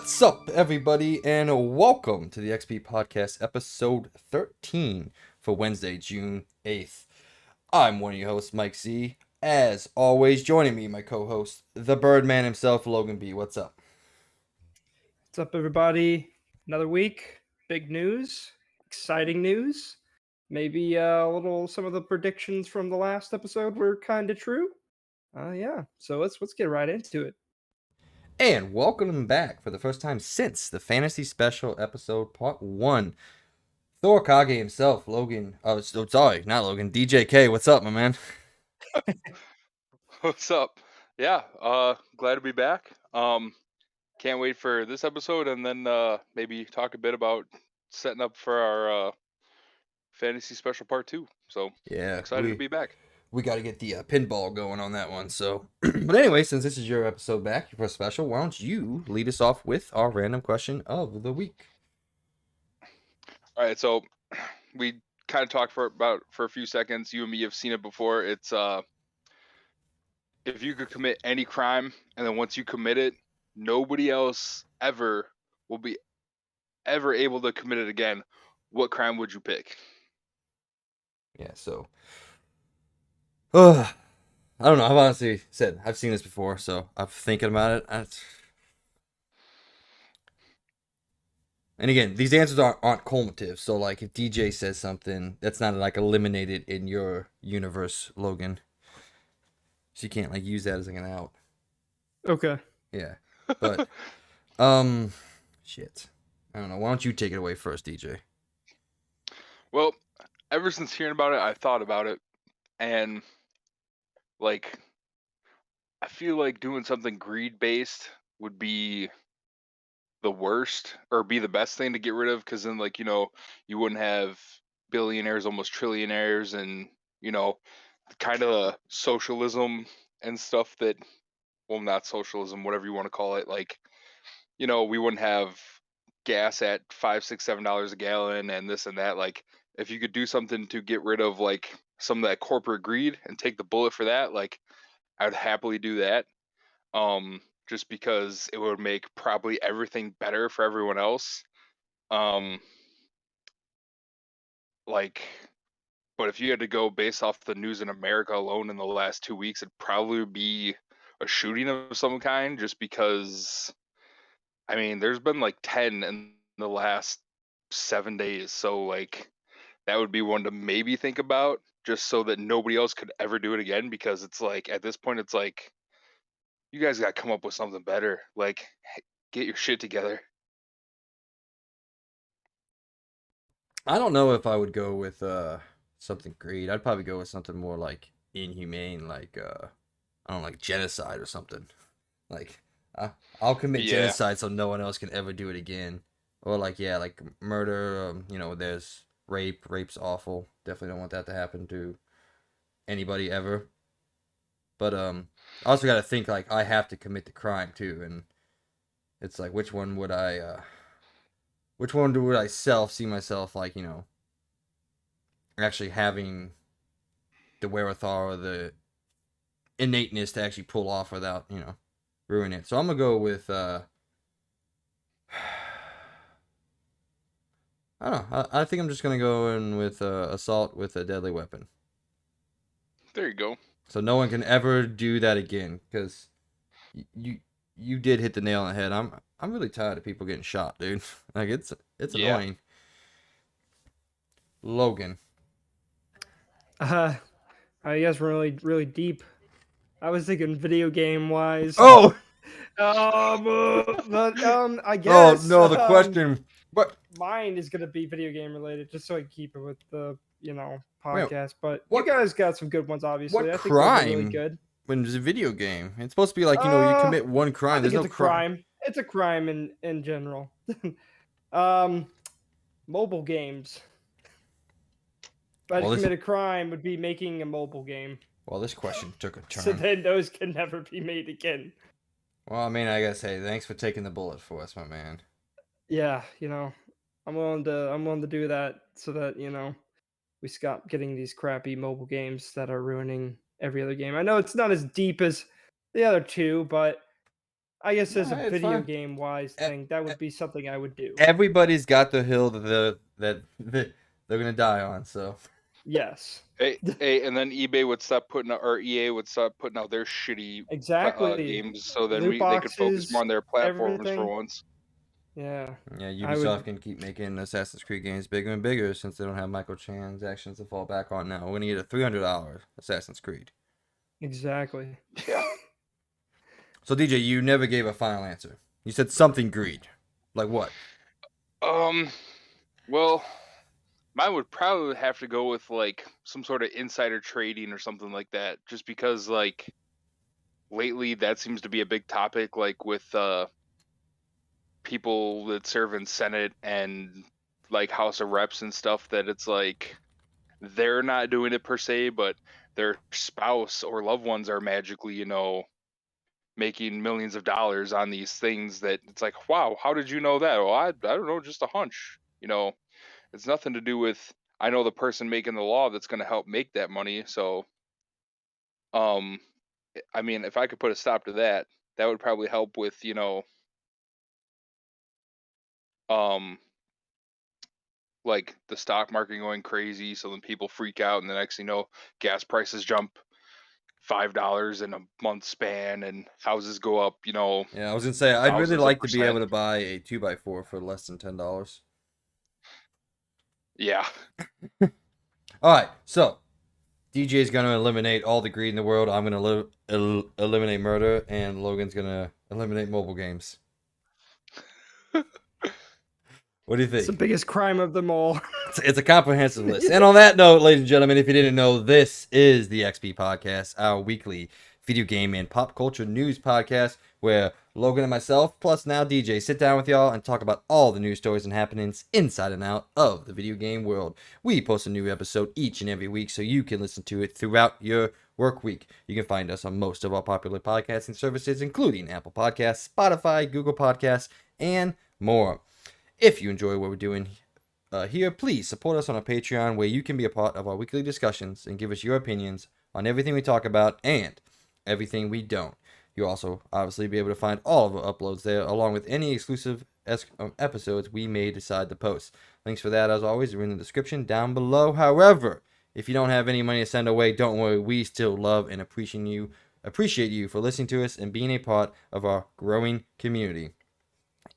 What's up, everybody, and welcome to the XP Podcast, episode 13 for Wednesday, June 8th. I'm one of your hosts, Mike Z. As always, joining me, my co-host, the Birdman himself, Logan B. What's up? What's up, everybody? Another week, big news, exciting news. Maybe some of the predictions from the last episode were kind of true. Yeah. So let's get right into it. And welcome back for the first time since the Fantasy Special episode part 1. ThorKage himself, Logan. Oh, sorry, not Logan. DJK, what's up, my man? What's up? Yeah, glad to be back. Can't wait for this episode and then maybe talk a bit about setting up for our fantasy special part 2. So Yeah, excited to be back. we got to get the pinball going on that one. So, but anyway, since this is your episode back, your first special, why don't you lead us off with our random question of the week? All right, so we kind of talked for a few seconds. You and me have seen it before. It's if you could commit any crime and then once you commit it, nobody else ever will be ever able to commit it again. What crime would you pick? Yeah, so, I don't know. I've honestly said I've seen this before, so I'm thinking about it. And again, these answers aren't cumulative. So, like, if DJ says something, that's not like eliminated in your universe, Logan. So you can't like use that as like an out. Okay. Yeah, but shit. I don't know. Why don't you take it away first, DJ? Well, ever since hearing about it, I've thought about it, and like, I feel like doing something greed based would be the worst or be the best thing to get rid of, because then, like, you wouldn't have billionaires, almost trillionaires, and kind of socialism and stuff that, well, not socialism, whatever you want to call it. Like, we wouldn't have gas at $5, $6, $7 a gallon and this and that. Like, if you could do something to get rid of like some of that corporate greed and take the bullet for that, like, I would happily do that. Just because it would make probably everything better for everyone else. Um, like, but if you had to go based off the news in America alone in the last 2 weeks, it'd probably be a shooting of some kind, just because, I mean, there's been like 10 in the last 7 days. So, like, that would be one to maybe think about, just so that nobody else could ever do it again. Because it's like, at this point, it's like, you guys got to come up with something better. Like, get your shit together. I don't know if I would go with something great. I'd probably go with something more like inhumane, like I don't know, like genocide or something. Like I'll commit Yeah. genocide so no one else can ever do it again. Or like yeah, like murder. There's rape. Rape's awful. Definitely don't want that to happen to anybody ever. But I also got to think like I have to commit the crime too, and it's like which one would I would I see myself like actually having the wherewithal or the innateness to actually pull off without ruining it. So I'm gonna go with I don't know. I think I'm just gonna go in with assault with a deadly weapon. There you go. So no one can ever do that again because you did hit the nail on the head. I'm really tired of people getting shot, dude. Like it's Yeah. annoying. Logan. I guess really deep. I was thinking video game wise. Oh. But I Oh guess. no, the question. What? Mine is gonna be video game related, just so I can keep it with the Wait, podcast. But what- you guys got some good ones, obviously. what I think they'll be really crime? good. When it's a video game, it's supposed to be like you commit one crime. I think There's it's no a crime. It's a crime in general. Mobile games. If I Well, this- commit a crime, would be making a mobile game. Well, this question took a turn. So then those can never be made again. Well, I mean, I gotta say, thanks for taking the bullet for us, my man. Yeah, I'm willing to do that so that we stop getting these crappy mobile games that are ruining every other game. I know it's not as deep as the other two, but I guess as a Nah, it's video fine. game wise thing, that would be something I would do. Everybody's got the hill that they're gonna die on. So Yes. Hey, and then eBay would stop putting out, or EA would stop putting out their shitty Exactly. games, so then Loot they could focus more boxes, on their platforms for everything. once. Yeah. yeah, I Ubisoft would can keep making Assassin's Creed games bigger and bigger since they don't have microtransactions to fall back on now. We're gonna get a $300 Assassin's Creed. exactly. Yeah. So DJ, you never gave a final answer. You said something greed. Like what? Well, mine would probably have to go with like some sort of insider trading or something like that, just because like lately that seems to be a big topic, like with people that serve in Senate and like House of Reps and stuff, that it's like they're not doing it per se, but their spouse or loved ones are magically, making millions of dollars on these things, that it's like, wow, how did you know that? Well, I don't know, just a hunch. It's nothing to do with, I know the person making the law that's going to help make that money. So, um, I mean, if I could put a stop to that, that would probably help with, um, like the stock market going crazy. So then people freak out, and the next thing you know, gas prices jump $5 in a month span, and houses go up, Yeah, I was gonna say I'd really thousands of like to be able percent. to buy a 2x4 for less than $10. Yeah. All right, so DJ's gonna eliminate all the greed in the world. I'm gonna eliminate murder, and Logan's gonna eliminate mobile games. What do you It's the think? biggest crime of them all. It's a comprehensive list. And on that note, ladies and gentlemen, if you didn't know, this is the XP Podcast, our weekly video game and pop culture news podcast, where Logan and myself, plus now DJ, sit down with y'all and talk about all the news stories and happenings inside and out of the video game world. We post a new episode each and every week so you can listen to it throughout your work week. You can find us on most of our popular podcasting services, including Apple Podcasts, Spotify, Google Podcasts, and more. If you enjoy what we're doing here, please support us on our Patreon, where you can be a part of our weekly discussions and give us your opinions on everything we talk about and everything we don't. You'll also obviously be able to find all of our uploads there, along with any exclusive episodes we may decide to post. Links for that, as always, are in the description down below. However, if you don't have any money to send away, don't worry. We still love and appreciate you for listening to us and being a part of our growing community.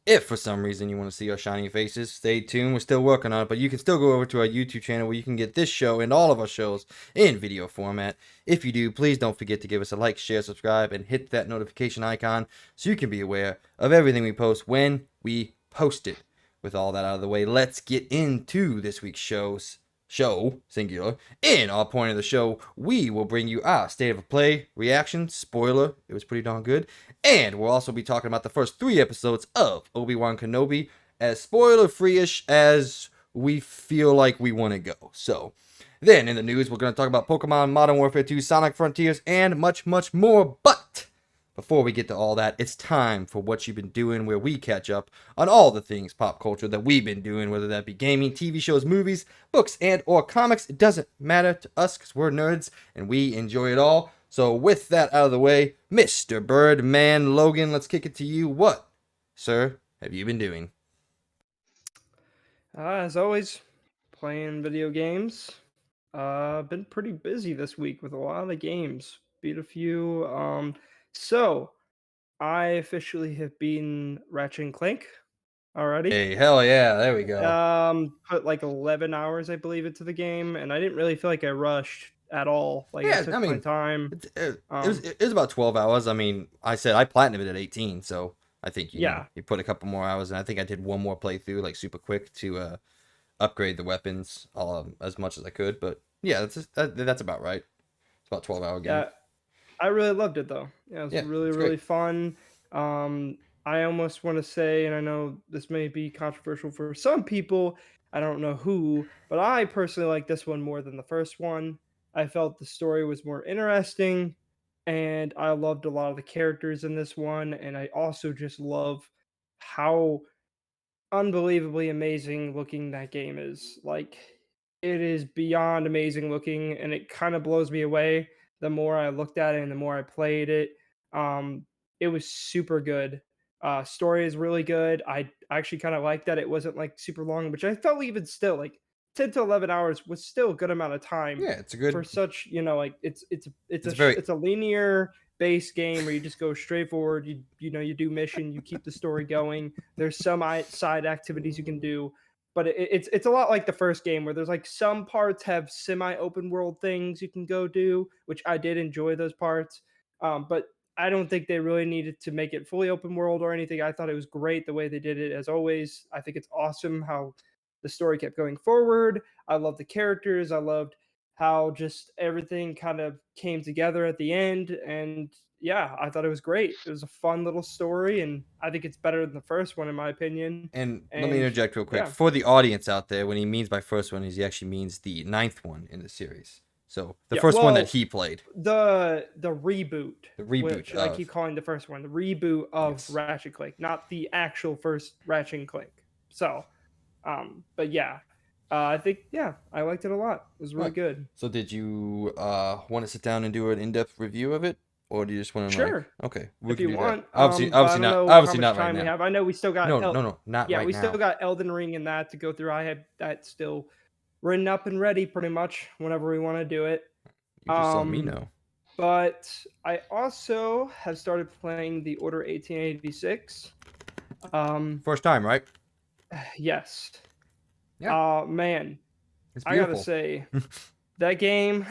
If for some reason you want to see our shiny faces, stay tuned. We're still working on it, but you can still go over to our YouTube channel where you can get this show and all of our shows in video format. If you do, please don't forget to give us a like, share, subscribe, and hit that notification icon so you can be aware of everything we post when we post it. With all that out of the way, let's get into this week's show, singular. In our point of the show, we will bring you our state of play reaction. Spoiler, it was pretty darn good. And we'll also be talking about the first 3 episodes of Obi-Wan Kenobi, as spoiler-free-ish as we feel like we want to go. So, then in the news, we're going to talk about Pokemon, Modern Warfare 2, Sonic Frontiers, and much, much more. But before we get to all that, it's time for What You've Been Doing, where we catch up on all the things pop culture that we've been doing, whether that be gaming, TV shows, movies, books, and or comics. It doesn't matter to us because we're nerds and we enjoy it all. So with that out of the way, Mr. Birdman Logan, let's kick it to you. What, sir, have you been doing? As always, playing video games. Been pretty busy this week with a lot of games. Beat a few. So I officially have beaten Ratchet and Clank already. Hey, hell yeah, there we go. Put like 11 hours, I believe, into the game, and I didn't really feel like I rushed at all. Like I Yeah, took I my mean, time. it was about 12 hours. I mean, I said I platinumed it at 18, so I think Yeah. you put a couple more hours, and I think I did one more playthrough, like super quick, to upgrade the weapons as much as I could. But yeah, that's about right. It's about 12-hour game. Yeah, I really loved it though. Yeah, it was Yeah, really, it's really great. fun. I almost want to say, and I know this may be controversial for some people, I don't know who, but I personally like this one more than the first one. I felt the story was more interesting, and I loved a lot of the characters in this one, and I also just love how unbelievably amazing looking that game is. Like, it is beyond amazing looking, and it kind of blows me away the more I looked at it and the more I played it. Um, it was super good. Story is really good. I actually kind of like that it wasn't like super long, which I felt even still like 10 to 11 hours was still a good amount of time Yeah, it's a for good. such, like It's very. it's a linear base game where you just go straight forward. You do mission, you keep the story going. There's some side activities you can do, but it's a lot like the first game where there's like some parts have semi open world things you can go do, which I did enjoy those parts. But I don't think they really needed to make it fully open world or anything. I thought it was great the way they did it as always. I think it's awesome how the story kept going forward. I love the characters. I loved how just everything kind of came together at the end. And yeah, I thought it was great. It was a fun little story, and I think it's better than the first one in my opinion. And let me And interject real quick yeah, for the audience out there. When he means by first one, he actually means the ninth one in the series. So the yeah. first one that Well, he played, the reboot, the reboot which I of keep calling the first one, the reboot of yes. Ratchet and Clank, not the actual first Ratchet and Clank. So, but yeah, I think yeah, I liked it a lot. It was really Right. good. So did you want to sit down and do an in-depth review of it, or do you just want to like? Sure, Okay, we if can you do that. want. Obviously, But I don't know how obviously much not right time we now. have. I know we still got No, not yeah, right we still now. got Elden Ring and that to go through. I have that still written up and ready pretty much whenever we want to do it. You just let me Um, know. but I also have started playing the Order 1886. First time, right? Yes. Yeah. Man, It's I gotta beautiful. say that game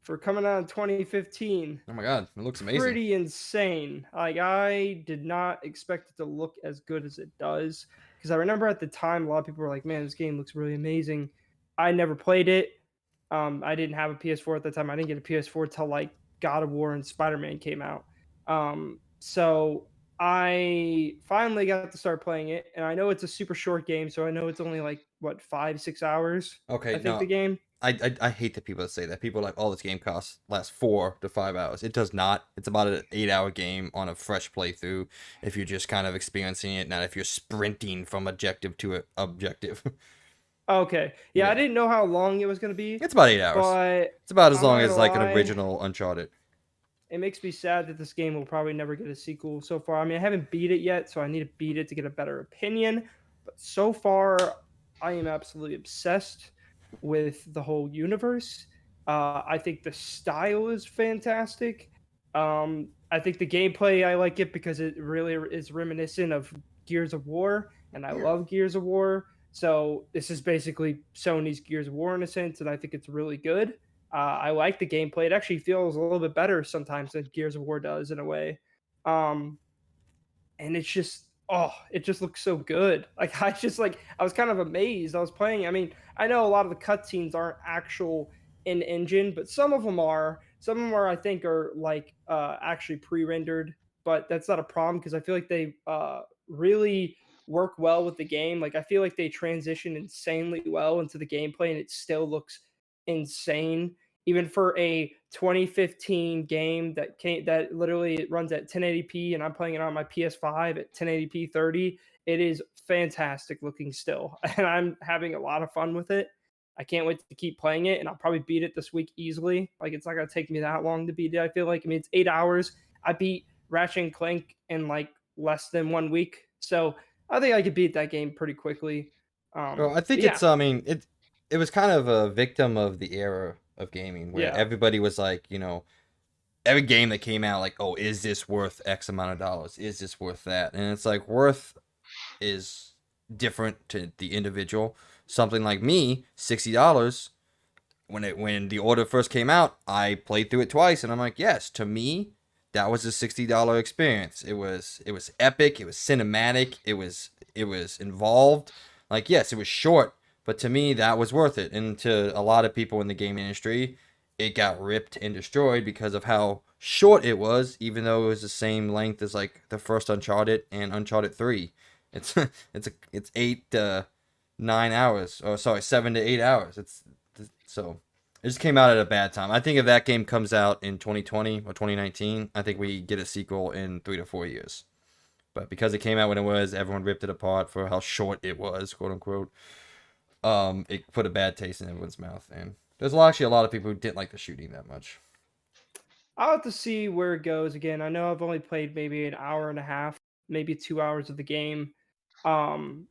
for coming out in 2015, Oh my god, it looks amazing. pretty insane. Like I did not expect it to look as good as it does because I remember at the time a lot of people were like, "Man, this game looks really amazing." I never played it. I didn't have a PS4 at the time. I didn't get a PS4 till like God of War and Spider-Man came out. So I finally got to start playing it, and I know it's a super short game, so I know it's only like what 5-6 hours. Okay, I think the no, game. I hate the people that say that. People are like, oh, this game lasts 4 to 5 hours. It does not. It's about an 8 hour game on a fresh playthrough. If you're just kind of experiencing it, not if you're sprinting from objective to objective. Okay, yeah, I Yeah, didn't know how long it was gonna be, it's about 8 hours. but It's about as I'm not long gonna as like an lie. original Uncharted. It makes me sad that this game will probably never get a sequel so far. I mean, I haven't beat it yet, so I need to beat it to get a better opinion. But so far, I am absolutely obsessed with the whole universe. I think the style is fantastic. I think the gameplay, I like it because it really is reminiscent of Gears of War, and I Yeah. love Gears of War. So this is basically Sony's Gears of War in a sense, and I think it's really good. I like the gameplay. It actually feels a little bit better sometimes than Gears of War does in a way. Um, and it's just it just looks so good. Like I was kind of amazed. I was playing. I mean, I know a lot of the cutscenes aren't actual in engine, but some of them are. Some of them are, I think, are like actually pre-rendered, but that's not a problem because I feel like they really work well with the game. Like I feel like they transition insanely well into the gameplay, and it still looks insane even for a 2015 game that literally it runs at 1080p and I'm playing it on my PS5 at 1080p 30. It is fantastic looking still, and I'm having a lot of fun with it. I can't wait to keep playing it, and I'll probably beat it this week easily. Like it's not gonna take me that long to beat it. I feel like, I mean, it's 8 hours. I beat Ratchet and Clank in like less than 1 week, so I think I could beat that game pretty quickly. Well, I But think yeah, it's. I mean, it was kind of a victim of the era of gaming where yeah. everybody was like, every game that came out, like, oh, is this worth X amount of dollars? Is this worth that? And it's like worth is different to the individual. Something like me, $60. When the order first came out, I played through it twice, and I'm like, yes, to me, that was a $60 experience. It was epic. It was cinematic. It was involved. Like, yes, it was short, but to me, that was worth it. And to a lot of people in the game industry, it got ripped and destroyed because of how short it was, even though it was the same length as like the first Uncharted and Uncharted 3. It's it's 8 to 9 hours, or sorry, 7 to 8 hours. So it just came out at a bad time. I think if that game comes out in 2020 or 2019, I think we get a sequel in 3 to 4 years. But because it came out when it was, everyone ripped it apart for how short it was, quote unquote. It put a bad taste in everyone's mouth, and there's actually a lot of people who didn't like the shooting that much. I'll have to see where it goes again. I know I've only played maybe an hour and a half, maybe 2 hours of the game. Um,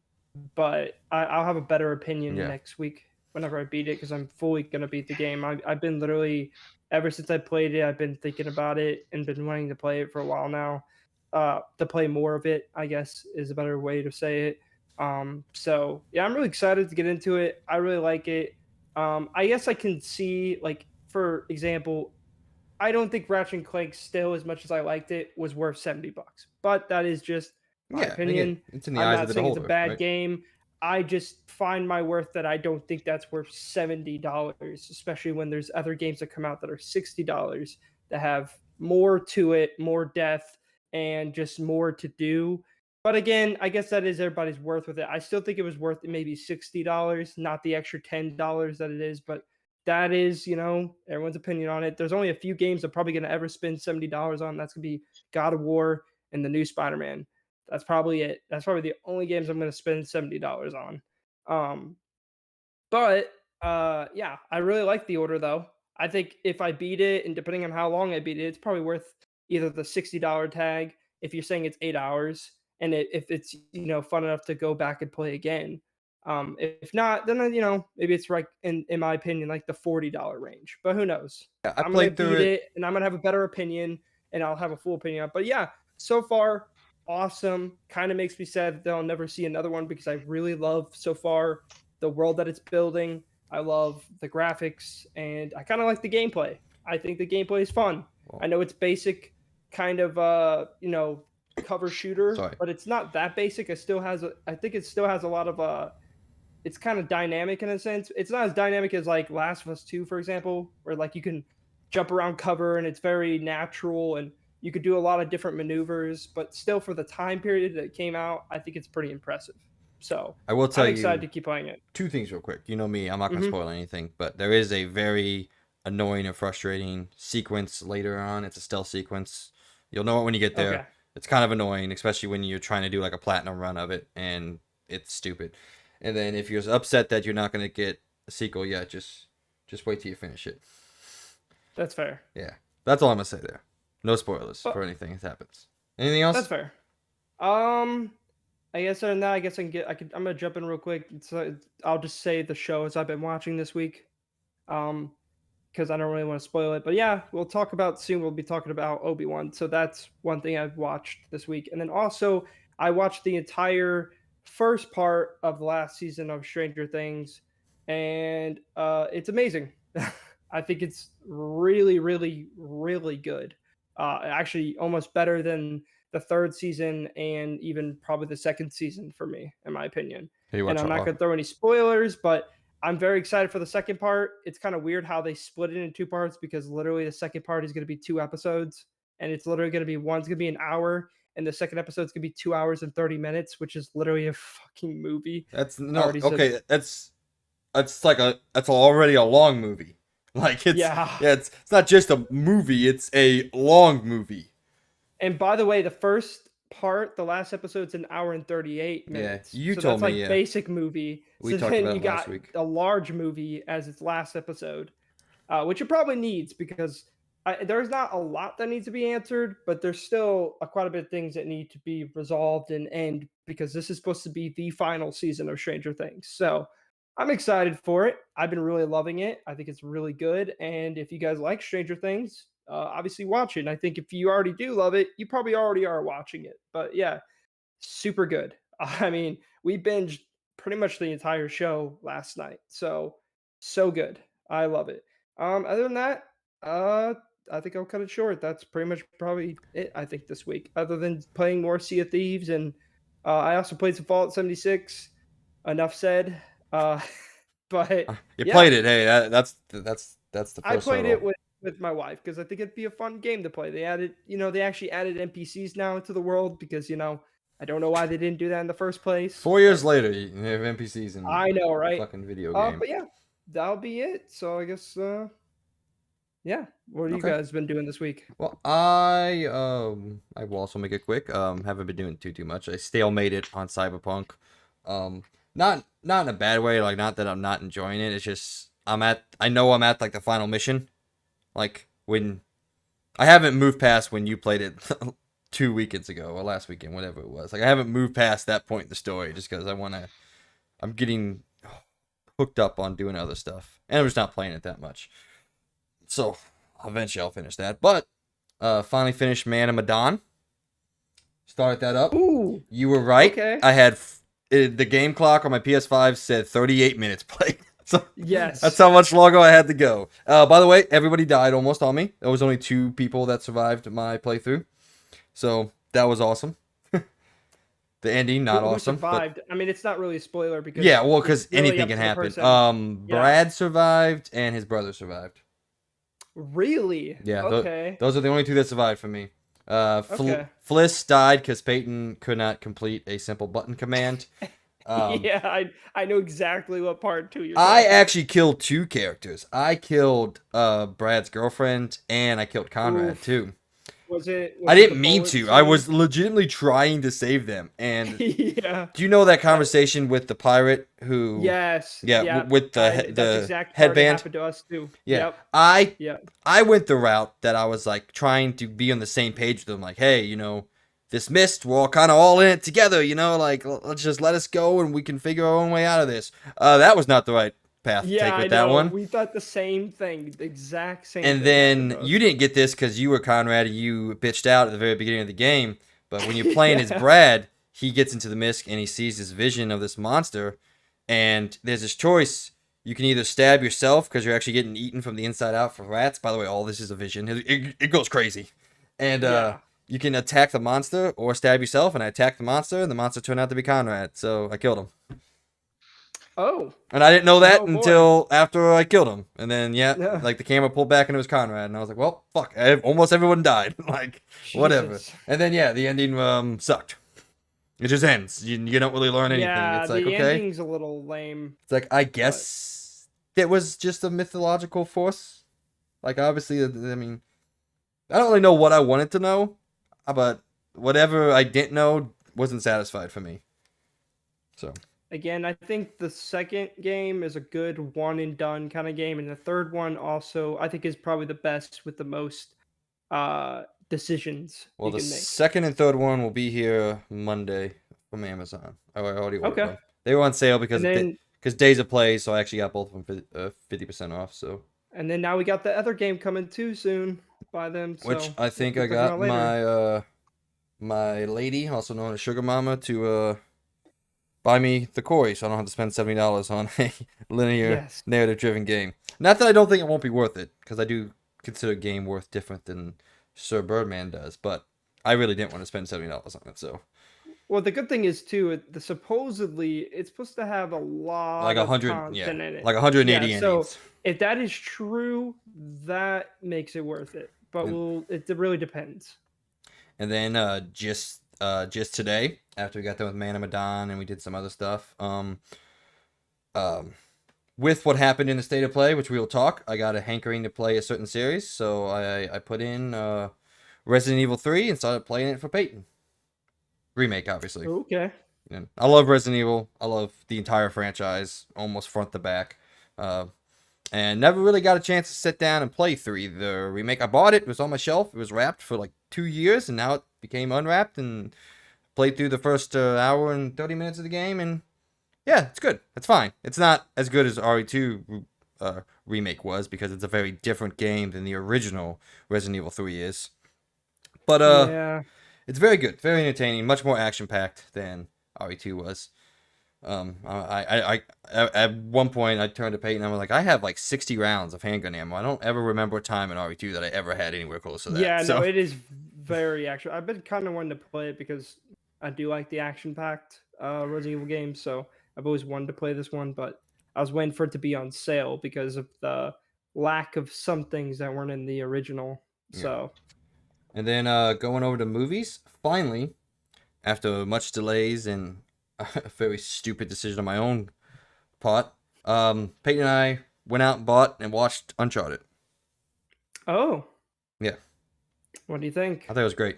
but I'll have a better opinion Yeah. next week whenever I beat it because I'm fully gonna beat the game. I've been literally ever since I played it, I've been thinking about it and been wanting to play it for a while now. To play more of it, I guess, is a better way to say it. So yeah, I'm really excited to get into it. I really like it. I guess I can see, like, for example, I don't think Ratchet and Clank still, as much as I liked it, was worth $70. But that is just my Yeah. Again, opinion. it's in the I'm eyes of not the saying it's a beholder, bad right? game. I just find my worth that I don't think that's worth $70, especially when there's other games that come out that are $60 that have more to it, more depth, and just more to do. But again, I guess that is everybody's worth with it. I still think it was worth maybe $60, not the extra $10 that it is, but that is, everyone's opinion on it. There's only a few games I'm probably going to ever spend $70 on. That's going to be God of War and the new Spider-Man. That's probably it. That's probably the only games I'm going to spend $70 on. Um, but yeah, I really like the order though. I think if I beat it, and depending on how long I beat it, it's probably worth either the $60 tag if you're saying it's 8 hours, and if it's fun enough to go back and play again. If not, then maybe it's right in my opinion like the $40 range. But who knows? Yeah, I I'm gonna played through beat it. it, and I'm gonna have a better opinion, and I'll have a full opinion. But yeah, so far awesome. Kind of makes me sad that I'll never see another one because I really love so far the world that it's building. I love the graphics and I kind of like the gameplay. I think the gameplay is fun. Well, I know it's basic kind of cover shooter, sorry. but it's not that basic. I think it still has a lot of it's kind of dynamic in a sense. It's not as dynamic as like Last of Us 2, for example, where like you can jump around cover and it's very natural and you could do a lot of different maneuvers, but still for the time period that it came out, I think it's pretty impressive. So I will I'm tell excited you to keep playing it. two things real quick. You know me, I'm not gonna Hmm. spoil anything, but there is a very annoying and frustrating sequence later on. It's a stealth sequence. You'll know it when you get there. Okay. It's kind of annoying, especially when you're trying to do like a platinum run of it, and it's stupid. And then if you're upset that you're not gonna get a sequel yet, just wait till you finish it. That's fair. Yeah, that's all I'm gonna say there. No spoilers But for anything that happens. Anything that's else? fair. Um, I guess other than that, I guess I'm gonna jump in real quick. I'll just say the shows I've been watching this week. Um, because I don't really want to spoil it. But yeah, we'll talk about soon. We'll be talking about Obi-Wan. So that's one thing I've watched this week. And then also I watched the entire first part of the last season of Stranger Things, and it's amazing. I think it's really, really, really good. Actually, almost better than the third season and even probably the second season for me, in my opinion. Hey, And watch I'm not out. going to throw any spoilers, but I'm very excited for the second part. It's kind of weird how they split it in two parts because literally the second part is going to be 2 episodes, and it's literally going to be one's going to be an hour, and the second episode's going to be 2 hours and 30 minutes, which is literally a fucking movie. That's I no already said, okay. That's already a long movie. Like yeah. it's not just a movie. It's a long movie. And by the way, the first part, the last episode's an hour and 38 Yeah, minutes. you So told that's me. like Yeah, basic movie. we So talked then about you it last got week. a large movie as its last episode, which it probably needs because there's not a lot that needs to be answered, but there's still quite a bit of things that need to be resolved and end because this is supposed to be the final season of Stranger Things. So I'm excited for it. I've been really loving it. I think it's really good. And if you guys like Stranger Things, obviously watch it. And I think if you already do love it, you probably already are watching it. But yeah, super good. I mean, we binged pretty much the entire show last night. So good. I love it. Other than that, uh I think I'll cut it short. That's pretty much probably it, I think, this week. Other than playing more Sea of Thieves and I also played some Fallout 76. Enough said. Uh but You yeah, played it. Hey, that's the I first played it hurdle. with my wife because I think it'd be a fun game to play. They actually added NPCs now into the world because I don't know why they didn't do that in the first place. 4 years But later, you have NPCs in I know, a right? fucking video game. But yeah, that'll be it. So I guess yeah. What have you Okay. guys been doing this week? Well, I will also make it quick. Haven't been doing too much. I stalemated on Cyberpunk. Um, not in a bad way. Like, not that I'm not enjoying it. It's just I know I'm at like the final mission. Like when I haven't moved past when you played it 2 weekends ago or last weekend, whatever it was. Like I haven't moved past that point in the story just because I'm getting hooked up on doing other stuff, and I'm just not playing it that much. So eventually I'll finish that. But finally finished Man of Medan. Started that up. Ooh. You were right. Okay. I had the game clock on my PS5 said 38 minutes played. So Yes. that's how much longer I had to go. By the way, everybody died almost on me. There was only 2 people that survived my playthrough. So that was awesome. The ending, not Who awesome. survived? I mean, it's not really a spoiler because Yeah, well, it's because really anything up can to the happen. person. Yeah. Brad survived and his brother survived. Really? Yeah, Okay. those are the only 2 that survived for me. Okay. Fliss died because Peyton could not complete a simple button command. Yeah, I know exactly what part 2 you're I talking actually killed 2 characters. I killed Brad's girlfriend and I killed Conrad Oof. too. Was it I the didn't mean bullet to. I scene? was legitimately trying to save them. And Yeah. do you know that conversation with the pirate who? Yes. Yeah, Yeah. with That's the exact part that headband. happened to us too. Yeah, Yep. Yep. I went the route that I was like trying to be on the same page with them. Like, hey, this mist, we're all kind of all in it together. Like let's just let us go and we can figure our own way out of this. That was not the right path to Yeah, take I with that know. one. We thought the same thing. The exact same And thing happened then to you us. didn't get this because you were Conrad and you bitched out at the very beginning of the game. But when you're playing as Yeah. Brad, he gets into the mist and he sees this vision of this monster. And there's this choice. You can either stab yourself because you're actually getting eaten from the inside out for rats. By the way, all this is a vision. It goes crazy. And Yeah. you can attack the monster or stab yourself. And I attacked the monster, and the monster turned out to be Conrad. So I killed him. Oh. And I didn't know that Oh, boy. until after I killed him. And then, Yeah. like the camera pulled back and it was Conrad. And I was like, well, fuck. Almost everyone died. Like, whatever. Jesus. And then, yeah, the ending sucked. It just ends. You don't really learn anything. Yeah, It's like, the okay. ending's a little lame. It's like, I guess it was just a mythological force. Like, obviously, I mean, I don't really know what I wanted to know. But whatever I didn't know wasn't satisfied for me. So. Again, I think the second game is a good one and done kind of game, and the third one also I think is probably the best with the most decisions Well, you the can make. second and third one will be here Monday from Amazon. I already ordered Okay. them. They were on sale because And then days of play, so I actually got both of them for 50% off. So, and then now we got the other game coming too soon by them. which So I think we'll I be talking got about later. my lady, also known as Sugar Mama, to buy me the Koi, so I don't have to spend $70 on a linear Yes. narrative-driven game. Not that I don't think it won't be worth it, because I do consider game worth different than Sir Birdman does, but I really didn't want to spend $70 on it, so. Well, the good thing is too, supposedly it's supposed to have a lot Like of 100, content yeah, in it. like 180 Yeah, so endings. if that is true, that makes it worth it. But it really depends. And then just today, after we got done with Man of Medan and we did some other stuff, with what happened in the state of play, which we will talk, I got a hankering to play a certain series, so I put in Resident Evil 3 and started playing it for Peyton. Remake, obviously. Okay. And I love Resident Evil. I love the entire franchise, almost front to back. And never really got a chance to sit down and play 3. The remake, I bought it. It was on my shelf. It was wrapped for like 2 years, and now it became unwrapped. And played through the first hour and 30 minutes of the game, and yeah, it's good. It's fine. It's not as good as RE2 remake was because it's a very different game than the original Resident Evil 3 is. But Yeah. it's very good, very entertaining, much more action packed than RE2 was. I at one point I turned to Peyton and I was like, I have like 60 rounds of handgun ammo. I don't ever remember a time in RE2 that I ever had anywhere close to that. Yeah, so. no, it is very action. I've been kind of wanting to play it because I do like the action-packed Resident Evil games, so I've always wanted to play this one, but I was waiting for it to be on sale because of the lack of some things that weren't in the original. Yeah. So. And then going over to movies, finally, after much delays and a very stupid decision on my own part, Peyton and I went out and bought and watched Uncharted. Oh. Yeah. What do you think? I thought it was great.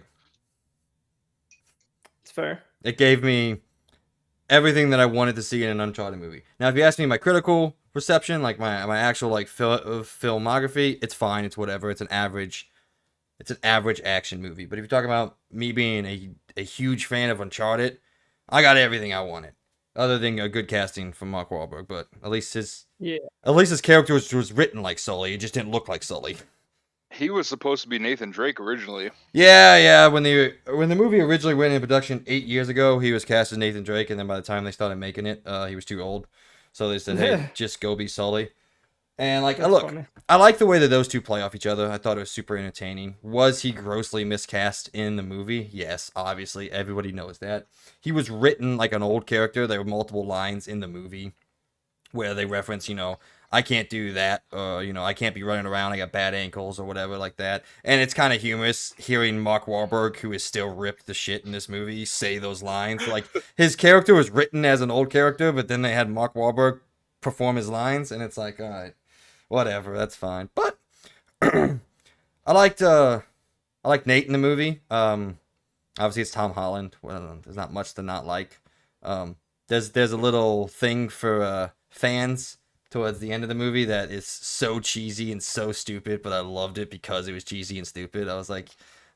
It's fair. It gave me everything that I wanted to see in an Uncharted movie. Now, if you ask me my critical reception, like my actual like filmography, it's fine. It's whatever. It's an average It's an average action movie. But if you're talking about me being a huge fan of Uncharted, I got everything I wanted. Other than a good casting from Mark Wahlberg, but Yeah. at least his character was written like Sully. It just didn't look like Sully. He was supposed to be Nathan Drake originally. Yeah. When the movie originally went into production 8 years ago, he was cast as Nathan Drake, and then by the time they started making it, he was too old. So they said, "Hey, just go be Sully." And like, That's look, funny. I like the way that those two play off each other. I thought it was super entertaining. Was he grossly miscast in the movie? Yes, obviously, everybody knows that. He was written like an old character. There were multiple lines in the movie where they reference, I can't do that, or I can't be running around. I got bad ankles or whatever like that. And it's kind of humorous hearing Mark Wahlberg, who is still ripped the shit in this movie, say those lines. Like his character was written as an old character, but then they had Mark Wahlberg perform his lines, and it's like, all right, whatever, that's fine. But I liked Nate in the movie. Obviously it's Tom Holland. Well, there's not much to not like. There's a little thing for fans towards the end of the movie that is so cheesy and so stupid, but I loved it because it was cheesy and stupid. I was like,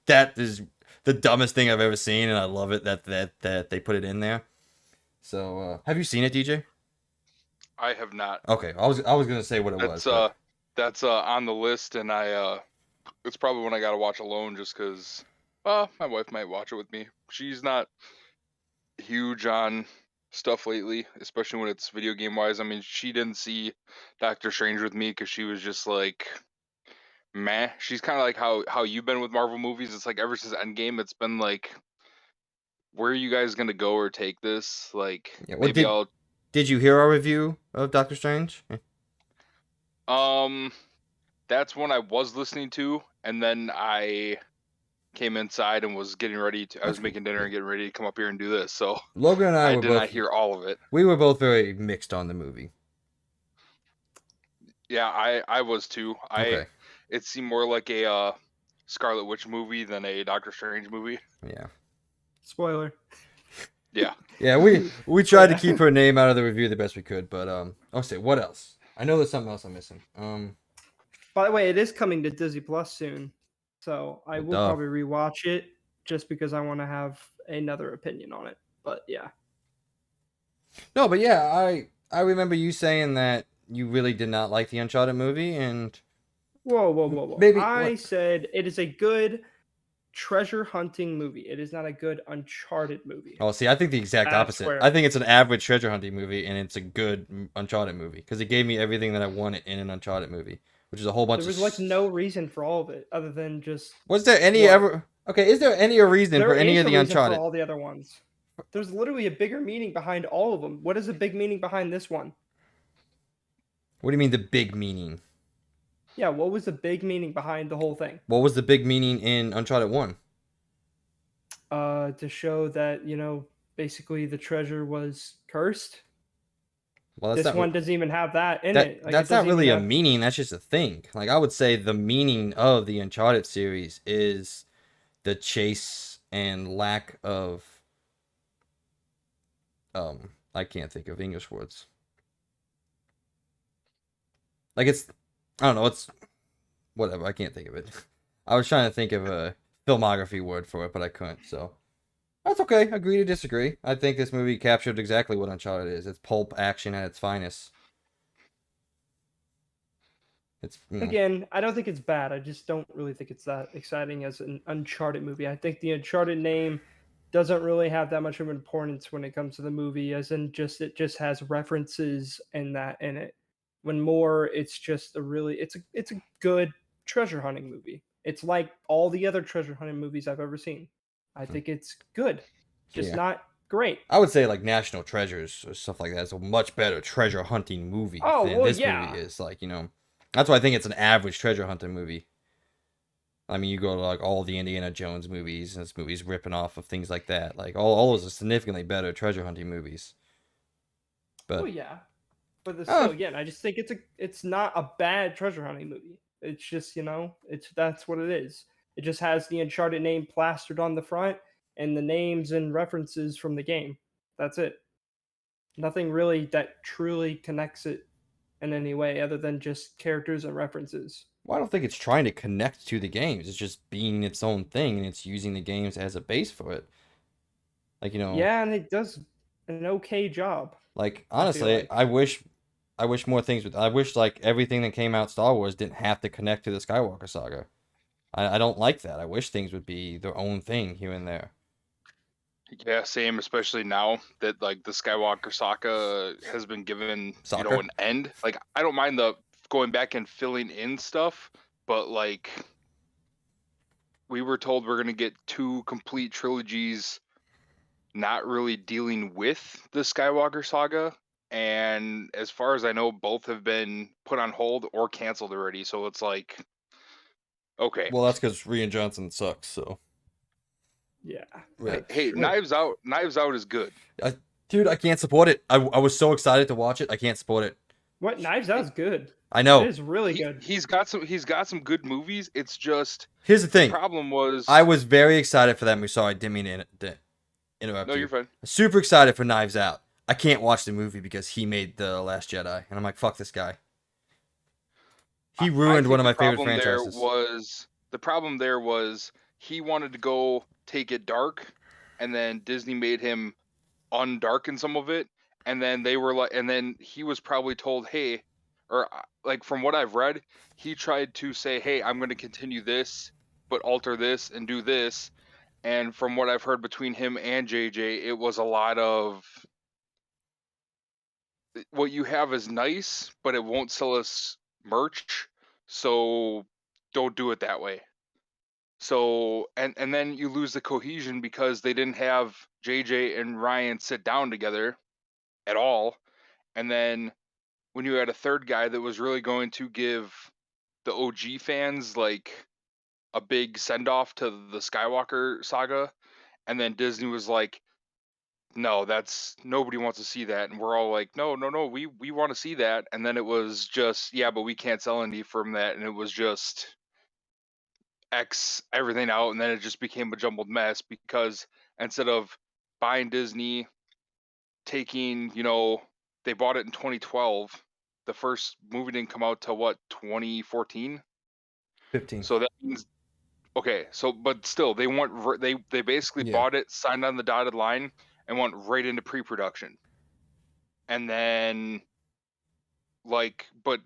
that is the dumbest thing I've ever seen, and I love it that they put it in there. So, have you seen it, DJ? I have not. Okay, I was gonna say what it was, but That's on the list, and it's probably one I gotta watch alone, just because my wife might watch it with me. She's not huge on stuff lately, especially when it's video game wise. I mean, she didn't see Doctor Strange with me because she was just like, meh. She's kind of like how you've been with Marvel movies. It's like ever since Endgame, it's been like, where are you guys gonna go or take this? Like yeah. What maybe did I'll did you hear our review of Doctor Strange? um. That's one I was listening to, and then I came inside and was getting ready to. I That's was cool. making dinner and getting ready to come up here and do this, so Logan and I I were did not both hear all of it. we were both very mixed on the movie. Yeah, I was too. Okay. It seemed more like a Scarlet Witch movie than a Doctor Strange movie. Yeah. Spoiler. Yeah. Yeah, we tried to Yeah. keep her name out of the review the best we could, but I'll say what else? I know there's something else I'm missing. By the way, it is coming to Disney Plus soon, so I Well, will duh. probably rewatch it just because I want to have another opinion on it. But yeah, No, but yeah, I remember you saying that you really did not like the Uncharted movie, and whoa! maybe I what? said it is a good treasure hunting movie. It is not a good Uncharted movie. Oh, see, I think the exact That's opposite. I where think it's an average treasure hunting movie, and it's a good Uncharted movie because it gave me everything that I wanted in an Uncharted movie, which is a whole bunch there of. was like no reason for all of it other than just Was there any what ever? Okay, is there any reason for there any is of a the reason for Uncharted? all the other ones. There's literally a bigger meaning behind all of them. What is the big meaning behind this one? What do you mean the big meaning? Yeah, what was the big meaning behind the whole thing? What was the big meaning in Uncharted 1? To show that basically the treasure was cursed. Well, This one doesn't even have that in it. Like it that's not doesn't even really a have. meaning. That's just a thing. Like I would say, the meaning of the Uncharted series is the chase and lack of I can't think of English words. Like I don't know. It's whatever. I can't think of it. I was trying to think of a filmography word for it, but I couldn't. So that's okay. Agree to disagree. I think this movie captured exactly what Uncharted is. It's pulp action at its finest. It's Again, I don't think it's bad. I just don't really think it's that exciting as an Uncharted movie. I think the Uncharted name doesn't really have that much of importance when it comes to the movie, as in just it just has references and that in it. When more, it's just it's a good treasure hunting movie. It's like all the other treasure hunting movies I've ever seen. I think it's good, just yeah. not great. I would say like National Treasures or stuff like that is a much better treasure hunting movie Oh than well, this movie yeah. is. Like that's why I think it's an average treasure hunting movie. I mean, you go to like all the Indiana Jones movies, and this movie's ripping off of things like that. Like all those are significantly better treasure hunting movies. Well, But yeah. But uh, still, again, I just think it's not a bad treasure hunting movie. It's just it's that's what it is. It just has the Uncharted name plastered on the front and the names and references from the game. That's it. Nothing really that truly connects it in any way other than just characters and references. Well, I don't think it's trying to connect to the games. It's just being its own thing, and it's using the games as a base for it. Like, Yeah, and it does an okay job. like I feel honestly, like. I wish more things would. I wish like everything that came out Star Wars didn't have to connect to the Skywalker saga. I don't like that. I wish things would be their own thing here and there. Yeah, same, especially now that like the Skywalker saga has been given, Soccer. an end. Like I don't mind the going back and filling in stuff, but like we were told we're going to get 2 complete trilogies not really dealing with the Skywalker saga, and as far as I know both have been put on hold or canceled already. So it's like okay. Well, that's because Rian Johnson sucks. So Yeah. yeah. Hey, Wait, Knives Out is good. Dude, I can't support it. I was so excited to watch it. I can't support it. what? Knives Out's good. I It know. is really good. He's got some good movies. It's just Here's the the thing. problem was I was very excited for that movie. Sorry, I didn't mean to interrupt no, you. you're fine. Super excited for Knives Out. I can't watch the movie because he made The Last Jedi, and I'm like, fuck this guy. He I ruined one think of my favorite franchises. the problem there was he wanted to go take it dark, and then Disney made him undarken some of it, and then they were like, and then he was probably told, hey, or like from what I've read, he tried to say, hey, I'm going to continue this, but alter this and do this, and from what I've heard between him and JJ, it was a lot of what you have is nice, but it won't sell us merch, so don't do it that way. So and then you lose the cohesion because they didn't have JJ and Ryan sit down together at all. And then when you had a third guy that was really going to give the OG fans like a big send off to the Skywalker saga, and then Disney was like, no, that's nobody wants to see that, and we're all like, no, no, no, we want to see that. And then it was just, yeah, but we can't sell any from that, and it was just X everything out, and then it just became a jumbled mess because instead of buying Disney, taking, they bought it in 2012. The first movie didn't come out till what, 2014. 15. So that means okay. So but still, they went they basically Yeah. bought it, signed on the dotted line, and went right into pre-production. And then but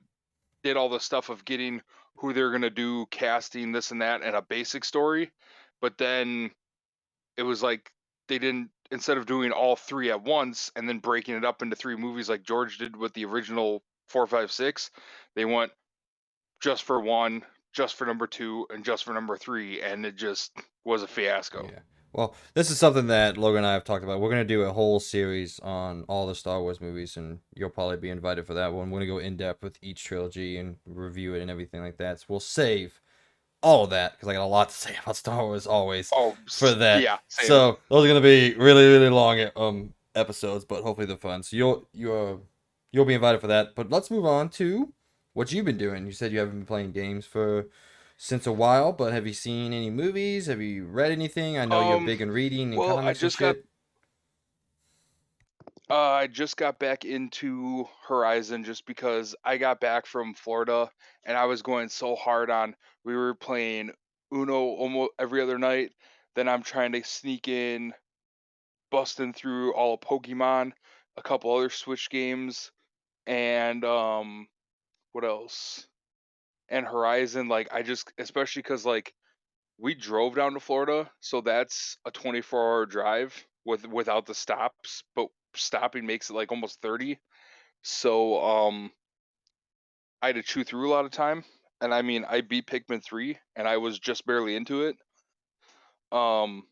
did all the stuff of getting who they're gonna do, casting, this and that, and a basic story. But then it was like they didn't, instead of doing all 3 at once and then breaking it up into 3 movies like George did with the original 4, 5, 6, they went just for 1, just for number 2, and just for number 3, and it just was a fiasco. Yeah. Well, this is something that Logan and I have talked about. We're gonna do a whole series on all the Star Wars movies, and you'll probably be invited for that one. We're gonna go in depth with each trilogy and review it and everything like that. So we'll save all of that because I got a lot to say about Star Wars always Oh, for that. yeah, same. So those are gonna be really really long episodes, but hopefully they're fun. So you'll be invited for that. But let's move on to what you've been doing. You said you haven't been playing games for since a while, but have you seen any movies? Have you read anything? I know you're big in reading and Well, comics and shit. I just got back into Horizon just because I got back from Florida and I was going so hard on. We were playing Uno almost every other night. Then I'm trying to sneak in, busting through all of Pokemon, a couple other Switch games, and what else? And Horizon. Like I just, especially because like we drove down to Florida, so that's a 24-hour drive without the stops, but stopping makes it like almost 30. So I had to chew through a lot of time, and I mean I beat Pikmin 3 and I was just barely into it. Um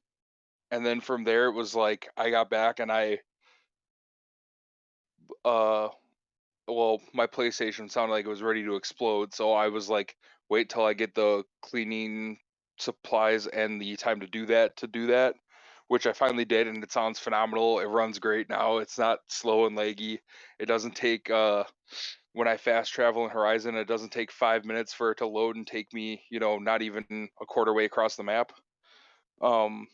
and then from there it was like I got back and I uh well, my PlayStation sounded like it was ready to explode, so I was like, wait till I get the cleaning supplies and the time to do that, which I finally did, and it sounds phenomenal. It runs great now. It's not slow and laggy. It doesn't take when I fast travel in Horizon, it doesn't take 5 minutes for it to load and take me, not even a quarter way across the map. Um,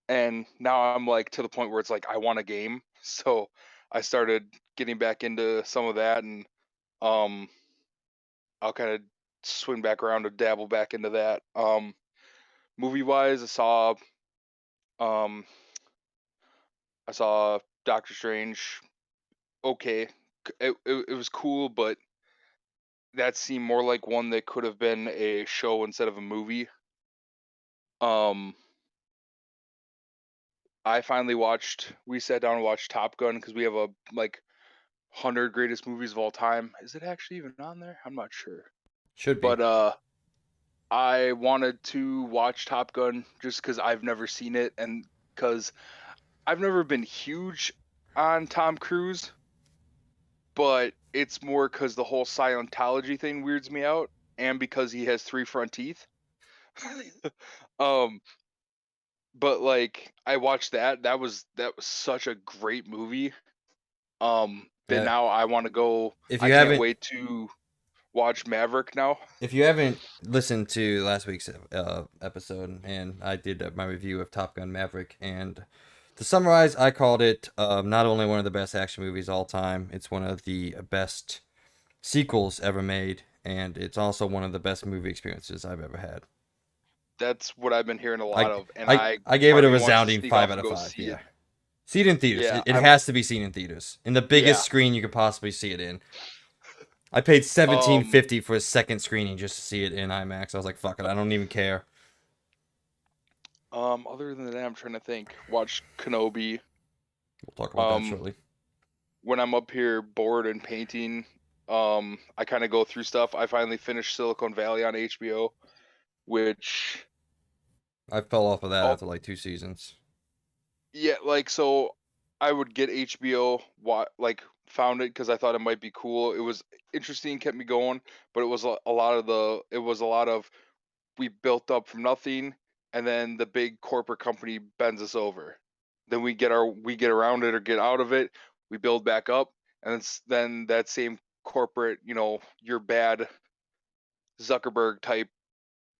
and now I'm like to the point where it's like I want a game, so I started getting back into some of that, and um I'll kind of swing back around to dabble back into that. Movie wise, um I saw Doctor Strange. Okay, it was cool, but that seemed more like one that could have been a show instead of a movie. Um, I finally watched. We sat down and watched Top Gun because we have a like 100 greatest movies of all time. Is it actually even on there? I'm not sure. Should be. But I wanted to watch Top Gun just because I've never seen it and because I've never been huge on Tom Cruise, but it's more because the whole Scientology thing weirds me out, and because he has 3 front teeth. um, but like I watched that. That was such a great movie. That Yeah. now I want to go. If I you can't haven't, wait to watch Maverick now. if you haven't listened to last week's episode, and I did my review of Top Gun Maverick, and to summarize, I called it not only one of the best action movies all time, it's one of the best sequels ever made, and it's also one of the best movie experiences I've ever had. That's what I've been hearing a lot I of, and I I I gave it part a of me wants to resounding sneak 5 off out and of go 5. see Yeah, it. see it in theaters. Yeah, It has to be seen in theaters, in the biggest yeah. screen you could possibly see it in. I paid $17.50 for a second screening just to see it in IMAX. I was like, fuck it, I don't even care. Other than that, I'm trying to think. Watch Kenobi. We'll talk about that Um, shortly. when I'm up here bored and painting, I kind of go through stuff. I finally finished Silicon Valley on HBO, which, I fell off of that oh after like 2 seasons. yeah, like so, I would get HBO, like found it because I thought it might be cool. It was interesting, kept me going, but it was it was a lot of we built up from nothing, and then the big corporate company bends us over. Then we get around it or get out of it. We build back up, and then that same corporate, your bad Zuckerberg type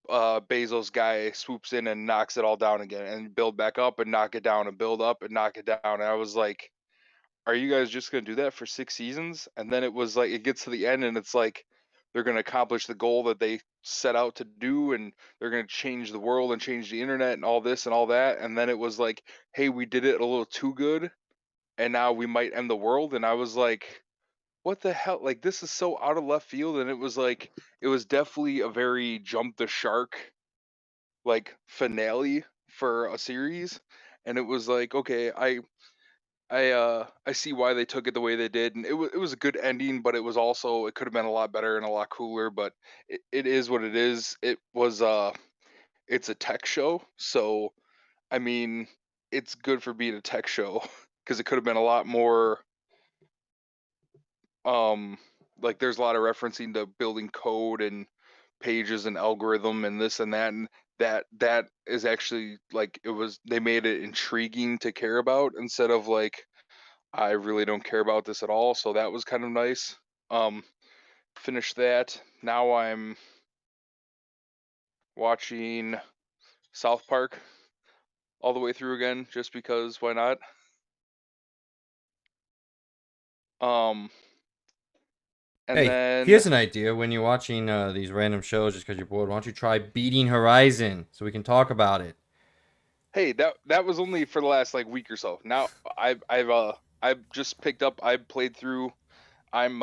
Bezos guy swoops in and knocks it all down again, and build back up and knock it down and build up and knock it down. And I was like, are you guys just going to do that for 6 seasons? And then it was like, it gets to the end and it's like, they're going to accomplish the goal that they set out to do, and they're going to change the world and change the internet and all this and all that. And then it was like, hey, we did it a little too good, and now we might end the world. And I was like, what the hell? Like, this is so out of left field. And it was like, it was definitely a very jump the shark like finale for a series. And it was like, okay, I see why they took it the way they did, and it was a good ending, but it was also, it could have been a lot better and a lot cooler, but it is what it is. It's a tech show, so I mean, it's good for being a tech show because it could have been a lot more um like there's a lot of referencing to building code and pages and algorithm and this and that, and that is actually like, they made it intriguing to care about instead of like, I really don't care about this at all. So that was kind of nice. Um, Finished that. Now I'm watching South Park all the way through again, just because why not? Um, and Hey, then here's an idea. When you're watching these random shows just because you're bored, why don't you try Beating Horizon so we can talk about it? hey, that was only for the last like week or so. Now I've just picked up. I played through. I'm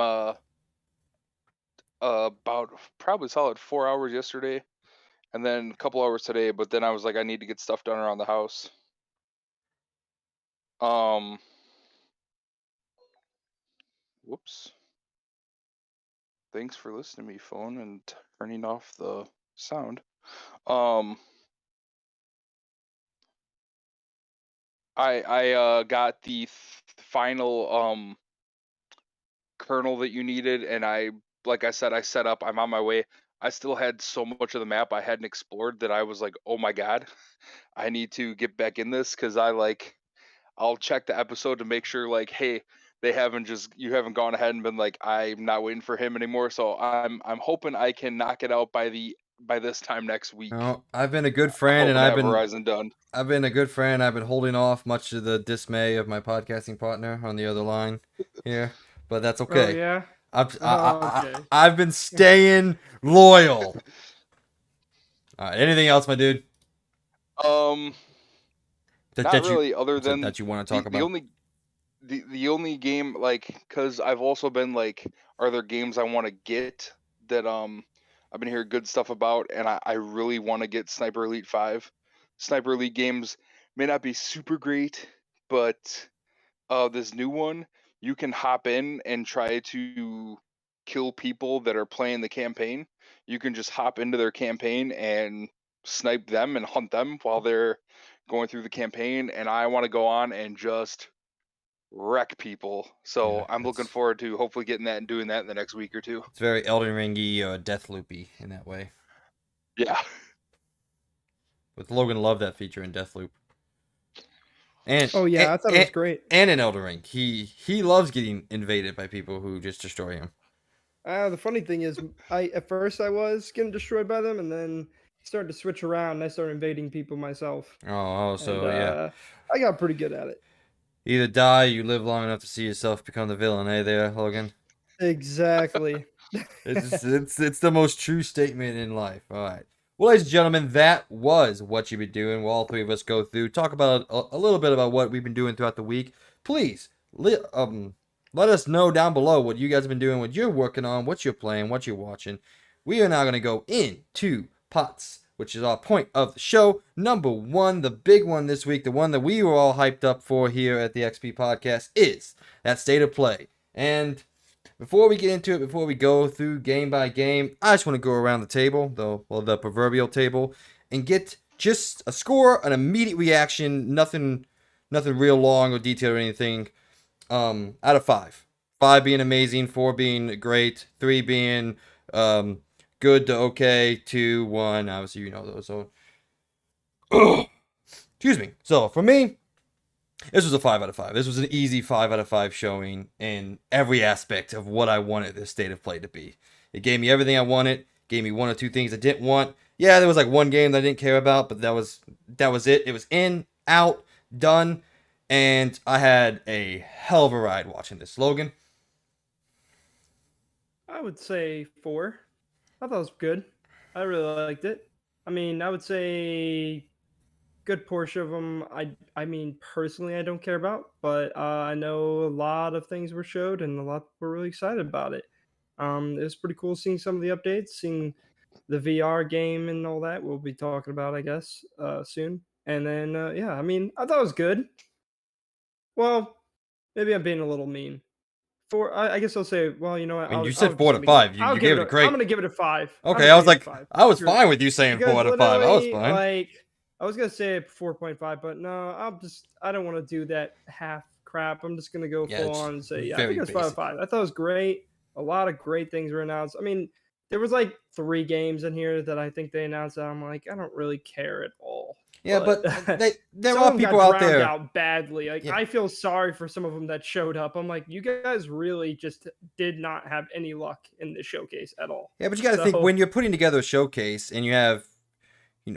about probably solid 4 hours yesterday, and then a couple hours today. But then I was like, I need to get stuff done around the house. Um, Whoops. Thanks for listening to me, phone, and turning off the sound. Um, I got the final kernel that you needed, and like I said, I set up. I'm on my way. I still had so much of the map I hadn't explored that I was like, oh my god, I need to get back in this because I'll check the episode to make sure like, hey, you haven't gone ahead and been like, I'm not waiting for him anymore. So I'm hoping I can knock it out by this time next week. No, I've been a good I'm friend, and hoping to have Horizon done. I've been a good friend. I've been holding off, much to the dismay of my podcasting partner on the other line here, but that's Oh okay. yeah. Okay. I've been staying loyal. All right. Anything else, my dude? Um, That not that you really, other than that you want to talk the about? only the only game, like, because I've also been like, are there games I want to get that I've been hearing good stuff about, and I really want to get Sniper Elite 5. Sniper Elite games may not be super great, but this new one, you can hop in and try to kill people that are playing the campaign. You can just hop into their campaign and snipe them and hunt them while they're going through the campaign, and I want to go on and just wreck people. Yeah, So I'm looking it's forward to hopefully getting that and doing that in the next week or two. it's very Elden Ringy, Death Loopy in that way. Yeah. With Logan loved that feature in Deathloop, and Oh and, yeah, I thought it and, was great. and in Elden Ring, he loves getting invaded by people who just destroy him. The funny thing is, I at first I was getting destroyed by them, and then started to switch around. And I started invading people myself, and So yeah, I got pretty good at it. either die, or you live long enough to see yourself become the villain. Hey there, Logan. Exactly. It's the most true statement in life. All right. Well, ladies and gentlemen, that was what you've been doing. Well, all three of us go through, talk about a little bit about what we've been doing throughout the week. Please, let us know down below what you guys have been doing, what you're working on, what you're playing, what you're watching. We are now going to go into pots, which is our point of the show. Number one, the big one this week, the one that we were all hyped up for here at the XP Podcast, is that state of play. And before we get into it, before we go through game by game, I just want to go around the table, the proverbial table, and get just a score, an immediate reaction, nothing real long or detailed or anything. Out of 5. 5 being amazing, 4 being great, 3 being good to okay, 2, 1. Obviously, you know those. So, excuse me. So for me, this was a 5 out of 5. This was an easy 5 out of 5 showing in every aspect of what I wanted this state of play to be. It gave me everything I wanted, gave me one or two things I didn't want. Yeah, there was like one game that I didn't care about, but that was it. It was in, out, done, and I had a hell of a ride watching this. Logan. I would say 4. I thought it was good. I really liked it. I mean, I would say good portion of them. I mean, personally, I don't care about, but I know a lot of things were showed, and a lot were really excited about it. It was pretty cool seeing some of the updates, seeing the VR game and all that. We'll be talking about, I guess, soon. And then, yeah, I mean, I thought it was good. Well, maybe I'm being a little mean. 4. I guess I'll say. Well, you know what? I mean, you I'll said 4 just to let me give it. 5. I'll You give gave it. it a I'm great. gonna give it a 5. I'm Okay, gonna I was give it a like, 5. I was Screw it. fine with you saying 4 Because out of 5. I was literally, fine. like, I was gonna say 4.5, but no, I don't want to do that half crap. I'm just gonna go Yeah, full it's on and say, yeah, I think very it's 5 out of basic. 5. I thought it was great. A lot of great things were announced. I mean, there was like 3 games in here that I think they announced that I'm like, I don't really care at all. Yeah, But but there some of are them people got out drowned there. out badly. Like, Yeah, I feel sorry for some of them that showed up. I'm like, you guys really just did not have any luck in this showcase at all. yeah, but you got to think So when you're putting together a showcase and you have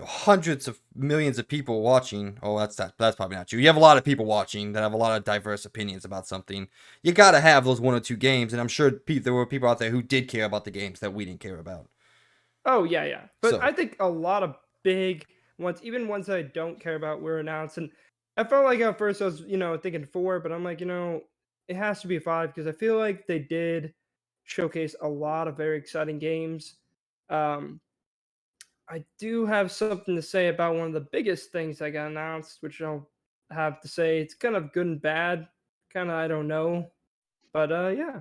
hundreds of millions of people watching. Oh, that's probably not true. You have a lot of people watching that have a lot of diverse opinions about something. You got to have those one or two games, and I'm sure there were people out there who did care about the games that we didn't care about. oh yeah, yeah. But So I think a lot of big ones, even ones that I don't care about, were announced. And I felt like at first I was, thinking 4, but I'm like, it has to be 5 because I feel like they did showcase a lot of very exciting games. Um, I do have something to say about one of the biggest things that got announced, which I'll have to say it's kind of good and bad. Kind of I don't know, but yeah.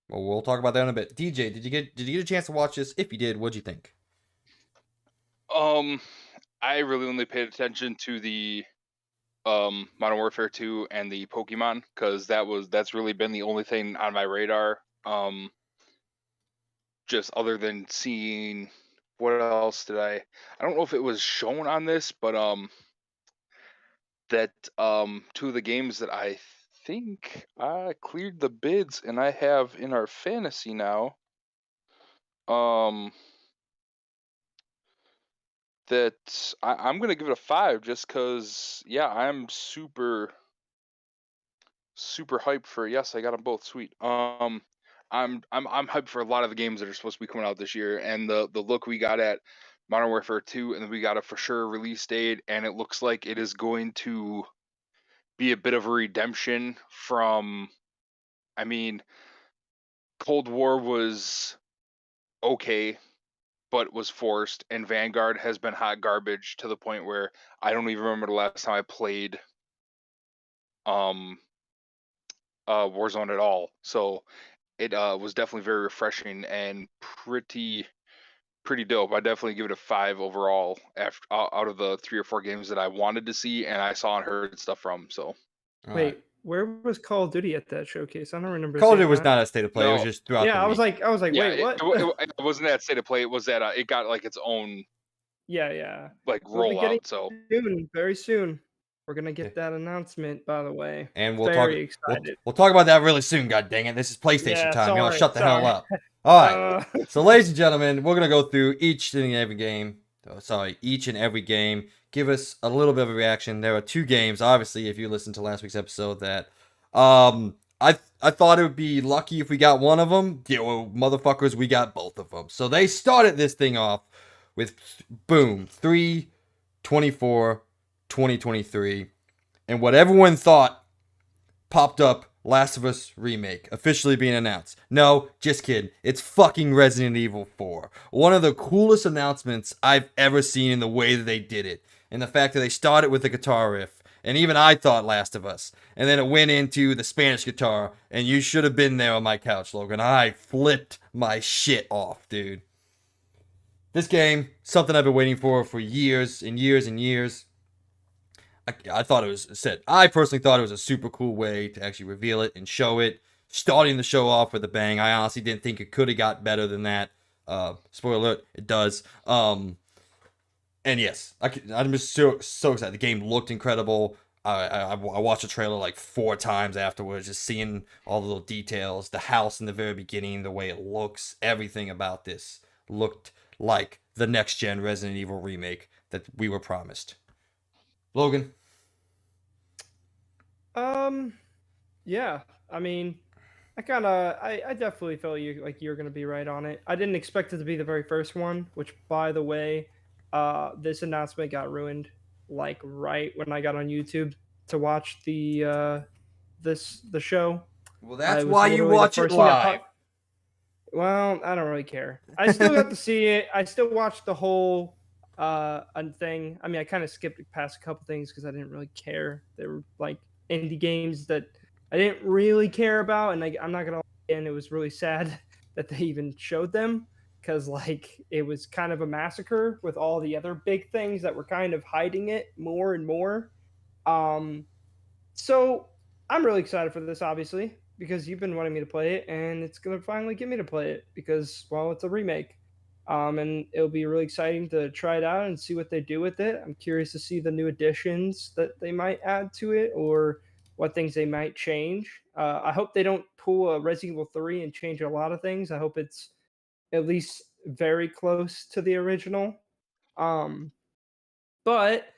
well, we'll talk about that in a bit. DJ, did you get a chance to watch this? If you did, what'd you think? Um, I really only paid attention to the Modern Warfare 2 and the Pokemon, because that's really been the only thing on my radar. Just other than seeing, what else did I don't know if it was shown on this, but that 2 of the games that I think I cleared the bids and I have in our fantasy now, um that I'm gonna give it a 5, just because, yeah, I'm super hyped for, yes, I got them both, sweet. I'm hyped for a lot of the games that are supposed to be coming out this year, and the look we got at Modern Warfare 2, and then we got a for sure release date, and it looks like it is going to be a bit of a redemption from. I mean, Cold War was okay, but was forced, and Vanguard has been hot garbage to the point where I don't even remember the last time I played um Warzone at all. So it was definitely very refreshing and pretty dope. I definitely give it a 5 overall after out of the 3 or 4 games that I wanted to see and I saw and heard stuff from. So All right. Wait, where was Call of Duty at that showcase? I don't remember Call of seeing Duty was that. not a state of play. It was no, just throughout Yeah, the I was week. like, yeah, wait, what? it wasn't at State of Play. It was that it got like its own Yeah. like We'll be getting rollout. So soon, very soon. We're gonna Okay. get that announcement, by the way. And Very we'll excited. talk about that really soon. God dang it! This is PlayStation Yeah, time. Y'all sorry, shut the hell sorry. up. All right. Uh, So, ladies and gentlemen, we're gonna go through each and every game. Each and every game. Give us a little bit of a reaction. There are 2 games, obviously, if you listened to last week's episode, that I thought it would be lucky if we got one of them. Motherfuckers, we got both of them. So they started this thing off with boom 3/24/2023, and what everyone thought popped up. Last of Us Remake officially being announced. No, just kidding. It's fucking Resident Evil 4. One of the coolest announcements I've ever seen in the way that they did it. And the fact that they started with the guitar riff. And even I thought Last of Us. And then it went into the Spanish guitar. And you should have been there on my couch, Logan. I flipped my shit off, dude. This game, something I've been waiting for years and years and years. I thought it was said. I personally thought it was a super cool way to actually reveal it and show it. Starting the show off with a bang. I honestly didn't think it could have got better than that. Spoiler alert, it does. And yes, I'm just so excited. The game looked incredible. I watched the trailer like 4 times afterwards, just seeing all the little details. The house in the very beginning, the way it looks, everything about this looked like the next gen Resident Evil remake that we were promised. Logan. Yeah. I mean, I definitely felt you're gonna be right on it. I didn't expect it to be the very first one, which, by the way, this announcement got ruined like right when I got on YouTube to watch the show. Well, I that's was why you literally the watch it first thing that live. popped. Well, I don't really care. I still got to see it. I still watched the whole thing. I mean, I kind of skipped past a couple things because I didn't really care. They were like indie games that I didn't really care about, and I'm not gonna lie, and it was really sad that they even showed them because like it was kind of a massacre with all the other big things that were kind of hiding it more and more. Um, so I'm really excited for this, obviously, because you've been wanting me to play it, and it's gonna finally get me to play it because, well, it's a remake, and it'll be really exciting to try it out and see what they do with it. I'm curious to see the new additions that they might add to it, or what things they might change. I hope they don't pull a Resident Evil 3 and change a lot of things. I hope it's at least very close to the original. Um, but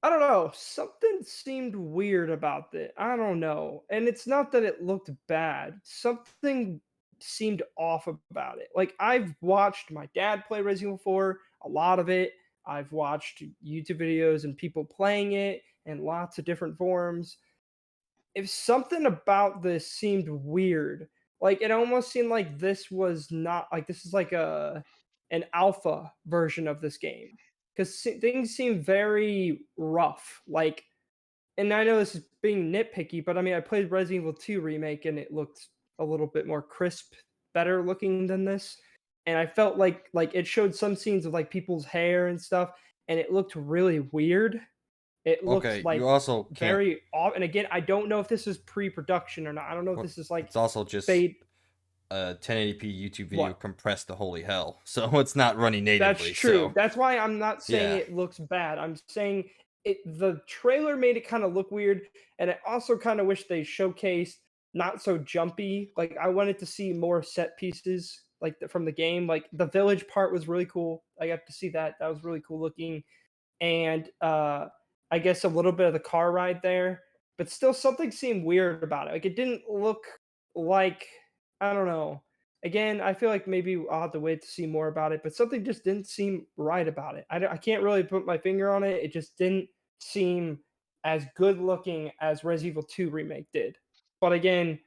I don't know. Something seemed weird about it. I don't know. And it's not that it looked bad. Something seemed off about it. Like I've watched my dad play Resident Evil 4, a lot of it. I've watched YouTube videos and people playing it in lots of different forums. If something about this seemed weird, like it almost seemed like this was not like this is like a an alpha version of this game because things seem very rough. Like, and I know this is being nitpicky, but I mean, I played Resident Evil 2 remake and it looked a little bit more crisp, better looking than this. And I felt like it showed some scenes of like people's hair and stuff, and it looked really weird. It looked Okay, you like also can't. very off. And again, I don't know if this is pre-production or not. I don't know if Well, this is like it's also just fade. a 1080p YouTube video What? compressed to holy hell, so it's not running That's natively. true. So That's why I'm not saying yeah, it looks bad. I'm saying it. The trailer made it kind of look weird, and I also kind of wish they showcased not so jumpy. Like I wanted to see more set pieces, like from the game. Like the village part was really cool. I got to see that. That was really cool looking, and I guess a little bit of the car ride there, but still something seemed weird about it. Like it didn't look like I don't know. Again, I feel like maybe I'll have to wait to see more about it, but something just didn't seem right about it. I can't really put my finger on it. It just didn't seem as good looking as Resident Evil 2 remake did. But again,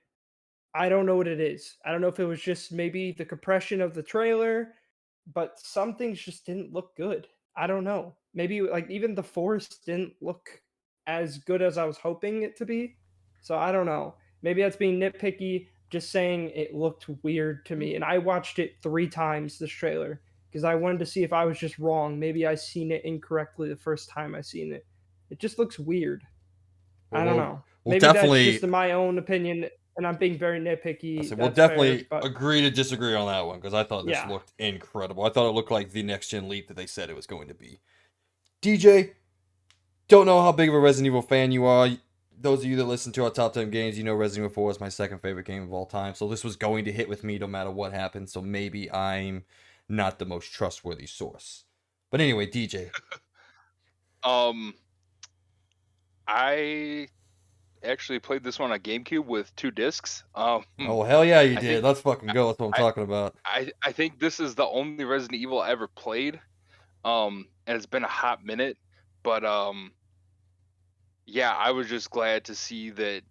I don't know what it is. I don't know if it was just maybe the compression of the trailer, but some things just didn't look good. I don't know. Maybe like even the forest didn't look as good as I was hoping it to be. So I don't know. Maybe that's being nitpicky, just saying it looked weird to me. And I watched it 3 times, this trailer, because I wanted to see if I was just wrong. Maybe I seen it incorrectly the first time I seen it. It just looks weird. Well, I don't know. we'll Maybe that's definitely. just in my own opinion, and I'm being very I nitpicky. said we'll That's fair, definitely but agree to disagree on that one because I thought this yeah. looked incredible. I thought it looked like the next gen leap that they said it was going to be. DJ, don't know how big of a Resident Evil fan you are. Those of you that listen to our top 10 games, you know Resident Evil 4 is my second favorite game of all time. So this was going to hit with me no matter what happened. So maybe I'm not the most trustworthy source. But anyway, DJ. Um, I actually played this one on GameCube with 2 discs. Oh, hell yeah, you I did. think Let's fucking go. That's what I'm I talking about. I think this is the only Resident Evil I ever played. And it's been a hot minute, but yeah, I was just glad to see that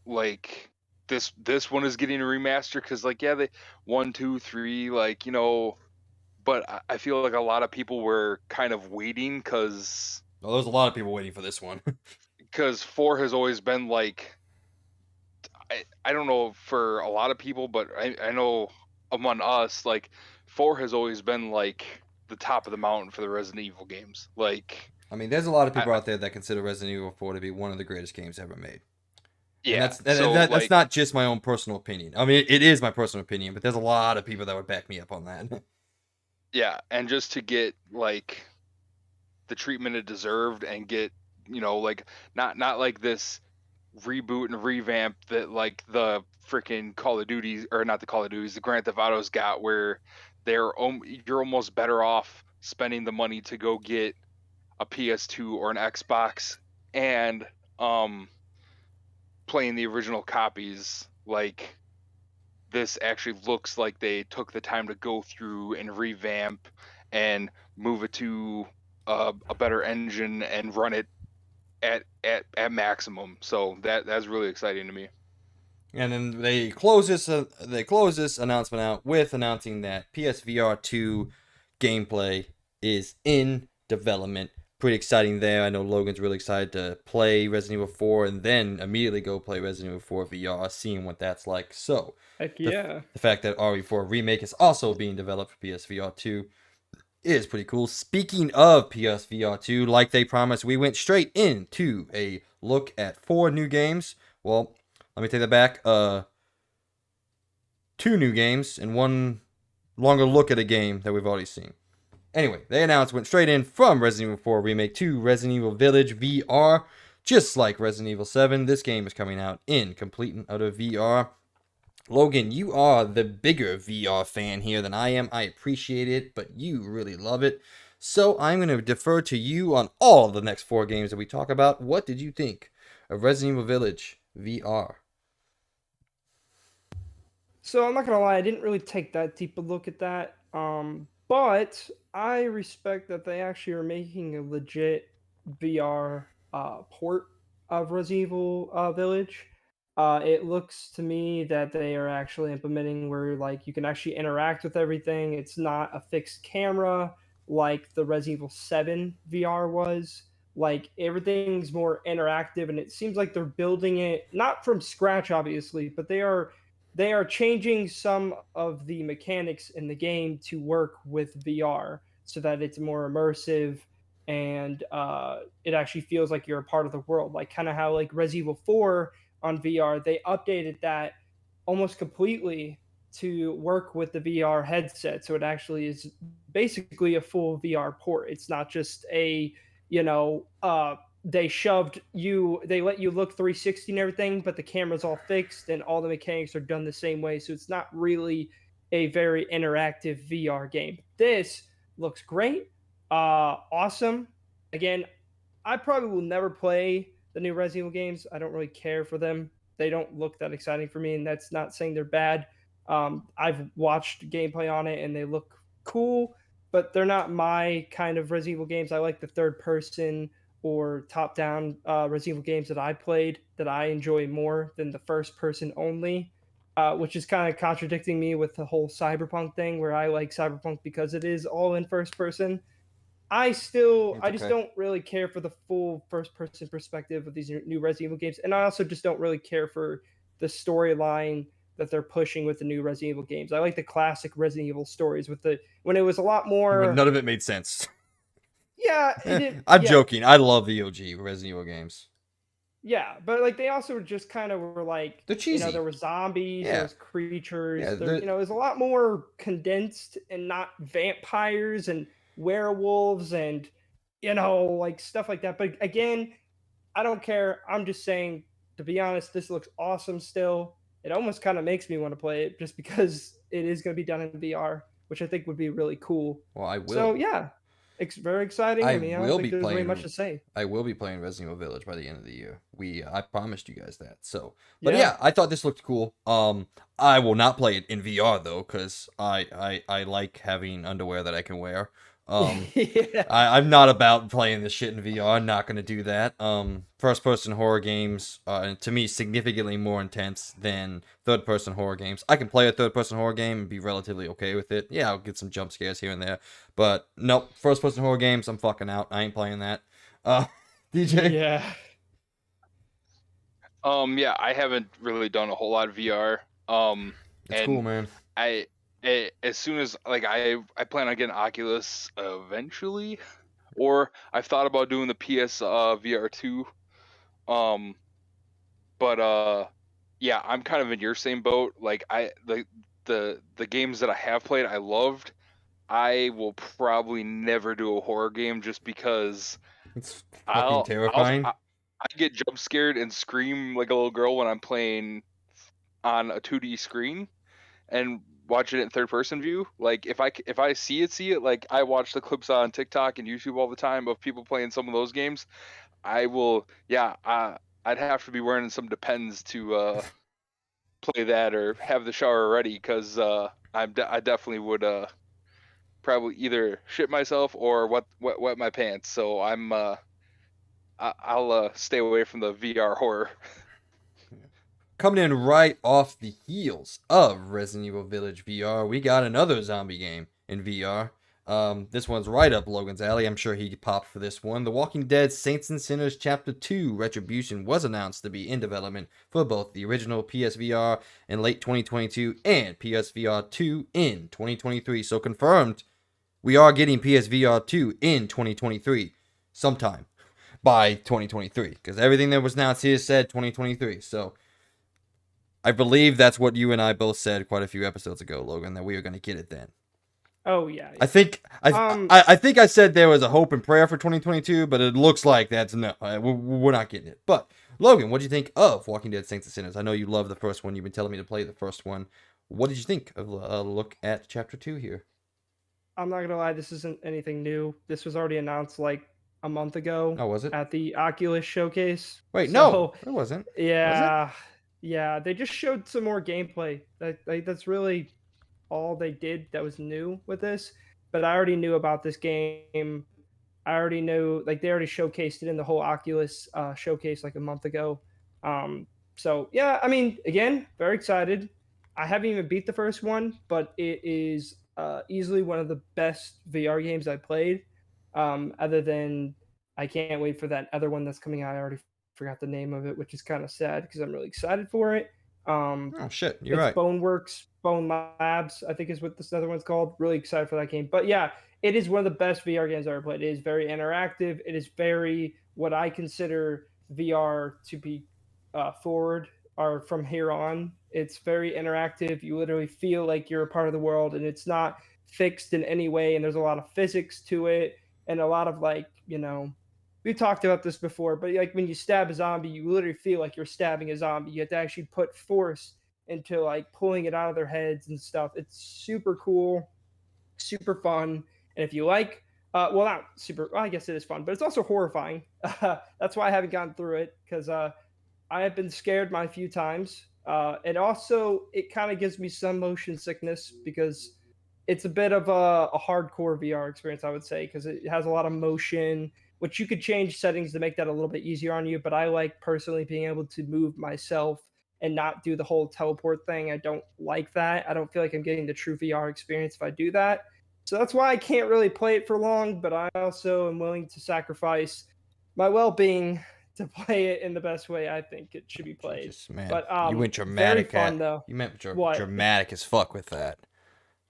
like this one is getting a remaster because like yeah, they 1, 2, 3, like but I feel like a lot of people were kind of waiting Well, there's a lot of people waiting for this one. because 4 has always been like I don't know for a lot of people, but I know among us, like 4 has always been like the top of the mountain for the Resident Evil games. Like, I mean, there's a lot of people I out there that consider Resident Evil 4 to be one of the greatest games ever made. And yeah. So that's not just my own personal opinion. I mean, it is my personal opinion, but there's a lot of people that would back me up on that. yeah, and just to get like the treatment it deserved and get like not like this reboot and revamp that like the freaking Call of Duties or not the Call of Duties, the Grand Theft Autos got where you're almost better off spending the money to go get a PS2 or an Xbox and um playing the original copies. Like this actually looks like they took the time to go through and revamp and move it to a better engine and run it at maximum. So that's really exciting to me. And then they close this announcement out with announcing that PSVR 2 gameplay is in development. Pretty exciting there. I know Logan's really excited to play Resident Evil 4 and then immediately go play Resident Evil 4 VR, seeing what that's like. So, Heck the, yeah. the fact that RE4 Remake is also being developed for PSVR 2 is pretty cool. Speaking of PSVR 2, like they promised, we went straight into a look at 4 new games. Well, let me take that back. 2 new games and 1 longer look at a game that we've already seen. Anyway, they announced went straight in from Resident Evil 4 Remake to Resident Evil Village VR. Just like Resident Evil 7, this game is coming out in complete and utter VR. Logan, you are the bigger VR fan here than I am. I appreciate it, but you really love it. So I'm going to defer to you on all of the next 4 games that we talk about. What did you think of Resident Evil Village VR? So I'm not gonna lie, I didn't really take that deep a look at that. But I respect that they actually are making a legit VR port of Resident Evil Village. It looks to me that they are actually implementing where like you can actually interact with everything. It's not a fixed camera like the Resident Evil 7 VR was. Like everything's more interactive, and it seems like they're building it not from scratch, obviously, but they are changing some of the mechanics in the game to work with VR so that it's more immersive and it actually feels like you're a part of the world. Like kind of how like Resident Evil 4 on VR, they updated that almost completely to work with the VR headset. So it actually is basically a full VR port. It's not just a, you know, they let you look 360 and everything, but the camera's all fixed and all the mechanics are done the same way. So it's not really a very interactive VR game. This looks great. Awesome. Again, I probably will never play the new Resident Evil games. I don't really care for them. they don't look that exciting for me, and that's not saying they're bad. I've watched gameplay on it, and they look cool, but they're not my kind of Resident Evil games. I like the third person or top down Resident Evil games that I played that I enjoy more than the first person only. Which is kind of contradicting me with the whole cyberpunk thing, where I like cyberpunk because it is all in first person. It's I just okay. don't really care for the full first person perspective of these new Resident Evil games, and I also just don't really care for the storyline that they're pushing with the new Resident Evil games. I like the classic Resident Evil stories with the when it was a lot When more. none of it made sense. Yeah, it did. I'm Yeah, joking. I love the OG Resident Evil games. yeah, but like they also just kind of were like, They're there cheesy. were zombies, there Yeah. was creatures, Yeah. there, it was a lot more condensed and not vampires and werewolves and like stuff like that. But again, I don't care. I'm just saying, to be honest, this looks awesome still. It almost kind of makes me want to play it just because it is going to be done in VR, which I think would be really cool. Well, I So will. yeah, it's very exciting. I I mean, I don't will think be there's really much playing. to say. I will be playing Resident Evil Village by the end of the year. I promised you guys that. So, but Yeah. yeah, I thought this looked cool. I will not play it in VR though, because I like having underwear that I can wear. Yeah. I'm not about playing this shit in VR. I'm not gonna do that. First person horror games, to me, significantly more intense than third person horror games. I can play a third person horror game and be relatively okay with it. Yeah, I'll get some jump scares here and there, but nope. First person horror games, I'm fucking out. I ain't playing that. Uh, DJ. Yeah. Yeah, I haven't really done a whole lot of VR. It's cool, And man. as soon as like I plan on getting Oculus eventually, or I've thought about doing the PS VR 2. Um, but yeah, I'm kind of in your same boat. Like the games that I have played, I loved. I will probably never do a horror game just because It's fucking I'll I'll terrifying. I, I get jump scared and scream like a little girl when I'm playing on a 2D screen and watching it in third person view. Like if I see it, like I watch the clips on TikTok and YouTube all the time of people playing some of those games. I will, yeah, I'd have to be wearing some Depends to play that or have the shower ready because I definitely would probably either shit myself or wet my pants. So I'll stay away from the VR horror. Coming in right off the heels of Resident Evil Village VR, we got another zombie game in VR. This one's right up Logan's alley. I'm sure he popped for this one. The Walking Dead Saints and Sinners Chapter 2 Retribution was announced to be in development for both the original PSVR in late 2022 and PSVR 2 in 2023. So confirmed, we are getting PSVR 2 in 2023 sometime by 2023 because everything that was announced here said 2023. So I believe that's what you and I both said quite a few episodes ago, Logan, that we were going to get it then. Oh yeah. I think I think I said there was a hope and prayer for 2022, but it looks like that's no, we're not getting it. But Logan, what did you think of Walking Dead: Saints and Sinners? I know you love the first one. You've been telling me to play the first one. What did you think of a look at Chapter 2 here? I'm not gonna lie, this isn't anything new. This was already announced like a month ago Oh, was it? at the Oculus showcase. Wait, no, So it wasn't. Was it? yeah, yeah, they just showed some more gameplay. That's really all they did that was new with this. But I already knew about this game. I already knew, like they already showcased it in the whole Oculus showcase like a month ago. So yeah, I mean, again, very excited. I haven't even beat the first one, but it is easily one of the best VR games I played. Other than I can't wait for that other one that's coming out. I already forgot the name of it, which is kind of sad because I'm really excited for it. Oh shit, you're It's right. Bone Labs, I think is what this other one's called. Really excited for that game. But yeah, it is one of the best VR games I've ever played. It is very interactive. It is very what I consider VR to be forward or from here on. It's very interactive. You literally feel like you're a part of the world, and it's not fixed in any way. And there's a lot of physics to it, and a lot of like we talked about this before, but like when you stab a zombie, you literally feel like you're stabbing a zombie. You have to actually put force into like pulling it out of their heads and stuff. It's super cool, super fun. And if you like, well, not super, well, I guess it is fun, but it's also horrifying. That's why I haven't gotten through it because I have been scared my few times. It kind of gives me some motion sickness because it's a bit of a hardcore VR experience, I would say, because it has a lot of motion, which you could change settings to make that a little bit easier on you. But I like personally being able to move myself and not do the whole teleport thing. I don't like that. I don't feel like I'm getting the true VR experience if I do that. So that's why I can't really play it for long, but I also am willing to sacrifice my well-being to play it in the best way I think it should be played. Jesus, man. But You went very dramatic fun though. You meant What? dramatic as fuck with that.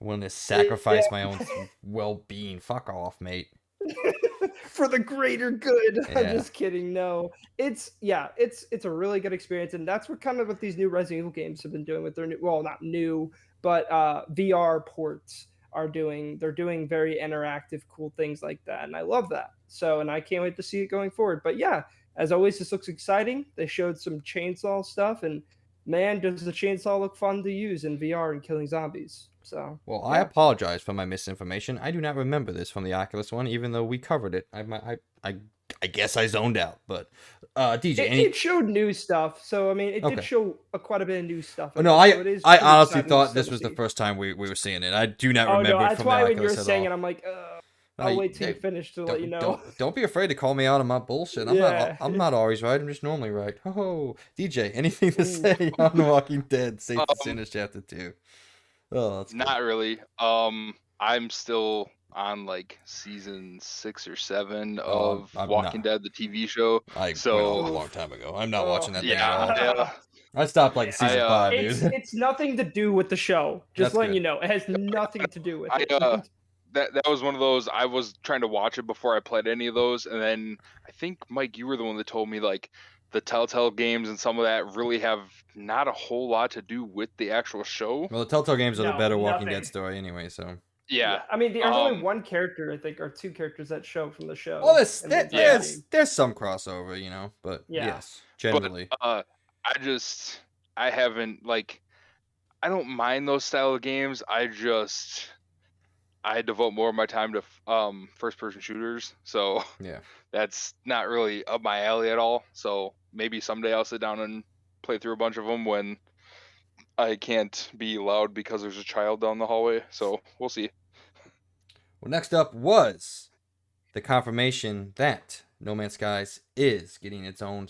I'm willing to Yeah. sacrifice my own well-being. Fuck off, mate. For the greater good. Yeah. I'm just kidding. No, it's a really good experience, and that's what these new Resident Evil games have been doing with their new, well, not new, but VR ports are doing. They're doing very interactive, cool things like that, and I love that. So, and I can't wait to see it going forward. But yeah, as always, this looks exciting. They showed some chainsaw stuff, and man, does the chainsaw look fun to use in VR and killing zombies. So, Well, I apologize for my misinformation. I do not remember this from the Oculus one, even though we covered it. I guess I zoned out. But DJ, it showed new stuff. So I mean, it Okay. did show quite a bit of new stuff. No, So it is I pretty honestly exciting thought still this to was the see. first time we were seeing it. I do not Oh remember no, it that's from why the when you were Oculus at saying all. it, I'm like, No, I'll wait till hey, you finish to let you know. Don't be afraid to call me out on my bullshit. Yeah. I'm not always right. I'm just normally right. Oh, DJ, anything to Ooh. say on Walking Dead: Saints and Sinners Chapter 2? Oh, that's Not really. I'm still on like season 6 or 7 of I'm Walking not. Dead, the TV show. I So went off a long time ago. I'm not watching that thing at all. yeah, I stopped like season 5, dude. It's nothing to do with the show. Just That's letting good. you know, it has nothing to do with I it. that was one of those. I was trying to watch it before I played any of those, and then I think Mike, you were the one that told me like the Telltale games and some of that really have not a whole lot to do with the actual show. Well, the Telltale games are the No, better Walking nothing. Dead story anyway, so. Yeah, I mean, there's only one character, I think, or two characters that show from the show. Well, in the entire game. there's some crossover, you know, but Yeah. yes, generally. But I haven't like I don't mind those style of games. I devote more of my time to first person shooters. So Yeah. that's not really up my alley at all. So maybe someday I'll sit down and play through a bunch of them when I can't be loud because there's a child down the hallway. So we'll see. Well, next up was the confirmation that No Man's Skies is getting its own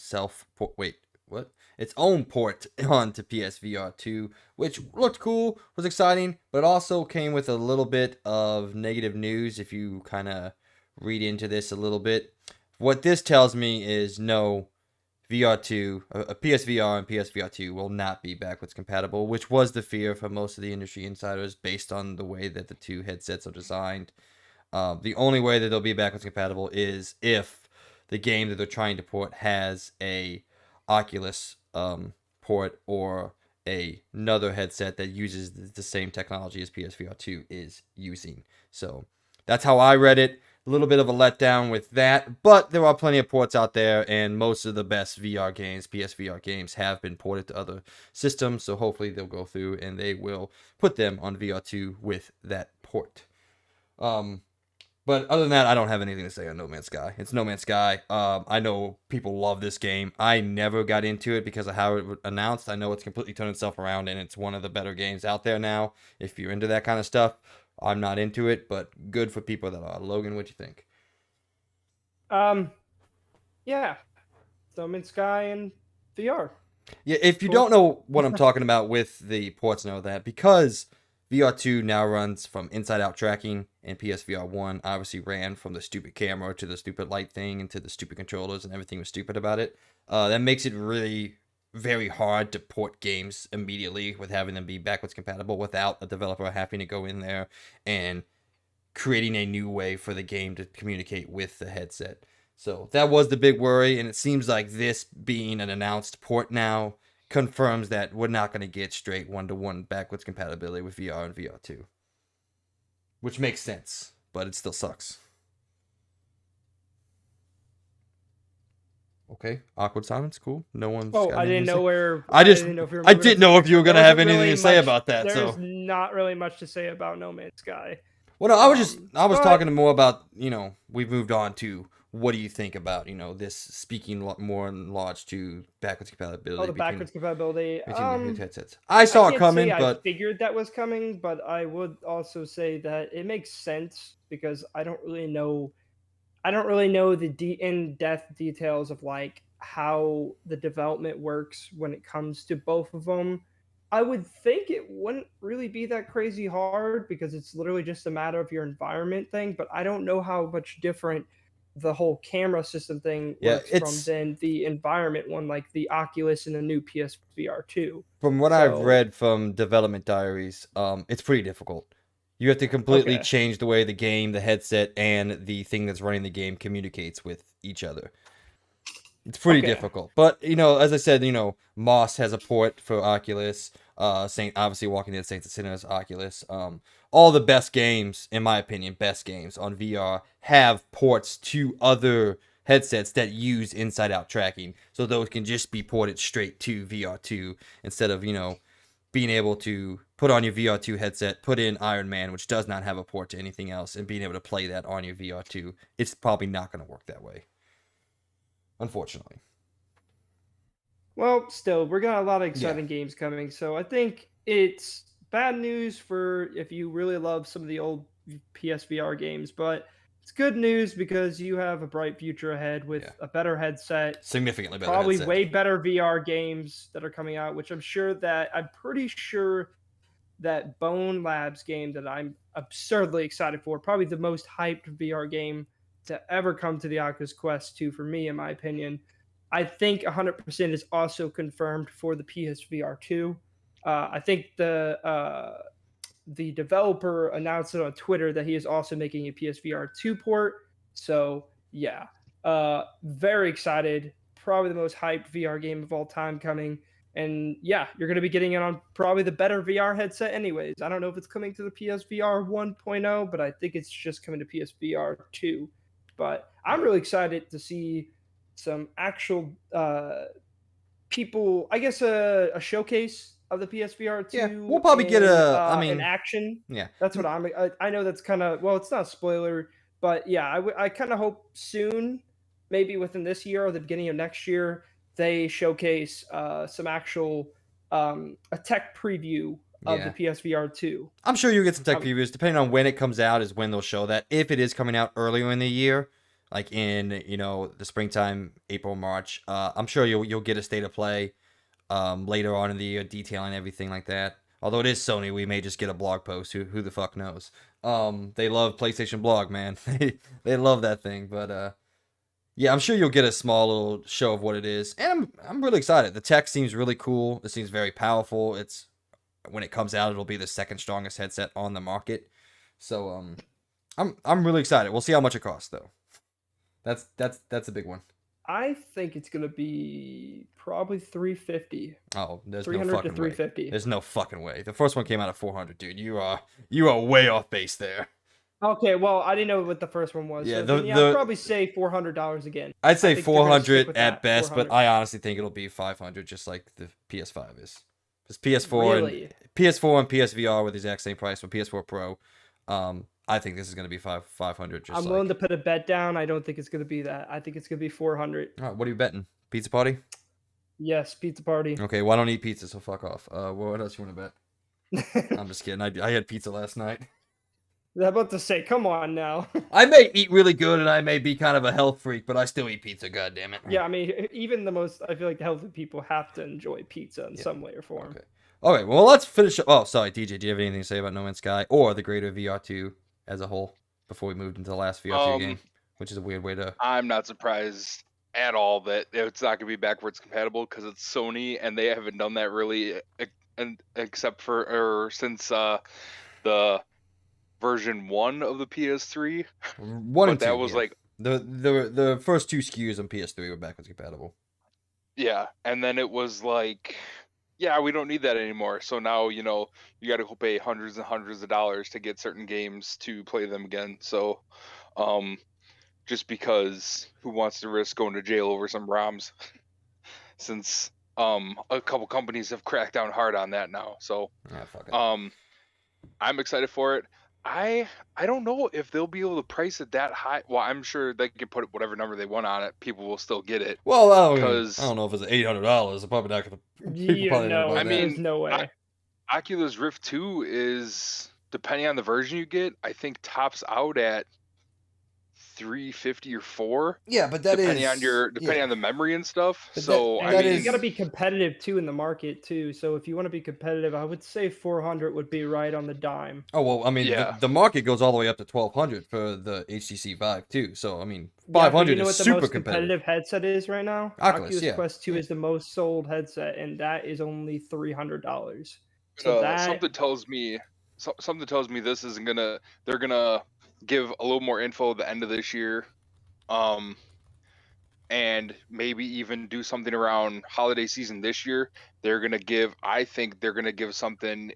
its own port onto PSVR 2, which looked cool, was exciting, but also came with a little bit of negative news if you kind of read into this a little bit. What this tells me is no, VR2, a PSVR and PSVR 2 will not be backwards compatible, which was the fear for most of the industry insiders based on the way that the two headsets are designed. The only way that they'll be backwards compatible is if the game that they're trying to port has a Oculus port or another headset that uses the same technology as PSVR 2 is using. So that's how I read it. A little bit of a letdown with that, but there are plenty of ports out there, and most of the best VR games, PSVR games, have been ported to other systems, so hopefully they'll go through and they will put them on VR2 with that port. But other than that, I don't have anything to say on No Man's Sky. It's No Man's Sky. I know people love this game. I never got into it because of how it was announced. I know it's completely turned itself around, and it's one of the better games out there now. If you're into that kind of stuff, I'm not into it, but good for people that are. Logan, what you think? Yeah, No Man's Sky and VR. Yeah, if you don't know what I'm talking about with the ports and all that, because VR2 now runs from inside-out tracking, and PSVR 1 obviously ran from the stupid camera to the stupid light thing and to the stupid controllers, and everything was stupid about it. That makes it really very hard to port games immediately with having them be backwards compatible without a developer having to go in there and creating a new way for the game to communicate with the headset. So that was the big worry, and it seems like this being an announced port now confirms that we're not going to get straight one-to-one backwards compatibility with VR and VR2. Which makes sense, but it still sucks. Okay, awkward silence, cool. No one's. Oh, I didn't know where. I didn't know if you were gonna have anything to say about that. There's so not really much to say about No Man's Sky. Well, no, I was talking more about, we've moved on to what do you think about this speaking more in large to backwards compatibility the backwards compatibility. between the headsets? I I saw it can't coming, say I but figured that was coming, but I would also say that it makes sense because I don't really know the in-depth details of like how the development works when it comes to both of them. I would think it wouldn't really be that crazy hard because it's literally just a matter of your environment thing, but I don't know how much different the whole camera system thing yeah, works from it's then the environment one like the Oculus and the new PSVR 2. from what I've So, read from development diaries, it's pretty difficult. You have to completely okay. change the way the game, the headset, and the thing that's running the game communicates with each other. It's pretty Okay. difficult. But, as I said, Moss has a port for Oculus. Obviously Walking Dead Saints and Sinners, Oculus. All the best games, in my opinion, best games on VR have ports to other headsets that use inside out tracking. So those can just be ported straight to VR2 instead of, being able to put on your VR2 headset, put in Iron Man, which does not have a port to anything else, and being able to play that on your VR2. It's probably not going to work that way, unfortunately. Well, still, we're got a lot of Yeah. exciting games coming, so I think it's bad news for if you really love some of the old PSVR games, but it's good news because you have a bright future ahead with Yeah. a better headset, Significantly better probably headset. way better VR games that are coming out, which I'm pretty sure that Bone Labs game that I'm absurdly excited for, probably the most hyped VR game to ever come to the Oculus Quest 2 for me, in my opinion. I think 100% is also confirmed for the PSVR 2. I think the developer announced it on Twitter that he is also making a PSVR 2 port. So yeah, very excited. Probably the most hyped VR game of all time coming. And yeah, you're going to be getting it on probably the better VR headset, anyways. I don't know if it's coming to the PSVR 1.0, but I think it's just coming to PSVR 2. But I'm really excited to see some actual people, I guess, a showcase of the PSVR Yeah, we'll 2 probably get in action. yeah. That's what I know that's kind of, well, it's not a spoiler, but yeah, I kind of hope soon, maybe within this year or the beginning of next year, they showcase some actual a tech preview of the Yeah. PSVR 2. I'm sure you'll get some tech Um, previews. Depending on when it comes out is when they'll show that. If it is coming out earlier in the year, like in, the springtime, April, March, I'm sure you'll get a state of play later on in the year detailing everything like that. Although it is Sony, we may just get a blog post. Who the fuck knows? They love PlayStation blog, man. They love that thing. But yeah, I'm sure you'll get a small little show of what it is, and I'm really excited. The tech seems really cool. It seems very powerful. It's when it comes out, it'll be the second strongest headset on the market. So I'm really excited. We'll see how much it costs though. That's a big one. I think it's gonna be probably 350, Oh, there's no 300 to fucking way. 350. There's no fucking way. The first one came out at 400, dude. You are way off base there. Okay, well, I didn't know what the first one was. Yeah, So the then, yeah, I'd the probably say $400 again. I'd I say think they're gonna stick 400 with at that. best, but 400. I honestly think it'll be 500, just like the PS5 is. Because Really? PS4 and PSVR were the exact same price for PS4 Pro. I think this is gonna be 500. Just I'm willing to like, put a bet down. I don't think it's gonna be that. I think it's gonna be 400. all right, what are you betting? Pizza party? Yes, pizza party. Okay, well I don't eat pizza, so fuck off. What else you want to bet? I'm just kidding. I had pizza last night. I'm about to say, come on now. I may eat really good and I may be kind of a health freak, but I still eat pizza. God damn it. Yeah, I mean, even the most, I feel like the healthy people have to enjoy pizza in Yeah. some way or form. Okay. All right. Well, let's finish up. Oh, sorry, DJ. Do you have anything to say about No Man's Sky or the greater VR2 as a whole before we moved into the last VR2 game, which is a weird way to. I'm not surprised at all that it's not going to be backwards compatible because it's Sony and they haven't done that really, except for or since the version 1 of the PS3. One and But that two. was Yeah. like, The first two SKUs on PS3 were backwards compatible. yeah, and then it was like, yeah, we don't need that anymore. So now, you got to go pay hundreds and hundreds of dollars to get certain games to play them again. So, just because who wants to risk going to jail over some ROMs? Since a couple companies have cracked down hard on that now. So, Ah, fuck it. I'm excited for it. I don't know if they'll be able to price it that high. Well, I'm sure they can put whatever number they want on it. People will still get it. Well, I Because don't know if it's $800. I'm probably not gonna. People Yeah, probably don't no, buy I that. there's mean, no way. Oculus Rift 2 is, depending on the version you get, I think tops out at 350 or 4, Yeah, but that is depending on the memory and stuff. But that So I And that you got to mean, is be competitive too in the market too. So if you want to be competitive, I would say 400 would be right on the dime. oh well. I mean, yeah. the market goes all the way up to 1200 for the HTC Vive too. So I mean, Yeah, but you 500 know is what the super most competitive. competitive headset is right now? Oculus, Oculus yeah, Quest 2 yeah. is the most sold headset, and that is only $300. So that, Something tells me, something tells me this isn't gonna. They're gonna give a little more info at the end of this year. Um, and maybe even do something around holiday season this year. I think they're gonna give something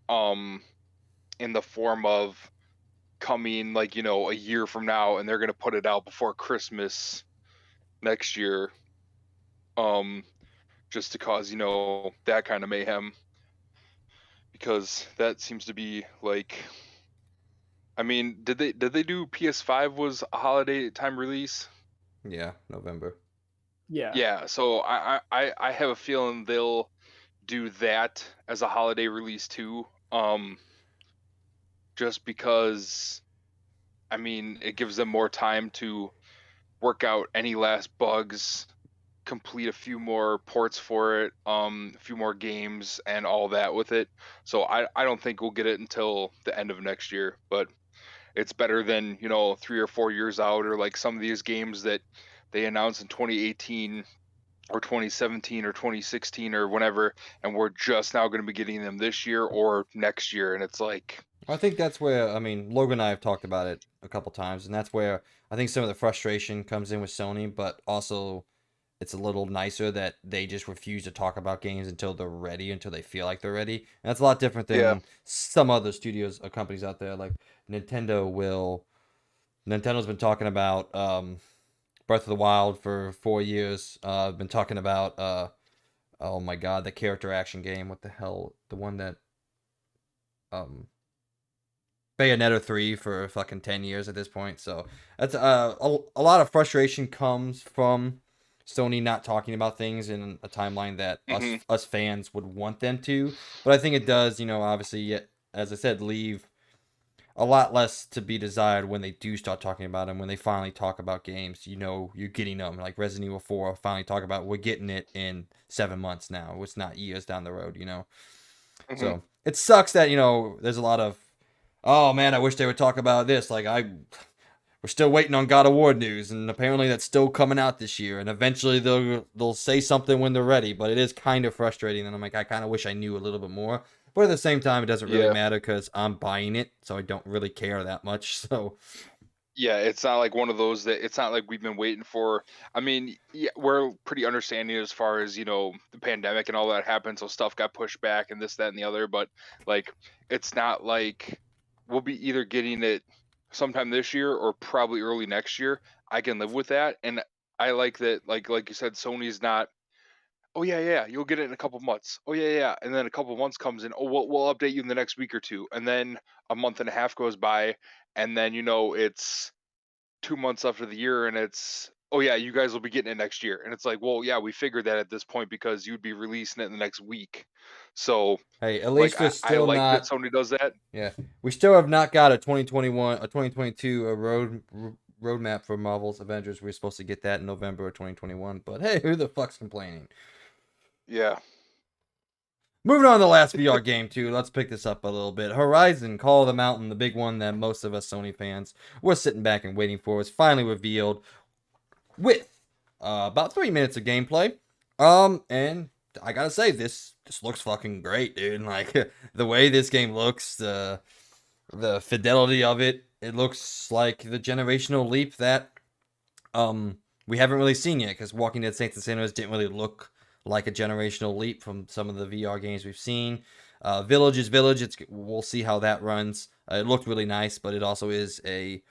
um in the form of coming, like, a year from now, and they're gonna put it out before Christmas next year. Um just to cause, that kind of mayhem, because that seems to be like, I mean, did they do PS5 was a holiday time release? Yeah, November. yeah. Yeah, so I have a feeling they'll do that as a holiday release too. Just because, I mean, it gives them more time to work out any last bugs, complete a few more ports for it, a few more games and all that with it. So I don't think we'll get it until the end of next year, but it's better than, 3 or 4 years out, or like some of these games that they announced in 2018 or 2017 or 2016 or whenever, and we're just now going to be getting them this year or next year, and it's like, I think that's where, I mean, Logan and I have talked about it a couple times, and that's where I think some of the frustration comes in with Sony, but also it's a little nicer that they just refuse to talk about games until they're ready, until they feel like they're ready. And that's a lot different yeah. than some other studios or companies out there. Like Nintendo's been talking about Breath of the Wild for 4 years. Been talking about oh my god, the character action game. What the hell? The one that um Bayonetta 3 for fucking 10 years at this point. So that's a lot of frustration comes from Sony not talking about things in a timeline that Hmm. us fans would want them to. But I think it does, obviously, as I said, leave a lot less to be desired when they do start talking about them. When they finally talk about games, you're getting them. Like Resident Evil 4 finally talk about, we're getting it in 7 months now. It's not years down the road. Hmm. So it sucks that there's a lot of, oh man, I wish they would talk about this. Like we're still waiting on God of War news, and apparently that's still coming out this year. And eventually they'll say something when they're ready. But it is kind of frustrating, and I'm like, I kind of wish I knew a little bit more. But at the same time, it doesn't really Yeah. matter because I'm buying it, so I don't really care that much. So Yeah, it's not like one of those that it's not like we've been waiting for. I mean, yeah, we're pretty understanding as far as, the pandemic and all that happened, so stuff got pushed back and this, that, and the other, but like, it's not like we'll be either getting it sometime this year or probably early next year. I can live with that. And I like that, like you said, Sony's not, oh yeah, yeah, you'll get it in a couple months. Oh yeah, yeah. And then a couple months comes in. Oh, we'll update you in the next week or two. And then a month and a half goes by, and then it's 2 months after the year, and it's, oh yeah, you guys will be getting it next year. And it's like, well, yeah, we figured that at this point because you'd be releasing it in the next week. So hey, at like least I, there's I still like that not. Sony does that. Yeah, we still have not got a 2021, a 2022 roadmap for Marvel's Avengers. We are supposed to get that in November of 2021. But hey, who the fuck's complaining? Yeah. Moving on to the last VR game, too. Let's pick this up a little bit. Horizon Call of the Mountain, the big one that most of us Sony fans were sitting back and waiting for, was finally revealed with about 3 minutes of gameplay. And I gotta say, this looks fucking great, dude. Like the way this game looks, the fidelity of it, it looks like the generational leap that we haven't really seen yet, because Walking Dead Saints and Sinners didn't really look like a generational leap from some of the VR games we've seen. Village is Village. We'll see how that runs. It looked really nice, but it also is a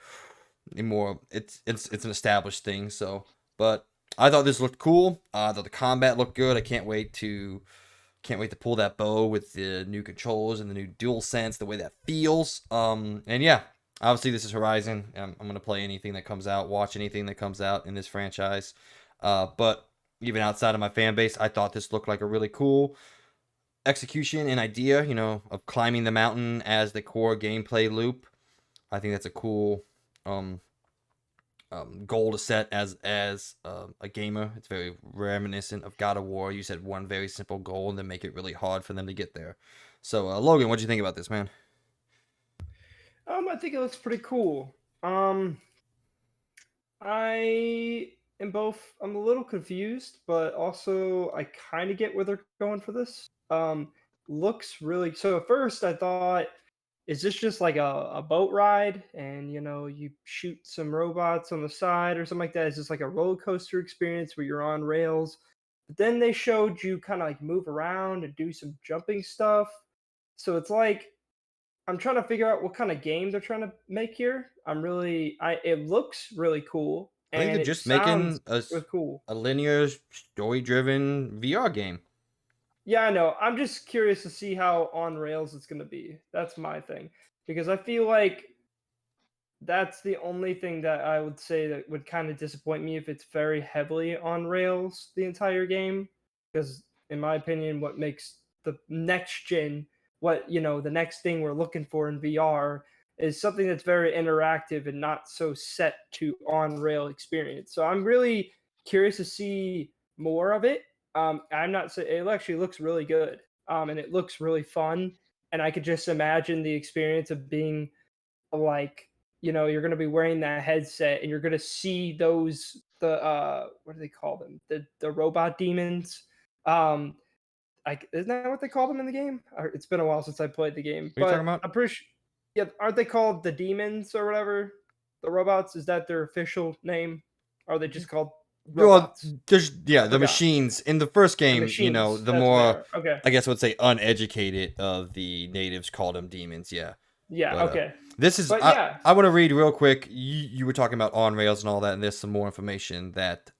more it's an established thing. So, but I thought this looked cool. I thought the combat looked good. I can't wait to Can't wait to pull that bow with the new controls and the new DualSense, the way that feels. And yeah, obviously this is Horizon. I'm gonna play anything that comes out, watch anything that comes out in this franchise. But even outside of my fan base, I thought this looked like a really cool execution and idea, of climbing the mountain as the core gameplay loop. I think that's a cool goal to set as a gamer. It's very reminiscent of God of War. You set one very simple goal and then make it really hard for them to get there. So, Logan, what do you think about this, man? I think it looks pretty cool. I am both. I'm a little confused, but also I kind of get where they're going for this. Looks really. So at first I thought, is this just like a boat ride, and you shoot some robots on the side or something like that? Is this like a roller coaster experience where you're on rails? But then they showed you kind of like move around and do some jumping stuff. So it's like I'm trying to figure out what kind of game they're trying to make here. It looks really cool I think and they're it just sounds making a, really cool. a linear, story-driven VR game. Yeah, I know. I'm just curious to see how on rails it's going to be. That's my thing. Because I feel like that's the only thing that I would say that would kind of disappoint me if it's very heavily on rails the entire game. Because in my opinion, what makes the next gen, the next thing we're looking for in VR is something that's very interactive and not so set to on rail experience. So I'm really curious to see more of it. I'm not saying it actually looks really good, and it looks really fun, and I could just imagine the experience of being like, you're going to be wearing that headset and you're going to see the what do they call them, the robot demons. Isn't that what they call them in the game? It's been a while since I played the game, What are you talking but about? I'm pretty sure, yeah, aren't they called the demons or whatever? The robots, is that their official name? Or are they just called Well, robots? I the forgot. machines in the first The game, machines, the that's what they more, are. Okay. I guess I would say, uneducated of the natives called them demons. Yeah. Yeah, But okay. this is But yeah. I want to read real quick. You were talking about on rails and all that, and there's some more information that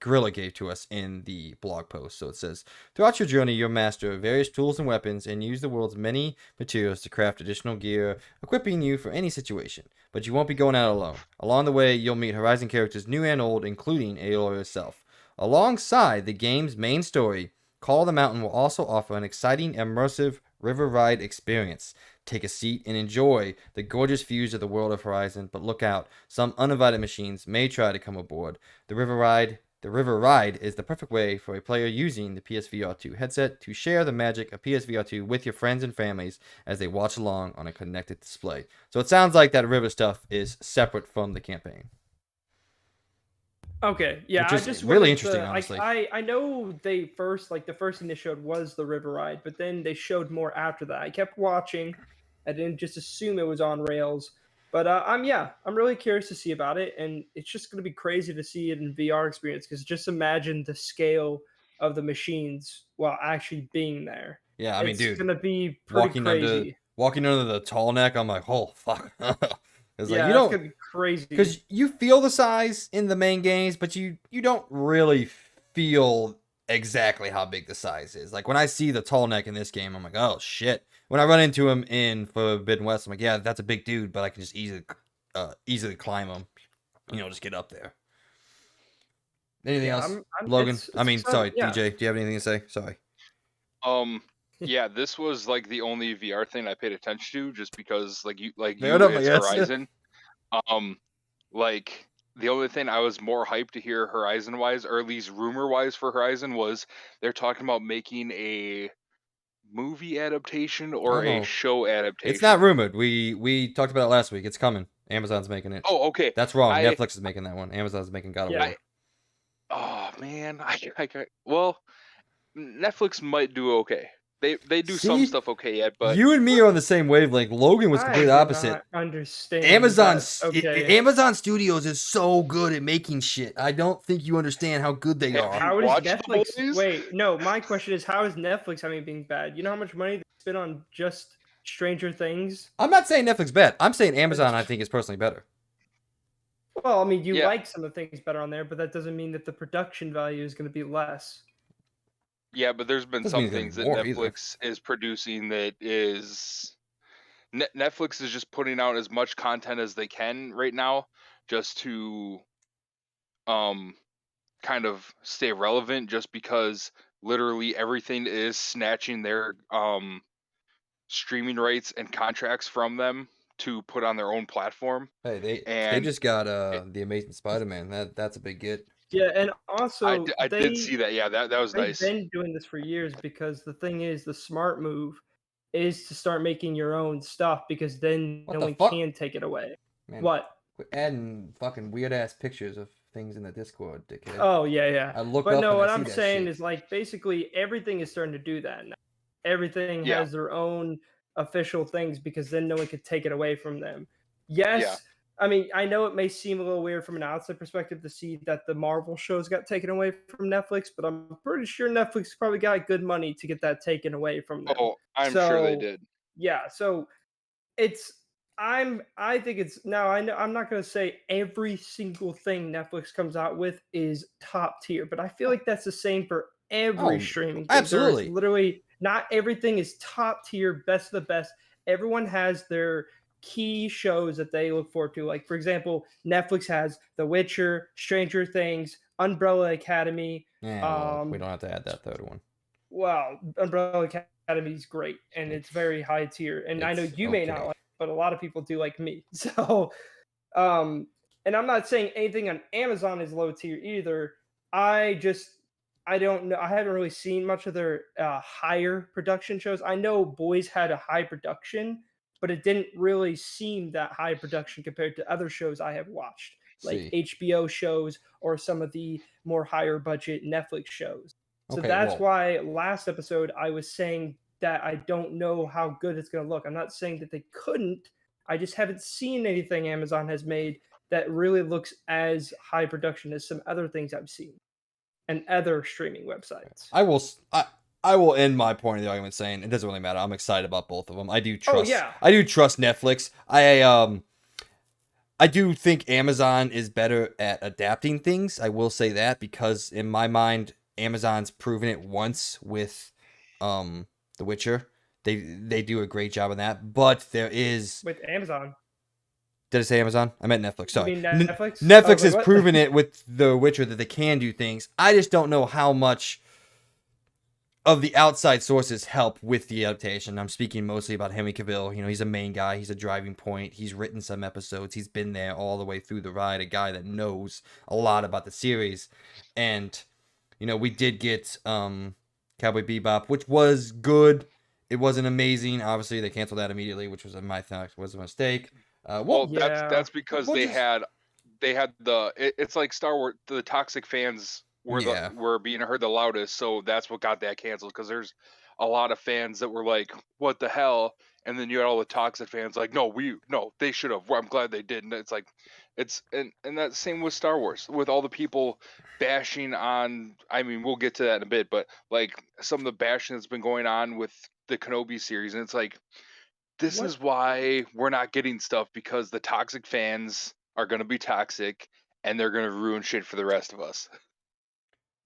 Gorilla gave to us in the blog post. So it says, throughout your journey, you'll master various tools and weapons and use the world's many materials to craft additional gear, equipping you for any situation. But you won't be going out alone. Along the way, you'll meet Horizon characters new and old, including Aloy herself. Alongside the game's main story, Call of the Mountain will also offer an exciting, immersive river ride experience. Take a seat and enjoy the gorgeous views of the world of Horizon, but look out, some uninvited machines may try to come aboard. The river ride is the perfect way for a player using the PSVR 2 headset to share the magic of PSVR 2 with your friends and families as they watch along on a connected display. So it sounds like that river stuff is separate from the campaign. Okay, yeah, Which I is just really wanted interesting, to. honestly. I know they first, like the first thing they showed was the river ride, but then they showed more after that. I kept watching. I didn't just assume it was on rails, but I'm really curious to see about it, and it's just gonna be crazy to see it in VR experience because just imagine the scale of the machines while actually being there. Yeah, I mean, It's dude, gonna be pretty walking under crazy. walking under the tall neck, I'm like, oh fuck. It's like Yeah, you that's don't gonna be crazy. because you feel the size in the main games, but you don't really feel exactly how big the size is. Like when I see the tall neck in this game, I'm like, oh shit. When I run into him in Forbidden West, I'm like, yeah, that's a big dude, but I can just easily climb him. Just get up there. Anything Yeah, else, I'm. Logan? I It's mean, exciting. sorry, Yeah. DJ. Do you have anything to say? Sorry. Yeah, this was like the only VR thing I paid attention to, just because Fair enough, I it's guess. Horizon. Um, like the only thing I was more hyped to hear Horizon wise, or at least rumor wise for Horizon, was they're talking about making a movie adaptation Oh or a no, show it's not adaptation. rumored. We talked about it last week. It's coming. Amazon's making it. Oh, okay. That's wrong. I Netflix is making that one. Amazon's making God of Yeah. War. I oh man, well, Netflix might do okay. They do some See, stuff okay yet, but you and me are on the same wavelength. Logan was I completely do opposite. not understand Amazon that. Okay. Amazon Studios is so good at making shit. I don't think you understand how good they have are. you How does watched the Netflix? boys? Wait, no. My question is, how is Netflix having being bad? You know how much money they spent on just Stranger Things? I'm not saying Netflix bad. I'm saying Amazon I think is personally better. Well, I mean, you Yeah, like some of the things better on there, but that doesn't mean that the production value is going to be less. Yeah, but there's been Doesn't mean some there's things gonna that be more either. Netflix is producing that is Netflix is just putting out as much content as they can right now, just to um kind of stay relevant. Just because literally everything is snatching their streaming rights and contracts from them to put on their own platform, Hey, they and just got it, the Amazing Spider-Man. That's a big get. Yeah, and also I did see that. Yeah, that was they've nice. been doing this for years because the thing is the smart move is to start making your own stuff because then What no the one fuck, can take it away. man? What? Quit adding fucking weird ass pictures of things in the Discord, dickhead. Oh yeah, yeah. I look But up no, and I what see I'm that saying shit. is like basically everything is starting to do that now. Everything Yeah, has their own official things because then no one could take it away from them. yeah. Yes, I mean I know it may seem a little weird from an outside perspective to see that the Marvel shows got taken away from Netflix, but I'm pretty sure Netflix probably got good money to get that taken away from them. Oh, I'm sure they So did. yeah, so it's I think it's now I know I'm not going to say every single thing Netflix comes out with is top tier, but I feel like that's the same for every Oh, streaming thing. There is absolutely. literally not everything is top tier, best of the best. Everyone has their key shows that they look forward to. Like for example, Netflix has The Witcher, Stranger Things, Umbrella Academy. Yeah, well, we Um, don't have to add that third one. well, Umbrella Academy is great and it's very high tier. And I know It's you may not okay. like, but a lot of people do like me. So, um, and I'm not saying anything on Amazon is low tier either. I just I don't know. I haven't really seen much of their higher production shows. I know Boys had a high production, but it didn't really seem that high production compared to other shows I have watched, like See, HBO shows or some of the more higher budget Netflix shows. So okay, that's well, why last episode I was saying that I don't know how good it's going to look. I'm not saying that they couldn't. I just haven't seen anything Amazon has made that really looks as high production as some other things I've seen and other streaming websites. I will I will end my point of the argument saying it doesn't really matter. I'm excited about both of them. Oh yeah, I do trust Netflix. I do think Amazon is better at adapting things. I will say that because in my mind, Amazon's proven it once with The Witcher. They do a great job on that. But there is with Amazon. did I say Amazon? I meant Netflix. You Sorry. mean Netflix? I was Netflix like, has what? proven it with The Witcher that they can do things. I just don't know how much of the outside sources help with the adaptation. I'm speaking mostly about Henry Cavill. You know, he's a main guy. He's a driving point. He's written some episodes. He's been there all the way through the ride. A guy that knows a lot about the series. And, you know, we did get Cowboy Bebop, which was good. It wasn't amazing. Obviously, they canceled that immediately, which was my thought was a mistake. Well, Yeah. that's because We'll just they had it's like Star Wars. The toxic fans yeah. were being heard the loudest, so that's what got that canceled. Because there's a lot of fans that were like, "What the hell?" And then you had all the toxic fans like, "No, they should have. I'm glad they didn't." It's like, and that's same with Star Wars, with all the people bashing on. I mean, we'll get to that in a bit, but like some of the bashing that's been going on with the Kenobi series, and it's like this What? is why we're not getting stuff because the toxic fans are going to be toxic and they're going to ruin shit for the rest of us.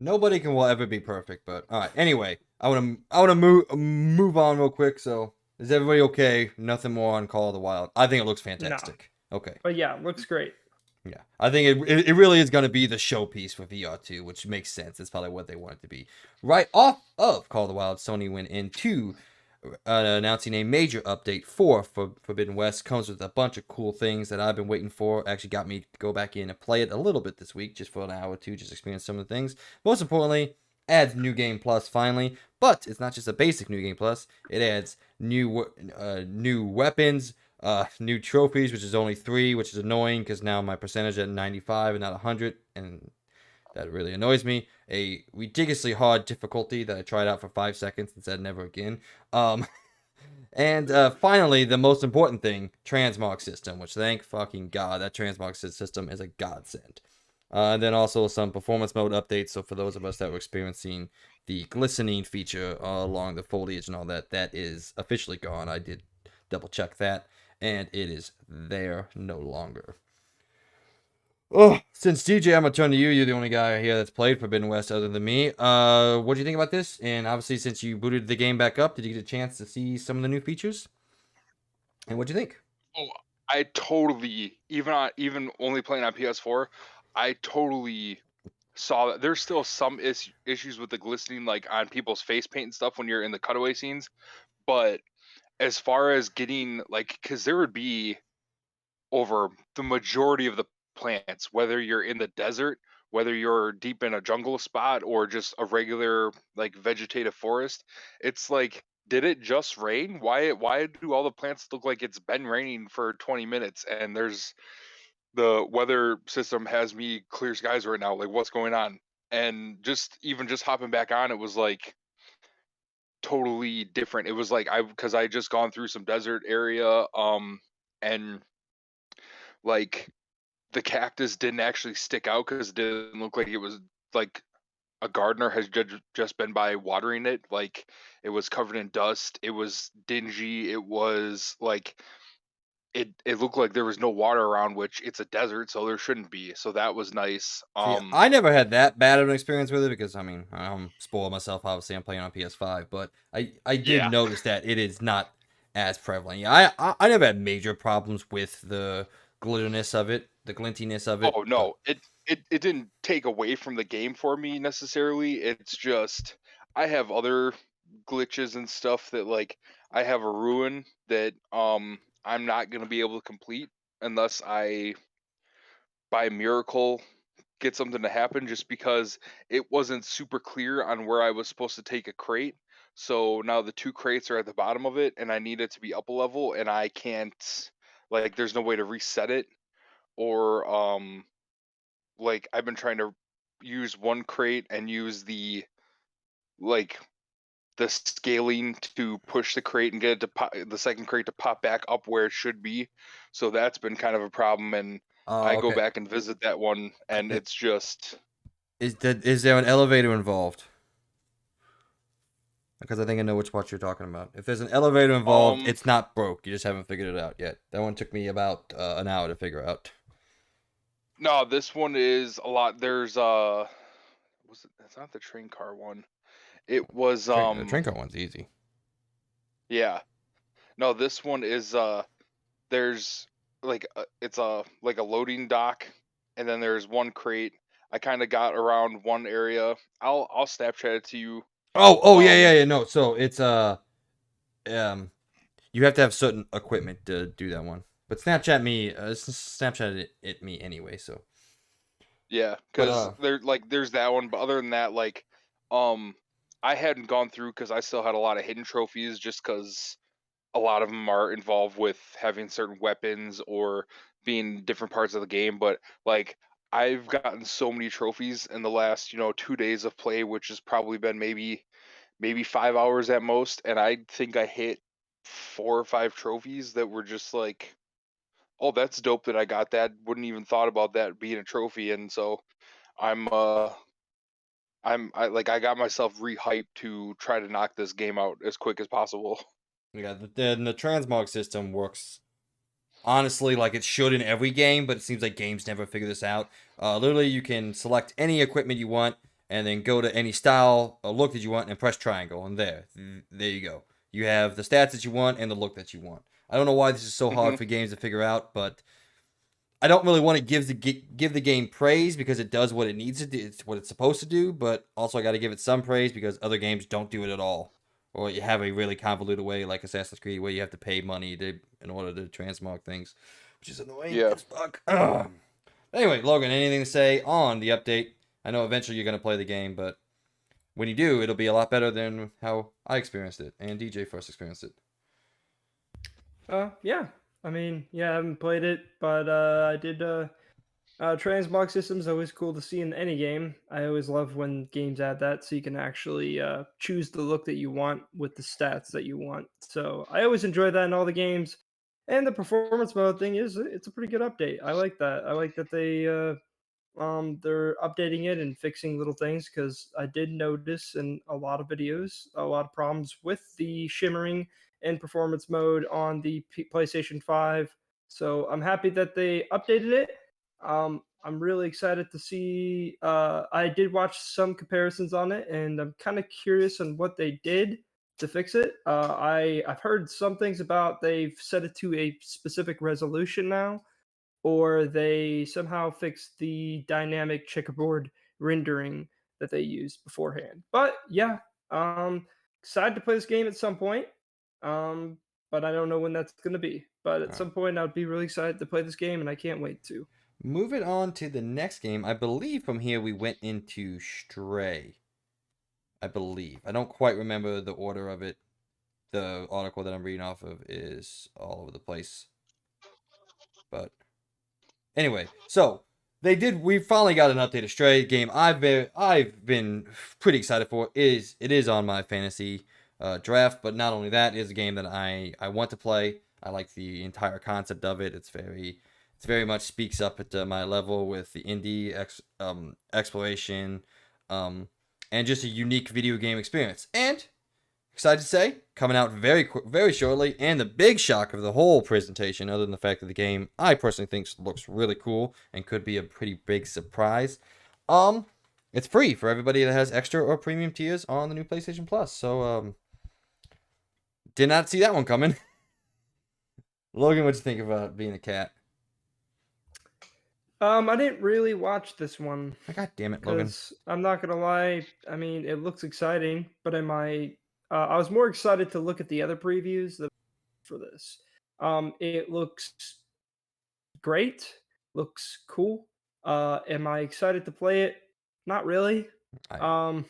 Nobody will ever be perfect, but all right. Anyway, I want to move on real quick. So, is everybody okay? Nothing more on Call of the Wild. I think it looks No. fantastic. Okay. But yeah, looks great. Yeah, I think it really is going to be the showpiece for VR2, which makes sense. It's probably what they want it to be. Right off of Call of the Wild, Sony went into announcing a major update for Forbidden West. Comes with a bunch of cool things that I've been waiting for. Actually got me to go back in and play it a little bit this week, just for an hour or two, just experience some of the things. Most importantly, adds New Game Plus finally. But it's not just a basic New Game Plus. It adds new weapons, new trophies, which is only 3, which is annoying because now my percentage at 95 and not 100, and that really annoys me. A ridiculously hard difficulty that I tried out for 5 seconds and said never again. And finally, the most important thing, transmog system, which thank fucking God, that transmog system is a godsend. And then also some performance mode updates. So for those of us that were experiencing the glistening feature along the foliage and all that, that is officially gone. I did double check that, and it is there no longer. Oh, since DJ, I'm gonna turn to you. You're the only guy here that's played Forbidden West other than me. What do you think about this? And obviously, since you booted the game back up, did you get a chance to see some of the new features? And what'd you think? Oh, I totally even only playing on PS4, I totally saw that there's still some issues with the glistening like on people's face paint and stuff when you're in the cutaway scenes, but as far as getting like cuz there would be over the majority of the plants, whether you're in the desert, whether you're deep in a jungle spot or just a regular like vegetative forest, it's like did it just rain? Why do all the plants look like it's been raining for 20 minutes and there's the weather system has me clear skies right now, like what's going on? And just hopping back on, it was like totally different. It was like I because I just gone through some desert area and like the cactus didn't actually stick out because it didn't look like it was like a gardener has just been by watering it. Like it was covered in dust. It was dingy. It was like it looked like there was no water around, which it's a desert, so there shouldn't be. So that was nice. See, I never had that bad of an experience with it because I mean I'm spoiled myself. Obviously, I'm playing on PS5, but I did Yeah. notice that it is not as prevalent. Yeah, I never had major problems with the glitterness of it, the glintiness of it, Oh but no, it didn't take away from the game for me necessarily. It's just I have other glitches and stuff that like I have a ruin that I'm not gonna be able to complete unless I by miracle get something to happen just because it wasn't super clear on where I was supposed to take a crate. So now the two crates are at the bottom of it and I need it to be up a level and I can't like there's no way to reset it or like I've been trying to use one crate and use like the scaling to push the crate and get it to the second crate to pop back up where it should be. So that's been kind of a problem and I go okay. back and visit that one and it's just Is there an elevator involved? Because I think I know which part you're talking about. If there's an elevator involved, um it's not broke. You just haven't figured it out yet. That one took me about an hour to figure out. no, this one is a lot. There's was it, it's not the train car one. It was The train car one's easy. yeah. No, this one is there's like it's a like a loading dock and then there's one crate. I kind of got around one area. I'll Snapchat it to you. Oh Um yeah. No, so it's um you have to have certain equipment to do that one. But Snapchat me, Snapchat it me anyway. So, yeah, but cuz there's that one, but other than that um I hadn't gone through cuz I still had a lot of hidden trophies just cuz a lot of them are involved with having certain weapons or being different parts of the game, but like I've gotten so many trophies in the last 2 days of play, which has probably been maybe 5 hours at most, and I think I hit 4 or 5 trophies that were just like, oh, that's dope that I got that. Wouldn't even thought about that being a trophy, and so I'm I got myself rehyped to try to knock this game out as quick as possible. yeah, the transmog system works honestly like it should in every game, but it seems like games never figure this out. Literally, you can select any equipment you want, and then go to any style or look that you want, and press triangle, and there you go. You have the stats that you want and the look that you want. I don't know why this is so hard Hmm. for games to figure out, but I don't really want to give the game praise because it does what it needs to do. It's what it's supposed to do, but also I got to give it some praise because other games don't do it at all, or you have a really convoluted way like Assassin's Creed where you have to pay money to in order to transmog things, which is annoying Yeah. as fuck. Ugh. Anyway, Logan, anything to say on the update? I know eventually you're gonna play the game, but when you do, it'll be a lot better than how I experienced it and DJ first experienced it. Yeah. I mean, yeah, I haven't played it, but I did. Transmog system's always cool to see in any game. I always love when games add that, so you can actually choose the look that you want with the stats that you want. So I always enjoy that in all the games. And the performance mode thing it's a pretty good update. I like that. I like that they're updating it and fixing little things because I did notice in a lot of videos a lot of problems with the shimmering and performance mode on the PlayStation 5. So I'm happy that they updated it. I'm really excited to see. I did watch some comparisons on it, and I'm kind of curious on what they did to fix it. I've heard some things about they've set it to a specific resolution now, or they somehow fixed the dynamic checkerboard rendering that they used beforehand. But yeah, excited to play this game at some point. Um, but I don't know when that's going to be. But at All some right. point, I'd be really excited to play this game, and I can't wait to. Moving on to the next game. I believe from here we went into Stray. I believe. I don't quite remember the order of it. The article that I'm reading off of is all over the place. But anyway, so we finally got an updated Stray game. I've been pretty excited for. It is on my fantasy draft, but not only that, it is a game that I want to play. I like the entire concept of it. It's very much speaks up at my level with the indie exploration, and just a unique video game experience. And excited to say, coming out very shortly, and the big shock of the whole presentation, other than the fact that the game I personally think looks really cool and could be a pretty big surprise. It's free for everybody that has extra or premium tiers on the new PlayStation Plus. So did not see that one coming. Logan, what you think about being a cat? I didn't really watch this one God damn it, Logan. because I'm not gonna lie. I mean, it looks exciting, but I was more excited to look at the other previews for this. It looks great, looks cool. Am I excited to play it? Not really. Um,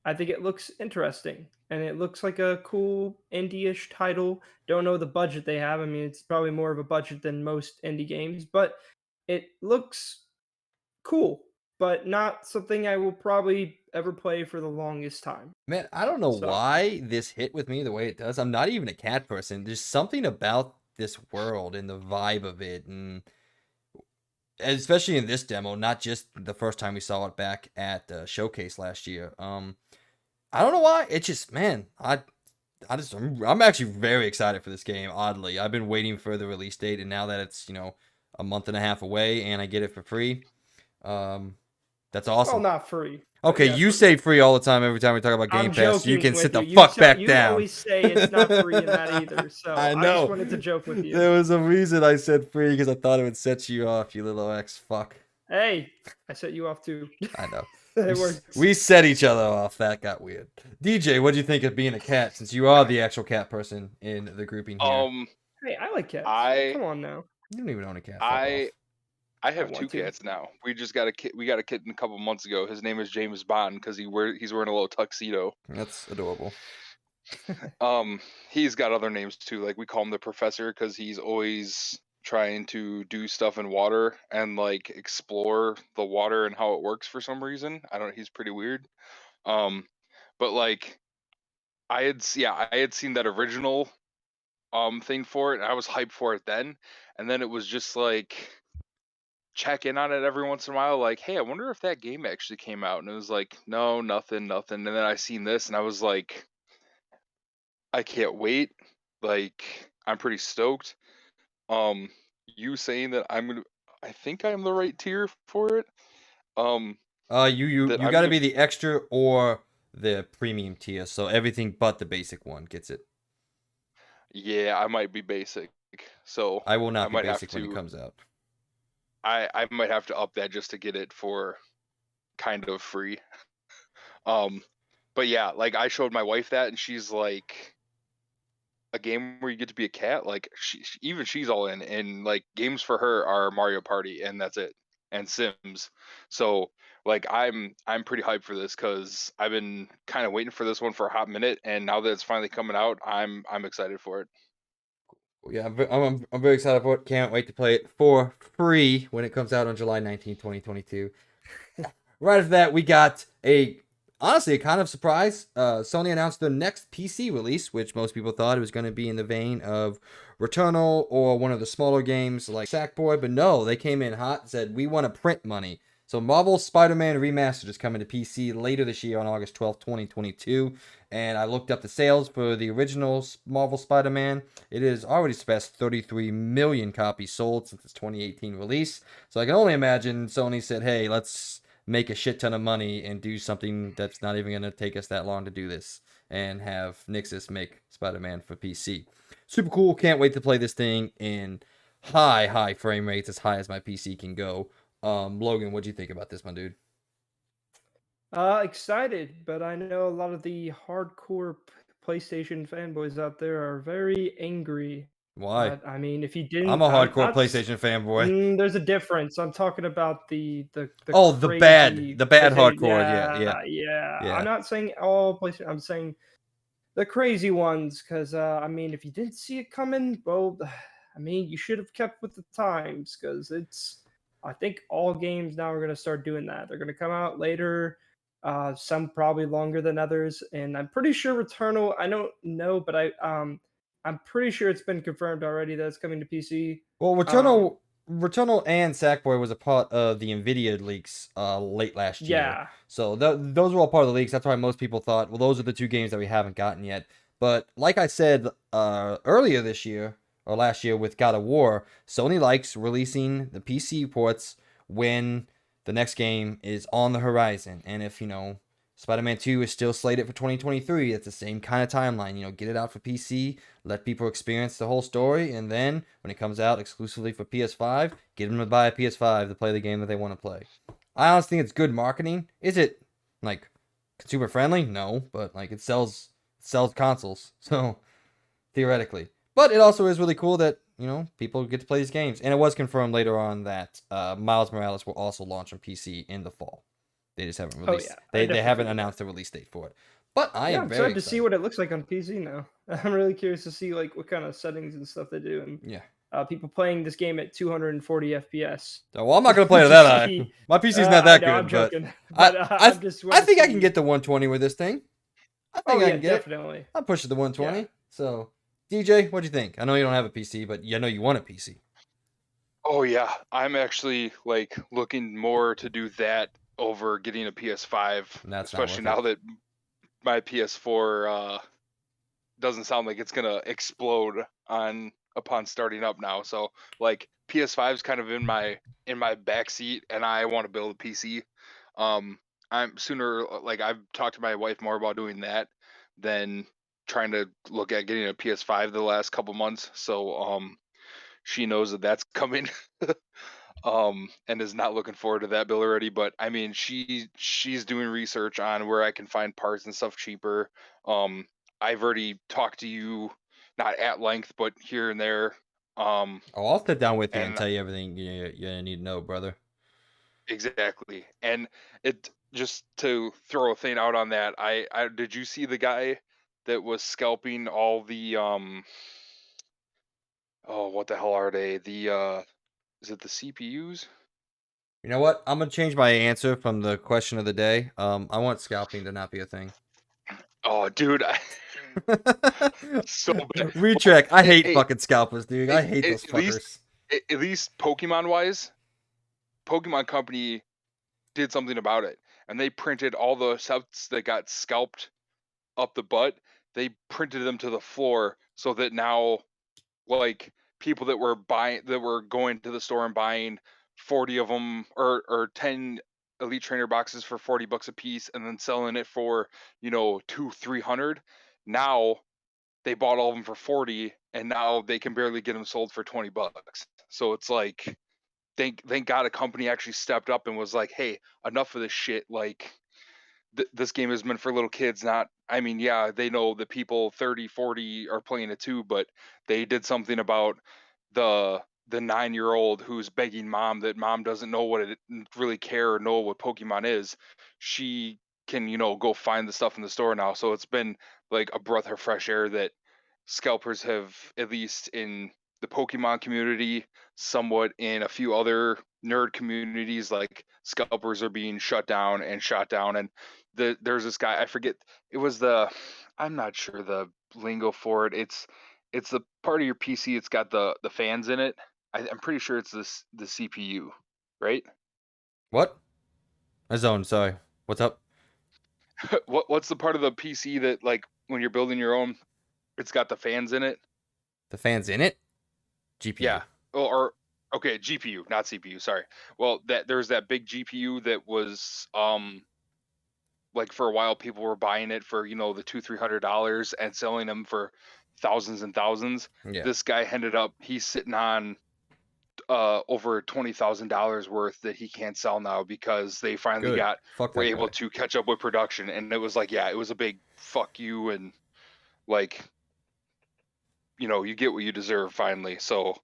I think it looks interesting, and it looks like a cool indie-ish title. Don't know the budget they have. I mean, it's probably more of a budget than most indie games, but it looks cool, but not something I will probably ever play for the longest time. Man, I don't know So, why this hit with me the way it does. I'm not even a cat person. There's something about this world and the vibe of it, and especially in this demo, not just the first time we saw it back at the showcase last year. I don't know why. It just, man, I'm actually very excited for this game. Oddly, I've been waiting for the release date, and now that it's a month and a half away, and I get it for free, that's well, awesome. not free. but Okay, yeah, you free. say free all the time every time we talk about Game I'm Pass. So you joking can sit with the you. fuck back You down. always say it's not free in that either. So I I know. just wanted to joke with you. There was a reason I said free because I thought it would set you off, you little ex fuck. Hey, I set you off too. I know. It works. We set each other off. That got weird. DJ, what do you think of being a cat? Since you are the actual cat person in the grouping here. Hey, I like cats. I Come on now. You don't even own a cat. Fuck off. I have want two to. cats now. We just got a kid. We got a kitten a couple months ago. His name is James Bond because he's wearing a little tuxedo. That's adorable. He's got other names too. Like we call him the Professor because he's always trying to do stuff in water and like explore the water and how it works for some reason. I don't. He's pretty weird. But like I had seen that original thing for it, and I was hyped for it then, and then it was just like check in on it every once in a while, like, hey, I wonder if that game actually came out, and it was like, no, nothing, and then I seen this, and I was like, I can't wait, like, I'm pretty stoked. You saying that I think I'm the right tier for it. You That got I'm to gonna, be the extra or the premium tier, so everything but the basic one gets it. yeah, I might be basic, so I will not be might have basic when it to. comes out. I might have to up that just to get it for kind of free. But yeah, like I showed my wife that, and she's like, a game where you get to be a cat. Like even she's all in, and like games for her are Mario Party, and that's it, and Sims. So like I'm pretty hyped for this because I've been kind of waiting for this one for a hot minute, and now that it's finally coming out, I'm excited for it. Yeah, I'm very excited for it. Can't wait to play it for free when it comes out on July 19th, 2022. Right after that, we got honestly a kind of surprise. Sony announced their next PC release, which most people thought it was going to be in the vein of Returnal or one of the smaller games like Sackboy, but no, they came in hot and said, we want to print money. So Marvel Spider-Man Remastered is coming to PC later this year on August 12th, 2022. And I looked up the sales for the original Marvel Spider-Man. It has already surpassed 33 million copies sold since its 2018 release. So I can only imagine Sony said, hey, let's make a shit ton of money and do something that's not even going to take us that long to do this. And have Nixus make Spider-Man for PC. Super cool. Can't wait to play this thing in high frame rates, as high as my PC can go. Logan, what do you think about this, my dude? Excited, but I know a lot of the hardcore PlayStation fanboys out there are very angry. Why? But I mean, if you I'm didn't, a I'm hardcore not. PlayStation fanboy. There's a difference. I'm talking about the Oh, crazy the bad PlayStation. hardcore. Yeah. Yeah. I'm Yeah. not saying all PlayStation. I'm saying the crazy ones, because I mean, if you didn't see it coming, well, I mean, you should have kept with the times, because it's. I think all games now are going to start doing that. They're going to come out later, some probably longer than others, and I'm pretty sure Returnal. I don't know, but I'm pretty sure it's been confirmed already that it's coming to PC. Well, Um, Returnal and Sackboy was a part of the Nvidia leaks late last year. yeah, So those were all part of the leaks. That's why most people thought, well, those are the two games that we haven't gotten yet. But like I said earlier this year or last year with God of War, Sony likes releasing the PC ports when the next game is on the horizon. And if, Spider-Man 2 is still slated for 2023, it's the same kind of timeline. Get it out for PC, let people experience the whole story, and then when it comes out exclusively for PS5, get them to buy a PS5 to play the game that they want to play. I honestly think it's good marketing. Is it like consumer friendly? No, but like it sells consoles, so theoretically. But it also is really cool that people get to play these games, and it was confirmed later on that Miles Morales will also launch on PC in the fall. They just haven't oh released. yeah, I They definitely haven't figured that. announced a release date for it. But I Yeah, am I'm very excited to see excited. what it looks like on PC now. I'm really curious to see like what kind of settings and stuff they do, and Yeah. people playing this game at 240 FPS. Well, I'm not gonna play it To that high. see, My PC's not I that know I'm good, but joking, I but I I'm just I want to think I can see. get to 120 with this thing. I Oh think I yeah, can get it. definitely. I'll push it to Yeah. 120. So, DJ, what do you think? I know you don't have a PC, but I know you want a PC. Oh yeah, I'm actually like looking more to do that over getting a PS5, And that's not especially worth it. now that my PS4 doesn't sound like it's gonna explode on upon starting up now. So like PS5 is kind of in my back seat, and I want to build a PC. Um, I'm sooner like I've talked to my wife more about doing that than trying to look at getting a PS5 the last couple months. So she knows that that's coming. And is not looking forward to that bill already. But I mean, she's doing research on where I can find parts and stuff cheaper. Um, I've already talked to you, not at length, but here and there. Oh, I'll sit down with you and And tell you everything you need to know, brother. exactly. And it just to throw a thing out on that. I did you see the guy that was scalping all the oh, what the hell are they? The is it the CPUs? You know what? I'm gonna change my answer from the question of the day. I want scalping to not be a thing. Oh, dude, so bad. Well, Retrack. I hey, hate hey, fucking scalpers, dude. I hate those at least fuckers. at least Pokemon wise, Pokemon Company did something about it, and they printed all the subs that got scalped up the butt. They printed them to the floor so that now, like people that were going to the store and buying 40 of them or 10 Elite Trainer boxes for $40 a piece, and then selling it for 200-300. Now they bought all of them for 40, and now they can barely get them sold for $20. So it's like thank God a company actually stepped up and was like, hey, enough of this shit. Like this game is meant for little kids, not, I mean, yeah, they know that people 30, 40 are playing it too, but they did something about the 9-year-old who's begging mom that mom doesn't know what it really care or know what Pokemon is. She can, go find the stuff in the store now. So it's been like a breath of fresh air that scalpers have, at least in the Pokemon community, somewhat in a few other nerd communities, like scalpers are being shut down and shot down. And there's this guy, I forget, it was I'm not sure the lingo for it. It's the part of your PC. It's got the fans in it. I'm pretty sure it's the CPU, right? What? I zoned. Sorry. What's up? What's the part of the PC that like when you're building your own, it's got the fans in it? The fans in it? Yeah. GPU. Or okay, GPU, not CPU. Sorry. Well, there's that big GPU that was like for a while people were buying it for the $200-300 and selling them for thousands and thousands. Yeah. This guy ended up he's sitting on over $20,000 worth that he can't sell now because they finally Good. Fuck were that able guy. to catch up with production, and it was like, yeah, it was a big fuck you, and like you get what you deserve finally. So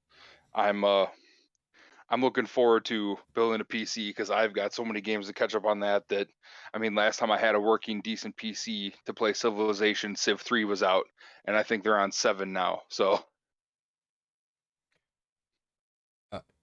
I'm I'm looking forward to building a PC because I've got so many games to catch up on that I mean, last time I had a working decent PC to play Civilization, Civ 3 was out, and I think they're on 7 now. So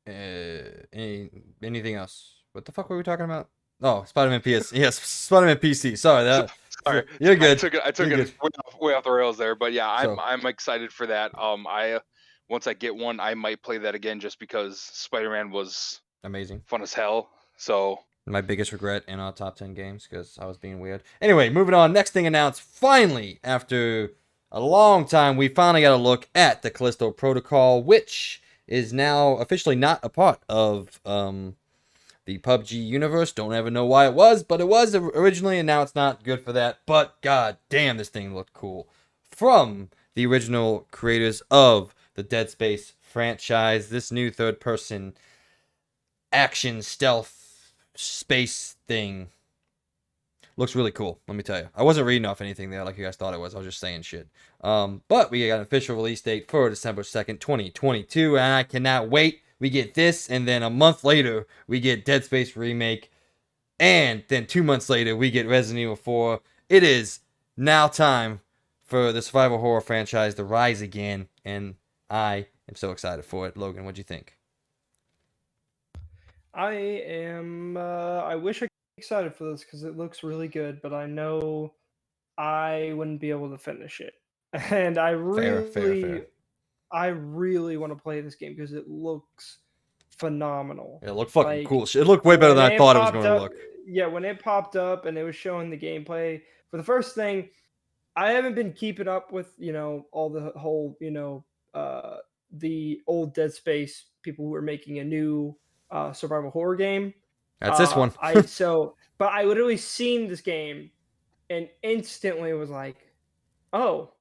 Anything else? What the fuck were we talking about? Oh, Spider-Man PS. Yes, Spider-Man PC. Sorry, sorry, you're I good. took it. I took You're it good. way off the rails there, but yeah, So I'm excited for that. I once I get one, I might play that again just because Spider-Man was amazing. fun as hell. So My biggest regret in our top 10 games because I was being weird. Anyway, moving on. Next thing announced. Finally, after a long time, we finally got a look at the Callisto Protocol, which is now officially not a part of the PUBG universe. Don't ever know why it was, but it was originally, and now it's not. Good for that. But god damn, this thing looked cool. From the original creators of the Dead Space franchise, this new third-person action stealth space thing looks really cool. Let me tell you, I wasn't reading off anything there like you guys thought it was. I was just saying shit. But we got an official release date for December 2nd, 2022, and I cannot wait. We get this, and then a month later, we get Dead Space Remake, and then 2 months later, we get Resident Evil 4. It is now time for the survival horror franchise to rise again, and I am so excited for it. Logan, what'd you think? I am. I wish I could be excited for this because it looks really good, but I know I wouldn't be able to finish it. And Fair, fair, fair. I really want to play this game because it looks phenomenal. It looked fucking Like cool. It looked way better when than I it thought it was popped going to up, look. yeah, when it popped up and it was showing the gameplay for the first thing, I haven't been keeping up with all the whole the old Dead Space people who are making a new survival horror game. That's this one. But I literally seen this game and instantly was like, oh,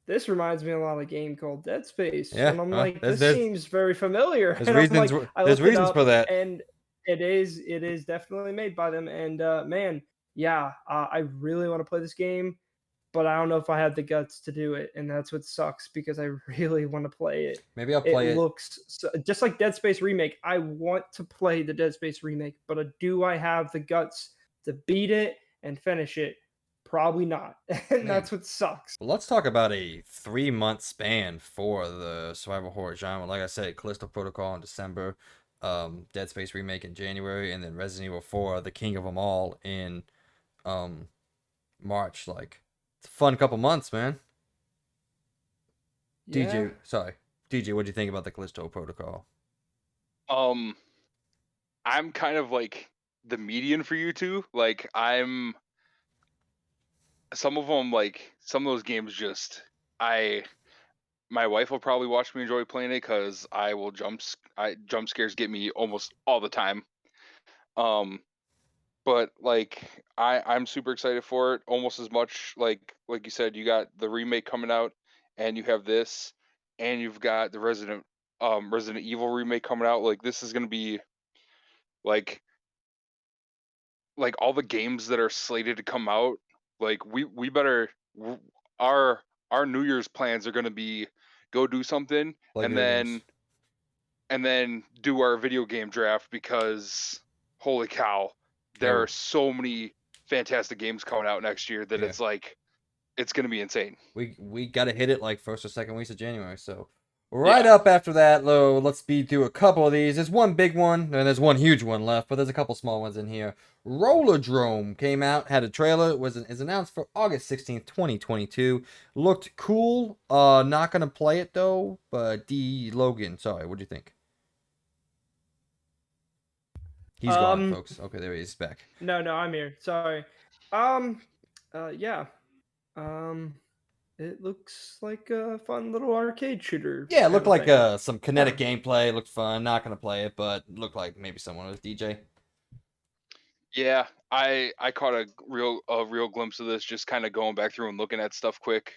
this reminds me a lot of a game called Dead Space. Yeah, And I'm like, there's this seems very familiar. there's And I'm reasons like, I there's looked it reasons up for that. and it is definitely made by them. And man, yeah, I really want to play this game, but I don't know if I have the guts to do it. And that's what sucks because I really want to play it. Maybe I'll It play it. looks just like Dead Space Remake. I want to play the Dead Space Remake, but do I have the guts to beat it and finish it? Probably not. And Man, that's what sucks. let's talk about a 3 month span for the survival horror genre. Like I said, Callisto Protocol in December, Dead Space Remake in January, and then Resident Evil 4, the king of them all, in um March. Like, it's a fun couple months, man. Yeah. DJ, sorry, DJ, what do you think about the Callisto Protocol? um I'm kind of like the median for you two. Like I'm some of them, like some of those games just I my wife will probably watch me enjoy playing it because jump scares get me almost all the time. Um but like I'm super excited for it almost as much. Like you said, you got the remake coming out, and you have this, and you've got the Resident Evil remake coming out. Like this is gonna be like all the games that are slated to come out. Like we better our New Year's plans are gonna be go do something, Play and video games. then do our video game draft because holy cow, there Yeah, are so many fantastic games coming out next year that yeah. it's like it's gonna be insane. We gotta hit it like first or second weeks of January. So right Yeah. up after that, though, let's speed through a couple of these. There's one big one, and there's one huge one left, but there's a couple small ones in here. Rollerdrome came out, had a trailer, is announced for August 16th, 2022. Looked cool. Not gonna play it though, but D Logan, sorry, what'd you think? He's gone, folks. Okay, there he is. He's back. No, I'm here. Sorry. Yeah. Um, it looks like a fun little arcade shooter Yeah, it kind looked of like thing. some kinetic gameplay. It looked fun. Not gonna play it, but it looked like maybe someone was DJ. Yeah, I caught a real glimpse of this, just kind of going back through and looking at stuff quick,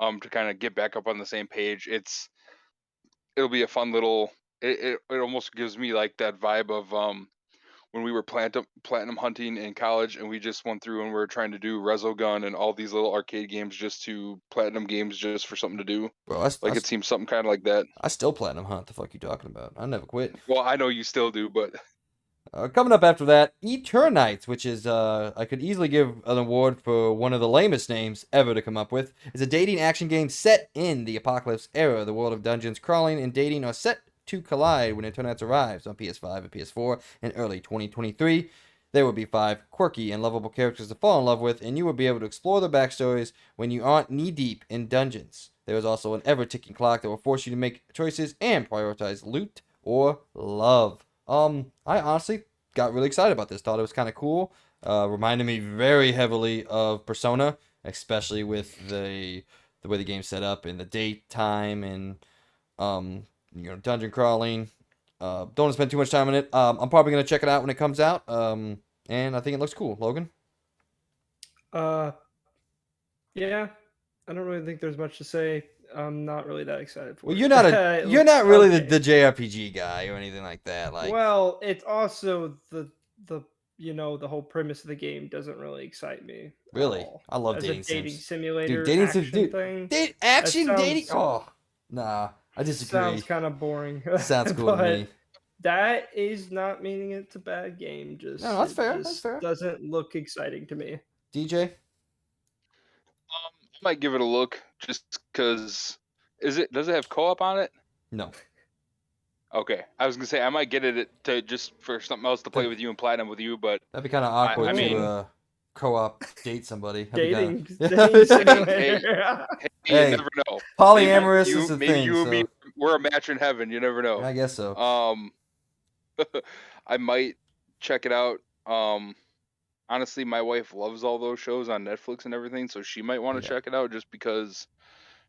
to kind of get back up on the same page. It'll be a fun little. It almost gives me like that vibe of when we were platinum hunting in college, and we just went through and we were trying to do Resogun and all these little arcade games just to platinum games just for something to do. Bro, Like it seems something kind of like that. I still platinum hunt. The fuck you talking about? I never quit. Well, I know you still do, but Coming up after that, Eternites, which is I could easily give an award for one of the lamest names ever to come up with. Is a dating action game set in the apocalypse era. The world of dungeons, crawling, and dating are set to collide when Eternites arrives on PS5 and PS4 in early 2023. There will be 5 quirky and lovable characters to fall in love with, and you will be able to explore their backstories when you aren't knee-deep in dungeons. There is also an ever-ticking clock that will force you to make choices and prioritize loot or love. I honestly got really excited about this. Thought it was kind of cool. Reminded me very heavily of Persona, especially with the way the game's set up and the date, time, and dungeon crawling. Don't want to spend too much time on it. I'm probably gonna check it out when it comes out. And I think it looks cool. Logan? Yeah. I don't really think there's much to say. I'm not really that excited for Well, it. you're not It you're looks not really okay. the JRPG guy or anything like that. Like, Well, it's also the the whole premise of the game doesn't really excite me at really, all. I love As a dating dating sims. Dude, simulator dating sims, action dude, thing, that action dating. sounds Oh, nah, I disagree. sounds kind of boring. Sounds cool to But me. that is not meaning it's a bad game. No, Just that's it fair. That's just fair. doesn't look exciting to me. DJ? I might give it a look just because. Does it have co-op on it? No. Okay, I was gonna say I might get it to just for something else to play with you and platinum with you, but That'd be kind of I awkward mean, to co-op date somebody. Dating Kinda... simulator. you Hey, never know. polyamorous is a Maybe thing. you and me, So we're a match in heaven. You never know. I guess so. I might check it out. Honestly, my wife loves all those shows on Netflix and everything, so she might want to check it out just because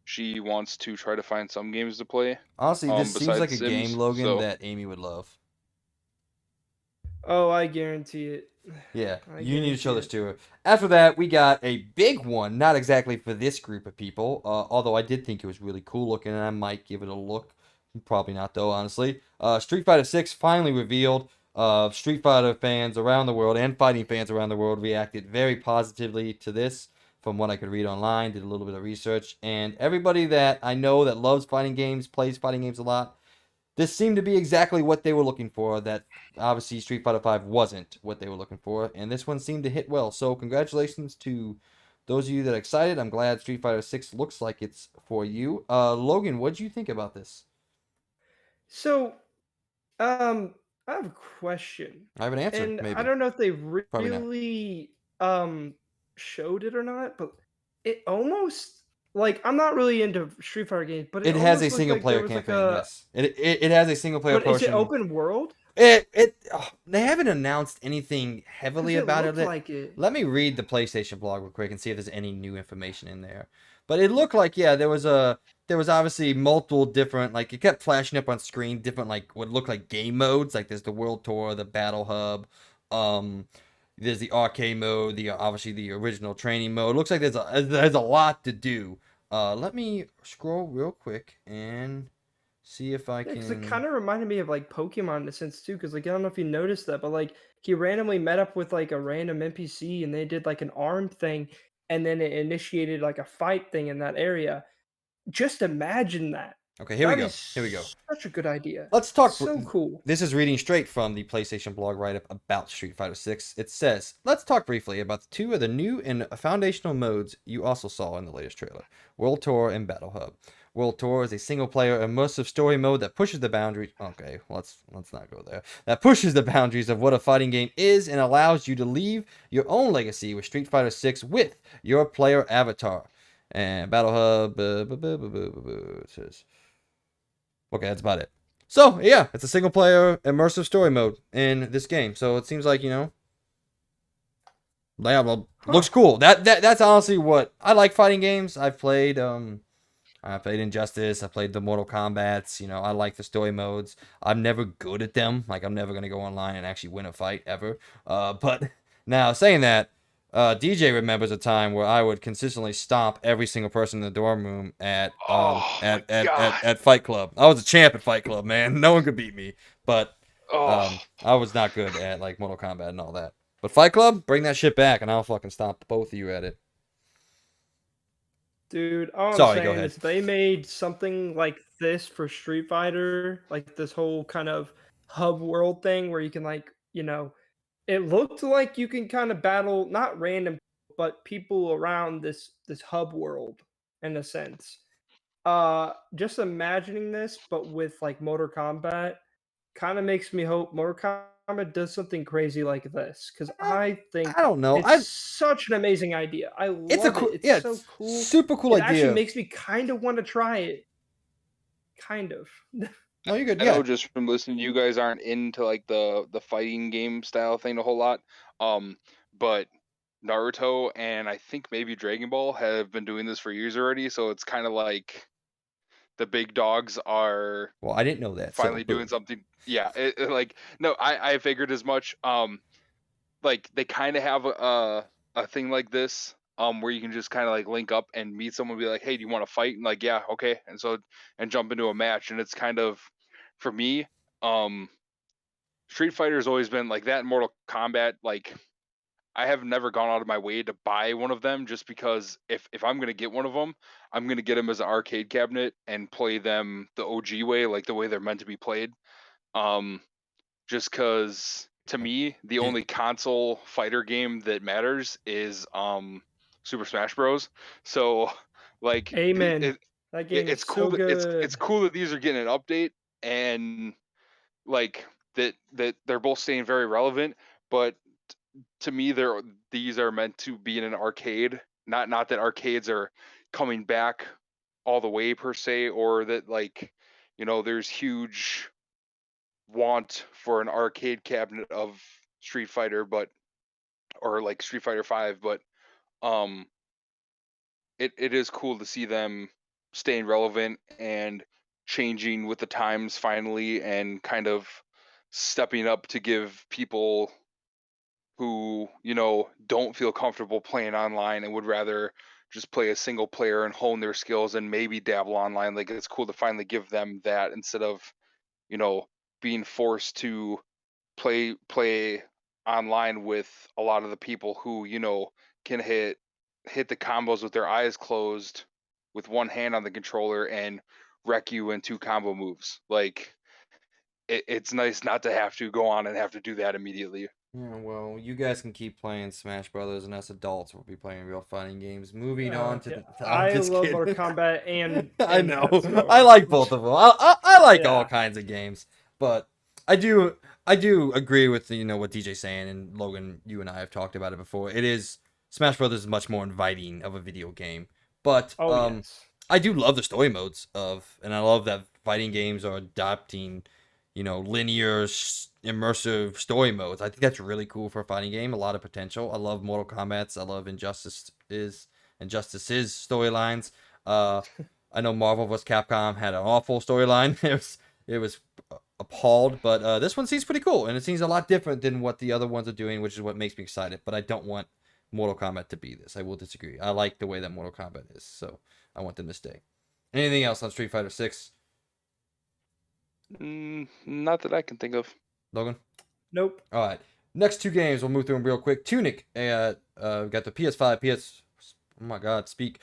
she wants to try to find some games to play. Honestly, this seems like a Sims, game, Logan, so. that Amy would love. Oh, I guarantee it. Yeah, I you need to show guarantee this it. to her. After that, we got a big one, not exactly for this group of people, although I did think it was really cool looking, and I might give it a look. Probably not, though, honestly. Street Fighter 6 finally revealed. Street Fighter fans around the world and fighting fans around the world reacted very positively to this, from what I could read online, did a little bit of research, and everybody that I know that loves fighting games, plays fighting games a lot, this seemed to be exactly what they were looking for. That obviously Street Fighter V wasn't what they were looking for, and this one seemed to hit well. So congratulations to those of you that are excited. I'm glad Street Fighter 6 looks like it's for you. Logan, what do you think about this? So, I have a question. I have an answer, And maybe. I don't know if they Probably not. really showed it or not, but it almost like I'm not really into Street Fighter games, but it It has a almost looked single like there player was like campaign, a. yes. It has a single player But is it portion. open world? They haven't announced anything heavily 'Cause about looked it. like it. Let me read the PlayStation blog real quick and see if there's any new information in there. But it looked like, yeah, there was obviously multiple different, like, it kept flashing up on screen, different, like, what looked like game modes. Like, there's the World Tour, the Battle Hub, there's the arcade mode, obviously the original training mode. It looks like there's a lot to do. Let me scroll real quick and see if I Yeah, because it can. kind of reminded me of like Pokemon in a sense too. Because like I don't know if you noticed that, but like he randomly met up with like a random NPC and they did like an arm thing, and then it initiated like a fight thing in that area. Just imagine that. Okay, here we That go. is Here we go. such a good idea. Let's talk. So cool. This is reading straight from the PlayStation blog write-up about Street Fighter 6. It says, let's talk briefly about two of the new and foundational modes you also saw in the latest trailer, World Tour and Battle Hub. World Tour is a single-player immersive story mode that pushes the boundaries. Okay, let's not go there. That pushes the boundaries of what a fighting game is and allows you to leave your own legacy with Street Fighter 6 with your player avatar. And Battle Hub, it says. Okay, that's about it. So yeah, it's a single player immersive story mode in this game. So it seems like yeah, well, Huh. looks cool. That's honestly what I like fighting games. I played Injustice. I played the Mortal Kombat's. I like the story modes. I'm never good at them. Like I'm never gonna go online and actually win a fight ever. But now saying that, DJ remembers a time where I would consistently stomp every single person in the dorm room at Oh my god. at Fight Club. I was a champ at Fight Club, man. No one could beat me. But Oh, I was not good at like Mortal Kombat and all that. But Fight Club, bring that shit back, and I'll fucking stomp both of you at it. Dude, all I'm Sorry, go saying ahead. is they made something like this for Street Fighter, like this whole kind of hub world thing where you can it looked like you can kind of battle not random but people around this hub world in a sense. Just imagining this but with like Mortal Kombat kind of makes me hope Mortal Kombat does something crazy like this cuz Eh, I I think don't know. it's such an amazing idea. I It's a love it. cool, It's yeah, so it's cool. super cool It actually idea. makes me kind of want to try it. Kind of. No, you're good. I Yeah. know just from listening, you guys aren't into like the fighting game style thing a whole lot. But Naruto and I think maybe Dragon Ball have been doing this for years already, so it's kind of like the big dogs are Well, I didn't know that, so finally boom. doing something. Yeah, like no, I figured as much. Like they kind of have a thing like this where you can just kind of like link up and meet someone and be like, hey, do you want to fight? And like, yeah, okay, and jump into a match. And it's kind of, for me, um Street Fighter has always been like that, and Mortal Kombat. Like I have never gone out of my way to buy one of them, just because if I'm gonna get one of them, I'm gonna get them as an arcade cabinet and play them the OG way, like the way they're meant to be played. um just because to me the Did, only console fighter game that matters is Super Smash Bros. So like Amen. That game is it's cool so that it's good. cool that these are getting an update, and like that they're both staying very relevant. But to me, these are meant to be in an arcade, not that arcades are coming back all the way per se, or that like there's huge want for an arcade cabinet of Street Fighter, but or like Street Fighter 5, but um it is cool to see them staying relevant and changing with the times finally, and kind of stepping up to give people who don't feel comfortable playing online and would rather just play a single player and hone their skills and maybe dabble online. Like it's cool to finally give them that, instead of you know being forced to play online with a lot of the people who can hit the combos with their eyes closed with one hand on the controller and wreck you in two combo moves. Like it's nice not to have to go on and have to do that immediately. yeah, well, you guys can keep playing Smash Brothers, and us adults will be playing real fighting games. Moving on to Yeah. the. I'm I just love kidding. Mortal Kombat I and know. that, I so like both of them. I like all yeah. kinds of games, but I do agree with what DJ's saying, and Logan, you and I have talked about it before. It is Smash Brothers is much more inviting of a video game, but Oh yes. I do love the story modes and I love that fighting games are adopting linear immersive story modes. I think that's really cool for a fighting game. A lot of potential. I love Mortal Kombat's. I love Injustice's storylines. Uh, I know Marvel vs. Capcom had an awful storyline. It was appalled, but this one seems pretty cool, and it seems a lot different than what the other ones are doing, which is what makes me excited. But I don't want Mortal Kombat to be this. I will disagree. I like the way that Mortal Kombat is, so I want them to stay. Anything else on Street Fighter 6, Not that I can think of. Logan? Nope. All right. Next two games, we'll move through them real quick. Tunic, got the PS5, oh my God, speak.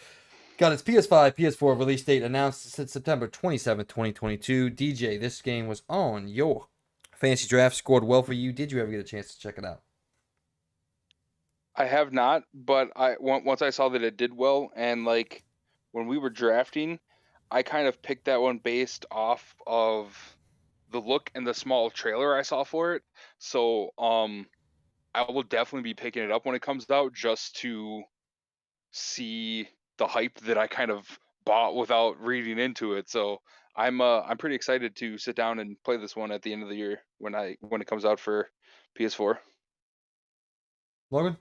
Got its PS5, PS4 release date announced since September 27th, 2022. DJ, this game was on your fantasy draft, scored well for you. Did you ever get a chance to check it out? I have not, but once I saw that it did well, and like when we were drafting, I kind of picked that one based off of the look and the small trailer I saw for it. So I will definitely be picking it up when it comes out, just to see the hype that I kind of bought without reading into it. So I'm pretty excited to sit down and play this one at the end of the year when it comes out for PS4. Logan?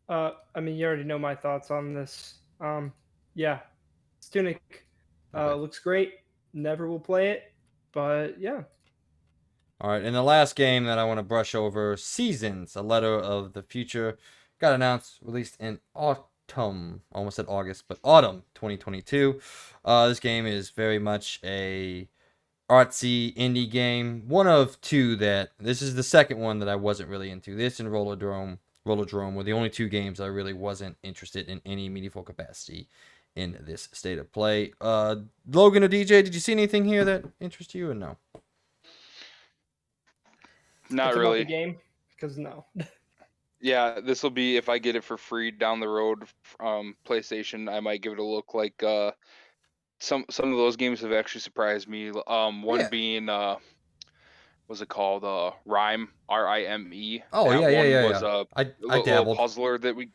I mean, you already know my thoughts on this. Yeah, Tunic Okay. looks great. Never will play it, but yeah. All right, and the last game that I want to brush over, Seasons, A Letter of the Future, got announced, released in autumn, almost said August, but autumn 2022. This game is very much a artsy indie game. One of two that, this is the second one that I wasn't really into. This and Rollerdrome were the only two games I really wasn't interested in any meaningful capacity in this state of play. Logan or DJ, did you see anything here that interests you or no? Not It's about the really. game, because no. Yeah, this will be if I get it for free down the road. PlayStation, I might give it a look. Like some of those games have actually surprised me. One Yeah. being what's it called? Rhyme, Rime. Oh, That yeah, yeah, one yeah, was yeah. a I little dabbled. puzzler that we.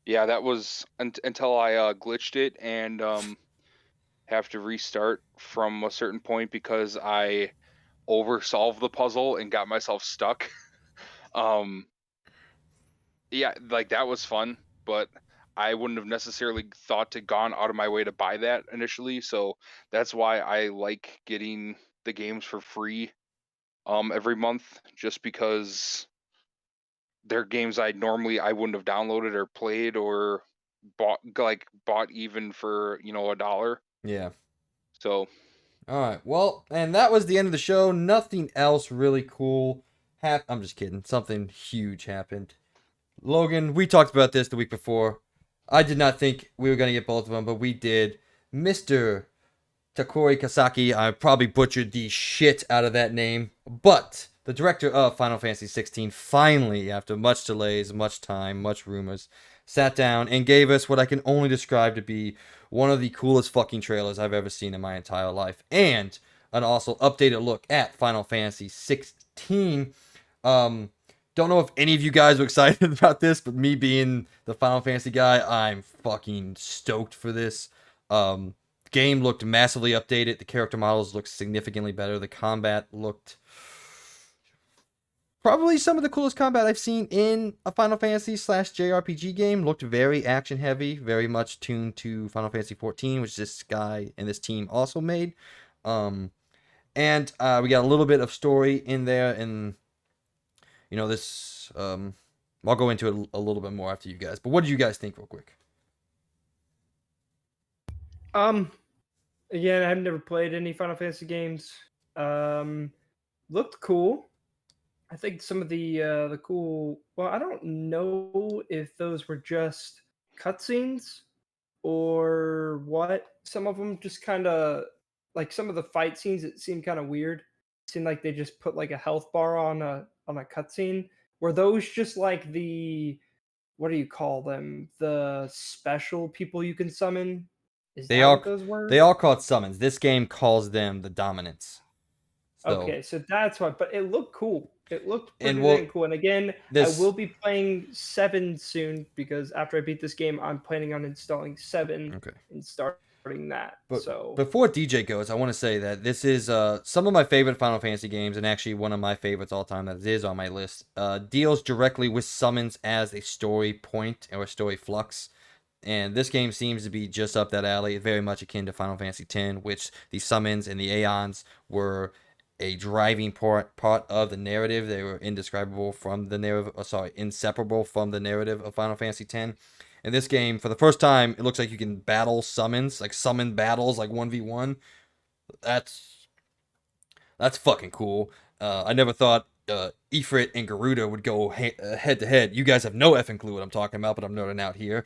Yeah, that was until I glitched it and have to restart from a certain point because I oversolved the puzzle and got myself stuck. um, yeah, like that was fun, but I wouldn't have necessarily thought to gone out of my way to buy that initially. So that's why I like getting the games for free every month, just because they're games I wouldn't have downloaded or played or bought even for $1. Yeah. So All right. Well, and that was the end of the show. Nothing else really cool. I'm just kidding. Something huge happened. Logan, we talked about this the week before. I did not think we were going to get both of them, but we did. Mr. Takori Kasaki, I probably butchered the shit out of that name, but the director of Final Fantasy 16 finally, after much delays, much time, much rumors, sat down and gave us what I can only describe to be one of the coolest fucking trailers I've ever seen in my entire life, and an also updated look at Final Fantasy 16. Um, don't know if any of you guys are excited about this, but me being the Final Fantasy guy, I'm fucking stoked for this. Game looked massively updated. The character models looked significantly better. The combat looked probably some of the coolest combat I've seen in a Final Fantasy / JRPG game. Looked very action heavy, very much tuned to Final Fantasy 14, which this guy and this team also made. And we got a little bit of story in there, and this. I'll go into it a little bit more after you guys. But what did you guys think, real quick? Again, I've never played any Final Fantasy games. Looked cool. I think some of the cool. Well, I don't know if those were just cutscenes or what. Some of them just kind of like some of the fight scenes. It seemed kind of weird. It seemed like they just put like a health bar on a cutscene. Were those just like the what do you call them? The special people you can summon? Is They that all what those they were? all called summons. This game calls them the dominants. So Okay, so that's what. But it looked cool. It looked and pretty well, dang cool. And again, I this will be playing 7 soon because after I beat this game, I'm planning on installing 7 okay. and starting that. But So before DJ goes, I want to say that this is some of my favorite Final Fantasy games, and actually one of my favorites all time that is on my list. Deals directly with summons as a story point or a story flux. And this game seems to be just up that alley, very much akin to Final Fantasy X, which the summons and the Aeons were a driving part of the narrative. They were indescribable from the narrative. Inseparable from the narrative of Final Fantasy X. In this game, for the first time, it looks like you can battle summons, like summon battles, like 1v1. That's fucking cool. I never thought Ifrit and Garuda would go head to head. You guys have no effing clue what I'm talking about, but I'm nerding out here.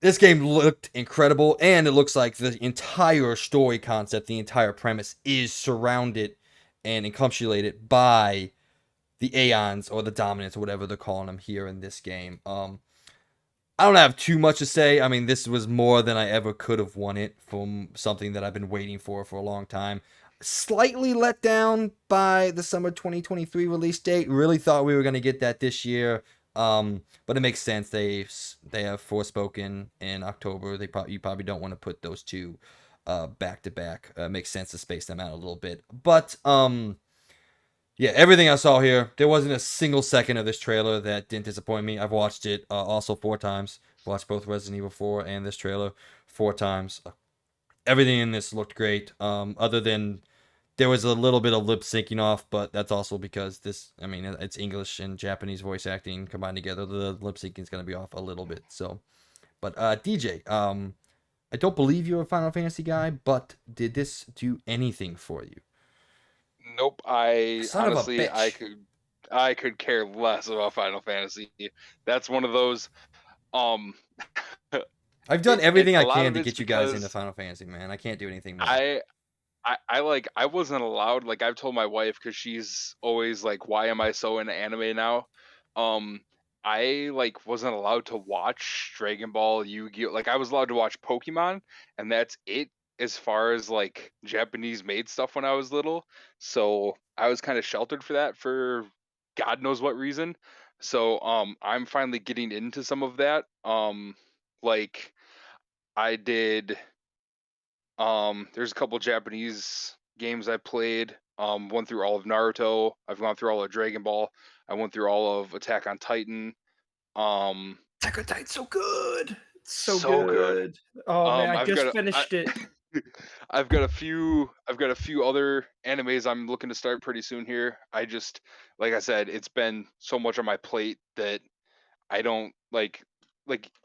This game looked incredible, and it looks like the entire story concept, the entire premise, is surrounded and encapsulated by the Aeons or the Dominants or whatever they're calling them here in this game. I don't have too much to say. I mean, this was more than I ever could have wanted from something that I've been waiting for a long time. Slightly let down by the summer 2023 release date. Really thought we were going to get that this year. But it makes sense. They have Forspoken in October. You probably don't want to put those two back to back. Makes sense to space them out a little bit. But yeah, everything I saw here, there wasn't a single second of this trailer that didn't disappoint me. I've watched it also 4 times. Watched both Resident Evil 4 and this trailer 4 times. Everything in this looked great. Other than there was a little bit of lip syncing off, but that's also because it's English and Japanese voice acting combined together. The lip syncing is going to be off a little bit. So, but DJ, I don't believe you're a Final Fantasy guy, but did this do anything for you? Nope. I Son of a honestly, bitch. I could care less about Final Fantasy. That's one of those. Um, I've done everything a I lot can of to it's get you guys into because Final Fantasy, man. I can't do anything more. I wasn't allowed. Like I've told my wife because she's always like, "Why am I so into anime now?" Um, I like wasn't allowed to watch Dragon Ball, Yu-Gi-Oh. Like I was allowed to watch Pokemon, and that's it as far as like Japanese made stuff when I was little. So I was kind of sheltered for that for God knows what reason. So I'm finally getting into some of that. Like I did. There's a couple Japanese games I played. Went through all of Naruto. I've gone through all of Dragon Ball. I went through all of Attack on Titan. Um, Attack on Titan's so good. It's so so good. good. Oh man, I I've just got finished it. I've got a few other animes I'm looking to start pretty soon here. I just, like I said, it's been so much on my plate that I don't like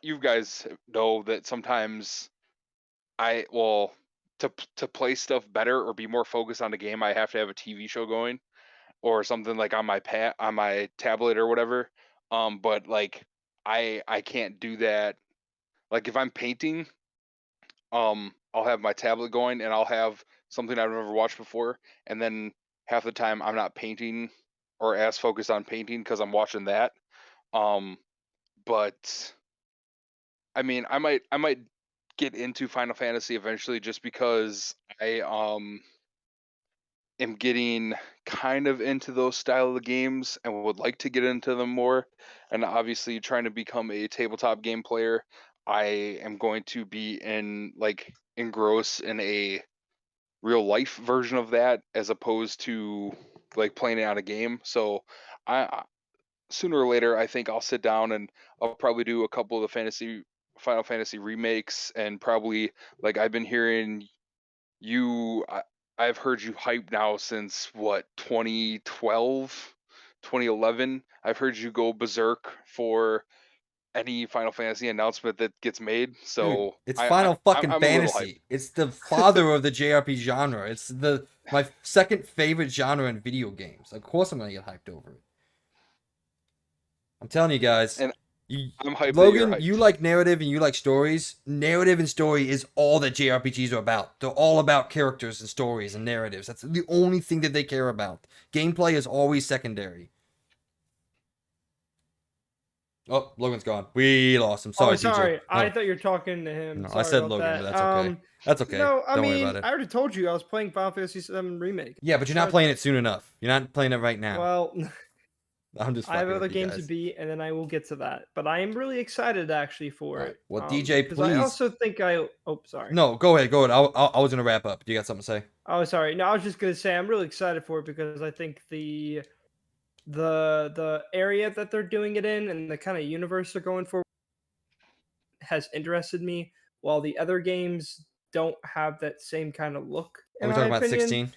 you guys know that sometimes to play stuff better or be more focused on the game, I have to have a TV show going or something like on my tablet or whatever. But like I can't do that. Like if I'm painting, I'll have my tablet going and I'll have something I've never watched before, and then half the time I'm not painting or as focused on painting because I'm watching that. Um, but I mean, I might get into Final Fantasy eventually just because I am getting kind of into those style of games and would like to get into them more. And obviously, trying to become a tabletop game player, I am going to be engrossed in a real life version of that as opposed to like playing it on a game. So sooner or later, I think I'll sit down and I'll probably do a couple of the Final Fantasy remakes, and probably like I've been hearing you. I've heard you hype now since what 2012, 2011. I've heard you go berserk for any Final Fantasy announcement that gets made. Dude, So it's Final fucking I'm a little hyped. Fantasy. It's the father of the JRPG genre. It's my second favorite genre in video games. Of course I'm gonna get hyped over it. I'm telling you guys. And I'm hyped that you're Logan, you hyped. like narrative and you like stories. Narrative and story is all that JRPGs are about. They're all about characters and stories and narratives. That's the only thing that they care about. Gameplay is always secondary. Oh, Logan's gone. We lost him. Oh, Sorry, DJ. sorry. I No, thought you were talking to him. no, I Sorry said about Logan, but that. that's okay. That's okay. No, I Don't worry mean, about it. I already told you I was playing Final Fantasy VII Remake. Yeah, but you're not playing it soon enough. You're not playing it right now. Well, I'm just I have fucking other with you games to guys. beat, and then I will get to that. But I am really excited actually All for right. it. Well, DJ, Because I please. also think I. Oh, sorry. No, go ahead. Go ahead. I was gonna wrap up. You got something to say? Oh, sorry. No, I was just gonna say I'm really excited for it because I think the area that they're doing it in and the kind of universe they're going for has interested me, while the other games don't have that same kind of look, Are in we my talking about opinion. 16?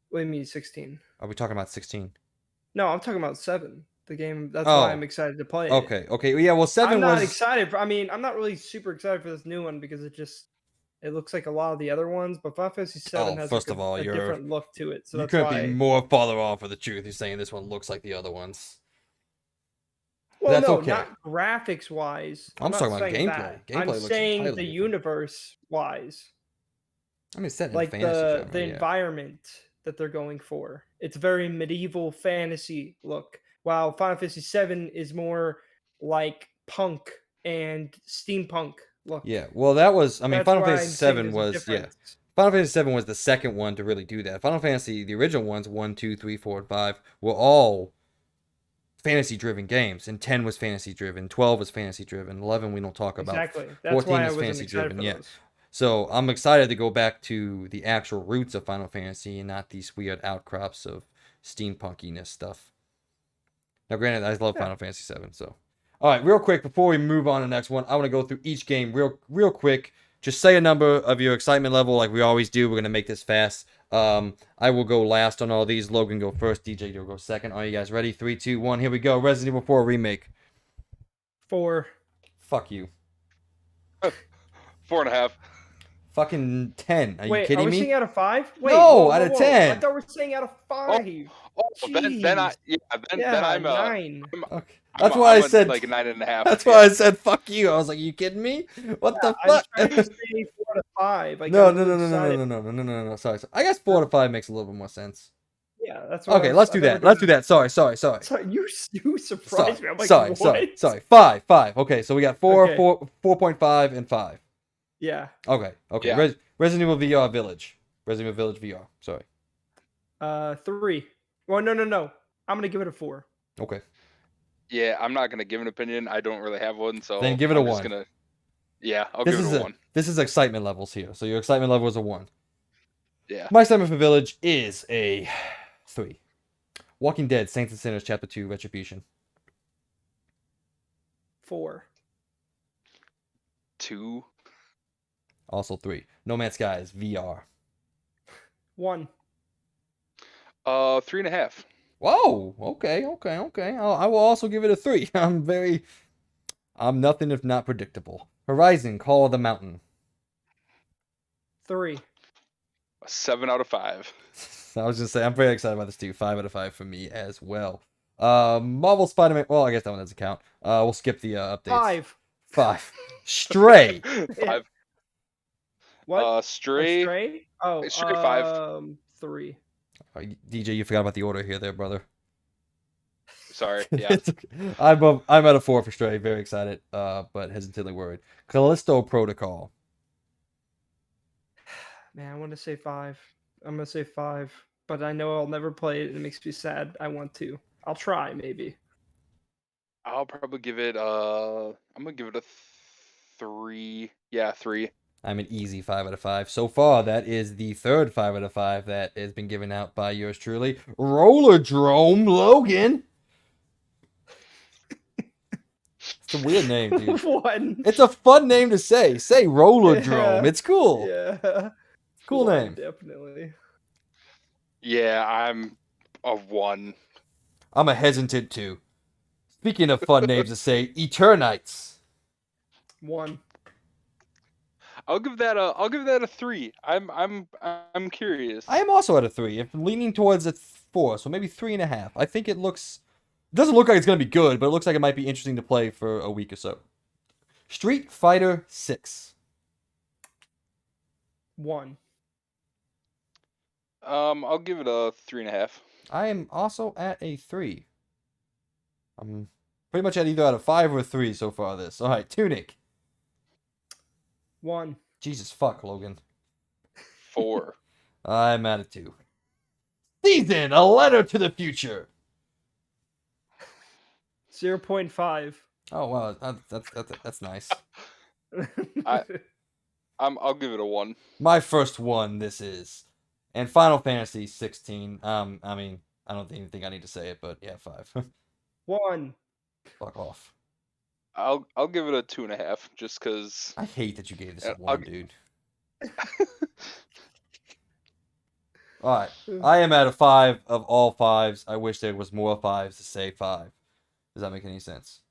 What do you mean 16? Are we talking about 16? No, I'm talking about 7. The game. That's why I'm Oh, excited to play it. okay. Okay. Yeah. Well, I'm 7 not was. excited for. I mean, I'm not really super excited for this new one because it looks like a lot of the other ones. But Final Fantasy 7 Oh, has first of all, a different look to it, so you that's couldn't be why. more farther off of the truth. You're saying this one looks like the other ones. Well, That's no, okay. not graphics wise. I'm I'm just not talking about saying gameplay. that. I'm Gameplay looks saying entirely the different. universe wise, I mean, it's set in like fantasy genre. the Yeah. environment that they're going for. It's very medieval fantasy look. While Final Fantasy 7 is more like punk and steampunk look. Yeah. Well, that was. I mean, That's Final why Fantasy I'm saying 7 there's a was. Yeah. difference. Final Fantasy 7 was the second one to really do that. Final Fantasy, the original ones, 1, 2, 3, 4, and 5, were all fantasy-driven games, and 10 was fantasy-driven, 12 was fantasy-driven, 11 we don't talk about. Exactly. That's 14 why I is wasn't excited fantasy-driven, for yeah. those. So I'm excited to go back to the actual roots of Final Fantasy and not these weird outcrops of steampunkiness stuff. Now, granted, I love Yeah. Final Fantasy VII, so. All right, real quick, before we move on to the next one, I want to go through each game real quick. Just say a number of your excitement level like we always do. We're going to make this fast. I will go last on all these. Logan go first. DJ will go second. Are you guys ready? 3, 2, 1. Here we go. Resident Evil 4 Remake. 4. Fuck you. 4.5. Fucking 10. Are you Wait, are kidding we me? saying out of 5? Wait, No, whoa, out whoa, of whoa. 10. I thought we were saying out of 5. Then I Jeez. then I'm 9. Okay. That's why I said like a 9.5. That's why I said fuck you. I was like, you kidding me? What the I was fuck? trying to say 4 to 5. Like, No, I'm no, no, really no, no, no, excited. no, no, no, no, no, no. Sorry. I guess 4 to 5 makes a little bit more sense. Yeah, that's what Okay, let's do that. Let's do that. Sorry. Sorry, you surprised me. I'm like, Sorry. what? 5. Okay, so we got 4, Okay. 4.5, and 5. Yeah. Okay. Yeah. Resident Evil VR Village. Resident Evil Village VR. Sorry. 3. Well, no. I'm gonna give it a 4. Okay. Yeah, I'm not gonna give an opinion. I don't really have one, so Then give it a I'm 1. just gonna. Yeah, I'll This give is it a 1. This is excitement levels here. So your excitement level is a 1. Yeah. My excitement for Village is a 3. Walking Dead Saints and Sinners Chapter 2 Retribution. 4. 2. Also 3. No Man's Skies VR. 1. 3.5. Whoa. Okay. I will also give it a 3. I'm nothing if not predictable. Horizon Call of the Mountain. 3. A 7 out of 5. I was just saying I'm very excited about this too. 5 out of 5 for me as well. Marvel Spider-Man. Well, I guess that one doesn't count. We'll skip the updates. 5. Stray. 5. What? Stray. Stray? Oh, Stray 5. 3. DJ, you forgot about the order here, there, brother. Sorry. Yeah. It's okay. I'm at a 4 for Stray. Very excited, but hesitantly worried. Callisto Protocol. Man, I want to say 5. I'm gonna say 5, but I know I'll never play it. It makes me sad. I want to. I'll try, maybe. I'll probably give it. I'm gonna give it a 3. Yeah, 3. I'm an easy 5 out of 5. So far, that is the third 5 out of 5 that has been given out by yours truly. Rollerdrome Logan. It's a weird name, dude. 1. It's a fun name to say. Say Rollerdrome. Yeah. It's cool. Yeah. Cool 1, name. Definitely. Yeah, I'm a 1. I'm a hesitant 2. Speaking of fun names to say, Eternites. 1. I'll give that a 3. I'm curious. I am also at a 3. I'm leaning towards a 4, so maybe 3.5. I think it doesn't look like it's going to be good, but it looks like it might be interesting to play for a week or so. Street Fighter 6. 1. I'll give it a 3.5. I am also at a 3. I'm pretty much at either out of 5 or 3 so far this. All right, Tunic. 1. Jesus fuck, Logan. 4. I'm at a 2. Season, a letter to the future. 0.5. Oh wow, that's nice. I'll give it a 1. My first one, this is, and Final Fantasy 16. I mean, I don't even think I need to say it, but yeah, 5. 1. Fuck off. I'll give it a 2.5 just because. I hate that you gave this a Yeah, 1, dude. All right, I am at a 5 of all 5s. I wish there was more 5s to say 5. Does that make any sense?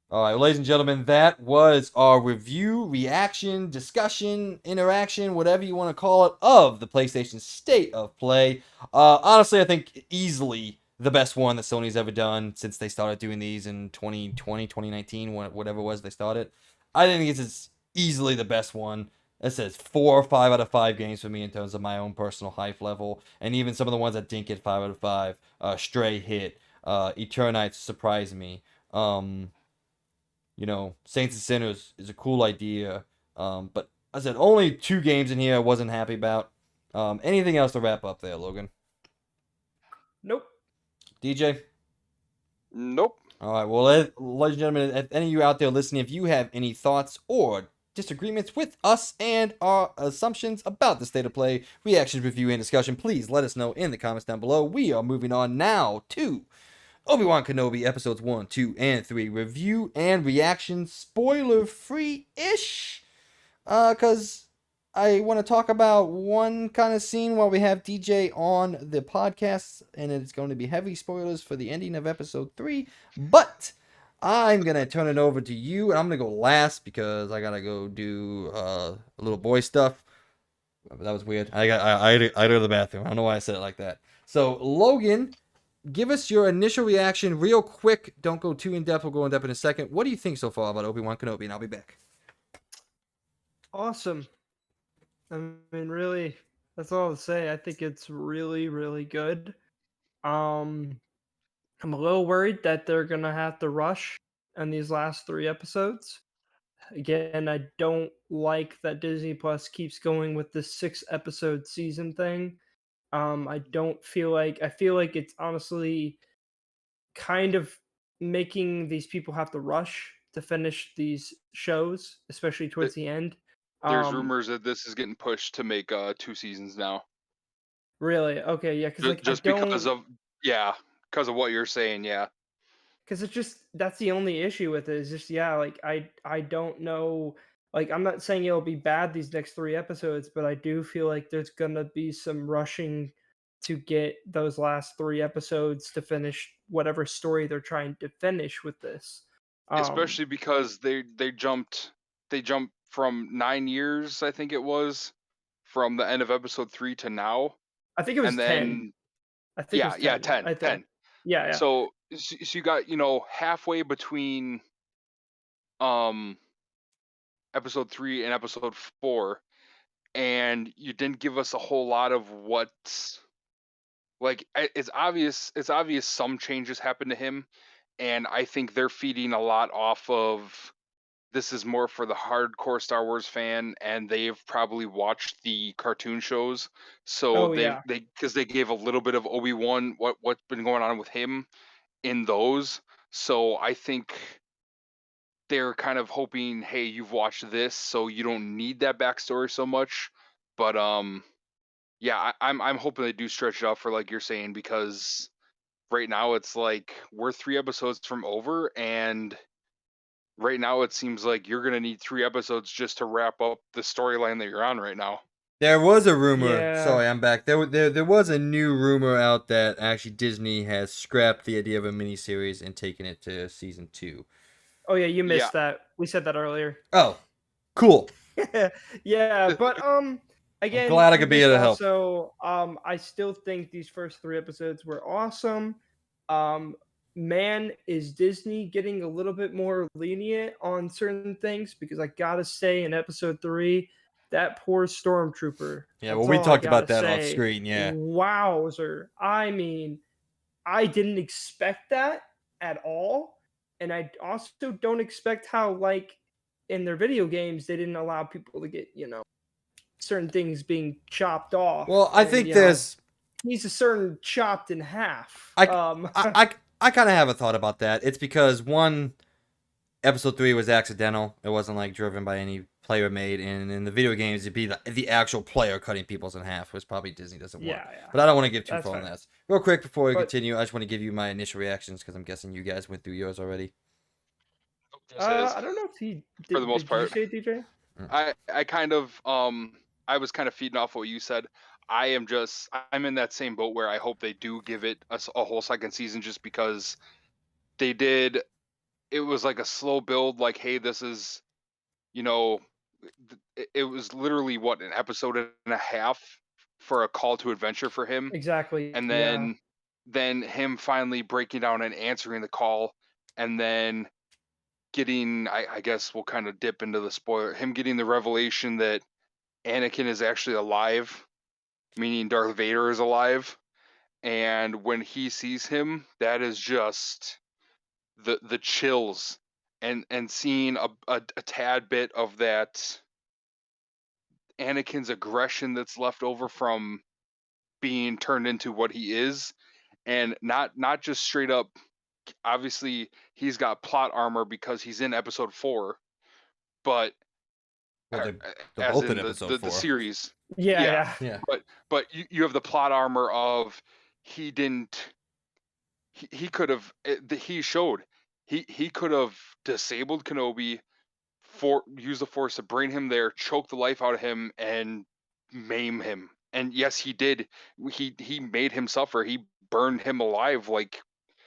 All right, ladies and gentlemen, that was our review, reaction, discussion, interaction, whatever you want to call it, of the PlayStation State of Play. Honestly, I think easily the best one that Sony's ever done since they started doing these in 2020, 2019, whatever it was they started. I think it's easily the best one. It says 4 or 5 out of 5 games for me in terms of my own personal hype level, and even some of the ones that didn't get 5 out of 5. Stray hit, Eternites surprised me. You know, Saints and Sinners is a cool idea. But I said only 2 games in here I wasn't happy about. Anything else to wrap up there, Logan? Nope. DJ? Nope. All right. Well, ladies and gentlemen, if any of you out there listening, if you have any thoughts or disagreements with us and our assumptions about the state of play, reactions, review, and discussion, please let us know in the comments down below. We are moving on now to Obi-Wan Kenobi episodes 1, 2, and 3 review and reaction, spoiler free-ish. Because I want to talk about one kind of scene while we have DJ on the podcast, and it's going to be heavy spoilers for the ending of episode 3. But I'm going to turn it over to you, and I'm going to go last because I got to go do little boy stuff. That was weird. I had to go to the bathroom. I don't know why I said it like that. So, Logan, give us your initial reaction real quick. Don't go too in depth. We'll go in depth in a second. What do you think so far about Obi-Wan Kenobi? And I'll be back. Awesome. I mean, really, that's all to say. I think it's really, really good. I'm a little worried that they're gonna have to rush on these last 3 episodes. Again, I don't like that Disney Plus keeps going with this 6 episode season thing. I feel like it's honestly kind of making these people have to rush to finish these shows, especially towards the end. There's Um, rumors that this is getting pushed to make 2 seasons now. really? Okay, yeah, because like I Just because don't, of because of what you're saying, yeah. because it's just that's the only issue with it is just yeah, like I don't know. Like I'm not saying it'll be bad these next 3 episodes, but I do feel like there's gonna be some rushing to get those last 3 episodes to finish whatever story they're trying to finish with this. Um, Especially because they jumped from 9 years, I think it was, from the end of episode 3 to now, I think it was and 10. then I think it was 10. 10, I think. 10. Yeah, yeah. So you got, halfway between um episode 3 and episode 4, and you didn't give us a whole lot of what's like it's obvious some changes happened to him, and I think they're feeding a lot off of this is more for the hardcore Star Wars fan, and they've probably watched the cartoon shows, so Oh yeah. they gave a little bit of Obi-Wan what's been going on with him in those. So I think they're kind of hoping, hey, you've watched this, so you don't need that backstory so much. But yeah, I'm hoping they do stretch it out for like you're saying, because right now it's like we're 3 episodes from over, and right now it seems like you're gonna need 3 episodes just to wrap up the storyline that you're on right now. There was a rumor. Yeah. Sorry, I'm back. There was a new rumor out that actually Disney has scrapped the idea of a miniseries and taken it to season 2. Oh yeah, you Yeah, missed that. We said that earlier. Oh, cool. Yeah, but I'm again, glad I with could be this able to help. also, I still think these first 3 episodes were awesome. Um, man, is Disney getting a little bit more lenient on certain things? Because I gotta say, in episode 3, that poor stormtrooper. Yeah, well, That's we all I talked gotta about that off say. screen. Yeah. Wowzer! I mean, I didn't expect that at all, and I also don't expect how like in their video games they didn't allow people to get certain things being chopped off, Well, I and think there's he's a certain chopped in half. I I kind of have a thought about that. It's because one, episode 3 was accidental. It wasn't like driven by any player made, and in the video games it'd be the actual player cutting people's in half, which probably Disney doesn't want. Yeah, yeah, But I don't want to give too that's far on fair. that. Real quick before we But continue, I just want to give you my initial reactions because I'm guessing you guys went through yours already. this is I don't know if he for the did. most Did you part. say it, DJ? Mm. I kind of I was kind of feeding off what you said. I'm in that same boat where I hope they do give it a whole second season, just because they did. It was like a slow build. Like, hey, this is you know, it was literally what, an episode and a half for a call to adventure for him, Exactly. and Yeah. then him finally breaking down and answering the call, and then getting, I guess we'll kind of dip into the spoiler, him getting the revelation that Anakin is actually alive, meaning Darth Vader is alive. And when he sees him, that is just the chills, and seeing a tad bit of that Anakin's aggression that's left over from being turned into what he is, and not just straight up obviously he's got plot armor because he's in episode 4, but Well, they're as both in in episode the 4. series. Yeah. Yeah. But you have the plot armor of he didn't. He could have. He showed he could have disabled Kenobi, use the Force to bring him there, choke the life out of him, and maim him. And yes, he did. He made him suffer. He burned him alive. Like,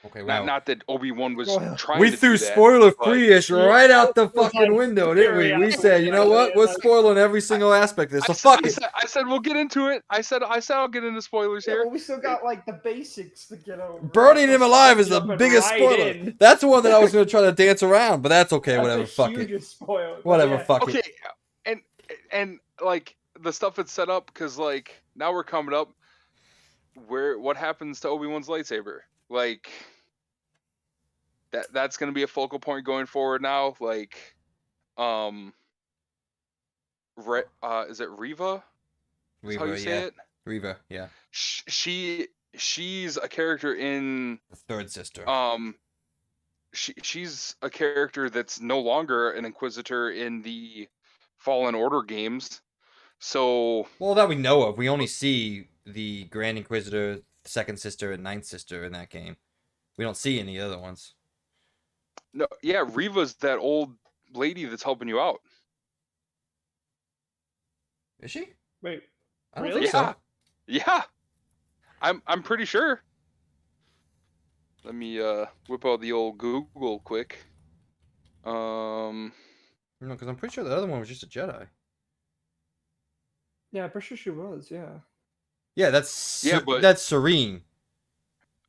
Okay, wow. not that Obi-Wan was Well, trying We to threw do that, spoiler but- free-ish right out the fucking like, window, didn't we? We said, you know what? We're spoiling every single aspect of this. So fuck it. I said we'll get into it. I said I'll get into spoilers Yeah, here. but we still got like the basics to get over. Burning him alive is the Jumping biggest right spoiler. in. That's the one that I was gonna try to dance around, but that's okay. That's Whatever. the Fuck it. hugest spoiler. but Whatever. yeah. Fuck it. Okay, and like the stuff it's set up, because like now we're coming up what happens to Obi-Wan's lightsaber? Like that's gonna be a focal point going forward now. Like, is it Reva? Is how you say it? Reva, yeah. She's a character in The third sister. she's a character that's no longer an Inquisitor in the Fallen Order games. So, Well, that we know of. We only see the Grand Inquisitor, second sister, and ninth sister in that game. We don't see any other ones. no, yeah, Reva's that old lady that's helping you out. Is she? Wait, I don't Really? think so. Yeah. I'm pretty sure. Let me whip out the old Google quick. No, because I'm pretty sure the other one was just a Jedi. yeah, I'm pretty sure she was. Yeah. Yeah, that's Yeah, but- that's Serene.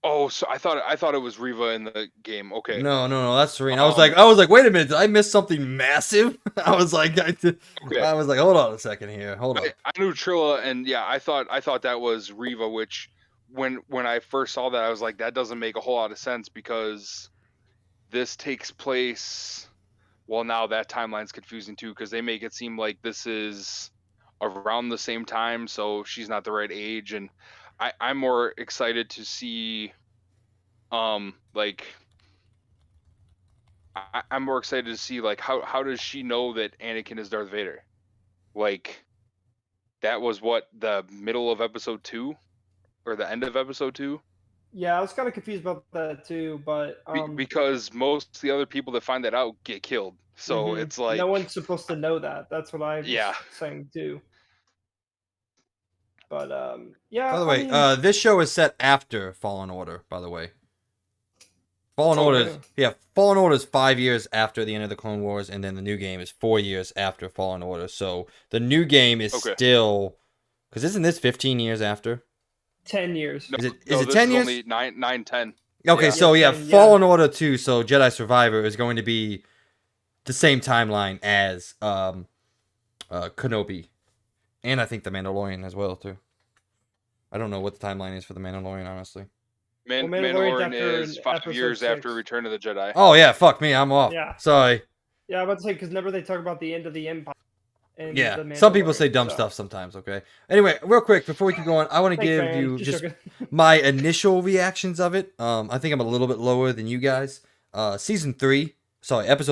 Oh, so I thought it was Reva in the game. Okay. No, that's Serene. I was like, wait a minute, did I miss something massive? I was like, Okay. hold on a second here, hold on. I knew Trilla, and yeah, I thought that was Reva, which when I first saw that, I was like, that doesn't make a whole lot of sense because this takes place. Well, now that timeline's confusing too because they make it seem like this is around the same time, so she's not the right age, and I'm more excited to see, like. I'm more excited to see like how does she know that Anakin is Darth Vader? Like that was what the middle of episode 2 or the end of episode 2? Yeah, I was kind of confused about that too, but Because most of the other people that find that out get killed. So mhm. it's like no one's supposed to know that. That's what I was Yeah. saying too. But yeah. By the I way, mean, this show is set after Fallen Order, by the way. Fallen Oh, Order Fallen Order is 5 years after the end of the Clone Wars, and then the new game is 4 years after Fallen Order. So the new game is Okay. still, because isn't this 15 years after? 10 years. no, Is it this 10 is years? only 9, 10. Okay, Yeah. so Yeah, yeah, 10, yeah. Fallen Order 2, so Jedi Survivor is going to be the same timeline as Kenobi, and I think the Mandalorian as well too. I don't know what the timeline is for the Mandalorian, honestly. Mandalorian's Mandalorian after is 5 episode years after 6. Return of the Jedi. Oh yeah, fuck me, I'm off. Yeah. Sorry. Yeah, I was about to say because never they talk about the end of the Empire. And Yeah, the some people say Mandalorian, dumb so. stuff sometimes. Okay. Anyway, real quick before we keep going, I want to Thanks, give man. you just joking. my initial reactions of it. I think I'm a little bit lower than you guys. Episode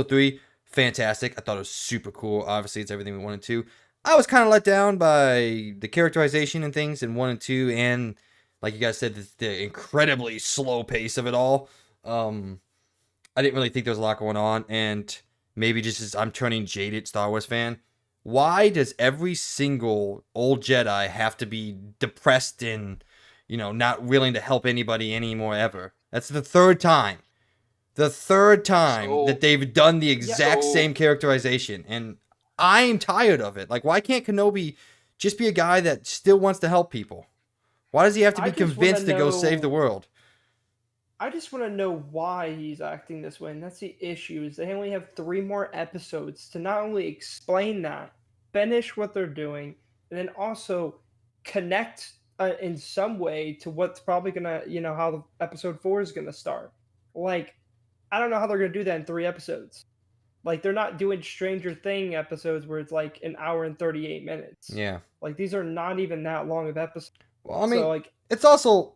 3, fantastic. I thought it was super cool. Obviously, it's everything we wanted to. I was kind of let down by the characterization and things in 1 and 2, and like you guys said, the incredibly slow pace of it all. I didn't really think there was a lot going on, and maybe just as I'm turning jaded Star Wars fan, why does every single old Jedi have to be depressed and, not willing to help anybody anymore ever? That's the third time. The third time So- that they've done the exact so- same characterization, and I'm tired of it. Like, why can't Kenobi just be a guy that still wants to help people? Why does he have to I be just wanna convinced to go save the know- world? I just want to know why he's acting this way, and that's the issue. Is they only have 3 more episodes to not only explain that, finish what they're doing, and then also connect in some way to what's probably gonna, how the episode 4 is gonna start. Like, I don't know how they're gonna do that in 3 episodes. Like, they're not doing Stranger Thing episodes where it's like an hour and 38 minutes. Yeah. Like, these are not even that long of episodes. Well, I mean, so like, it's also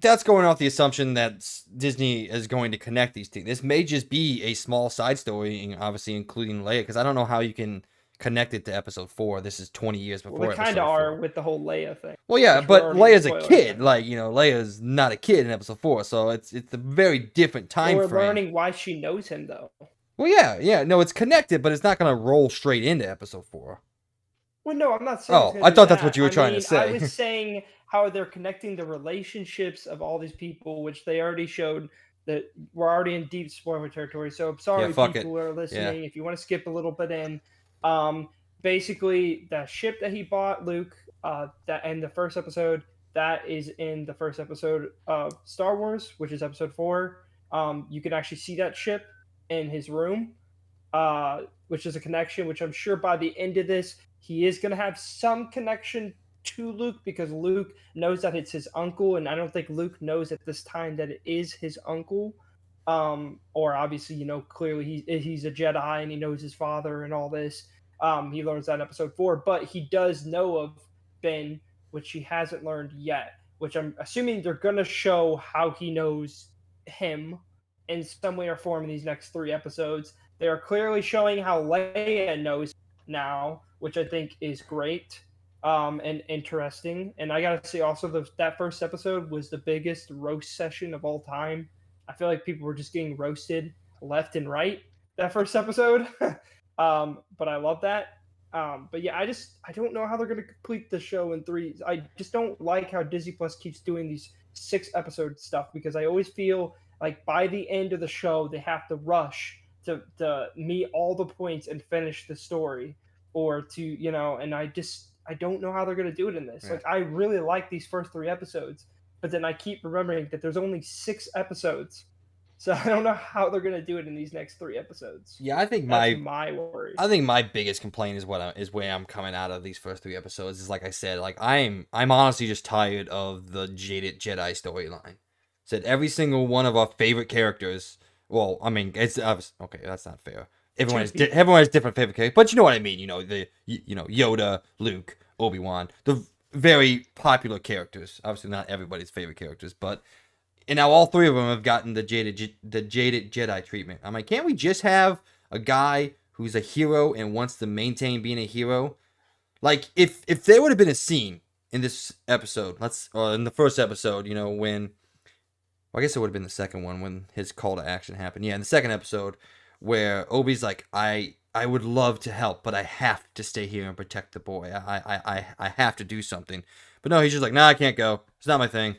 that's going off the assumption that Disney is going to connect these two. This may just be a small side story, obviously including Leia, because I don't know how you can connect it to Episode 4. This is 20 years Well, they before kind of Episode 4. are with the whole Leia thing. Well, yeah, which we're but already in Leia's a spoilers kid. now. Like, Leia's not a kid in Episode 4, so it's a very different time We're frame. learning why she knows him, though. Well, yeah, no, it's connected, but it's not going to roll straight into Episode 4. Well, no, I'm not saying. Oh, I thought that's what you were trying to say. I was saying how they're connecting the relationships of all these people, which they already showed that we're already in deep spoiler territory. So I'm sorry, fuck people who are listening. Yeah. If you want to skip a little bit in, basically the ship that he bought, Luke, that in the first episode, that is in the first episode of Star Wars, which is Episode 4. You can actually see that ship in his room. Which is a connection, which I'm sure by the end of this, he is going to have some connection to Luke, because Luke knows that it's his uncle, and I don't think Luke knows at this time that it is his uncle. Or obviously, clearly he's a Jedi and he knows his father and all this. He learns that in Episode 4, but he does know of Ben, which he hasn't learned yet, which I'm assuming they're going to show how he knows him in some way or form in these next 3 episodes. They are clearly showing how Leia knows now, which I think is great and interesting. And I gotta say, also, that first episode was the biggest roast session of all time. I feel like people were just getting roasted left and right that first episode. But I love that. But yeah, I don't know how they're going to complete the show in 3. I just don't like how Disney Plus keeps doing these 6-episode stuff, because I always feel like by the end of the show they have to rush to meet all the points and finish the story, or to and I don't know how they're going to do it in this. Yeah. Like, I really like these first 3 episodes, but then I keep remembering that there's only 6 episodes, so I don't know how they're going to do it in these next 3 episodes. Yeah, I think That's my worry. I think my biggest complaint is where I'm coming out of these first 3 episodes is, like I said, like I'm honestly just tired of the jaded Jedi storyline. Said every single one of our favorite characters. Well, I mean, it's okay. That's not fair. Everyone has different favorite characters, but you know what I mean. Yoda, Luke, Obi-Wan, the very popular characters. Obviously, not everybody's favorite characters, but and now all 3 of them have gotten the jaded Jedi treatment. I'm like, can't we just have a guy who's a hero and wants to maintain being a hero? Like, if there would have been a scene in this episode, or in the first episode, when. Well, I guess it would have been the second one when his call to action happened. Yeah, in the second episode, where Obi's like, I would love to help, but I have to stay here and protect the boy. I have to do something. But no, he's just like, nah, I can't go. It's not my thing.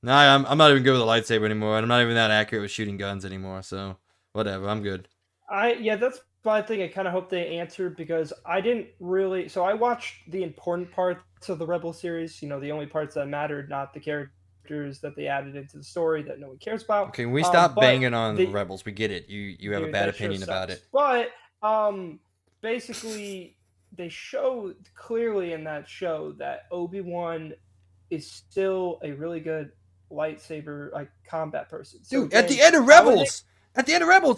Nah, I'm not even good with a lightsaber anymore, and I'm not even that accurate with shooting guns anymore. So whatever, I'm good. That's my thing. I kind of hope they answered, because I didn't really. So I watched the important parts of the Rebel series. The only parts that mattered, not the characters that they added into the story that no one cares about. Okay, we stop banging on the Rebels. We get it. You have a bad opinion about it. But basically, they show clearly in that show that Obi-Wan is still a really good lightsaber combat person. So dude, at the end of Rebels,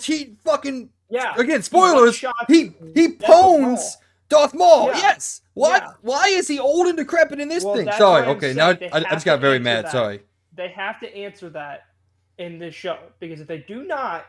he fucking again, spoilers. He pwns Darth Maul. Yeah. Yes. What? Yeah. Why is he old and decrepit in this thing? Sorry. Okay. Now I just got very mad. Sorry. They have to answer that in this show, because if they do not,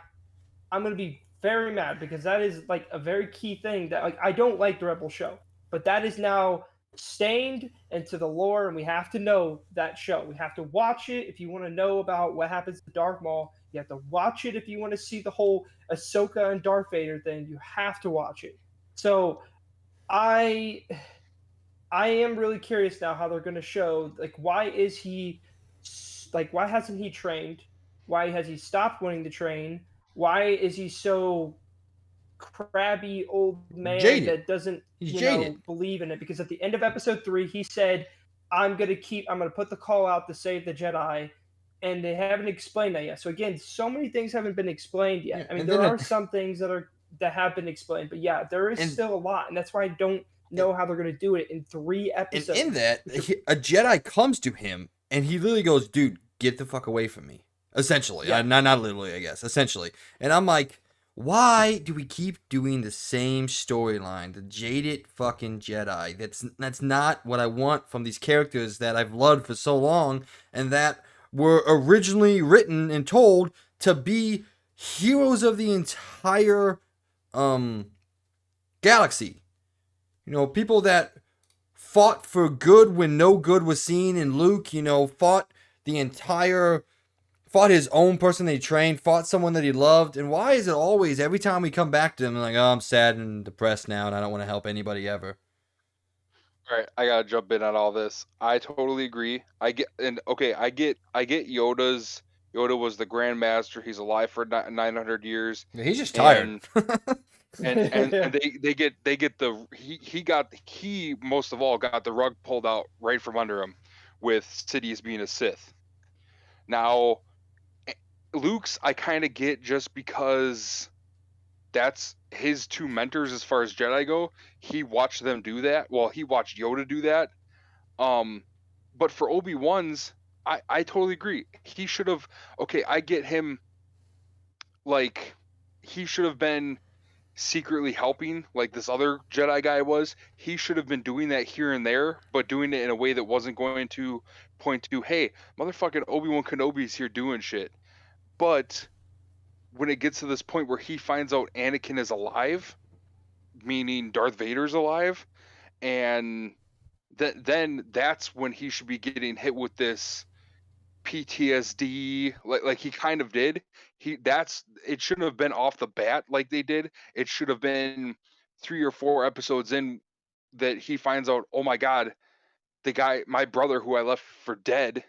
I'm going to be very mad, because that is like a very key thing that I don't like the Rebel show, but that is now stained into the lore, and we have to know that show. We have to watch it if you want to know about what happens to Darth Maul. You have to watch it if you want to see the whole Ahsoka and Darth Vader thing. You have to watch it. So I am really curious now how they're going to show, why hasn't he trained? Why has he stopped wanting to train? Why is he so crabby old man that doesn't believe in it? Because at the end of episode 3, he said, I'm going to put the call out to save the Jedi. And they haven't explained that yet. So again, so many things haven't been explained yet. Yeah, I mean, there are some things that have been explained, but yeah, there is still a lot, and that's why I don't know how they're going to do it in 3 episodes. And in that, a Jedi comes to him, and he literally goes, "Dude, get the fuck away from me." Essentially, not literally, I guess. Essentially, and I'm like, why do we keep doing the same storyline? The jaded fucking Jedi. That's not what I want from these characters that I've loved for so long, and that were originally written and told to be heroes of the entire galaxy. You know, people that fought for good when no good was seen. And Luke, you know, fought his own person that he trained, fought someone that he loved. And why is it always, every time we come back to him, like, oh, I'm sad and depressed now and I don't want to help anybody ever? All right, I gotta jump in on all this. I totally agree. I get Yoda was the Grand Master. He's alive for 900 years, He's just tired. and and they get the he most of all got the rug pulled out right from under him with Sidious being a Sith. Now, Luke's I kind of get just because that's his two mentors as far as Jedi go. He watched them do that. Well, he watched Yoda do that. But for Obi-Wan's, I totally agree. He should have. Okay, I get him. Like, he should have been secretly helping, like this other Jedi guy was. He should have been doing that here and there, but doing it in a way that wasn't going to point to, hey, motherfucking Obi-Wan Kenobi's here doing shit. But when it gets to this point where he finds out Anakin is alive, meaning Darth Vader's alive, and then that's when he should be getting hit with this PTSD, like he kind of did. It shouldn't have been off the bat like they did. It should have been 3 or 4 episodes in that he finds out, oh my god, the guy, my brother who I left for dead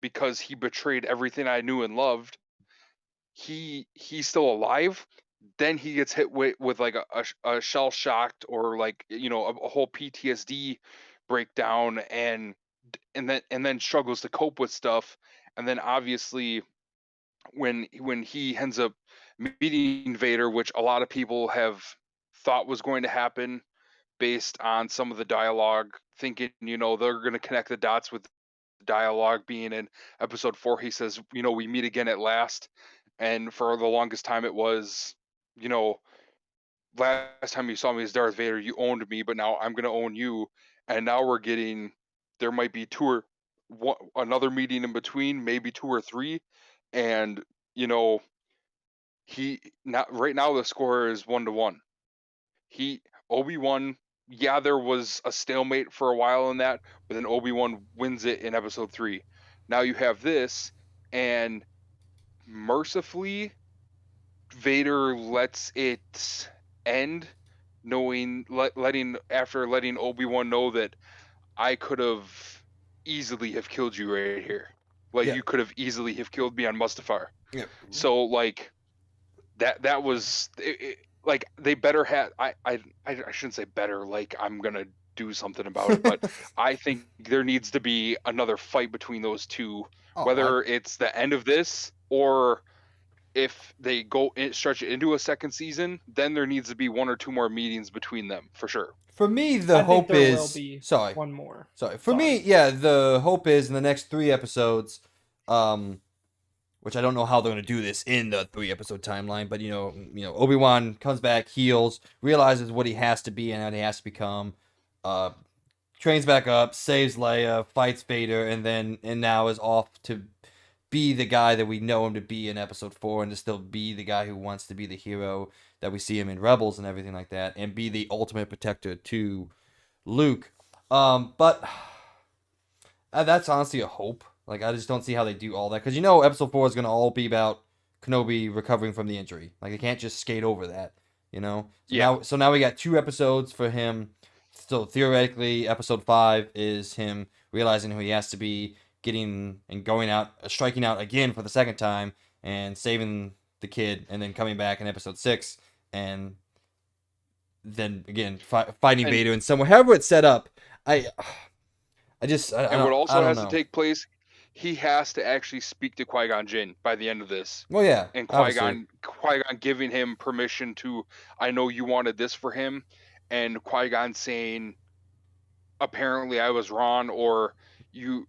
because he betrayed everything I knew and loved, he's still alive. Then he gets hit with like a shell shocked or like, you know, a whole PTSD breakdown, and then struggles to cope with stuff. And then obviously when he ends up meeting Vader, which a lot of people have thought was going to happen based on some of the dialogue, thinking, you know, they're going to connect the dots with the dialogue being in episode 4. He says, you know, we meet again at last. And for the longest time it was, you know, last time you saw me as Darth Vader, you owned me, but now I'm going to own you. And now we're getting, there might be another meeting in between, maybe 2 or 3. And, you know, right now the score is 1-1. Obi-Wan, yeah, there was a stalemate for a while in that, but then Obi-Wan wins it in episode 3. Now you have this, and mercifully, Vader lets it end, letting Obi-Wan know that I could have easily have killed you right here. Like, Yeah. you could have easily have killed me on Mustafar. Yeah. So like that was like they better have. I shouldn't say better. Like I'm gonna do something about it, but I think there needs to be another fight between those two, whether it's the end of this or if they stretch it into a second season, then there needs to be 1 or 2 more meetings between them for sure. For me, I the think hope there will is be sorry. one more. Sorry. For me, yeah, the hope is in the next 3 episodes, which I don't know how they're going to do this in the 3-episode timeline, but you know, Obi-Wan comes back, heals, realizes what he has to be and how he has to become, trains back up, saves Leia, fights Vader, and now is off to be the guy that we know him to be in episode 4, and to still be the guy who wants to be the hero that we see him in Rebels and everything like that, and be the ultimate protector to Luke. But that's honestly a hope. Like, I just don't see how they do all that, because episode 4 is going to all be about Kenobi recovering from the injury. Like, they can't just skate over that, So now we got 2 episodes for him. So theoretically, episode 5 is him realizing who he has to be, getting and going out, striking out again for the second time, and saving the kid, and then coming back in episode 6, and then again fighting Vader in somewhere. However it's set up, I what also don't has know. to take place, he has to actually speak to Qui-Gon Jinn by the end of this. Well, yeah, and Qui-Gon giving him permission to, I know you wanted this for him, and Qui-Gon saying, apparently I was wrong, or you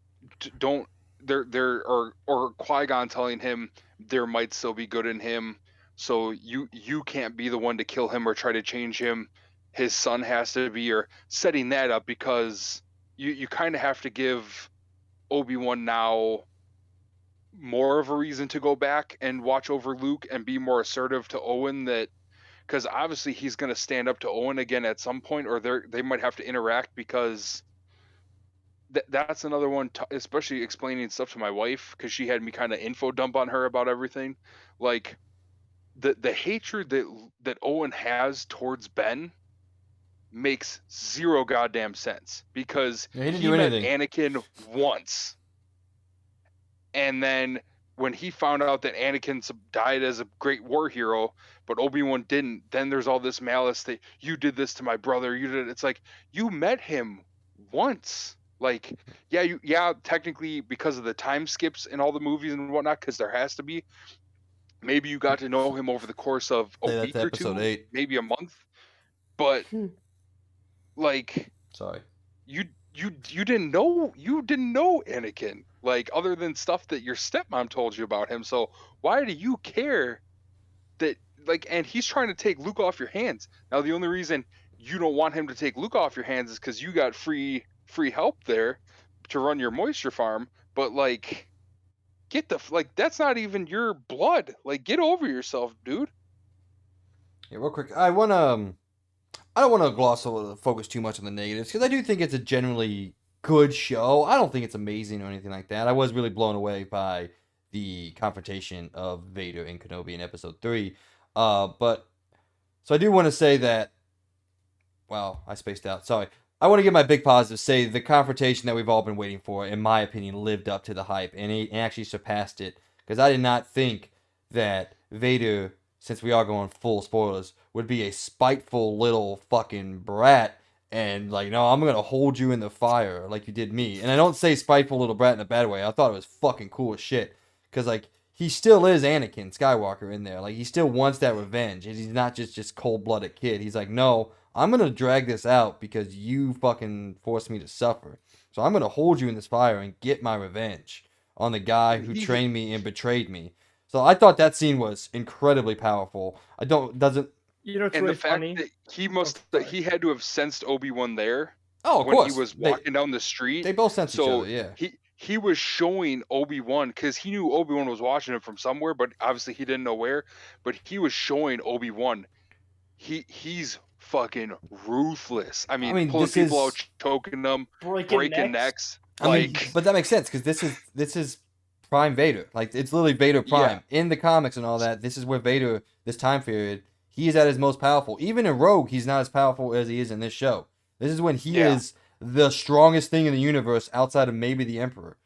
don't or Qui-Gon telling him there might still be good in him, so you can't be the one to kill him or try to change him. His son has to be, or setting that up, because you kind of have to give Obi-Wan now more of a reason to go back and watch over Luke and be more assertive to Owen, that because obviously he's going to stand up to Owen again at some point, or they might have to interact, because that's another one, especially explaining stuff to my wife, because she had me kind of info dump on her about everything. Like the hatred that Owen has towards Ben makes zero goddamn sense, because Yeah, he didn't he do met anything. Anakin once, and then when he found out that Anakin died as a great war hero, but Obi-Wan didn't, then there's all this malice that you did this to my brother. You did. It's like, you met him once. Like, yeah, technically because of the time skips in all the movies and whatnot, because there has to be. Maybe you got to know him over the course of a Say that to week or episode two, 8. maybe a month, but Hmm. like Sorry. you you didn't know Anakin, like, other than stuff that your stepmom told you about him. So why do you care that, like, and he's trying to take Luke off your hands. Now the only reason you don't want him to take Luke off your hands is because you got free help there to run your moisture farm. But like, that's not even your blood. Like, get over yourself, dude. Yeah, real quick. I don't want to gloss over, focus too much on the negatives, because I do think it's a generally good show. I don't think it's amazing or anything like that. I was really blown away by the confrontation of Vader and Kenobi in Episode 3. But so I do want to say that. Wow, I spaced out. Sorry. I want to give my big positive. Say the confrontation that we've all been waiting for, in my opinion, lived up to the hype and he actually surpassed it. Because I did not think that Vader, since we are going full spoilers, would be a spiteful little fucking brat and like, no, I'm gonna hold you in the fire like you did me. And I don't say spiteful little brat in a bad way. I thought it was fucking cool as shit. Because like he still is Anakin Skywalker in there. Like he still wants that revenge. And he's not just cold blooded kid. He's like, no, I'm gonna drag this out because you fucking forced me to suffer. So I'm gonna hold you in this fire and get my revenge on the guy And who he trained me and betrayed me. So I thought that scene was incredibly powerful. I don't doesn't You know, it's and the really fact funny. that Oh, sorry. he had to have sensed Obi-Wan there Oh, of when he course. was walking down the street. They both sense each other, So yeah. he was showing Obi-Wan, because he knew Obi-Wan was watching him from somewhere, but obviously he didn't know where. But he was showing Obi-Wan he's fucking ruthless. I I mean, mean pulling this people out, is choking them, Breaking breaking necks. necks. I mean, Like, but that makes sense because this is Prime Vader. Like it's literally Vader yeah, Prime in the comics and all that. This is where Vader, this time period, he is at his most powerful. Even in Rogue, he's not as powerful as he is in this show. This is when he yeah, is the strongest thing in the universe outside of maybe the Emperor.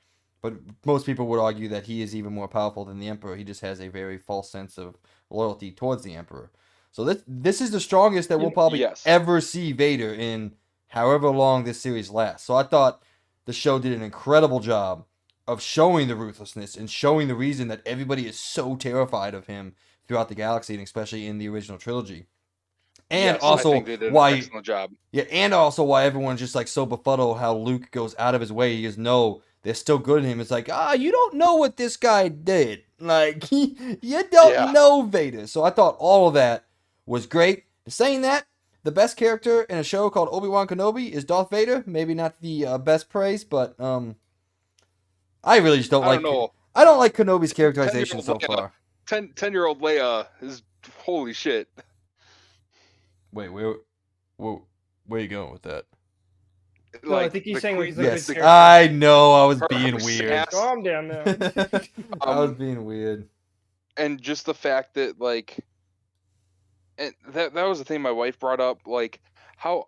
But most people would argue that he is even more powerful than the Emperor. He just has a very false sense of loyalty towards the Emperor. So this is the strongest that we'll probably yes, ever see Vader in however long this series lasts. So I thought the show did an incredible job of showing the ruthlessness and showing the reason that everybody is so terrified of him throughout the galaxy, and especially in the original trilogy. And yes. I think also they did an why excellent job. yeah, and also why everyone's just like so befuddled how Luke goes out of his way. He goes, no, they're still good in him. It's like, you don't know what this guy did. Like, you don't Yeah, know Vader. So I thought all of that was great. Saying that, the best character in a show called Obi-Wan Kenobi is Darth Vader. Maybe not the best praise, but I really just don't I don't like. know. I don't like Kenobi's 10 year characterization old so Leia, far. 10-year-old Leia is holy shit. Wait, where you going with that? No, I Like think he's the saying queen, he's a good Yes, character. I know. I was her being weird. sass, Calm down now. I was um, being weird. and just the fact that, like, and that was the thing my wife brought up. Like, how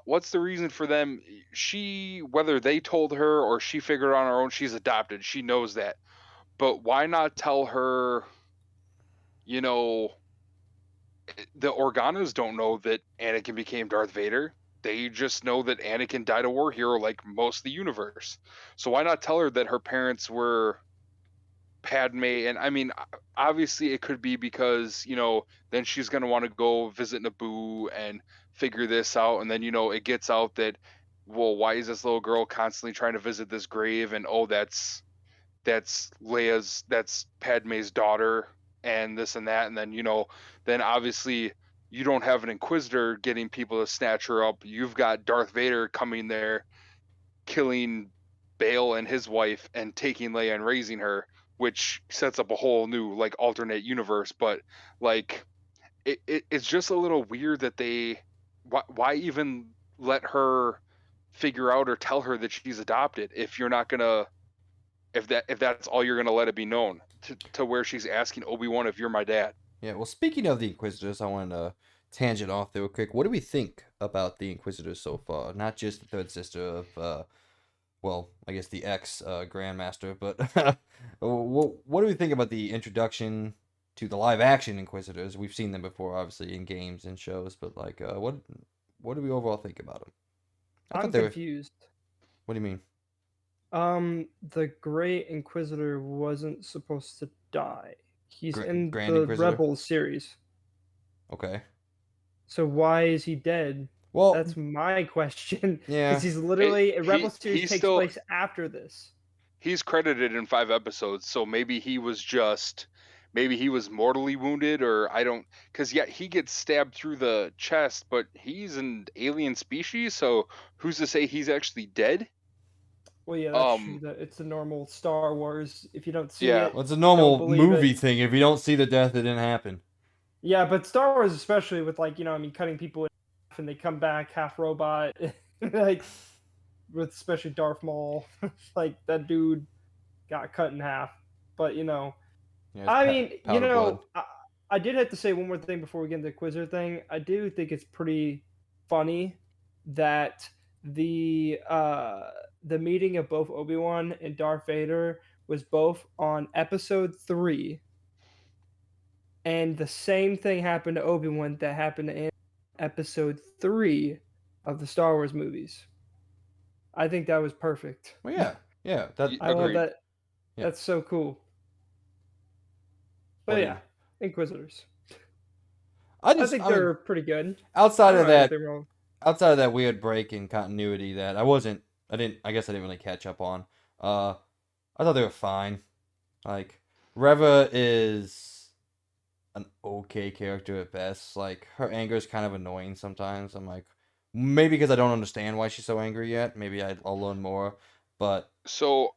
what's the reason for them? She, whether they told her or she figured on her own, she's adopted. She knows that, but why not tell her? You know, the Organas don't know that Anakin became Darth Vader. They just know that Anakin died a war hero, like most of the universe. So why not tell her that her parents were Padme? And I mean, obviously it could be because, then she's going to want to go visit Naboo and figure this out. And then, it gets out that, well, why is this little girl constantly trying to visit this grave? And, oh, that's Padme's daughter, and this and that. And then, then obviously you don't have an Inquisitor getting people to snatch her up. You've got Darth Vader coming there, killing Bale and his wife and taking Leia and raising her. which sets up a whole new like alternate universe. But like it's just a little weird that why even let her figure out or tell her that she's adopted if you're not gonna if that's all you're gonna let it be known to where she's asking Obi-Wan if you're my dad. Yeah, well, speaking of the Inquisitors, I wanted to tangent off there real quick. What do we think about the Inquisitors so far? Not just the third sister of, well, I guess the ex Grandmaster, but what do we think about the introduction to the live action Inquisitors? We've seen them before, obviously, in games and shows, but like, what do we overall think about them? I I'm thought they were. confused. What do you mean? The Great Inquisitor wasn't supposed to die. He's in Grand the Inquisitor? Rebels series. Okay. So why is he dead? Well, That's my question. yeah. Because he's literally Rebel series He's takes still place after this. he's credited in 5 episodes, so maybe he was mortally wounded, or I don't, because yeah, he gets stabbed through the chest, but he's an alien species, so who's to say he's actually dead? Well, yeah, that's true. It's a normal Star Wars. If you don't see Yeah. it, Well, it's a don't normal believe movie it. thing. If you don't see the death, it didn't happen. Yeah, but Star Wars, especially with like cutting people in half and they come back half robot, like with especially Darth Maul, like that dude got cut in half. But Yeah, I mean, powder blood. I did have to say one more thing before we get into the Quizzer thing. I do think it's pretty funny that the meeting of both Obi-Wan and Darth Vader was both on episode 3, and the same thing happened to Obi-Wan that happened to episode 3 of the Star Wars movies. I think that was perfect. Well, yeah, yeah. I love Agreed. that. Yeah. That's so cool. But Well, yeah, Inquisitors. I think mean, they're pretty good. outside I of don't know that, anything wrong. outside of that weird break in continuity that I guess I didn't really catch up on. I thought they were fine. Like, Reva is an okay character at best. Like, her anger is kind of annoying sometimes. I'm like, maybe because I don't understand why she's so angry yet. Maybe I'll learn more. But So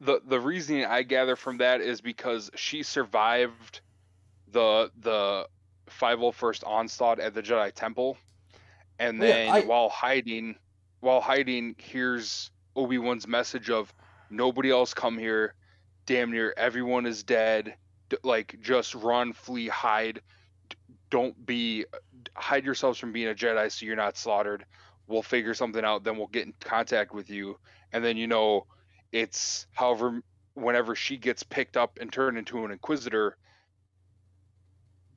the reasoning I gather from that is because she survived the 501st onslaught at the Jedi Temple, and well, yeah, then while hiding, here's Obi-Wan's message of nobody else come here, damn near everyone is dead, like just run, flee, hide, don't hide yourselves from being a Jedi so you're not slaughtered. We'll figure something out, then we'll get in contact with you. And then it's however whenever she gets picked up and turned into an Inquisitor,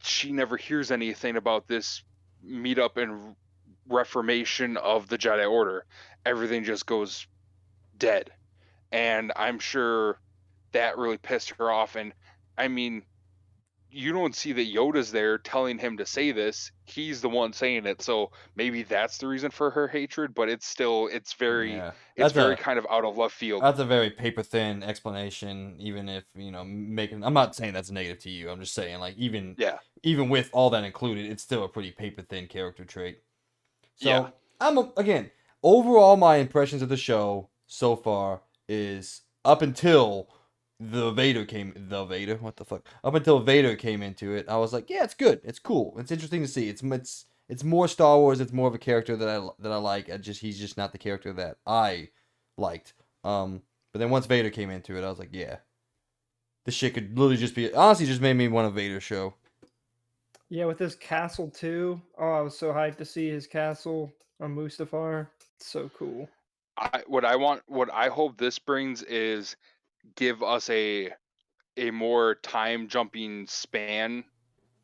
she never hears anything about this meetup and reformation of the Jedi Order. Everything just goes dead. And I'm sure that really pissed her off. And I mean, you don't see that Yoda's there telling him to say this. He's the one saying it. So maybe that's the reason for her hatred, but it's very yeah, it's very kind of out of left field. that's a very paper thin explanation. Even if I'm not saying that's negative to you. I'm just saying like Yeah. even with all that included, it's still a pretty paper thin character trait. Yeah. So again, overall, my impressions of the show so far is up until the Vader, what the fuck? Up until Vader came into it, I was like, yeah, it's good, it's cool, it's interesting to see. It's more Star Wars. It's more of a character that I like. He's just not the character that I liked. But then once Vader came into it, I was like, yeah, this shit could literally just made me want a Vader show. Yeah, with his castle too. Oh, I was so hyped to see his castle on Mustafar. It's so cool. What I hope this brings is give us a more time jumping span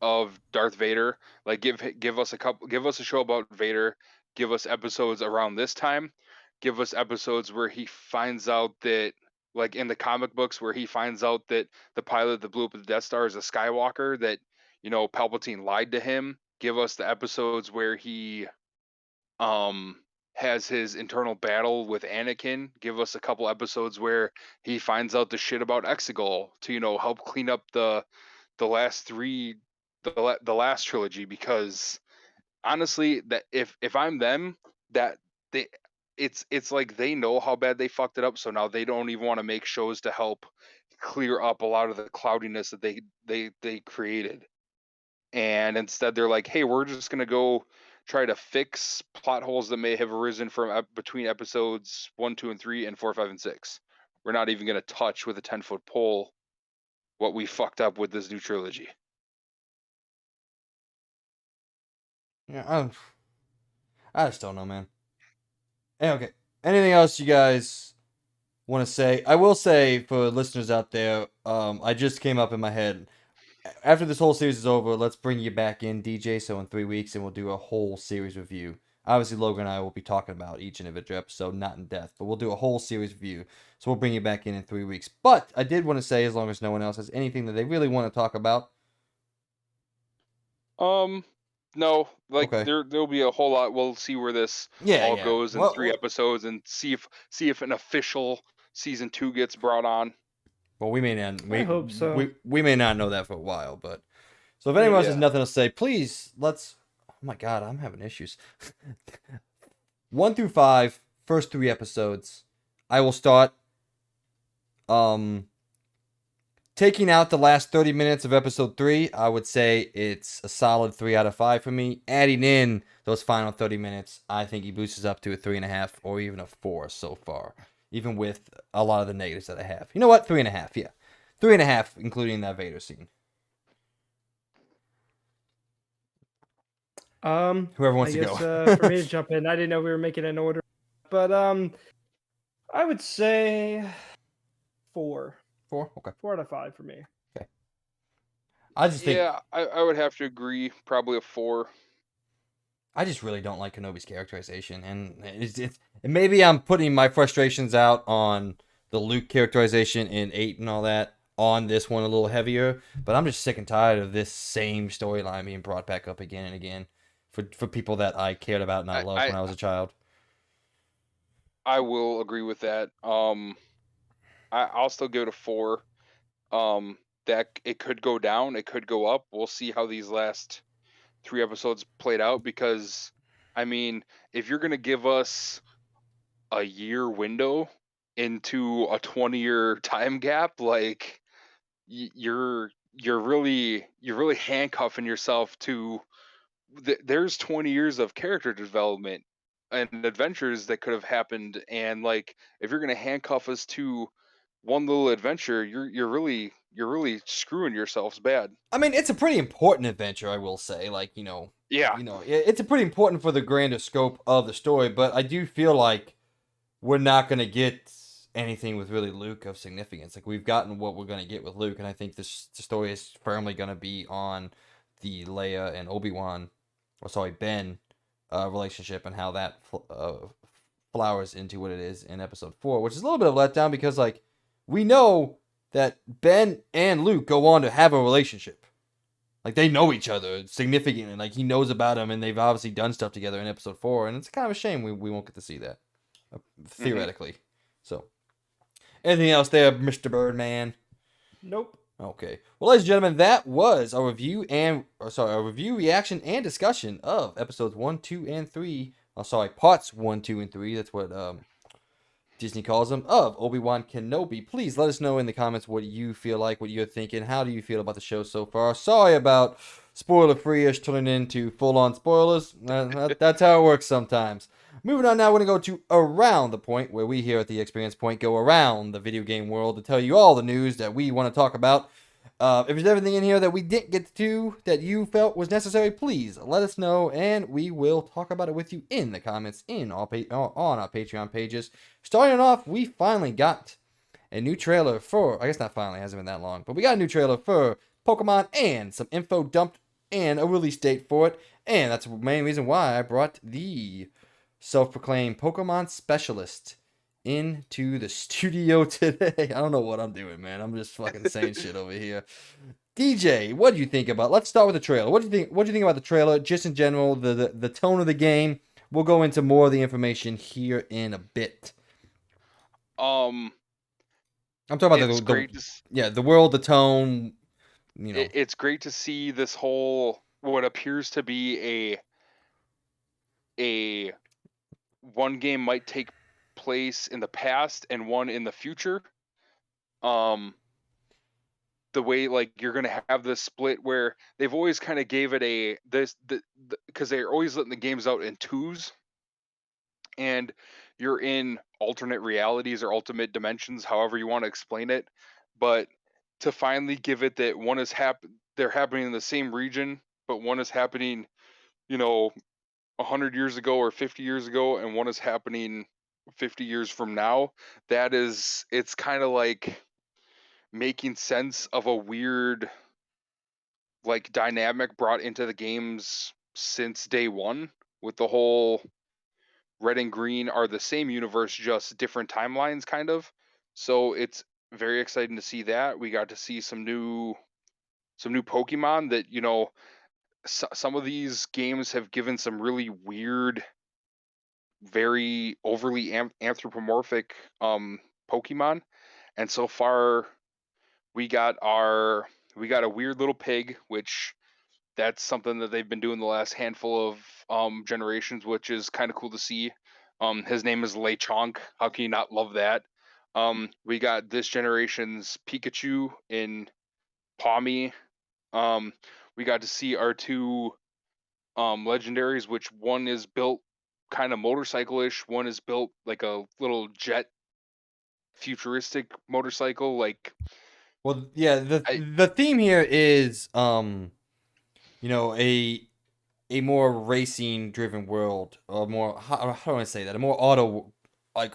of Darth Vader. Like give us a show about Vader, give us episodes around this time, give us episodes where he finds out that, like in the comic books, where he finds out that the pilot that blew up the Death Star is a Skywalker, that Palpatine lied to him. Give us the episodes where he has his internal battle with Anakin. Give us a couple episodes where he finds out the shit about Exegol to help clean up the last three, the last trilogy. Because honestly, that if I'm them, that it's like they know how bad they fucked it up, so now they don't even want to make shows to help clear up a lot of the cloudiness that they created. And instead they're like, hey, we're just gonna go try to fix plot holes that may have arisen from between episodes 1, 2, and 3, and 4, 5, and 6. We're not even gonna touch with a 10-foot pole what we fucked up with this new trilogy. Yeah, I just don't know, man. Okay. Anything else you guys want to say? I will say for listeners out there, I just came up in my head. After this whole series is over, let's bring you back in, DJ. So in 3 weeks, and we'll do a whole series review. Obviously, Logan and I will be talking about each and every episode, not in depth, but we'll do a whole series review. So we'll bring you back in 3 weeks. But I did want to say, as long as no one else has anything that they really want to talk about. No, like Okay. there'll be a whole lot. We'll see where this all Yeah. goes in 3 episodes, and see if an official season 2 gets brought on. Well, we may not. I hope so. We may not know that for a while, but so if anyone else has nothing to say, please let's. Oh my God, I'm having issues. 1 through 5, first 3 episodes. I will start. Taking out the last 30 minutes of episode 3, I would say it's a solid 3 out of 5 for me. Adding in those final 30 minutes, I think he boosts up to a 3.5 or even a 4 so far, even with a lot of the negatives that I have. You know what? 3.5, yeah. 3.5, including that Vader scene. Whoever wants to go. For me to jump in, I didn't know we were making an order, but I would say 4. 4? Okay. 4 out of 5 for me. Okay. I just think. Yeah, I would have to agree. Probably a 4. I just really don't like Kenobi's characterization, and maybe I'm putting my frustrations out on the Luke characterization in 8 and all that on this one a little heavier, but I'm just sick and tired of this same storyline being brought back up again and again for people that I cared about and I loved when I was a child. I will agree with that. I'll still give it a 4. That it could go down, it could go up. We'll see how these last 3 episodes played out, because I mean, if you're gonna give us a year window into a 20-year time gap, like you're really handcuffing yourself to there's 20 years of character development and adventures that could have happened, and like if you're gonna handcuff us to one little adventure, you're really screwing yourselves bad. I mean, it's a pretty important adventure, I will say. Like, Yeah. It's a pretty important for the grander scope of the story, but I do feel like we're not going to get anything with really Luke of significance. Like, we've gotten what we're going to get with Luke, and I think the story is firmly going to be on the Leia and Ben relationship, and how that flowers into what it is in episode 4, which is a little bit of a letdown because, like, we know that Ben and Luke go on to have a relationship. Like, they know each other significantly. Like, he knows about him, and they've obviously done stuff together in episode 4, and it's kind of a shame we won't get to see that, theoretically. Mm-hmm. So, anything else there, Mr. Birdman? Nope. Okay. Well, ladies and gentlemen, that was a review, reaction, and discussion of episodes 1, 2, and 3. Parts 1, 2, and 3. That's what Disney calls them, of Obi-Wan Kenobi. Please let us know in the comments what you feel like, what you're thinking. How do you feel about the show so far? Sorry about spoiler-free-ish turning into full-on spoilers. That's how it works sometimes. Moving on now, we're going to go to Around the Point, where we here at the Experience Point go around the video game world to tell you all the news that we want to talk about. If there's anything in here that we didn't get to that you felt was necessary, please let us know, and we will talk about it with you in the comments on our Patreon pages. Starting off, we finally got a new trailer for, I guess not finally, it hasn't been that long, but we got a new trailer for Pokemon and some info dumped and a release date for it, and that's the main reason why I brought the self-proclaimed Pokemon specialist into the studio today. I don't know what I'm doing, man. I'm just fucking saying shit over here. DJ, what do you think about? Let's start with the trailer. What do you think about the trailer? Just in general, the tone of the game. We'll go into more of the information here in a bit. I'm talking about the world, the tone. It's great to see this whole what appears to be a one game might take place in the past and one in the future. The way like you're gonna have this split where they've always kind of gave it because they're always letting the games out in twos, and you're in alternate realities or ultimate dimensions, however you want to explain it. But to finally give it that one is they're happening in the same region, but one is happening, 100 years ago or 50 years ago, and one is happening 50 years from now. It's kind of like making sense of a weird like dynamic brought into the games since day one, with the whole red and green are the same universe, just different timelines, kind of. So it's very exciting to see that. We got to see some new Pokemon that some of these games have given some really weird, very overly anthropomorphic Pokemon, and so far we got a weird little pig, which that's something that they've been doing the last handful of generations, which is kind of cool to see. His name is Lechonk. How can you not love that? We got this generation's Pikachu in Pawmi. We got to see our two legendaries, which one is built kind of motorcycle-ish, one is built like a little jet futuristic motorcycle. Like, Well, yeah, the theme here is a more racing driven world, or more how do I say that? A more auto like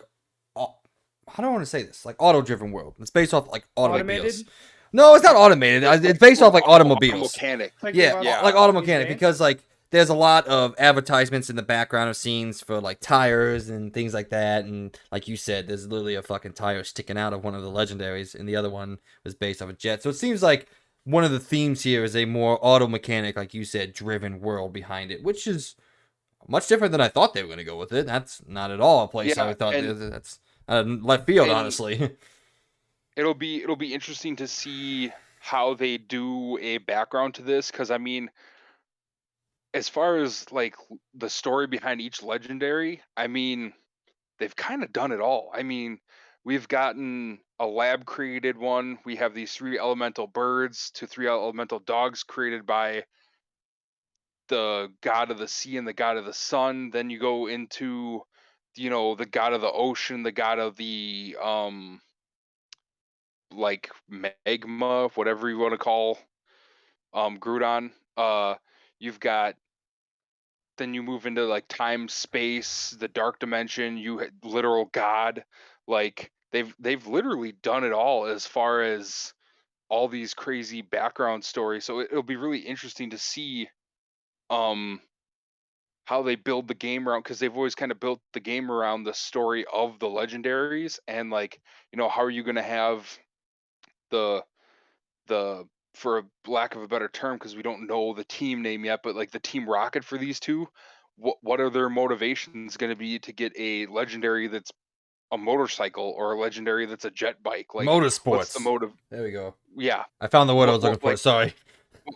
how do I want to say this? Like auto driven world. It's based off like automobiles. Automated? No, it's not automated. It's based off like automobiles. Mechanic. Yeah, Yeah. like auto mechanic, Advanced? because like there's a lot of advertisements in the background of scenes for like tires and things like that, and like you said, there's literally a fucking tire sticking out of one of the legendaries, and the other one was based off a jet. So it seems like one of the themes here is a more auto mechanic, like you said, driven world behind it, which is much different than I thought they were going to go with it. That's not at all a place I thought that's left field, honestly. It'll be interesting to see how they do a background to this, because I mean, as far as like the story behind each legendary, I mean, they've kind of done it all. I mean, we've gotten a lab created one. We have these 3 elemental birds to 3 elemental dogs created by the god of the sea and the god of the sun. Then you go into, the god of the ocean, the god of the like magma, whatever you want to call Groudon. You've got, then you move into like time, space, the dark dimension. Literal god. Like they've literally done it all as far as all these crazy background stories. So it'll be really interesting to see um how they build the game around, because they've always kind of built the game around the story of the legendaries, and like, how are you going to have the the for a lack of a better term, because we don't know the team name yet, but like the Team Rocket for these two, what are their motivations going to be to get a legendary that's a motorcycle, or a legendary that's a jet bike? Like, Motorsports. what's the motive? There we go. Yeah, I found the word I was looking for. like, Sorry.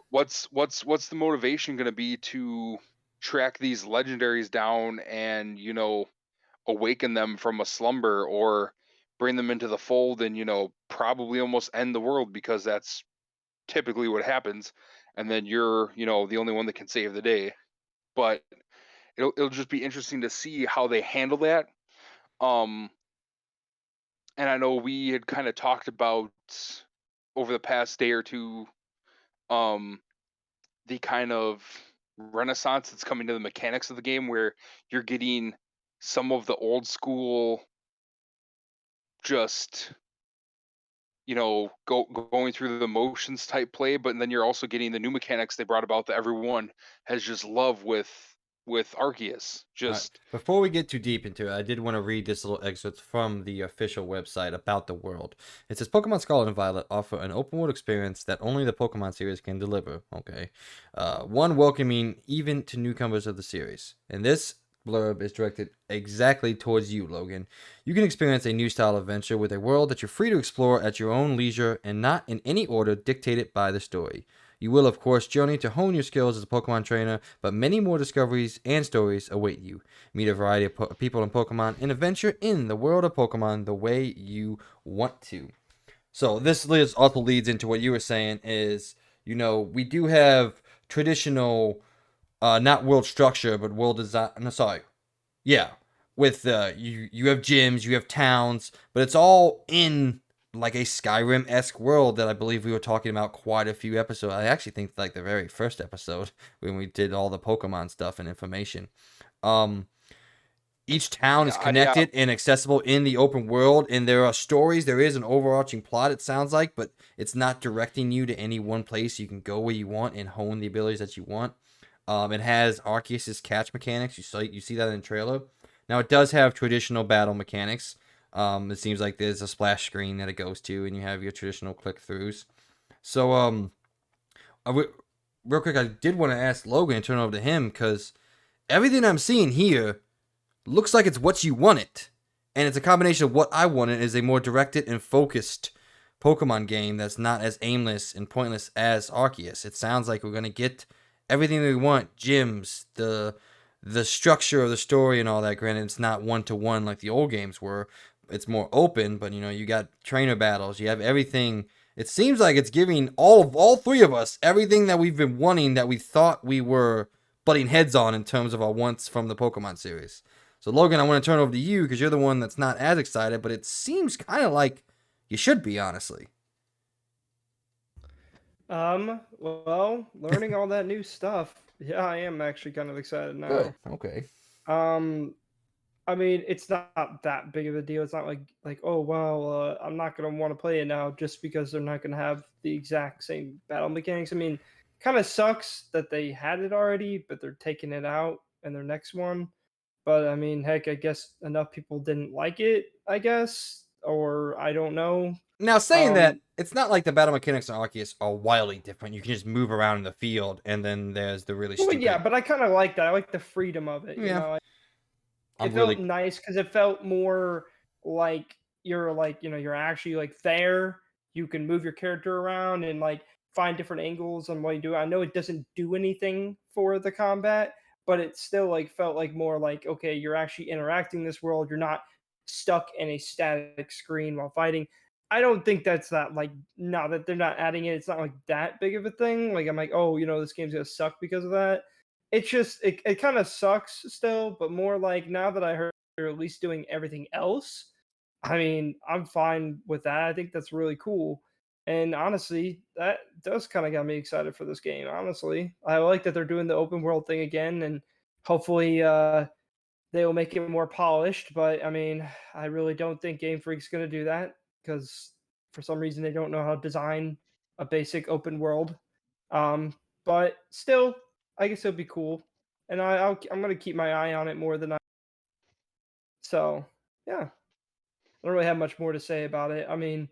what's the motivation going to be to track these legendaries down and awaken them from a slumber, or bring them into the fold and probably almost end the world, because that's typically what happens, and then you're the only one that can save the day. But it'll just be interesting to see how they handle that. And I know we had kind of talked about over the past day or two the kind of renaissance that's coming to the mechanics of the game, where you're getting some of the old school, just going through the motions type play, but then you're also getting the new mechanics they brought about that everyone has just loved with Arceus. Just before we get too deep into it, I did want to read this little excerpt from the official website about the world. It says Pokemon Scarlet and Violet offer an open world experience that only the Pokemon series can deliver. Okay, one welcoming even to newcomers of the series. And this blurb is directed exactly towards you, Logan. You can experience a new style adventure with a world that you're free to explore at your own leisure and not in any order dictated by the story. You will, of course, journey to hone your skills as a Pokemon trainer, but many more discoveries and stories await you. Meet a variety of people and Pokemon and adventure in the world of Pokemon the way you want to. So this also leads into what you were saying is, we do have traditional, not world structure, but world design. No, sorry. Yeah. With you have gyms, you have towns, but it's all in like a Skyrim-esque world that I believe we were talking about quite a few episodes. I actually think like the very first episode when we did all the Pokemon stuff and information. Um, each town is Yeah. connected and accessible in the open world, and there are stories. There is an overarching plot, it sounds like, but it's not directing you to any one place. You can go where you want and hone the abilities that you want. It has Arceus's catch mechanics. You see that in the trailer. Now it does have traditional battle mechanics. It seems like there's a splash screen that it goes to, and you have your traditional click throughs. So real quick, I did want to ask Logan and turn it over to him because everything I'm seeing here looks like it's what you wanted. And it's a combination of what I wanted is a more directed and focused Pokemon game that's not as aimless and pointless as Arceus. It sounds like we're going to get everything that we want. Gyms, the structure of the story and all that. Granted, it's not one-to-one like the old games were. It's more open, but you got trainer battles. You have everything. It seems like it's giving all three of us everything that we've been wanting that we thought we were butting heads on in terms of our wants from the Pokemon series. So, Logan, I want to turn over to you because you're the one that's not as excited, but it seems kind of like you should be, honestly. Well, learning all that new stuff, yeah, I am actually kind of excited now. Good. Okay. I mean, it's not that big of a deal. It's not like oh well, I'm not gonna want to play it now just because they're not gonna have the exact same battle mechanics. I mean, kind of sucks that they had it already, but they're taking it out in their next one. But I mean, heck, I guess enough people didn't like it, I guess, or I don't know. Now, saying that, it's not like the battle mechanics in Arceus are wildly different. You can just move around in the field, and then there's the really Well, stupid... yeah, but I kind of like that. I like the freedom of it. Yeah. It felt nice because it felt more like you're actually like there. You can move your character around and like find different angles on what you do. I know it doesn't do anything for the combat, but it still like felt like more like okay, you're actually interacting in this world. You're not stuck in a static screen while fighting. I don't think that's that like now that they're not adding it, it's not like that big of a thing. Like I'm like, oh, this game's gonna suck because of that. It's just it kind of sucks still, but more like now that I heard they're at least doing everything else, I mean, I'm fine with that. I think that's really cool. And honestly, that does kind of got me excited for this game. Honestly, I like that they're doing the open world thing again, and hopefully they will make it more polished. But I mean, I really don't think Game Freak's going to do that because for some reason they don't know how to design a basic open world. But still, I guess it'll be cool, and I'm gonna keep my eye on it more than I. So yeah, I don't really have much more to say about it. I mean,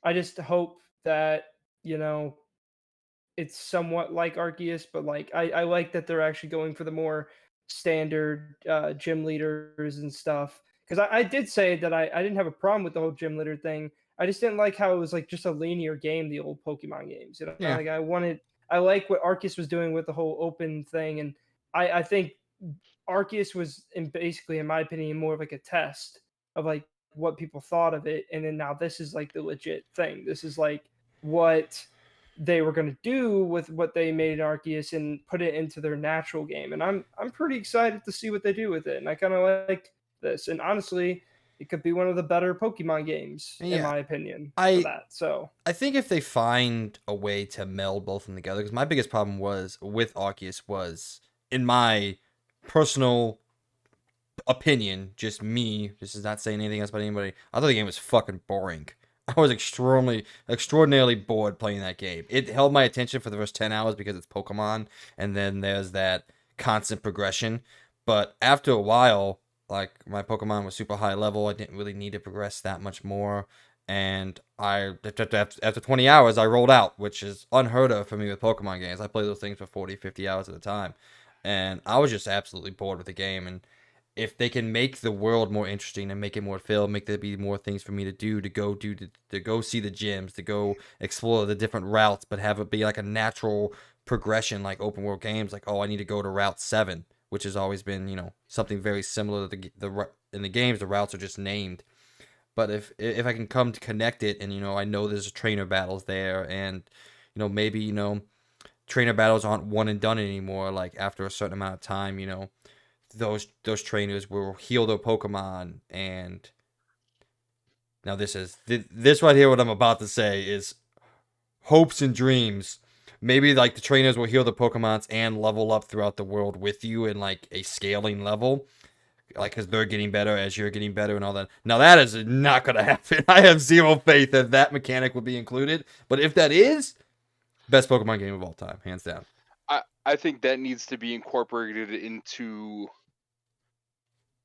I just hope that you know it's somewhat like Arceus, but like I like that they're actually going for the more standard gym leaders and stuff. Because I did say that I didn't have a problem with the whole gym leader thing. I just didn't like how it was like just a linear game, the old Pokemon games. Yeah. Like I like what Arceus was doing with the whole open thing, and I think Arceus was basically, in my opinion, more of like a test of like what people thought of it, and then now this is like the legit thing. This is like what they were going to do with what they made in Arceus and put it into their natural game, and I'm pretty excited to see what they do with it, and I kind of like this, and honestly, it could be one of the better Pokemon games in my opinion for that. So I think if they find a way to meld both of them together, because my biggest problem was with Arceus was, in my personal opinion, just me, this is not saying anything else about anybody, I thought the game was fucking boring. I was extraordinarily bored playing that game. It held my attention for the first 10 hours because it's Pokemon, and then there's that constant progression. But after a while, like, my Pokemon was super high level, I didn't really need to progress that much more. And after 20 hours, I rolled out, which is unheard of for me with Pokemon games. I play those things for 40, 50 hours at a time. And I was just absolutely bored with the game. And if they can make the world more interesting and make it more filled, make there be more things for me to do, to go see the gyms, to go explore the different routes, but have it be like a natural progression, like open world games. Like, oh, I need to go to Route 7, which has always been, something very similar to in the games. The routes are just named. But if I can come to connect it, and I know there's trainer battles there, and maybe trainer battles aren't one and done anymore. Like after a certain amount of time, those trainers will heal their Pokemon. And now this right here. What I'm about to say is hopes and dreams. Maybe like the trainers will heal the Pokemons and level up throughout the world with you in like a scaling level, like because they're getting better as you're getting better and all that. Now that is not gonna happen. I have zero faith that that mechanic will be included. But if that is, best Pokemon game of all time, hands down. I think that needs to be incorporated into.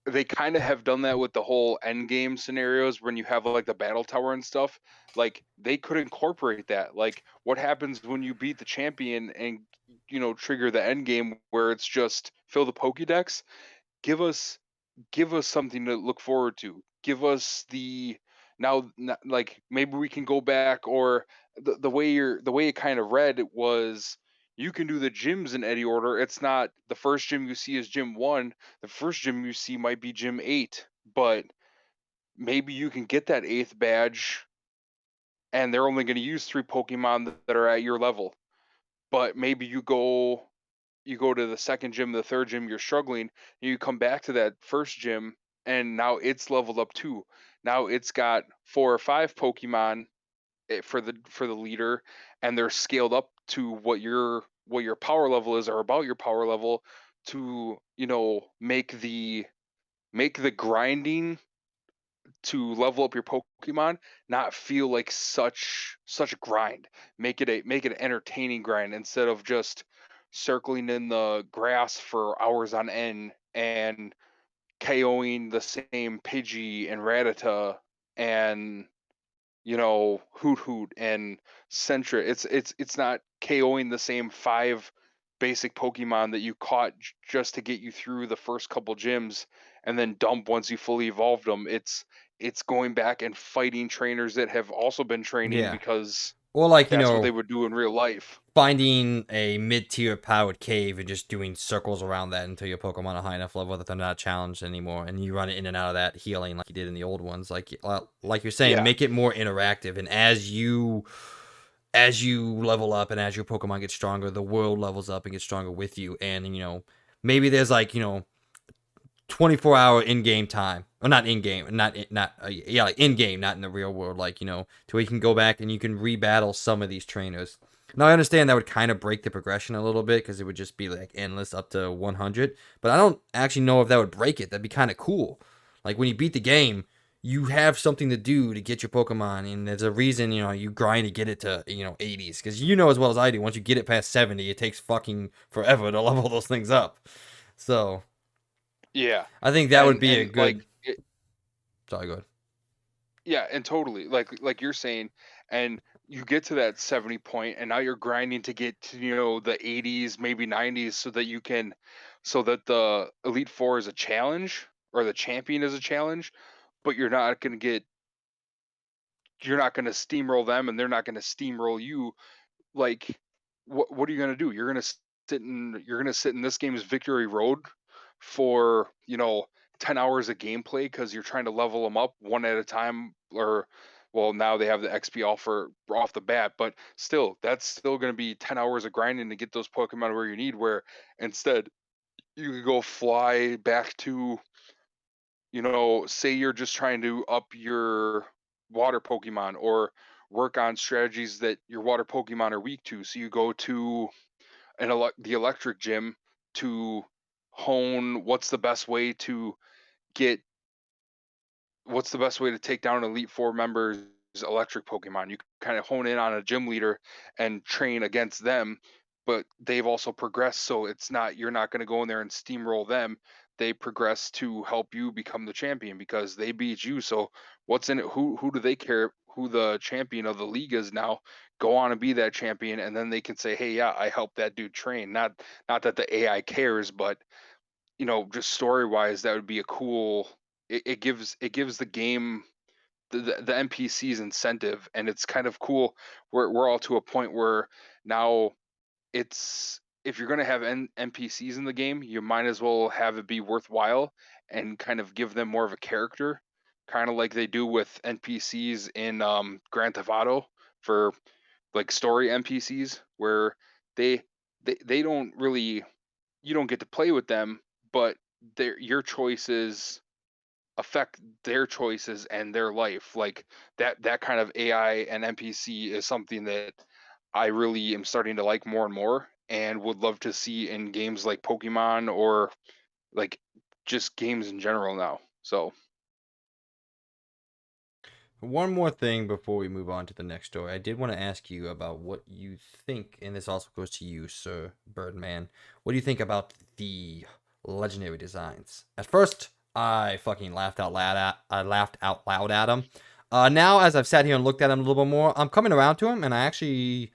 They kind of have done that with the whole end game scenarios when you have like the battle tower and stuff. Like they could incorporate that. Like what happens when you beat the champion and trigger the end game where it's just fill the Pokédex. Give us something to look forward to. Give us the like maybe we can go back, or the way it kind of read was you can do the gyms in any order. It's not the first gym you see is gym 1, the first gym you see might be gym 8, but maybe you can get that 8th badge and they're only going to use 3 Pokemon that are at your level. But maybe you go to the second gym, the third gym, you're struggling, and you come back to that first gym, and now it's leveled up too. Now it's got 4 or 5 Pokemon for the leader, and they're scaled up to what your power level is, or about your power level, to make the grinding to level up your Pokemon not feel like such a grind. Make it an entertaining grind instead of just circling in the grass for hours on end and KOing the same Pidgey and Rattata and Hoot Hoot and Sentra. It's not KOing the same 5 basic Pokemon that you caught just to get you through the first couple gyms and then dump once you fully evolved them. It's going back and fighting trainers that have also been training Yeah. because Or like, that's what they would do in real life. finding a mid-tier powered cave and just doing circles around that until your Pokemon are high enough level that they're not challenged anymore, and you run it in and out of that healing like you did in the old ones. Like you're saying, Yeah. make it more interactive, and as you level up and as your Pokemon gets stronger, the world levels up and gets stronger with you. And maybe there's like 24-hour in-game time, or not in-game, like in-game, not in the real world, like to where you can go back and you can rebattle some of these trainers. Now I understand that would kind of break the progression a little bit because it would just be like endless up to 100, but I don't actually know if that would break it. That'd be kind of cool. Like when you beat the game, you have something to do to get your Pokemon, and there's a reason you grind to get it to 80s, because as well as I do, once you get it past 70, it takes fucking forever to level those things up. So Yeah. I think that would And be a and like good. Sorry, go ahead. Yeah, and totally. Like you're saying, and you get to that 70 point and now you're grinding to get to, the 80s, maybe 90s, so that the Elite 4 is a challenge, or the champion is a challenge, but you're not going to steamroll them and they're not going to steamroll you. Like what are you going to do? You're going to sit in this game's victory road for 10 hours of gameplay because you're trying to level them up one at a time. Or well, now they have the XP offer off the bat, but still, that's still going to be 10 hours of grinding to get those Pokemon where you need, where instead you could go fly back to, say you're just trying to up your water Pokemon, or work on strategies that your water Pokemon are weak to. So you go to the electric gym to hone get what's the best way to take down an Elite Four members electric Pokemon. You kind of hone in on a gym leader and train against them, but they've also progressed, so you're not going to go in there and steamroll them. They progress to help you become the champion because they beat you. So what's in it? Who do they care who the champion of the league is now? Go on and be that champion, and then they can say, "Hey, yeah, I helped that dude train." Not that the AI cares, but just story wise, that would be a cool. It gives the game the NPCs incentive, and it's kind of cool. We're all to a point where now it's if you're gonna have NPCs in the game, you might as well have it be worthwhile and kind of give them more of a character, kind of like they do with NPCs in Grand Theft Auto for like story NPCs, where they they don't really you don't get to play with them, but your choices affect their choices and their life. Like that kind of AI and NPC is something that I really am starting to like more and more, and would love to see in games like Pokemon or like just games in general now. So One more thing before we move on to the next story. I did want to ask you about what you think, and this also goes to you, Sir Birdman. What do you think about the legendary designs? At first, I fucking laughed out loud at them. Now, as I've sat here and looked at them a little bit more, I'm coming around to them, and I actually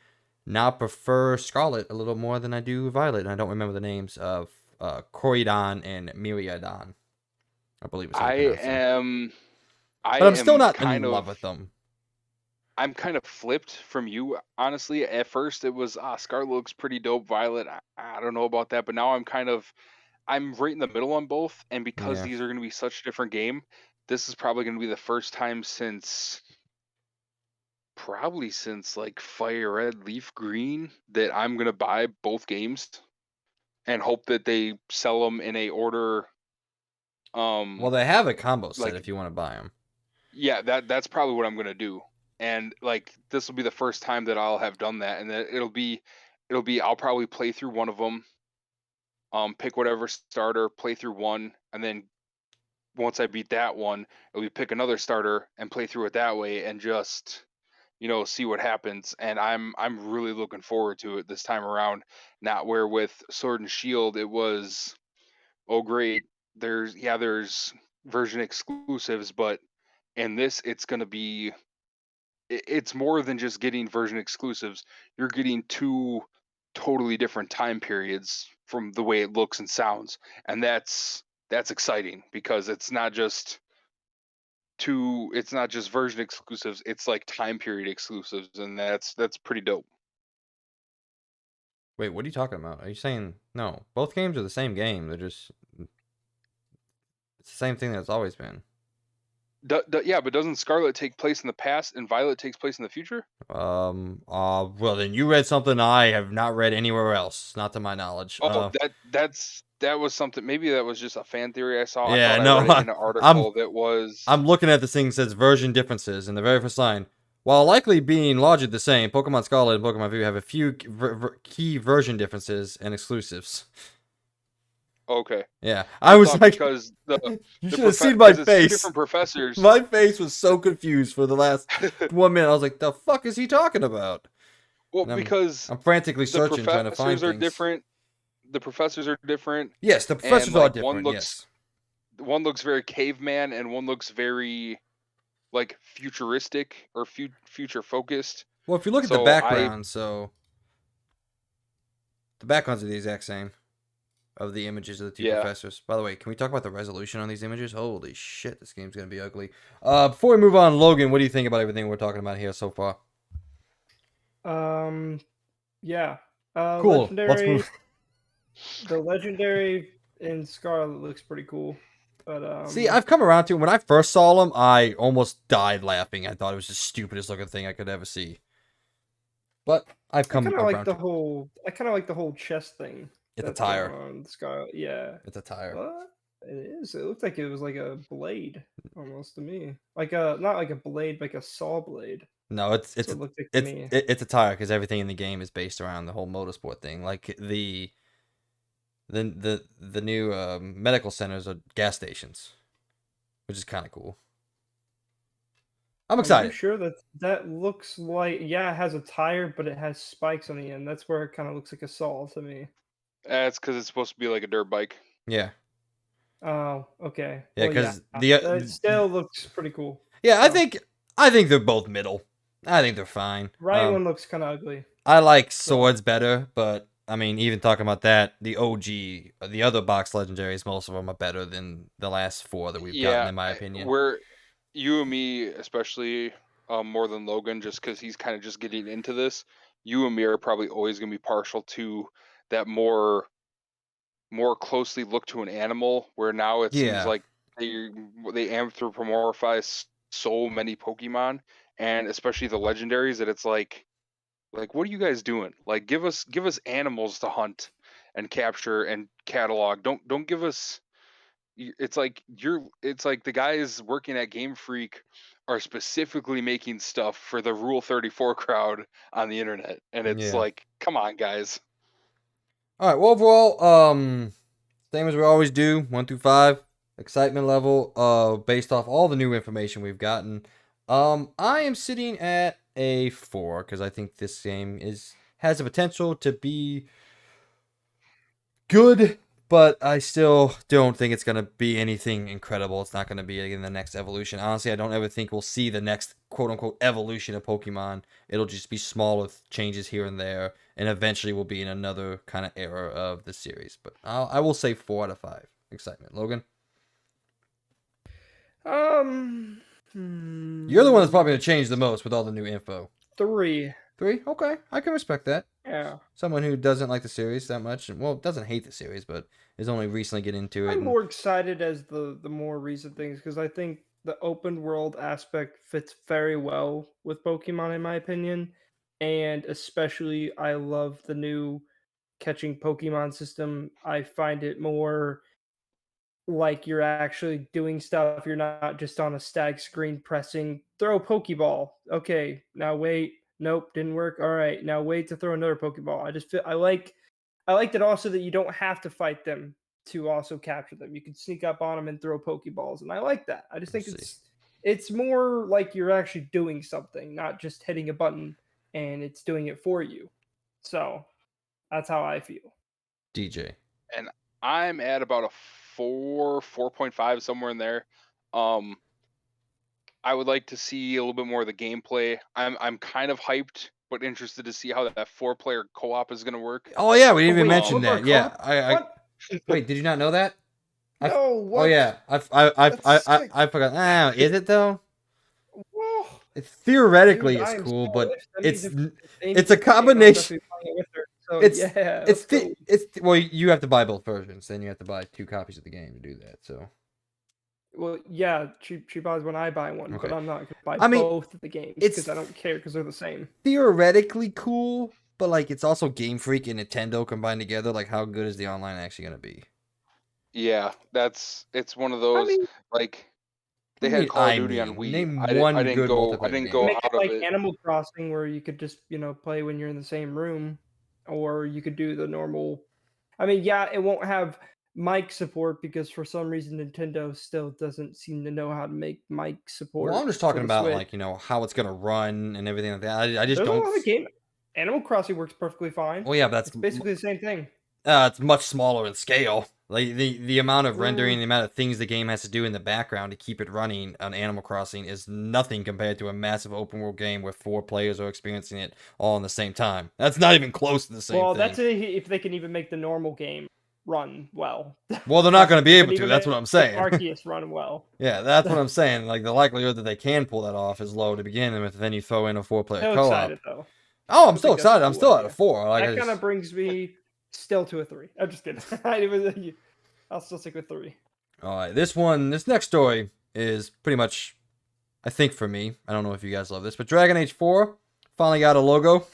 now prefer Scarlet a little more than I do Violet. And I don't remember the names of Corydon and Myriadon. I believe is how I you pronounce them. am I But I'm still am not kind in love of with them. I'm kind of flipped from you, honestly. At first it was Scarlet looks pretty dope, Violet. I don't know about that, but now I'm right in the middle on both, and because Yeah. these are going to be such a different game, this is probably going to be the first time since probably since like Fire Red, Leaf Green that I'm going to buy both games and hope that they sell them in a order. Well, they have a combo set Like if you want to buy them. yeah, that's probably what I'm going to do. And like this will be the first time that I'll have done that, and that it'll be I'll probably play through one of them, pick whatever starter, play through one, and then once I beat that one, it'll be pick another starter and play through it that way, and just see what happens. And I'm really looking forward to it this time around. Not where with Sword and Shield it was, oh great, there's version exclusives, but in this it's gonna be it's more than just getting version exclusives. You're getting two totally different time periods from the way it looks and sounds, and that's exciting because it's not just version exclusives, it's like time period exclusives, and that's pretty dope. Wait, what are you talking about? Are you saying no? Both games are the same game. They're just it's the same thing that it's always been. Yeah, but doesn't Scarlet take place in the past and Violet takes place in the future? Well, then you read something I have not read anywhere else, not to my knowledge. Oh, that was something. Maybe that was just a fan theory I saw. I Yeah, thought I no, read it in an I'm article that was I'm looking at this thing that says version differences in the very first line. While likely being largely the same, Pokemon Scarlet and Pokemon View have a few key version differences and exclusives. okay. Yeah, I I was thought like, because you the should have seen my because it's two face. different professors. My face was so confused for the last 1 minute. I was like, "The fuck is he talking about?" Well, And because I'm frantically the searching, trying to find professors are things. different. The professors are different, Yes, the and professors are like one different. looks Yes. one looks very caveman, and one looks very like futuristic or future focused. Well, if you look at the So I background, so the backgrounds are the exact same of the images of the two yeah. professors. By the way, can we talk about the resolution on these images? Holy shit, this game's gonna be ugly. Before we move on, Logan, what do you think about everything we're talking about here so far? Um, yeah. Cool. Let's Legendary. move. The legendary in Scarlet looks pretty cool, but See, I've come around to it. When I first saw them, I almost died laughing. I thought it was the stupidest looking thing I could ever see. But I've I come kind of like around the to it. whole. I kind of like the whole chest thing It's a that's going tire. on Scarlet. Yeah. It's a tire. What? It is. It looked like it was like a blade almost to me. Like a not like a blade, like a saw blade. No, it's That's it's what it looked like to it's me. it's a tire because everything in the game is based around the whole motorsport thing. Like the new medical centers are gas stations, which is kind of cool. I'm Are you excited. sure that that looks like yeah, it has a tire, but it has spikes on the end. That's where it kind of looks like a saw to me. That's because it's supposed to be like a dirt bike. Yeah, Oh, okay. yeah, Well, yeah. because It still looks pretty cool. yeah, So, I think they're both middle. I think they're fine. right one looks kind of ugly. I like So, swords better, but I mean, even talking about that, the OG, the other box legendaries, most of them are better than the last 4 that we've gotten, in my opinion. We're you and me especially more than Logan, just because he's kind of just getting into this. You and me are probably always going to be partial to that more closely look to an animal, where now it seems Yeah. like they anthropomorphize so many Pokemon, and especially the legendaries, that it's like what are you guys doing? Like, give us animals to hunt and capture and catalog. Don't give us. It's like the guys working at Game Freak are specifically making stuff for the Rule 34 crowd on the internet, and it's Yeah. like, come on, guys. All right. Well, overall, same as we always do, 1 through 5, excitement level, based off all the new information we've gotten. I am sitting at a 4 because I think this game has the potential to be good, but I still don't think it's gonna be anything incredible. It's not gonna be like in the next evolution. Honestly, I don't ever think we'll see the next quote unquote evolution of Pokemon. It'll just be small with changes here and there, and eventually we'll be in another kind of era of the series. But I will say 4 out of 5. Excitement, Logan. You're the one that's probably gonna change the most with all the new info. 3. 3? Okay, I can respect that. Yeah. Someone who doesn't like the series that much, well, doesn't hate the series, but is only recently getting into it. I'm more excited as the more recent things, because I think the open world aspect fits very well with Pokemon, in my opinion, and especially I love the new catching Pokemon system. I find it more like you're actually doing stuff. You're not just on a stag screen pressing throw a Pokeball. Okay, now wait. Nope, didn't work. All right, now wait to throw another Pokeball. I just feel I like it also that you don't have to fight them to also capture them. You can sneak up on them and throw Pokeballs, and I like that. I just think it's more like you're actually doing something, not just hitting a button and it's doing it for you. So that's how I feel. DJ. And I'm at about a 4.5, somewhere in there. I would like to see a little bit more of the gameplay. I'm kind of hyped, but interested to see how that 4-player co-op is going to work. Oh yeah, we didn't even wait, mention four-player that. Yeah, co-op? What? wait. Did you not know that? No, Oh what? yeah, That's sick. I forgot. Ah, is it though? Whoa. Theoretically, Dude, it's I am cool, so but if Emmy's it's a I'm combination. definitely playing it with her. So It's yeah, let's go. well, you have to buy both versions, then you have to buy 2 copies of the game to do that. So Well, yeah, she buys when I buy one, but okay, I'm not gonna buy I mean, both of the games it's because I don't care because they're the same. theoretically cool, but like it's also Game Freak and Nintendo combined together. Like, how good is the online actually gonna be? Yeah, it's one of I those, mean, like, What do they you had mean? Call of Duty on Wii. Name I one didn't good go multiplayer game. make out it of like it. Animal Crossing where you could just play when you're in the same room, or you could do the normal. I mean, yeah, it won't have mic support because for some reason Nintendo still doesn't seem to know how to make mic support Well, I'm just for talking the about Switch. like how it's gonna run and everything like that. I just There's a don't. lot of game. Animal Crossing works perfectly fine. Well, yeah, but It's basically the same thing. it's much smaller in scale. Like the amount of rendering, Mm, the amount of things the game has to do in the background to keep it running on Animal Crossing is nothing compared to a massive open world game where 4 players are experiencing it all in the same time. That's not even close to the same well, thing. that's if they can even make the normal game run well. Well, they're not going to be They able can to. even That's what I'm saying. Arceus run well. Yeah, that's what I'm saying. Like the likelihood that they can pull that off is low to begin with. Then you throw in a 4-player So co-op. excited though. Oh, I'm I still think that's a excited. I'm cool still at a idea. 4. Like That kind of brings me still to a 3. I'm just kidding. I'll still stick with 3. All right, this next story is pretty much, I think for me, I don't know if you guys love this, but Dragon Age 4 finally got a logo.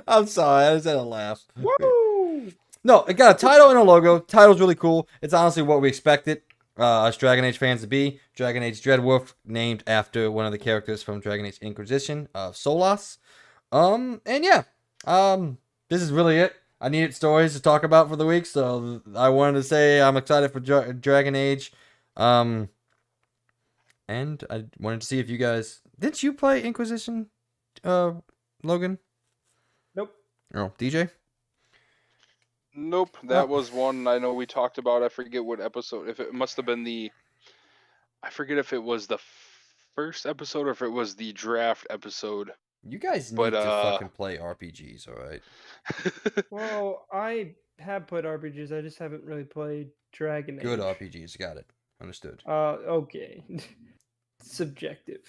I'm sorry, I just had a laugh. Woo! No, it got a title and a logo. Title's really cool. It's honestly what we expected us Dragon Age fans to be. Dragon Age Dreadwolf, named after one of the characters from Dragon Age Inquisition of Solas. And yeah, this is really it. I needed stories to talk about for the week, so I wanted to say I'm excited for Dragon Age. And I wanted to see if you guys didn't you play Inquisition, Logan? Nope. Oh, DJ. Nope, that was one I know we talked about. I forget what episode. If it must have been I forget if it was the first episode or if it was the draft episode You guys But need to fucking play RPGs, all right? Well, I have played RPGs. I just haven't really played Dragon Good Age. RPGs, got it. Understood. Okay. Subjective.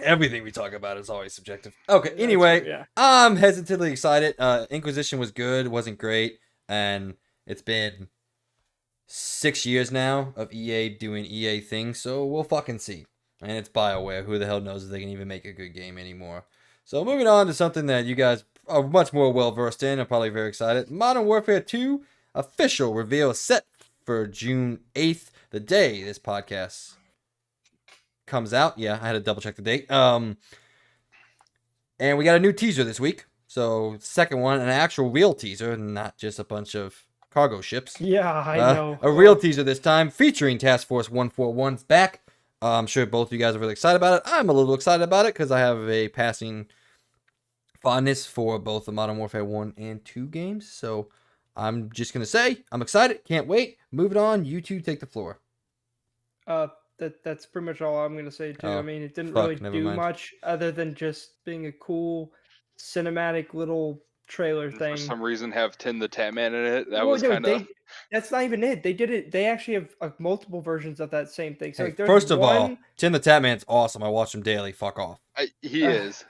Everything we talk about is always subjective. Okay, That's anyway, true, yeah. I'm hesitantly excited. Inquisition was good, wasn't great, and it's been 6 years now of EA doing EA things, so we'll fucking see. And it's BioWare. Who the hell knows if they can even make a good game anymore? So moving on to something that you guys are much more well versed in. I'm probably very excited. Modern Warfare 2 official reveal set for June 8th, the day this podcast comes out. Yeah, I had to double check the date. And we got a new teaser this week. So second one, an actual real teaser, not just a bunch of cargo ships. Yeah, I know. A real teaser this time, featuring Task Force 141's back. I'm sure both of you guys are really excited about it. I'm a little excited about it because I have a passing fondness for both the Modern Warfare 1 and 2 games. So I'm just going to say, I'm excited. Can't wait. Moving on. You two take the floor. That's pretty much all I'm gonna say too. I Oh, mean, it didn't fuck, really never do mind. much other than just being a cool cinematic little trailer and for thing. some reason have Tin the Tatman in it. That Well, was no, kind of. that's not even it. They did it. They actually have multiple versions of that same thing. So Hey, like, there's first of all, one. Tim the Tatman's awesome. I watch him daily. Fuck off. He is.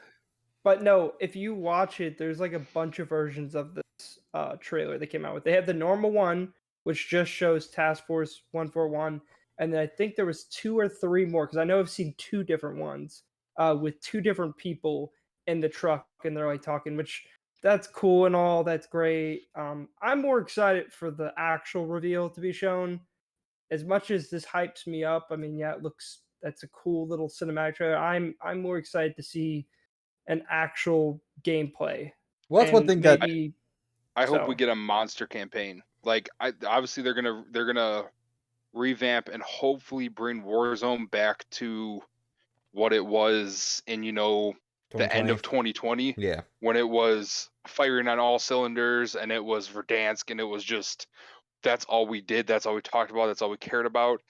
But no, if you watch it, there's like a bunch of versions of this trailer they came out with. They have the normal one, which just shows Task Force 141, and then I think there was 2 or 3 more because I know I've seen 2 different ones with 2 different people in the truck, and they're like talking, which that's cool and all. That's great. I'm more excited for the actual reveal to be shown. As much as this hypes me up, I mean, yeah, it looks that's a cool little cinematic trailer. I'm more excited to see an actual gameplay. Well, that's one And thing that maybe I hope we so. get a monster campaign. Like, obviously they're gonna revamp and hopefully bring Warzone back to what it was in the end 2020. of 2020 Yeah. when it was firing on all cylinders and it was Verdansk and it was just that's all we did, that's all we talked about, that's all we cared about.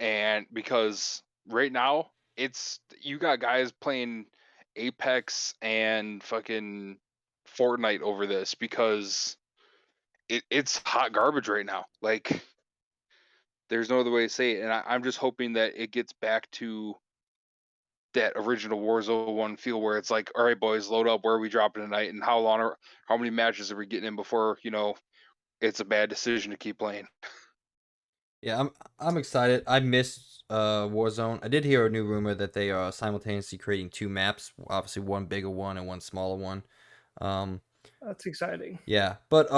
And because right now it's you got guys playing Apex and fucking Fortnite over this because it's hot garbage right now. Like there's no other way to say it. And I'm just hoping that it gets back to that original Warzone 1 feel where it's like, all right, boys, load up. Where are we dropping tonight? And how many matches are we getting in before it's a bad decision to keep playing? Yeah, I'm excited. I missed Warzone. I did hear a new rumor that they are simultaneously creating 2 maps, obviously one bigger one and one smaller one. That's exciting. Yeah, but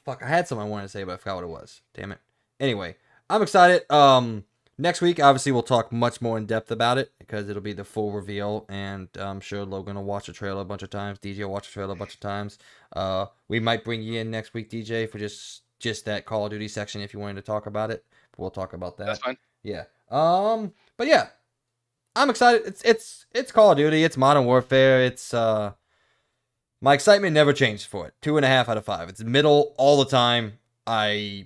fuck, I had something I wanted to say, but I forgot what it was. Damn it. Anyway, I'm excited. Next week, obviously, we'll talk much more in depth about it because it'll be the full reveal, and I'm sure Logan will watch the trailer a bunch of times. DJ will watch the trailer a bunch of times. We might bring you in next week, DJ, for just that Call of Duty section if you wanted to talk about it. We'll talk about That's that. fine. Yeah. But yeah, I'm excited. It's Call of Duty. It's Modern Warfare. It's my excitement never changed for it. 2.5 out of 5. It's middle all the time. Now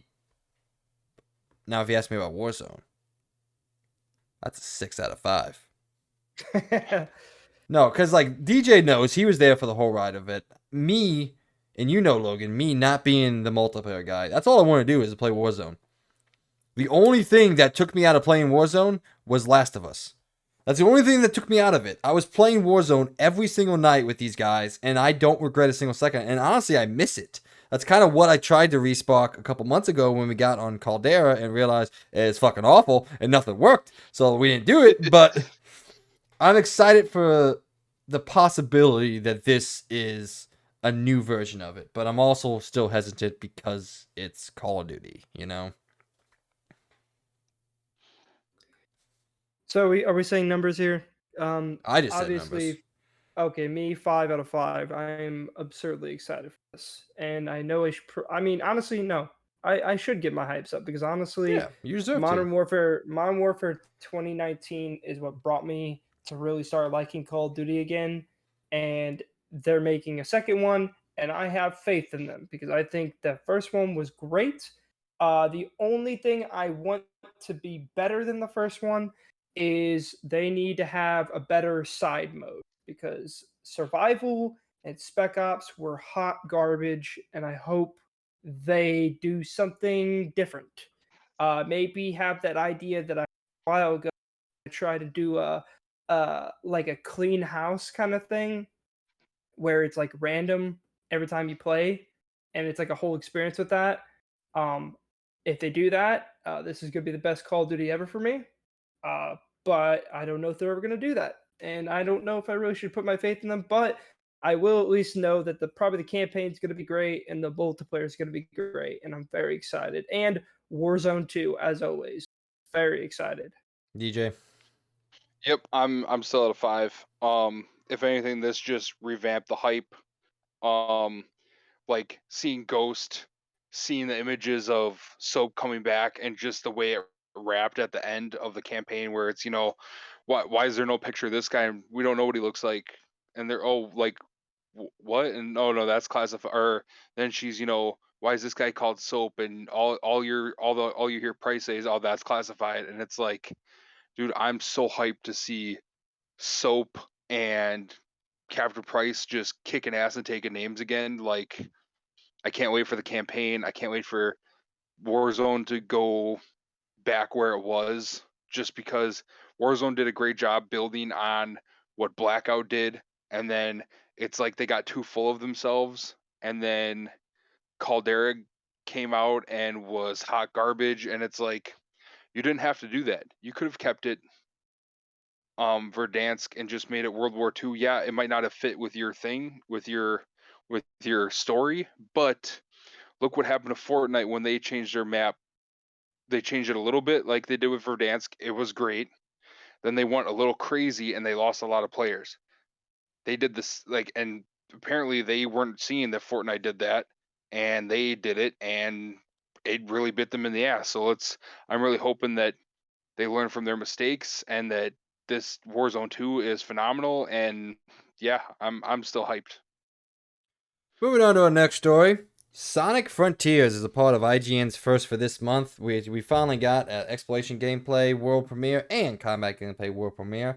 if you ask me about Warzone, that's a 6 out of 5. No, because like DJ knows he was there for the whole ride of it. Me, and Logan, me not being the multiplayer guy. That's all I want to do is play Warzone. The only thing that took me out of playing Warzone was Last of Us. That's the only thing that took me out of it. I was playing Warzone every single night with these guys, and I don't regret a single second. And honestly, I miss it. That's kind of what I tried to respark a couple months ago when we got on Caldera and realized it's fucking awful and nothing worked. So we didn't do it, but I'm excited for the possibility that this is a new version of it. But I'm also still hesitant because it's Call of Duty, So are we saying numbers here? I just said Obviously, numbers. okay, me 5 out of 5. I'm absurdly excited for this, and I know I mean, honestly, no, I should get my hypes up because honestly, Yeah, you deserve to. Modern Warfare 2019 is what brought me to really start liking Call of Duty again, and they're making a second one, and I have faith in them because I think the first one was great. The only thing I want to be better than the first one is they need to have a better side mode because Survival and Spec Ops were hot garbage, and I hope they do something different. Maybe have that idea that I a while ago try to do a clean house kind of thing where it's like random every time you play, and it's like a whole experience with that. Um, if they do that, this is gonna be the best Call of Duty ever for me. Uh, but I don't know if they're ever gonna do that, and I don't know if I really should put my faith in them. But I will at least know that probably the campaign is gonna be great and the multiplayer is gonna be great, and I'm very excited. And Warzone 2, as always, very excited. DJ. Yep, I'm still at a 5. If anything, this just revamped the hype. Um, like seeing Ghost, seeing the images of Soap coming back, and just the way it wrapped at the end of the campaign, where it's why is there no picture of this guy? And we don't know what he looks like, and they're like what? And oh no, that's classified. Or then she's why is this guy called Soap? And all you hear Price say is, oh, that's classified, and it's like, dude, I'm so hyped to see Soap and Captain Price just kicking ass and taking names again. Like, I can't wait for the campaign. I can't wait for Warzone to go back where it was, just because Warzone did a great job building on what Blackout did, and then it's like they got too full of themselves, and then Caldera came out and was hot garbage, and it's like, you didn't have to do that. You could have kept it Verdansk and just made it World War II. Yeah, it might not have fit with your thing, with your story, but look what happened to Fortnite when they changed their map. They changed it a little bit like they did with Verdansk. It was great. Then they went a little crazy and they lost a lot of players. They did this and apparently they weren't seeing that Fortnite did that, and they did it, and it really bit them in the ass. So I'm really hoping that they learn from their mistakes, and that this Warzone 2 is phenomenal. And yeah, I'm still hyped. Moving on to our next story. Sonic Frontiers is a part of IGN's first for this month. We finally got an exploration gameplay world premiere and combat gameplay world premiere.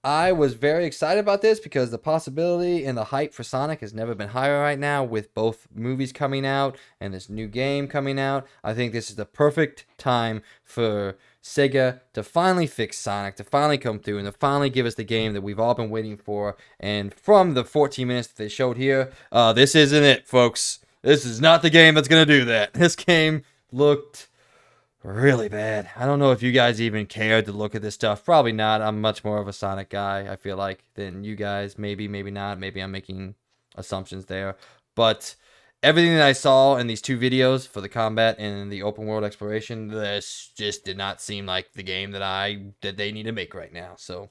I was very excited about this because the possibility and the hype for Sonic has never been higher right now, with both movies coming out and this new game coming out. I think this is the perfect time for Sega to finally fix Sonic, to finally come through, and to finally give us the game that we've all been waiting for. And from the 14 minutes that they showed here, this isn't it, folks. This is not the game that's going to do that. This game looked really bad. I don't know if you guys even cared to look at this stuff. Probably not. I'm much more of a Sonic guy, I feel like, than you guys. Maybe, maybe not. Maybe I'm making assumptions there. But everything that I saw in these two videos for the combat and the open world exploration, this just did not seem like the game that they need to make right now. So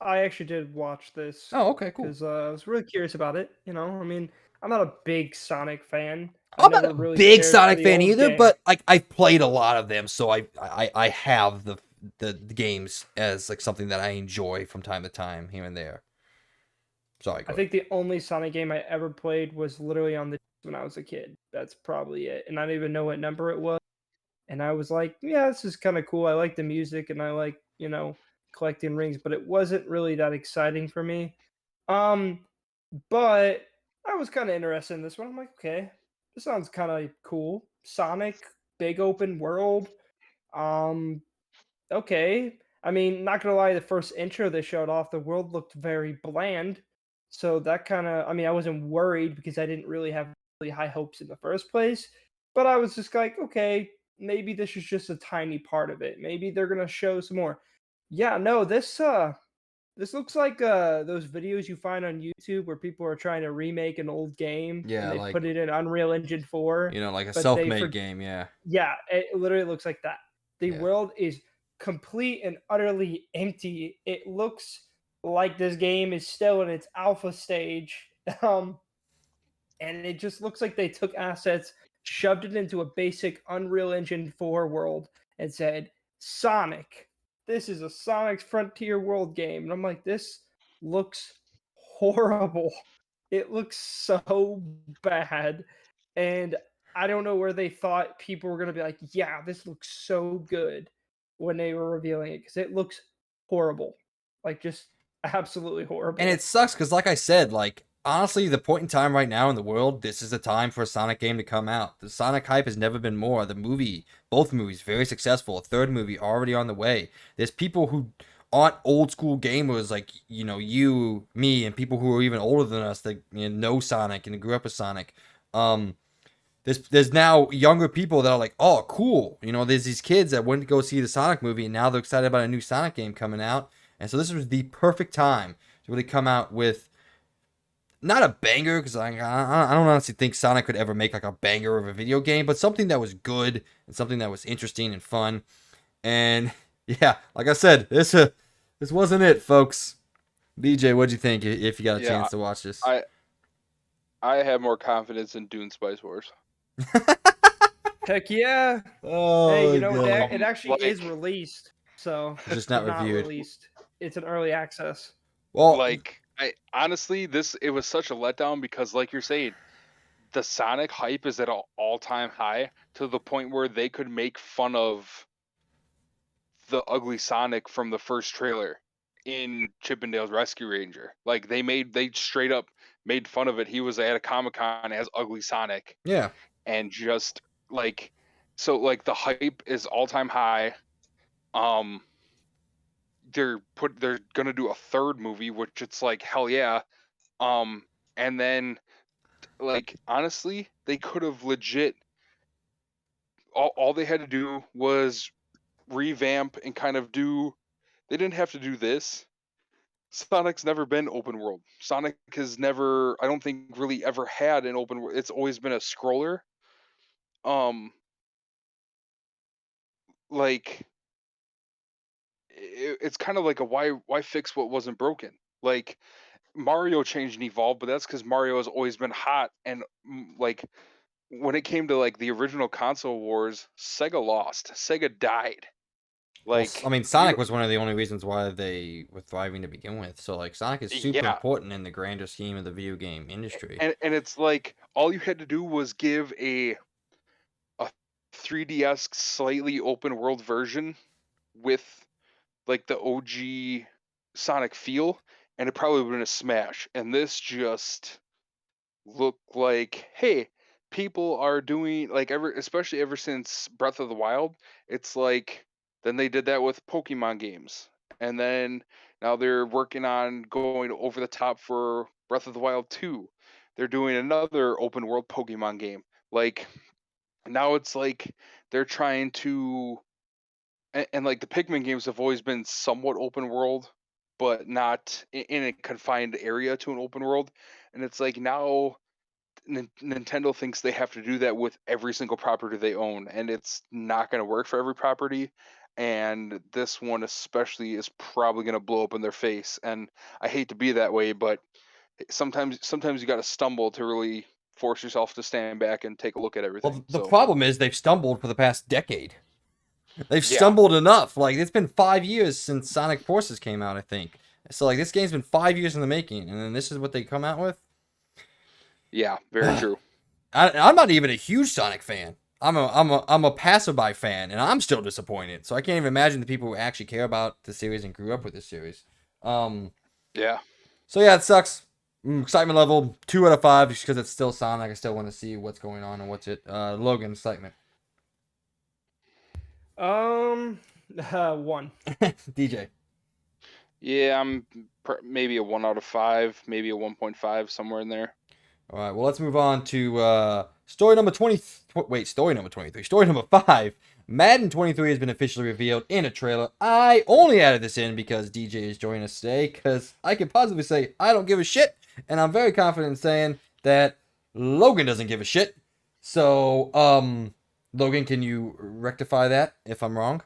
I actually did watch this. Oh, okay, cool. Because I was really curious about it. I mean, I'm not a big Sonic fan. I'm not a big Sonic fan either, but I've played a lot of them, so I have the games as like something that I enjoy from time to time here and there. Sorry. I think the only Sonic game I ever played was literally on the when I was a kid. That's probably it, and I don't even know what number it was. And I was like, yeah, this is kind of cool. I like the music, and I like collecting rings, but it wasn't really that exciting for me. But I was kind of interested in this one. I'm like, okay, this sounds kind of cool. Sonic, big open world. Um, okay. I mean, not gonna lie, the first intro they showed off, the world looked very bland. So that kind of, I mean, I wasn't worried because I didn't really have really high hopes in the first place. But I was just like, okay, maybe this is just a tiny part of it. Maybe they're gonna show some more. Yeah, no, this looks like those videos you find on YouTube where people are trying to remake an old game Yeah, and they like, put it in Unreal Engine 4. like a but self-made game, yeah. Yeah, it literally looks like that. The Yeah. world is complete and utterly empty. It looks like this game is still in its alpha stage. And it just looks like they took assets, shoved it into a basic Unreal Engine 4 world, and said, Sonic, this is a Sonic's Frontier World game. And I'm like, this looks horrible. It looks so bad. And I don't know where they thought people were going to be like, yeah, this looks so good when they were revealing it, because it looks horrible. Like, just absolutely horrible. And it sucks because, like I said, like honestly, the point in time right now in the world, this is the time for a Sonic game to come out. The Sonic hype has never been more. The movie, both movies, very successful. A third movie already on the way. There's people who aren't old school gamers like you, me, and people who are even older than us that know Sonic and grew up with Sonic. Um, there's now younger people that are like, oh, cool. There's these kids that went to go see the Sonic movie, and now they're excited about a new Sonic game coming out. And so this was the perfect time to really come out with not a banger, because I don't honestly think Sonic could ever make like a banger of a video game, but something that was good and something that was interesting and fun. And yeah, like I said, this wasn't it, folks. DJ, what'd you think if you got a chance to watch this? I have more confidence in Dune Spice Wars. Heck yeah. Oh, hey, God. it actually is Like- released, so It's just not reviewed. released. It's an early access. Well, Like, I honestly, it was such a letdown because, like you're saying, the Sonic hype is at an all-time high to the point where they could make fun of the ugly Sonic from the first trailer in Chippendale's Rescue Ranger. Like, they straight up made fun of it. He was at a Comic-Con as ugly Sonic, yeah. and just like, so like the hype is all-time high. They're gonna do a third movie, which it's like, hell yeah. And then, like, honestly, they could have legit, all they had to do was revamp and kind of they didn't have to do this. Sonic's never been open world. Sonic has never, I don't think, really ever had an open world. It's always been a scroller. Like, it's kind of like a why fix what wasn't broken? Like, Mario changed and evolved, but that's because Mario has always been hot. And like, when it came to like the original console wars, Sega lost. Sega died. Like, Well, I mean, Sonic was one of the only reasons why they were thriving to begin with. So, like, Sonic is super yeah, important in the grander scheme of the video game industry. and it's like all you had to do was give a 3DS slightly open world version with like the OG Sonic feel, and it probably would have been a smash. And this just looked like, hey, people are doing like especially ever since Breath of the Wild. It's like, then they did that with Pokemon games, and then now they're working on going over the top for Breath of the Wild 2. They're doing another open world Pokemon game. Like, now it's like they're trying to, and like the Pikmin games have always been somewhat open world, but not in a confined area to an open world. And it's like now Nintendo thinks they have to do that with every single property they own, and it's not going to work for every property. And this one especially is probably going to blow up in their face. And I hate to be that way, but sometimes you got to stumble to really force yourself to stand back and take a look at everything. Well, the So problem is they've stumbled for the past decade. They've yeah, stumbled enough. Like, it's been 5 years since Sonic Forces came out, I think. So, like, this game's been 5 years in the making, and then this is what they come out with. yeah, very true. I'm not even a huge Sonic fan. I'm a passerby fan, and I'm still disappointed. So I can't even imagine the people who actually care about the series and grew up with this series. Yeah. So yeah, it sucks. Excitement level 2 out of 5 just because it's still Sonic. I still want to see what's going on and what's it. Logan, excitement. 1. DJ. Yeah, I'm maybe a 1 out of 5, maybe a 1.5, somewhere in there. All right, well, let's move on to story number 20. Wait, story number 23. Story number 5. Madden 23 has been officially revealed in a trailer. I only added this in because DJ is joining us today, because I can positively say I don't give a shit, and I'm very confident in saying that Logan doesn't give a shit. So, Logan, can you rectify that if I'm wrong?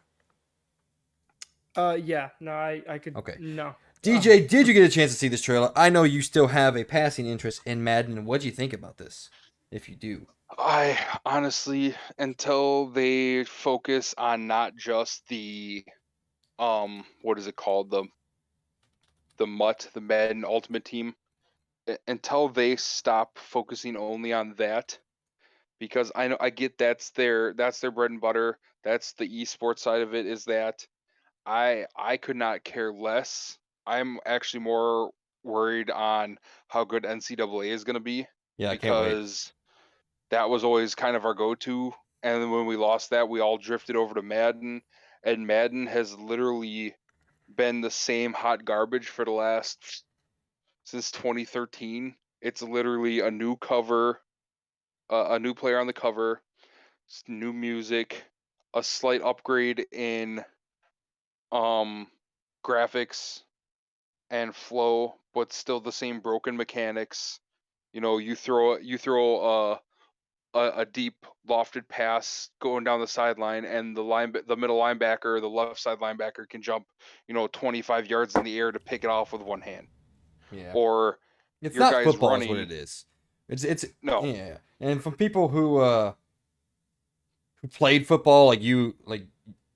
Yeah, no, I could. Okay. No. DJ, did you get a chance to see this trailer? I know you still have a passing interest in Madden. What do you think about this, if you do? I honestly, until they focus on not just the what is it called, the Madden Ultimate Team, until they stop focusing only on that, because I get that's their bread and butter. That's the esports side of it, is that I could not care less I'm actually more worried on how good NCAA is going to be, Yeah, I can't wait. because that was always kind of our go-to. And then when we lost that, we all drifted over to Madden, and Madden has literally been the same hot garbage for the last since 2013. It's literally a new cover, a new player on the cover, new music, a slight upgrade in um graphics and flow, but still the same broken mechanics. You throw a deep lofted pass going down the sideline, and the middle linebacker, the left side linebacker, can jump 25 yards in the air to pick it off with one hand. Yeah. Or It's your not guy's football is what running. it is. It's No, yeah. And from people who played football like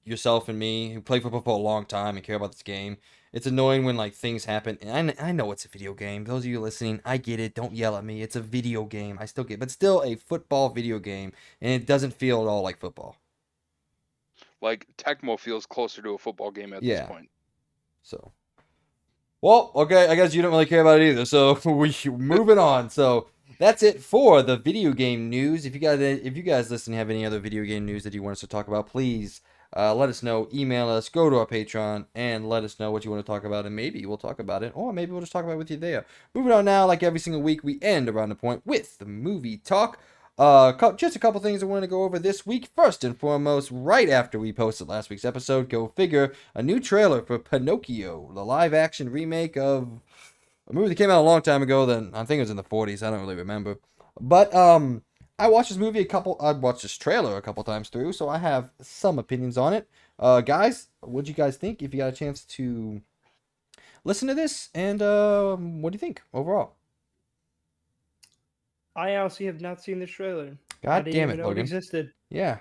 yourself and me, who played football for a long time and care about this game, it's annoying when like things happen. And I know it's a video game. Those of you listening, I get it. Don't yell at me. It's a video game. I still get it. But still a football video game, and it doesn't feel at all like football. like Tecmo feels closer to a football game at this Yeah. point. So well, okay, I guess you don't really care about it either. So we moving on. So that's it for the video game news. If you guys listening have any other video game news that you want us to talk about, please let us know. Email us. Go to our Patreon and let us know what you want to talk about, and maybe we'll talk about it, or maybe we'll just talk about it with you there. Moving on now, like every single week, we end around the point with the movie talk. Just a couple things I want to go over this week. First and foremost, right after we posted last week's episode, go figure, a new trailer for Pinocchio, the live-action remake of a movie that came out a long time ago. Then I think it was in the 40s. I don't really remember. But I watched this movie I watched this trailer a couple times through, so I have some opinions on it. Guys, what'd you guys think? If you got a chance to listen to this, and what do you think overall? I honestly have not seen this trailer. I God didn't damn even it, know it Logan. existed Yeah.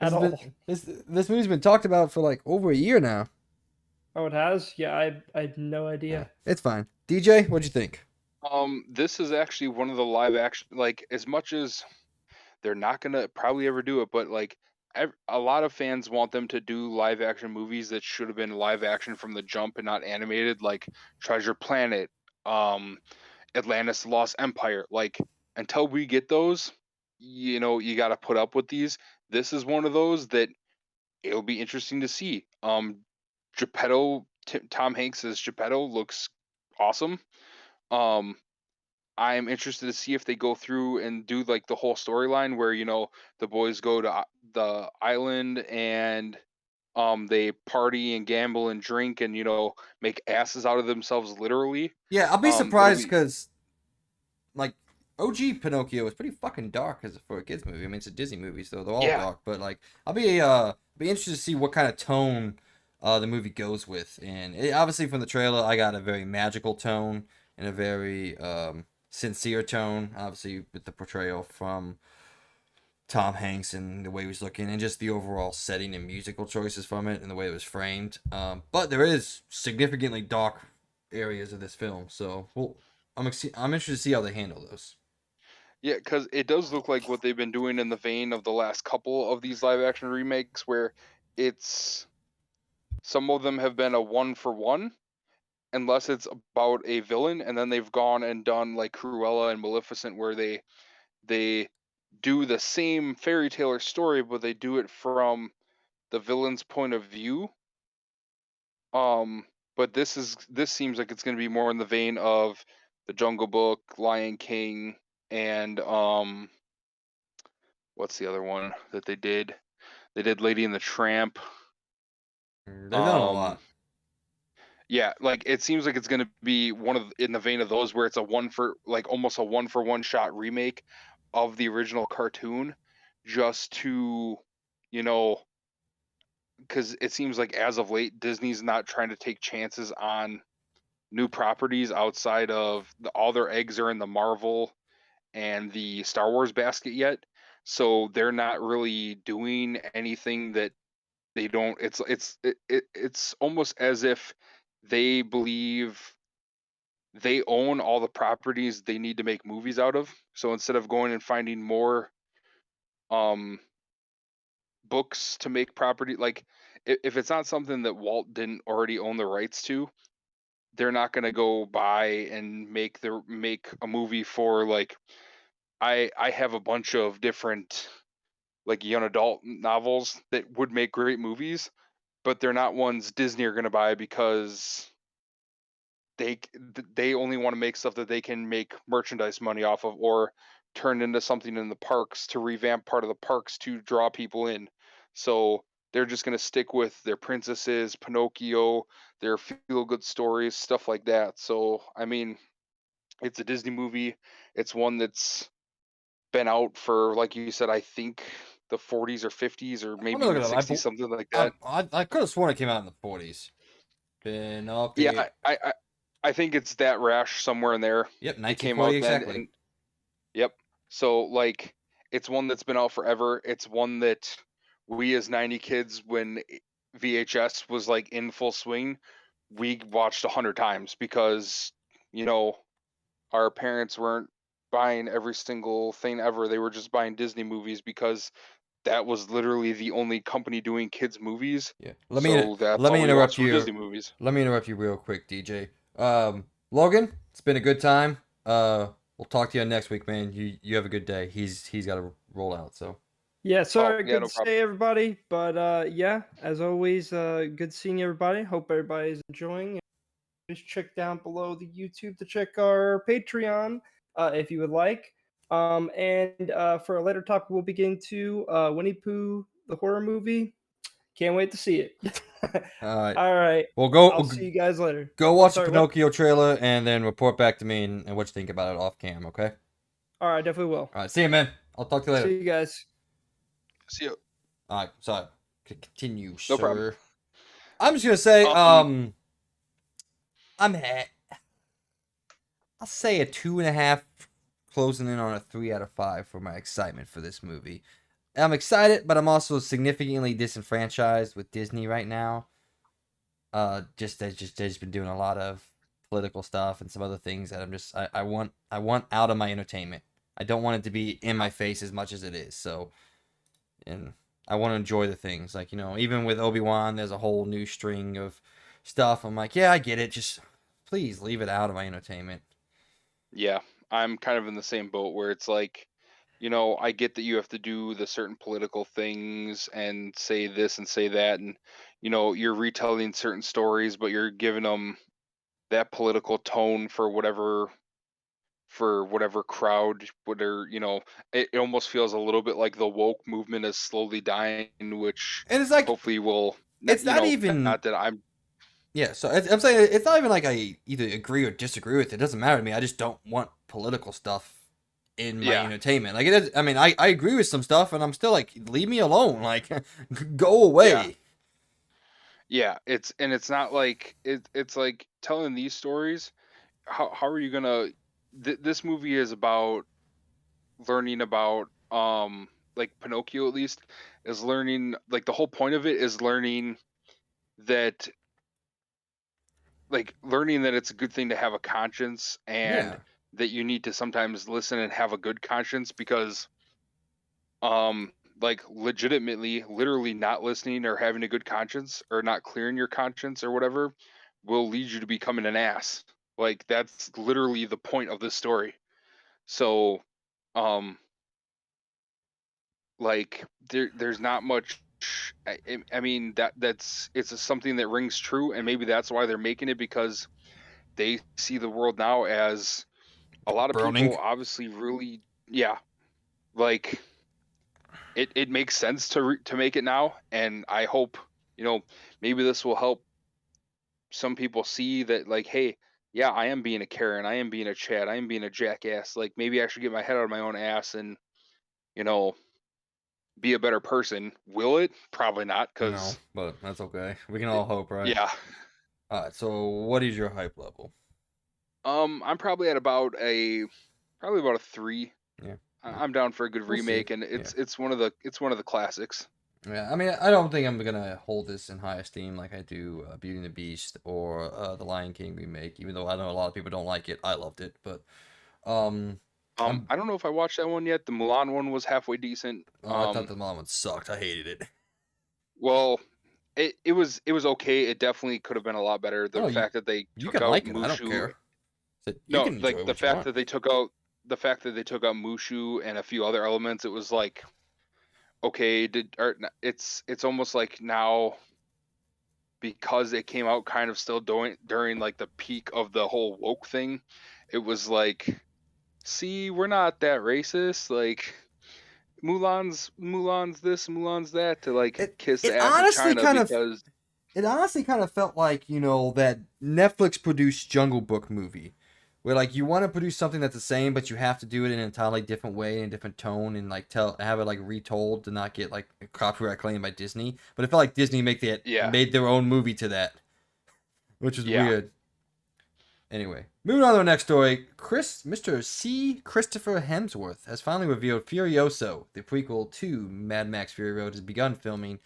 at all. This movie's been talked about for like over a year now. Oh, it has? Yeah, I had no Yeah, idea. it's fine. DJ, what'd you think? This is actually one of the live action, like, as much as they're not gonna probably ever do it, but like a lot of fans want them to do live action movies that should have been live action from the jump and not animated, like Treasure Planet, um, Atlantis: The Lost Empire. Like, until we get those, you got to put up with these. This is one of those that it'll be interesting to see. Geppetto, Tom Hanks as Geppetto looks awesome. Um, I'm interested to see if they go through and do like the whole storyline where the boys go to the island, and they party and gamble and drink and make asses out of themselves, literally. Yeah, I'll be It'll surprised be because like OG Pinocchio is pretty fucking dark as for a kids movie. I mean, it's a Disney movie, so they're all yeah. dark. But like, I'll be interested to see what kind of tone the movie goes with. And obviously from the trailer, I got a very magical tone and a very sincere tone. Obviously with the portrayal from Tom Hanks and the way he was looking, and just the overall setting and musical choices from it, and the way it was framed. But there is significantly dark areas of this film, so I'm interested to see how they handle those. Yeah, because it does look like what they've been doing in the vein of the last couple of these live action remakes, where it's some of them have been a one for one, unless it's about a villain, and then they've gone and done like Cruella and Maleficent, where they do the same fairy tale or story, but they do it from the villain's point of view. Um, but this seems like it's going to be more in the vein of the Jungle Book, Lion King, and what's the other one that they did? They did Lady and the Tramp. They've done a Um, lot. yeah, like it seems like it's going to be one of in the vein of those, where it's a one for like almost a one for one shot remake of the original cartoon, just to you know because it seems like as of late Disney's not trying to take chances on new properties outside of all their eggs are in the Marvel and the Star Wars basket yet. So they're not really doing anything that they don't. It's almost as if they believe they own all the properties they need to make movies out of. So instead of going and finding more um books to make property, like if it's not something that Walt didn't already own the rights to, they're not gonna go buy and make a movie for like I have a bunch of different like young adult novels that would make great movies, but they're not ones Disney are gonna buy because they only want to make stuff that they can make merchandise money off of or turn into something in the parks to revamp part of the parks to draw people in. So they're just going to stick with their princesses, Pinocchio, their feel good stories, stuff like that. So I mean, it's a Disney movie. It's one that's been out for, like you said, I think the 40s or 50s or Let me maybe look even it up. 60s, something like that. I could have sworn it came out in the 40s. Yeah, Pinocchio. I think it's that rash somewhere in there. Yep, It came 1940 out then, exactly. and yep. So like it's one that's been out forever. It's one that we as 90 kids when VHS was like in full swing, we watched 100 times because you know, our parents weren't buying every single thing ever. They were just buying Disney movies because that was literally the only company doing kids movies. Yeah. So that's Let all me we watched interrupt were you. Disney movies. Let me interrupt you real quick, DJ. Logan, it's been a good time. We'll talk to you next week, man. You have a good day. He's got to roll out. So. Yeah, Oh, sorry, yeah, good no to problem. see everybody. But yeah, as always, good seeing everybody. Hope everybody's enjoying. Just check down below the YouTube to check our Patreon if you would like. And for a later topic, we'll begin to Winnie Pooh, the horror movie. Can't wait to see it. All right. All right. Well, I'll see you guys later. go Oh, watch the sorry, what? Pinocchio trailer and then report back to me and what you think about it off cam. Okay. All right, definitely will. All right. See you, man. I'll talk to you later. See you guys. See you. All right. Sorry. Continue, No problem. sir. I'm just gonna say, I'm at, I'll say a 2.5, closing in on a 3 out of 5 for my excitement for this movie. I'm excited, but I'm also significantly disenfranchised with Disney right now. They've just been doing a lot of political stuff and some other things that I want out of my entertainment. I don't want it to be in my face as much as it is. So, and I want to enjoy the things like even with Obi-Wan, there's a whole new string of stuff. I'm like, yeah, I get it. Just please leave it out of my entertainment. Yeah, I'm kind of in the same boat where it's like, I get that you have to do the certain political things and say this and say that, and you're retelling certain stories, but you're giving them that political tone for whatever crowd, whatever, it almost feels a little bit like the woke movement is slowly dying, which And it's like hopefully will, it's not even. not that I'm, Yeah, so I'm saying it's not even like I either agree or disagree with it. It doesn't matter to me. I just don't want political stuff in my yeah, entertainment. Like it is, I mean, I agree with some stuff, and I'm still like, leave me alone. Like, go yeah. away. Yeah, it's not like it's like telling these stories. How are you gonna? This movie is about learning about like Pinocchio at least is learning, like the whole point of it is that learning that it's a good thing to have a conscience and Yeah, that you need to sometimes listen and have a good conscience because um like legitimately literally not listening or having a good conscience or not clearing your conscience or whatever will lead you to becoming an ass. Like that's literally the point of this story. So um like there's not much. I mean that's it's something that rings true, and maybe that's why they're making it, because they see the world now as a lot of burning. people obviously really, yeah, like it makes sense to make it now, and I hope maybe this will help some people see that, like, hey, yeah, I am being a Karen, I am being a Chad, I am being a jackass. Like maybe I should get my head out of my own ass and you know be a better person. Will it? Probably not, No, because but that's okay. We can all hope, right? yeah. All right. So, what is your hype level? I'm probably at probably about a 3. Yeah, I'm down for a good we'll see. remake, and Yeah. it's one of the classics. Yeah, I mean, I don't think I'm gonna hold this in high esteem like I do Beauty and the Beast or the Lion King remake. Even though I know a lot of people don't like it, I loved it. But um, I'm I don't know if I watched that one yet. The Mulan one was halfway decent. I thought the mom one sucked. I hated it. Well, it was okay. It definitely could have been a lot better. The Oh, fact that they you took can out like it. I don't Mushu. care. So you No, can enjoy like what you want. the fact that they took out Mushu and a few other elements, it was like, okay, it's almost like now, because it came out kind of still during like the peak of the whole woke thing, it was like, see, we're not that racist. Like Mulan's this, Mulan's that, to like It kiss it the ass of honestly China kind of because it honestly kind of felt like, that Netflix produced Jungle Book movie, where like you want to produce something that's the same, but you have to do it in an entirely different way, in a different tone, and like have it like retold to not get like a copyright claim by Disney. But it felt like Disney yeah, made their own movie to that, which is yeah. weird. Anyway, moving on to the next story. Mr. C. Christopher Hemsworth has finally revealed Furiosa, the prequel to Mad Max Fury Road, has begun filming.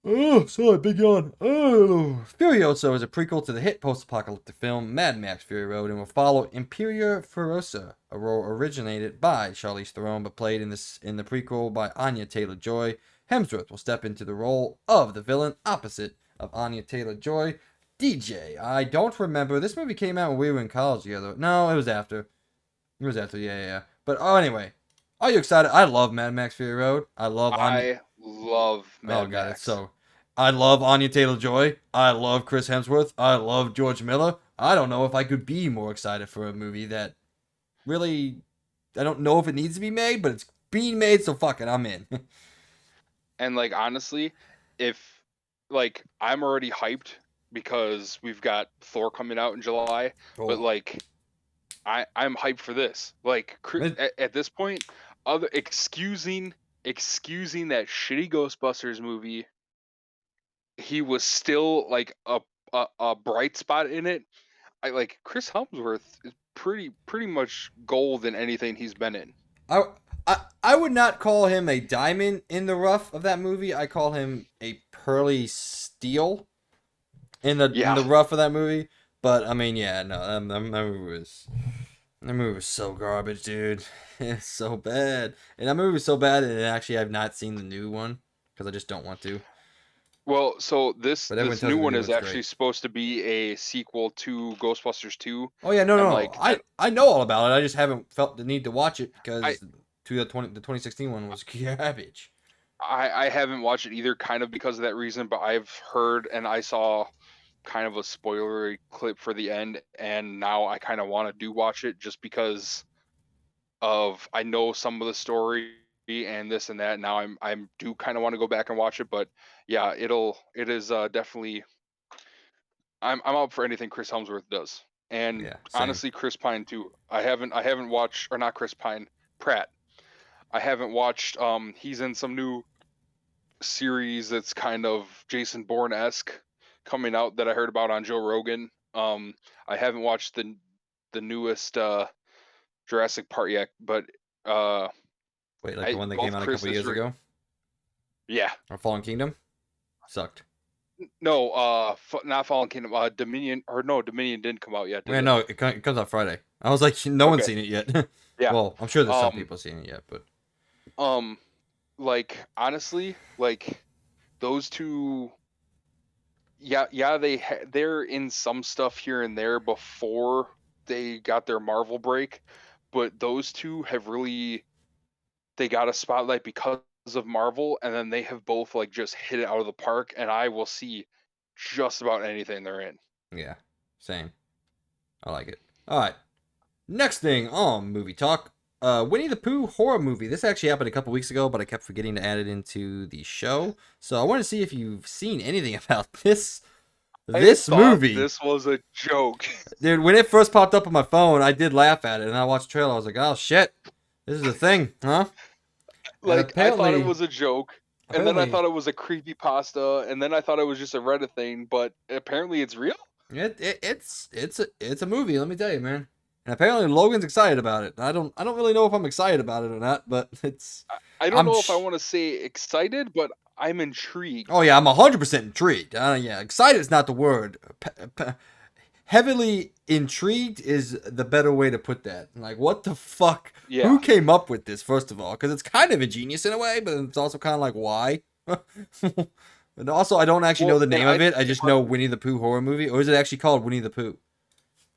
Oh, sorry, big yawn. Oh. Furiosa is a prequel to the hit post-apocalyptic film Mad Max Fury Road and will follow Imperia Furiosa, a role originated by Charlize Theron but played in the prequel by Anya Taylor-Joy. Hemsworth will step into the role of the villain opposite of Anya Taylor-Joy. DJ, I don't remember. This movie came out when we were in college together. No, it was after. It was after, yeah. But anyway, are you excited? I love Mad Max Fury Road. I love Anya. I love Oh Mad god, it's Max. so. I love Anya Taylor-Joy. I love Chris Hemsworth. I love George Miller. I don't know if I could be more excited for a movie that really. I don't know if it needs to be made, but it's being made, so fuck it, I'm in. And like honestly, if like I'm already hyped because we've got Thor coming out in July, but Oh. like I'm hyped for this. Like at this point, other excusing that shitty Ghostbusters movie, he was still like a bright spot in it. I like Chris Hemsworth is pretty much gold in anything he's been in. I, I would not call him a diamond in the rough of that movie. I call him a pearly steel in Yeah, the rough of that movie. But I mean, yeah, no, that movie was so garbage, dude. It's so bad, and that movie was so bad. And actually, I've not seen the new one because I just don't want to. well, so But everyone this tells new me the one new is one's actually great. supposed to be a sequel to Ghostbusters 2, Oh yeah, no, and no, no. like I know all about it. I just haven't felt the need to watch it I because the 2016 one was garbage. I haven't watched it either, kind of because of that reason, but I've heard and I saw kind of a spoilery clip for the end, and now I kind of want to do watch it just because of I know some of the story and this and that. Now I'm do kind of want to go back and watch it, but yeah, it is definitely I'm up for anything Chris Helmsworth does. And Yeah, same. honestly, Chris Pine too. I haven't watched, or not Chris Pine, Pratt. I haven't watched. He's in some new series that's kind of Jason Bourne esque coming out that I heard about on Joe Rogan. I haven't watched the newest Jurassic Park yet, but Wait, like the I one that came both out a couple years ago, yeah. or Fallen Kingdom, sucked. No, not Fallen Kingdom. Dominion, or no, Dominion didn't come out yet, did Yeah, it? no, it comes out Friday. I was like, no one's Okay, seen it yet. yeah. Well, I'm sure there's some Um, people seen it yet, but um, like honestly, like those two, yeah, they're in some stuff here and there before they got their Marvel break, but those two have really they got a spotlight because of Marvel, and then they have both like just hit it out of the park, and I will see just about anything they're in. yeah, same. I like it. All right, next thing on movie talk. Winnie the Pooh horror movie. This actually happened a couple weeks ago, but I kept forgetting to add it into the show. So I want to see if you've seen anything about I this thought movie. this was a joke. Dude, when it first popped up on my phone, I did laugh at it, and I watched the trailer. I was like, "Oh shit, this is a thing, huh?" And Like I thought it was a joke, and then I apparently, thought it was a creepy pasta, and then I thought it was just a Reddit thing, but apparently it's real. it's a movie. Let me tell you, man. And apparently, Logan's excited about it. I don't really know if I'm excited about it or not, but I don't I'm. know if I want to say excited, but I'm intrigued. Oh yeah, I'm 100% intrigued. Yeah, excited is not the word. Heavily intrigued is the better way to put that. Like, what the fuck? Yeah, Who came up with this? First of all, because it's kind of ingenious in a way, but it's also kind of like why. And also, I don't actually know the and name of it. I just know Winnie the Pooh horror movie, or is it actually called Winnie the Pooh?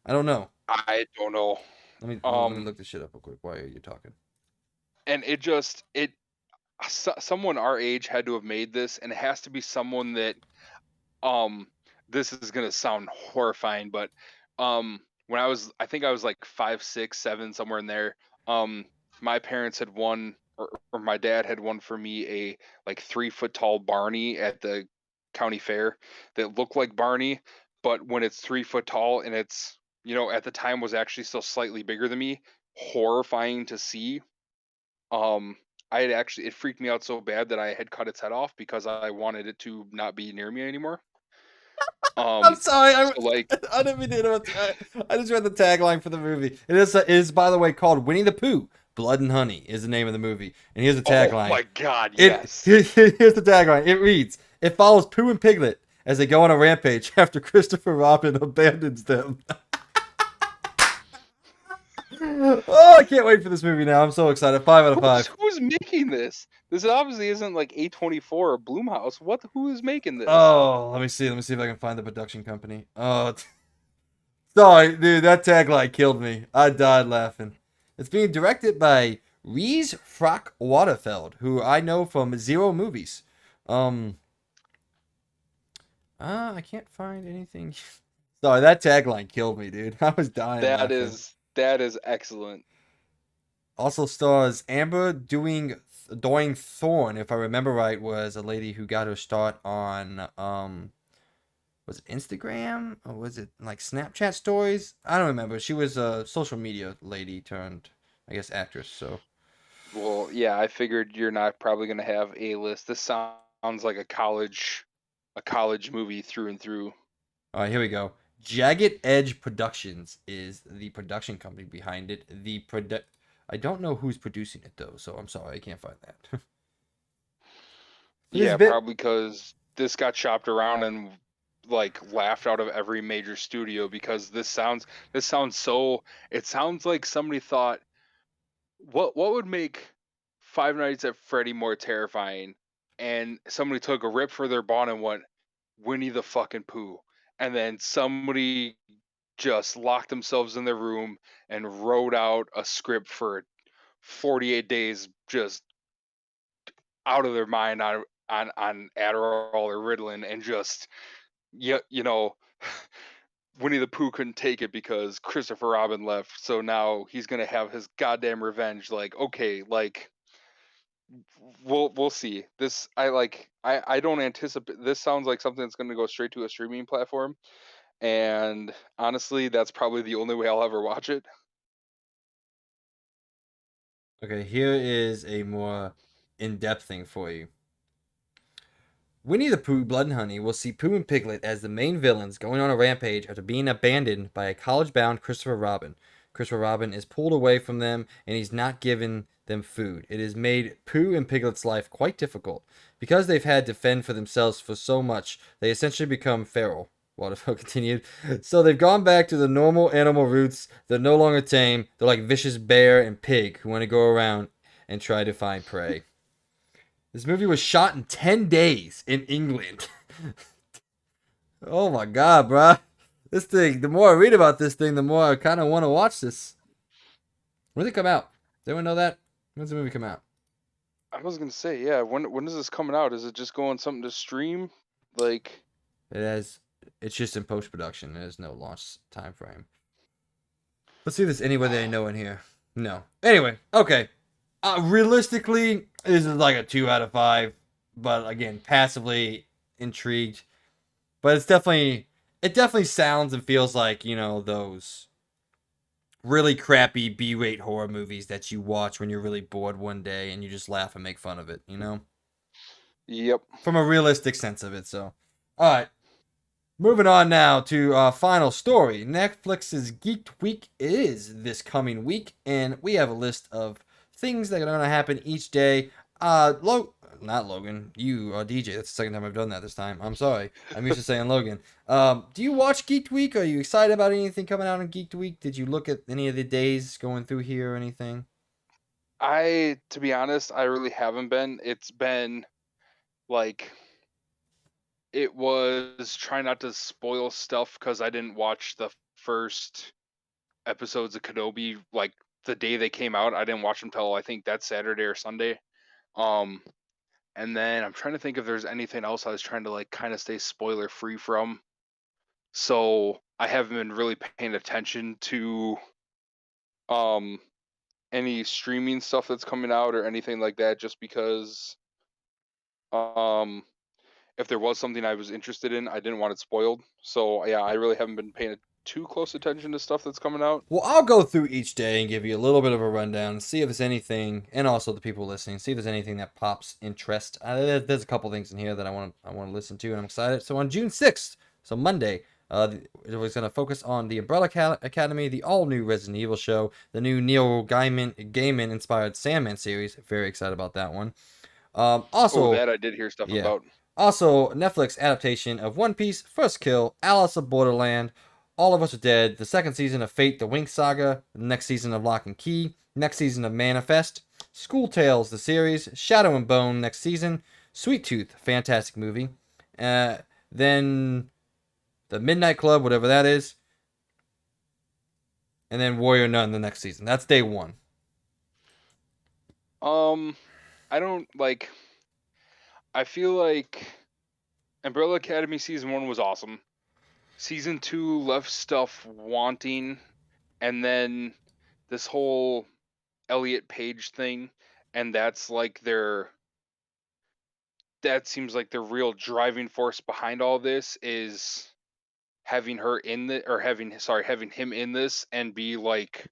I don't know. I don't know. Let me look this shit up real quick. Why are you talking? And someone our age had to have made this, and it has to be someone that um this is gonna sound horrifying, but when I think I was like 5, 6, 7, somewhere in there. um my parents had won, or my dad had won for me a like 3 foot tall Barney at the county fair that looked like Barney, but when it's 3 foot tall and it's, at the time was actually still slightly bigger than me. Horrifying to see. um it freaked me out so bad that I had cut its head off because I wanted it to not be near me anymore. I'm sorry. So like, I didn't mean to interrupt you. I just read the tagline for the movie. It is, by the way, called Winnie the Pooh. Blood and Honey is the name of the movie. And here's the oh tagline. my god, It yes. here's the tagline. It reads: It follows Pooh and Piglet as they go on a rampage after Christopher Robin abandons them. Oh, I can't wait for this movie now. I'm so excited. 5 out of 5. Who's making this? This obviously isn't like A24 or Bloomhouse. Who is making this? Oh, let me see. Let me see if I can find the production company. Oh, sorry, dude. That tagline killed me. I died laughing. It's being directed by Reese Frock Waterfeld, who I know from Zero movies. I can't find anything. Sorry, that tagline killed me, dude. I was dying laughing. That is excellent. Also stars Amber doing Thorne, if I remember right, was a lady who got her start on was it Instagram or was it like Snapchat stories? I don't remember. She was a social media lady turned, I guess, actress. So Well, yeah, I figured you're not probably gonna have a list. This sounds like a college movie through and through. all right, here we go. Jagged Edge Productions is the production company behind it. I don't know who's producing it though, so I'm sorry I can't find that. Yeah, probably because this got chopped around and like laughed out of every major studio because it sounds like somebody thought, what would make Five Nights at Freddy more terrifying? And somebody took a rip for their bond and went Winnie the fucking Pooh. And then somebody just locked themselves in their room and wrote out a script for 48 days, just out of their mind on Adderall or Ritalin, and just, yeah, Winnie the Pooh couldn't take it because Christopher Robin left, so now he's gonna have his goddamn revenge. Like, okay, like, we'll see. This I don't anticipate. This sounds like something that's gonna go straight to a streaming platform, and honestly, that's probably the only way I'll ever watch it. Okay, here is a more in-depth thing for you. Winnie the Pooh, Blood and Honey will see Pooh and Piglet as the main villains going on a rampage after being abandoned by a college-bound Christopher Robin. Christopher Robin is pulled away from them and he's not giving them food. It has made Pooh and Piglet's life quite difficult. Because they've had to fend for themselves for so much, they essentially become feral. Waterfall continued. So they've gone back to the normal animal roots. They're no longer tame. They're like vicious bear and pig who want to go around and try to find prey. This movie was shot in 10 days in England. Oh my god, bruh. This thing, the more I read about this thing, the more I kind of want to watch this. When did it come out? Does anyone know that? When does the movie come out? I was gonna say, yeah. When is this coming out? Is it just going something to stream? Like, It's just in post production. There's no launch time frame. Let's see if there's anybody I know in here. No. Anyway, okay. Realistically, this is like a 2 out of 5. But again, passively intrigued. But it definitely sounds and feels like, those really crappy B-rate horror movies that you watch when you're really bored one day and you just laugh and make fun of it, yep. From a realistic sense of it, so. All right. Moving on now to our final story. Netflix's Geek Week is this coming week, and we have a list of things that are going to happen each day. Not Logan. You are DJ. That's the second time I've done that this time. I'm sorry. I'm used to saying Logan. Do you watch Geek Week? Are you excited about anything coming out in Geek Week? Did you look at any of the days going through here or anything? To be honest, I really haven't been. It's been like it was try not to spoil stuff because I didn't watch the first episodes of Kenobi like the day they came out. I didn't watch them till I think that Saturday or Sunday. Um, and then I'm trying to think if there's anything else I was trying to like kind of stay spoiler free from. So I haven't been really paying attention to um any streaming stuff that's coming out or anything like that, just because um if there was something I was interested in, I didn't want it spoiled. So yeah, I really haven't been paying too close attention to stuff that's coming out. Well, I'll go through each day and give you a little bit of a rundown, see if there's anything, and also the people listening, see if there's anything that pops interest. There's a couple things in here that I want to listen to, and I'm excited. So on June 6th, so Monday, it was going to focus on the Umbrella Academy, the all-new Resident Evil show, the new Neil Gaiman-inspired Sandman series. Very excited about that one. Oh, Also, that I did hear stuff yeah. about. Also, Netflix adaptation of One Piece, First Kill, Alice of Borderland, All of Us Are Dead, the second season of Fate, the Winx Saga, the next season of Lock and Key, next season of Manifest, School Tales, the series, Shadow and Bone, next season, Sweet Tooth, fantastic movie, then The Midnight Club, whatever that is, and then Warrior Nun, the next season. That's day one. I don't like. I feel like Umbrella Academy season 1 was awesome. Season 2 left stuff wanting, and then this whole Elliot Page thing, and that's like that seems like the real driving force behind all this is having her in the or having him in this and be like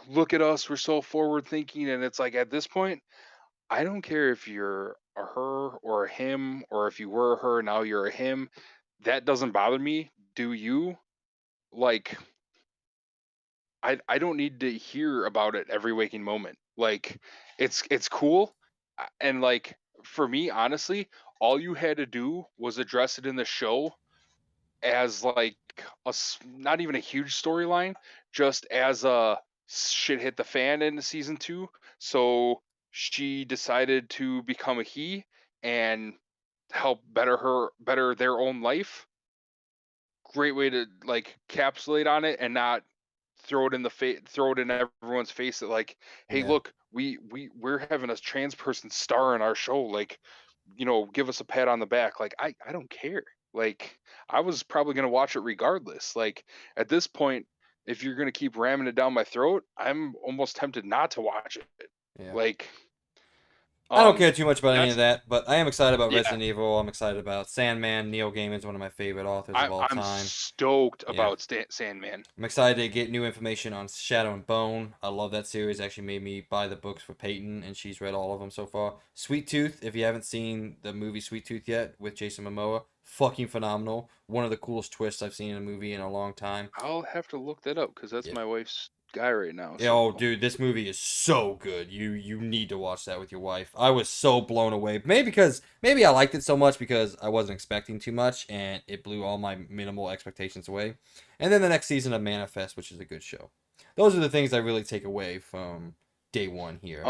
look at us, we're so forward thinking. And it's like at this point I don't care if you're a her or a him, or if you were a her now you're a him. That doesn't bother me. Do you? Like I don't need to hear about it every waking moment. Like it's cool. And like for me honestly, all you had to do was address it in the show as like not even a huge storyline, just as a shit hit the fan in season 2. So she decided to become a he and help better their own life. Great way to like capsulate on it and not throw it in everyone's face that like, hey Yeah. look, we're having a trans person star in our show, like, give us a pat on the back. Like I don't care. Like I was probably going to watch it regardless. Like at this point, if you're going to keep ramming it down my throat, I'm almost tempted not to watch it. Yeah. Like I don't care too much about any of that's that, but I am excited about yeah, Resident Evil. I'm excited about Sandman. Neil Gaiman's one of my favorite authors of all I'm time. stoked Yeah. about Sandman. I'm excited to get new information on Shadow and Bone. I love that series. It actually made me buy the books for Peyton, and she's read all of them so far. Sweet Tooth, if you haven't seen the movie Sweet Tooth yet with Jason Momoa, fucking phenomenal. One of the coolest twists I've seen in a movie in a long time. I'll have to look that up because that's Yeah. my wife's guy right now. Yeah, So oh, dude, this movie is so good. You need to watch that with your wife. I was so blown away. Maybe I liked it so much because I wasn't expecting too much, and it blew all my minimal expectations away. And then the next season of Manifest, which is a good show. Those are the things I really take away from day one here.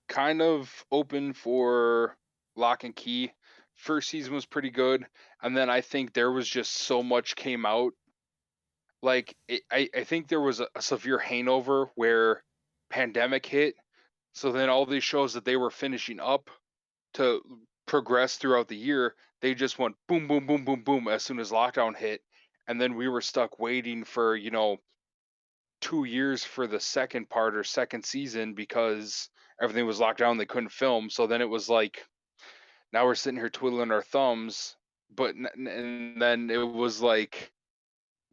kind of open for Lock and Key. First season was pretty good, and then I think there was just so much came out. Like I think there was a severe hangover where pandemic hit. So then all these shows that they were finishing up to progress throughout the year, they just went boom, boom, boom, boom, boom as soon as lockdown hit, and then we were stuck waiting for 2 years for the second part or second season because everything was locked down. They couldn't film. So then it was like, now we're sitting here twiddling our thumbs. But and then it was like,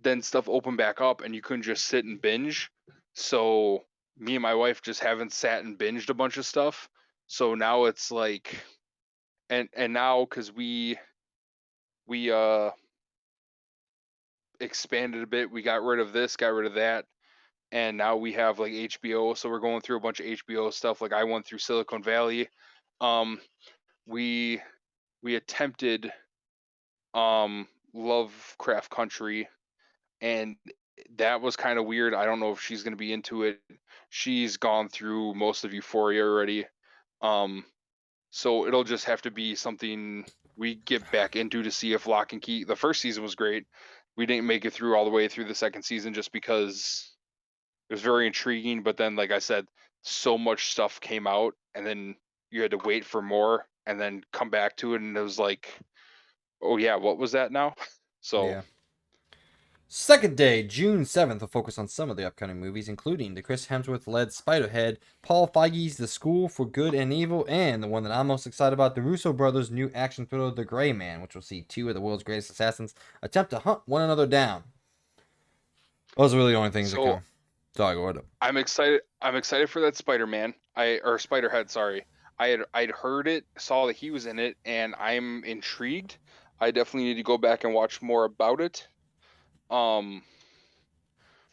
then stuff opened back up and you couldn't just sit and binge. So me and my wife just haven't sat and binged a bunch of stuff. So now it's like, and now because we expanded a bit, we got rid of this, got rid of that, and now we have like HBO. So we're going through a bunch of HBO stuff. Like I went through Silicon Valley. Um, we we attempted Lovecraft Country, and that was kind of weird. I don't know if she's going to be into it. She's gone through most of Euphoria already. Um, so it'll just have to be something we get back into to see if Lock and Key. The first season was great. We didn't make it through all the way through the second season just because it was very intriguing. But then, like I said, so much stuff came out, and then you had to wait for more, and then come back to it, and it was like, oh yeah, what was that now? So Yeah. Second day, June 7th, will focus on some of the upcoming movies, including the Chris Hemsworth-led Spiderhead, Paul Feige's The School for Good and Evil, and the one that I'm most excited about, the Russo brothers' new action thriller, The Gray Man, which will see two of the world's greatest assassins attempt to hunt one another down. Those are really the only things that so come. Sorry, go ahead. I'm excited. I'm excited for that Spider-Man. Or Spiderhead. Sorry, I'd heard it, saw that he was in it, and I'm intrigued. I definitely need to go back and watch more about it.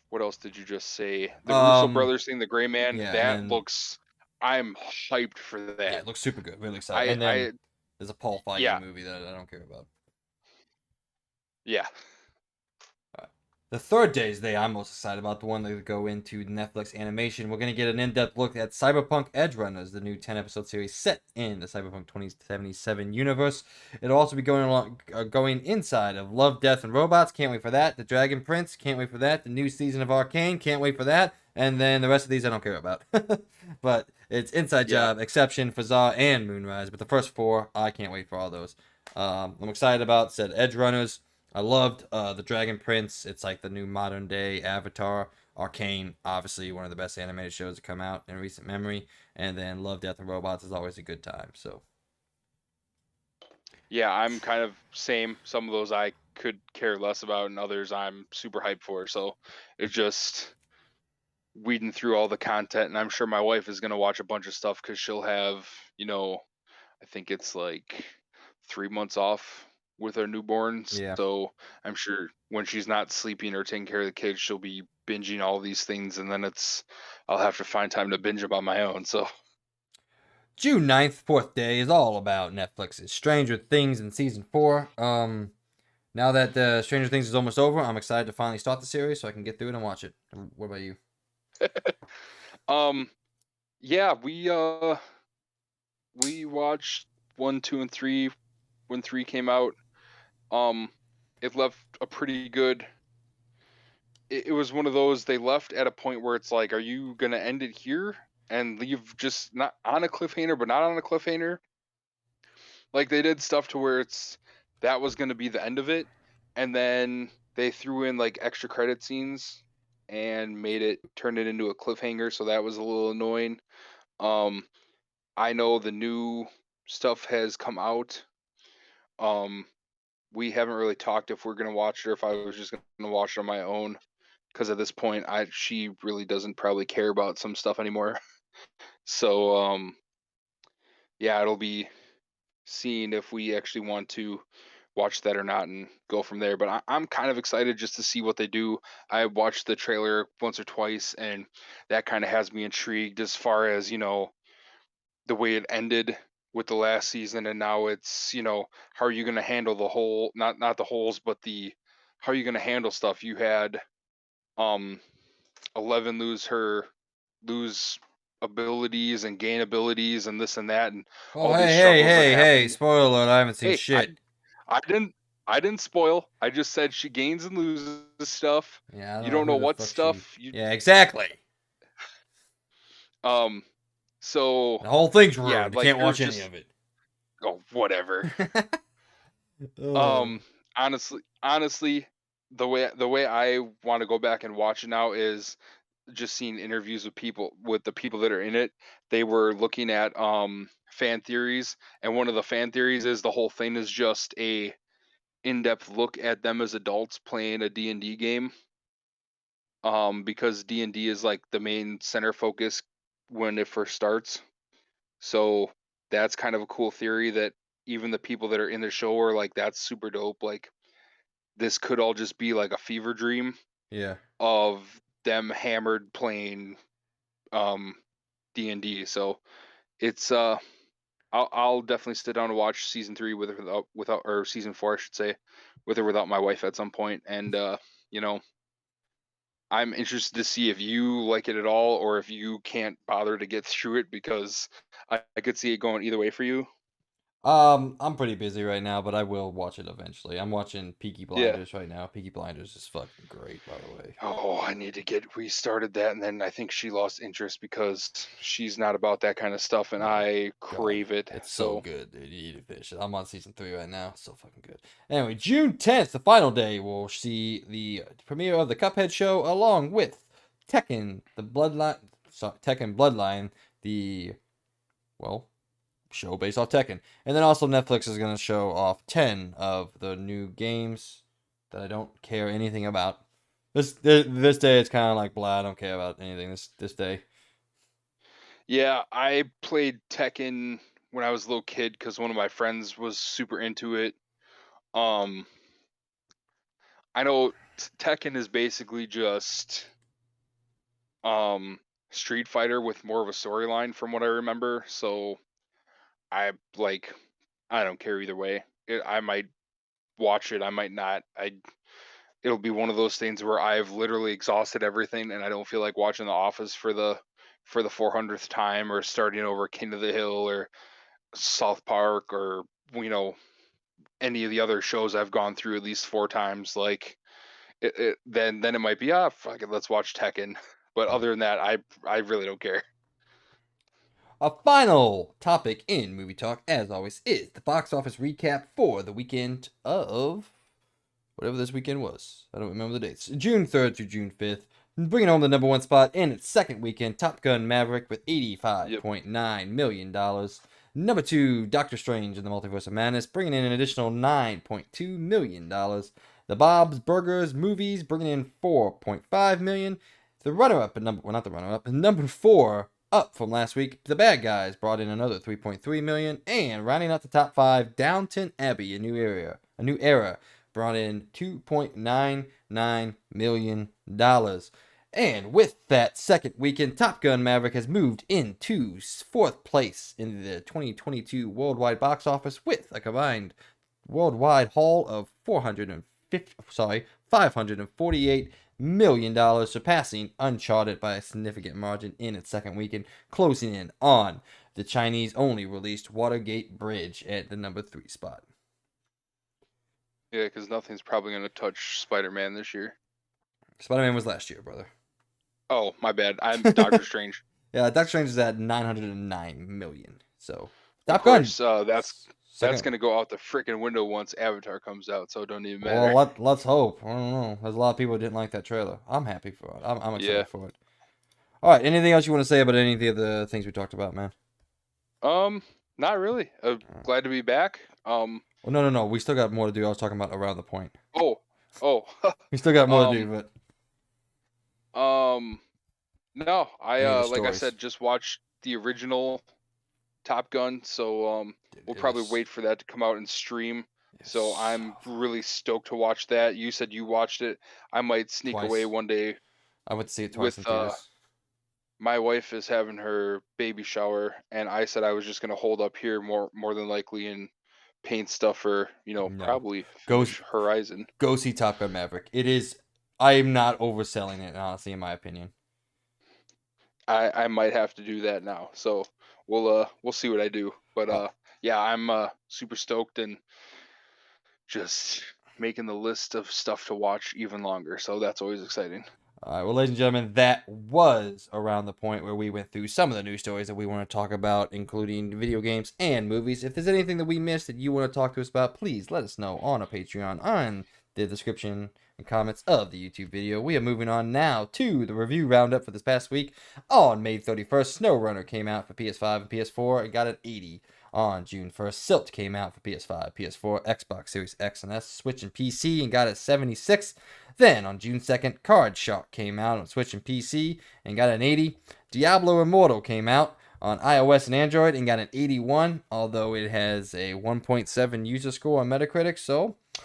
What else did you just say? The Russo brothers thing, The Gray Man. Yeah, and That then looks. I'm hyped for yeah, that. it looks super good, really excited. I And then I there's a Paul Feige yeah movie that I don't care about. yeah. The third day's day I'm most excited about, the one that go into Netflix animation. We're going to get an in-depth look at Cyberpunk Edgerunners, the new 10-episode series set in the Cyberpunk 2077 universe. It'll also be going inside of Love, Death, and Robots. Can't wait for that. The Dragon Prince. Can't wait for that. The new season of Arcane. Can't wait for that. And then the rest of these I don't care about. But it's Inside Yeah. Job, Exception, Fazar, and Moonrise. But the first four, I can't wait for all those. I'm excited about said Edgerunners. I loved the Dragon Prince. It's like the new modern day Avatar. Arcane, obviously one of the best animated shows to come out in recent memory. And then Love, Death, and Robots is always a good time. So Yeah, I'm kind of same. Some of those I could care less about, and others I'm super hyped for. So it's just weeding through all the content, and I'm sure my wife is gonna watch a bunch of stuff because she'll have, I think it's like 3 months off with our newborns. yeah. So I'm sure when she's not sleeping or taking care of the kids, she'll be binging all these things, and then I'll have to find time to binge them on my own. So June 9th, fourth day, is all about Netflix's Stranger Things in season 4. Now that Stranger Things is almost over, I'm excited to finally start the series so I can get through it and watch it. What about you? um yeah, we watched 1, 2, and 3 when 3 came out. It left a pretty good. It was one of those they left at a point where it's like, are you gonna end it here and leave just not on a cliffhanger, but not on a cliffhanger? Like they did stuff to where that was gonna be the end of it, and then they threw in like extra credit scenes and turned it into a cliffhanger, so that was a little annoying. Um, I know the new stuff has come out. Um, we haven't really talked if we're gonna watch it or if I was just gonna watch it on my own. Because at this point, she really doesn't probably care about some stuff anymore. So yeah, it'll be seeing if we actually want to watch that or not and go from there. But I'm kind of excited just to see what they do. I watched the trailer once or twice, and that kind of has me intrigued as far as the way it ended with the last season, and now it's how are you going to handle the whole not the holes, but the how are you going to handle stuff you had 11 lose abilities and gain abilities and this and that and Oh, all these struggles that hey! happen. Spoiler alert! I haven't seen Hey, I shit. I didn't I didn't spoil. I just said she gains and loses stuff. Yeah, I You don't know don't know who the what fuck she. stuff you Yeah, exactly. um so The whole thing's yeah, ruined. You like can't you're watch any just of it. oh whatever. Oh. Honestly, the way I want to go back and watch it now is just seeing interviews with the people that are in it. They were looking at fan theories, and one of the fan theories is the whole thing is just a in-depth look at them as adults playing a D&D game, because D&D is like the main center focus when it first starts. So that's kind of a cool theory that even the people that are in the show are like, that's super dope. Like this could all just be like a fever dream Yeah. of them hammered playing um D&D. So it's I'll definitely sit down and watch season 3 with or without or season 4 I should say, with or without my wife at some point. And you know, I'm interested to see if you like it at all or if you can't bother to get through it, because I could see it going either way for you. I'm pretty busy right now, but I will watch it eventually. I'm watching Peaky Yeah. Blinders right now. Peaky Blinders is fucking great, by the way. Oh, I need to get restarted that, and then I think she lost interest because she's not about that kind of stuff, and Oh I God, crave it. it's so So, good, dude. You need to finish it. I'm on season 3 right now. It's so fucking good. Anyway, June 10th, the final day, we'll see the premiere of the Cuphead show along with Tekken, the Bloodline. Sorry, Tekken Bloodline, the well show based off Tekken, and then also Netflix is gonna show off 10 of the new games that I don't care anything about. This day it's kind of like blah. I don't care about anything this day. yeah, I played Tekken when I was a little kid because one of my friends was super into it. Um, I know Tekken is basically just um Street Fighter with more of a storyline from what I remember. So I like I don't care either way. I might watch it, I might not. It'll be one of those things where I've literally exhausted everything and I don't feel like watching The Office for the 400th time or starting over King of the Hill or South Park or you know any of the other shows I've gone through at least 4 times. Like then it might be fuck it, let's watch Tekken. But other than that, I really don't care. A final topic in movie talk, as always, is the box office recap for the weekend of whatever this weekend was. I don't remember the dates. June 3rd through June 5th. Bringing home the number one spot in its second weekend, Top Gun Maverick with Yep. $85.9 million. Number 2, Doctor Strange in the Multiverse of Madness, bringing in an additional $9.2 million. The Bob's Burgers movies bringing in $4.5 million. The runner-up, not the runner-up, number 4, up from last week, The Bad Guys brought in another $3.3 million. And rounding out the top 5, Downton Abbey, a new era, brought in $2.99 million. And with that second weekend, Top Gun Maverick has moved into fourth place in the 2022 worldwide box office with a combined worldwide haul of $548 million, surpassing Uncharted by a significant margin in its second weekend, closing in on the Chinese-only released Watergate Bridge at the number 3 spot. Yeah, because nothing's probably gonna touch Spider-Man this year. Spider-Man was last year, brother. Oh, my bad. I'm Doctor Strange. Yeah, Doctor Strange is at 909 million. So Of Top Gun, course, that's second. gonna go out the freaking window once Avatar comes out, so it don't even Well, matter. let's hope. I don't know. There's a lot of people who didn't like that trailer. I'm happy for it. I'm Yeah. excited for it. All right. Anything else you want to say about any of the things we talked about, man? Not really. Glad to be back. Well, no. We still got more to do. I was talking about around the point. Oh. We still got more to do, but No, I any other like I stories? said, just watched the original Top Gun, so we'll probably wait for that to come out and stream. So I'm really stoked to watch that. You said you watched it. I might sneak away Twice. one day I went to see it twice in with theaters. my wife is having her baby shower, and I said I was just gonna hold up here more than likely and paint stuff or No. probably Go finish Horizon. go see Top Gun Maverick. It is. I am not overselling it, honestly, in my opinion. I might have to do that now. So we'll see what I do. But yeah, I'm super stoked and just making the list of stuff to watch even longer. So that's always exciting. All right, well, ladies and gentlemen, that was around the point where we went through some of the news stories that we want to talk about, including video games and movies. If there's anything that we missed that you want to talk to us about, please let us know on our Patreon, on the description and comments of the YouTube video. We are moving on now to the review roundup for this past week. On May 31st, SnowRunner came out for PS5 and PS4 and got an 80. On June 1st, Silt came out for PS5, PS4, Xbox Series X and S, Switch, and PC and got a 76. Then, on June 2nd, Card Shark came out on Switch and PC and got an 80. Diablo Immortal came out on iOS and Android and got an 81, although it has a 1.7 user score on Metacritic, so a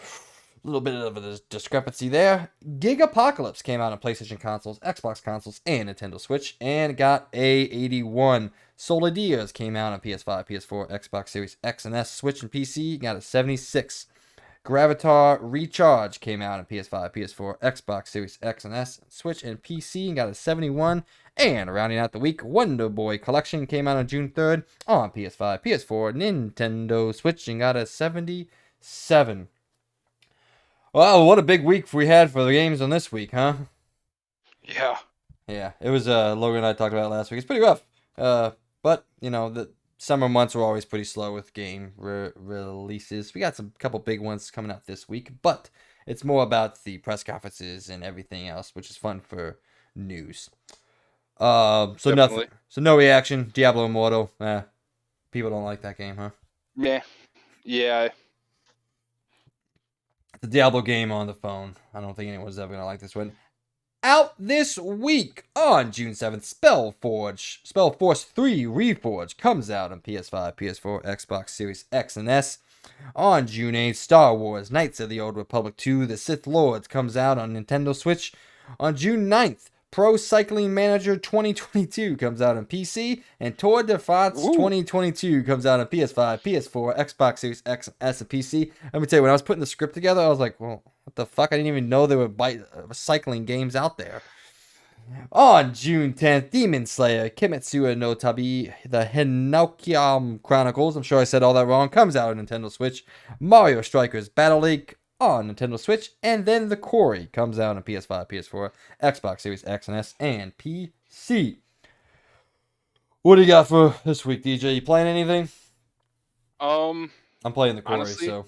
little bit of a discrepancy there. Gigapocalypse came out on PlayStation consoles, Xbox consoles, and Nintendo Switch and got a 81. Soladiers came out on PS5, PS4, Xbox Series X and S, Switch, and PC, got a 76. Gravatar Recharge came out on PS5, PS4, Xbox Series X and S, Switch, and PC and got a 71. And rounding out the week, Wonder Boy Collection came out on June 3rd on PS5, PS4, Nintendo Switch and got a 77. Well, what a big week we had for the games on this week, huh? Yeah. Yeah, it was Logan and I talked about it last week. It's pretty rough. But the summer months are always pretty slow with game releases. We got some couple big ones coming out this week, but it's more about the press conferences and everything else, which is fun for news. So Definitely. nothing. So no reaction. Diablo Immortal. People don't like that game, huh? Yeah. The Diablo game on the phone. I don't think anyone's ever gonna like this one. Out this week on June 7th, Spellforce 3 Reforged comes out on PS5, PS4, Xbox Series X and S. On June 8th, Star Wars Knights of the Old Republic 2 The Sith Lords comes out on Nintendo Switch. On June 9th, Pro Cycling Manager 2022 comes out on PC, and Tour de France 2022 comes out on PS5, PS4, Xbox Series X, S, and PC. Let me tell you, when I was putting the script together, I was like, well, what the fuck? I didn't even know there were cycling games out there. On June 10th, Demon Slayer Kimetsu no Tabi, the Hinokiyam Chronicles, I'm sure I said all that wrong, comes out on Nintendo Switch. Mario Strikers Battle League on Nintendo Switch, and then The Quarry comes out on PS5, PS4, Xbox Series X and S, and PC. What do you got for this week, DJ? You playing anything? I'm playing The Quarry, honestly, so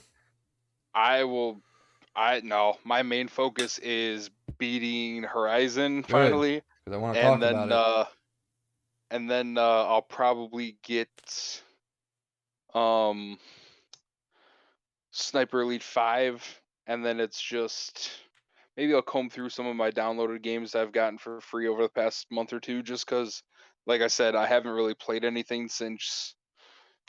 no. My main focus is beating Horizon good, finally, because I want to talk and then about it. and then I'll probably get Sniper Elite 5, and then it's just maybe I'll comb through some of my downloaded games I've gotten for free over the past month or two, just because, like I said, I haven't really played anything since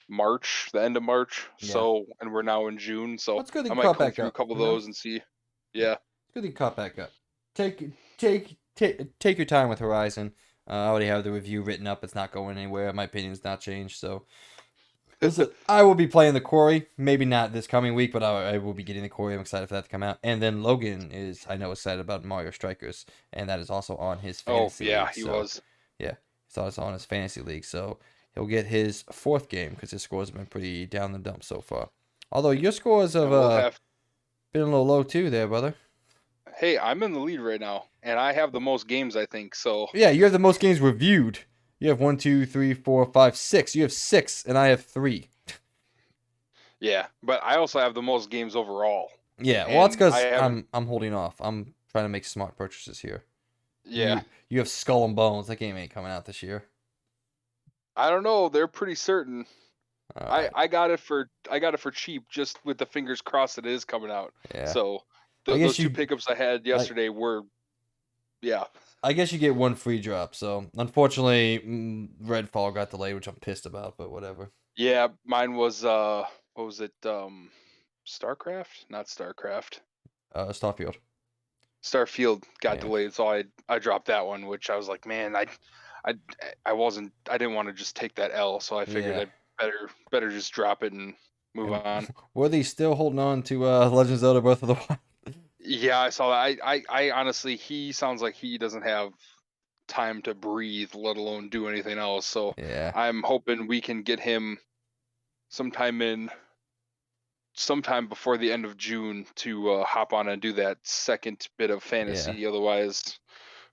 March, the end of March. Yeah. So, and we're now in June, so That's good that I you might caught comb back through a up. couple of those and see. Yeah. It's good that you caught back up. Take your time with Horizon. I already have the review written up. It's not going anywhere. My opinion's not changed. So, listen, I will be playing The Quarry. Maybe not this coming week, but I will be getting The Quarry. I'm excited for that to come out. And then Logan is, I know, excited about Mario Strikers, and that is also on his fantasy yeah, league. he So, was. yeah, it's also on his fantasy league. So he'll get his fourth game because his scores have been pretty down the dump so far. Although your scores have been a little low too, there, brother. Hey, I'm in the lead right now, and I have the most games, I think. So yeah, you have the most games reviewed. You have 1, 2, 3, 4, 5, 6. You have 6, and I have 3. yeah, but I also have the most games overall. Yeah, well, that's because haven't. I'm holding off. I'm trying to make smart purchases here. Yeah, You have Skull and Bones. That game ain't coming out this year. I don't know. They're pretty certain. I I got it for cheap, just with the fingers crossed that it is coming out. Yeah. So I guess those two pickups I had yesterday were, yeah. I guess you get one free drop. So unfortunately, Redfall got delayed, which I'm pissed about. But whatever. Yeah, mine was what was it? StarCraft? Not StarCraft. Starfield. Starfield got Yeah. delayed, so I dropped that one, which I was like, man, I didn't want to just take that L, so I figured I'd better just drop it and move on. Were they still holding on to Legend of Zelda Breath of the Wild? Yeah, I saw that. I honestly, he sounds like he doesn't have time to breathe, let alone do anything else. So Yeah. I'm hoping we can get him sometime before the end of June to hop on and do that second bit of fantasy. Yeah. Otherwise,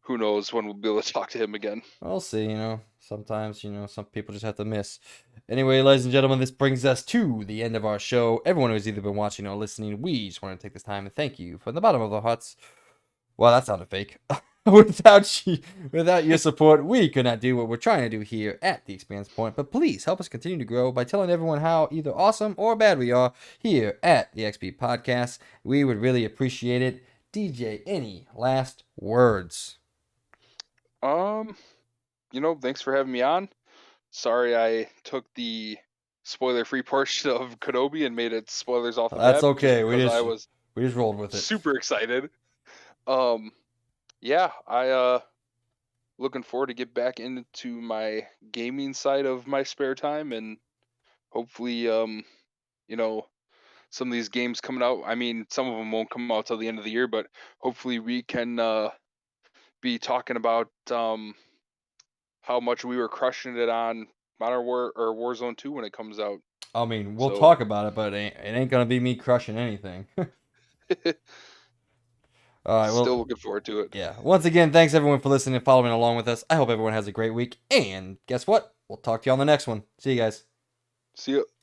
who knows when we'll be able to talk to him again. We'll see, sometimes, some people just have to miss. Anyway, ladies and gentlemen, this brings us to the end of our show. Everyone who's either been watching or listening, we just want to take this time and thank you from the bottom of our hearts. Well, that sounded fake. Without your support, we could not do what we're trying to do here at the Experience Point. But please help us continue to grow by telling everyone how either awesome or bad we are here at the XP Podcast. We would really appreciate it. DJ, any last words? Thanks for having me on. Sorry I took the spoiler-free portion of Kenobi and made it spoilers off the bat. That's okay. We just rolled with it. Super excited. Yeah, I looking forward to get back into my gaming side of my spare time, and hopefully some of these games coming out. I mean, some of them won't come out till the end of the year, but hopefully we can be talking about how much we were crushing it on Modern War or Warzone 2 when it comes out. I mean, we'll So talk about it, but it ain't gonna be me crushing anything. All right, still well, looking forward to it. yeah. Once again, thanks everyone for listening and following along with us. I hope everyone has a great week. And guess what? We'll talk to you on the next one. See you guys. See ya.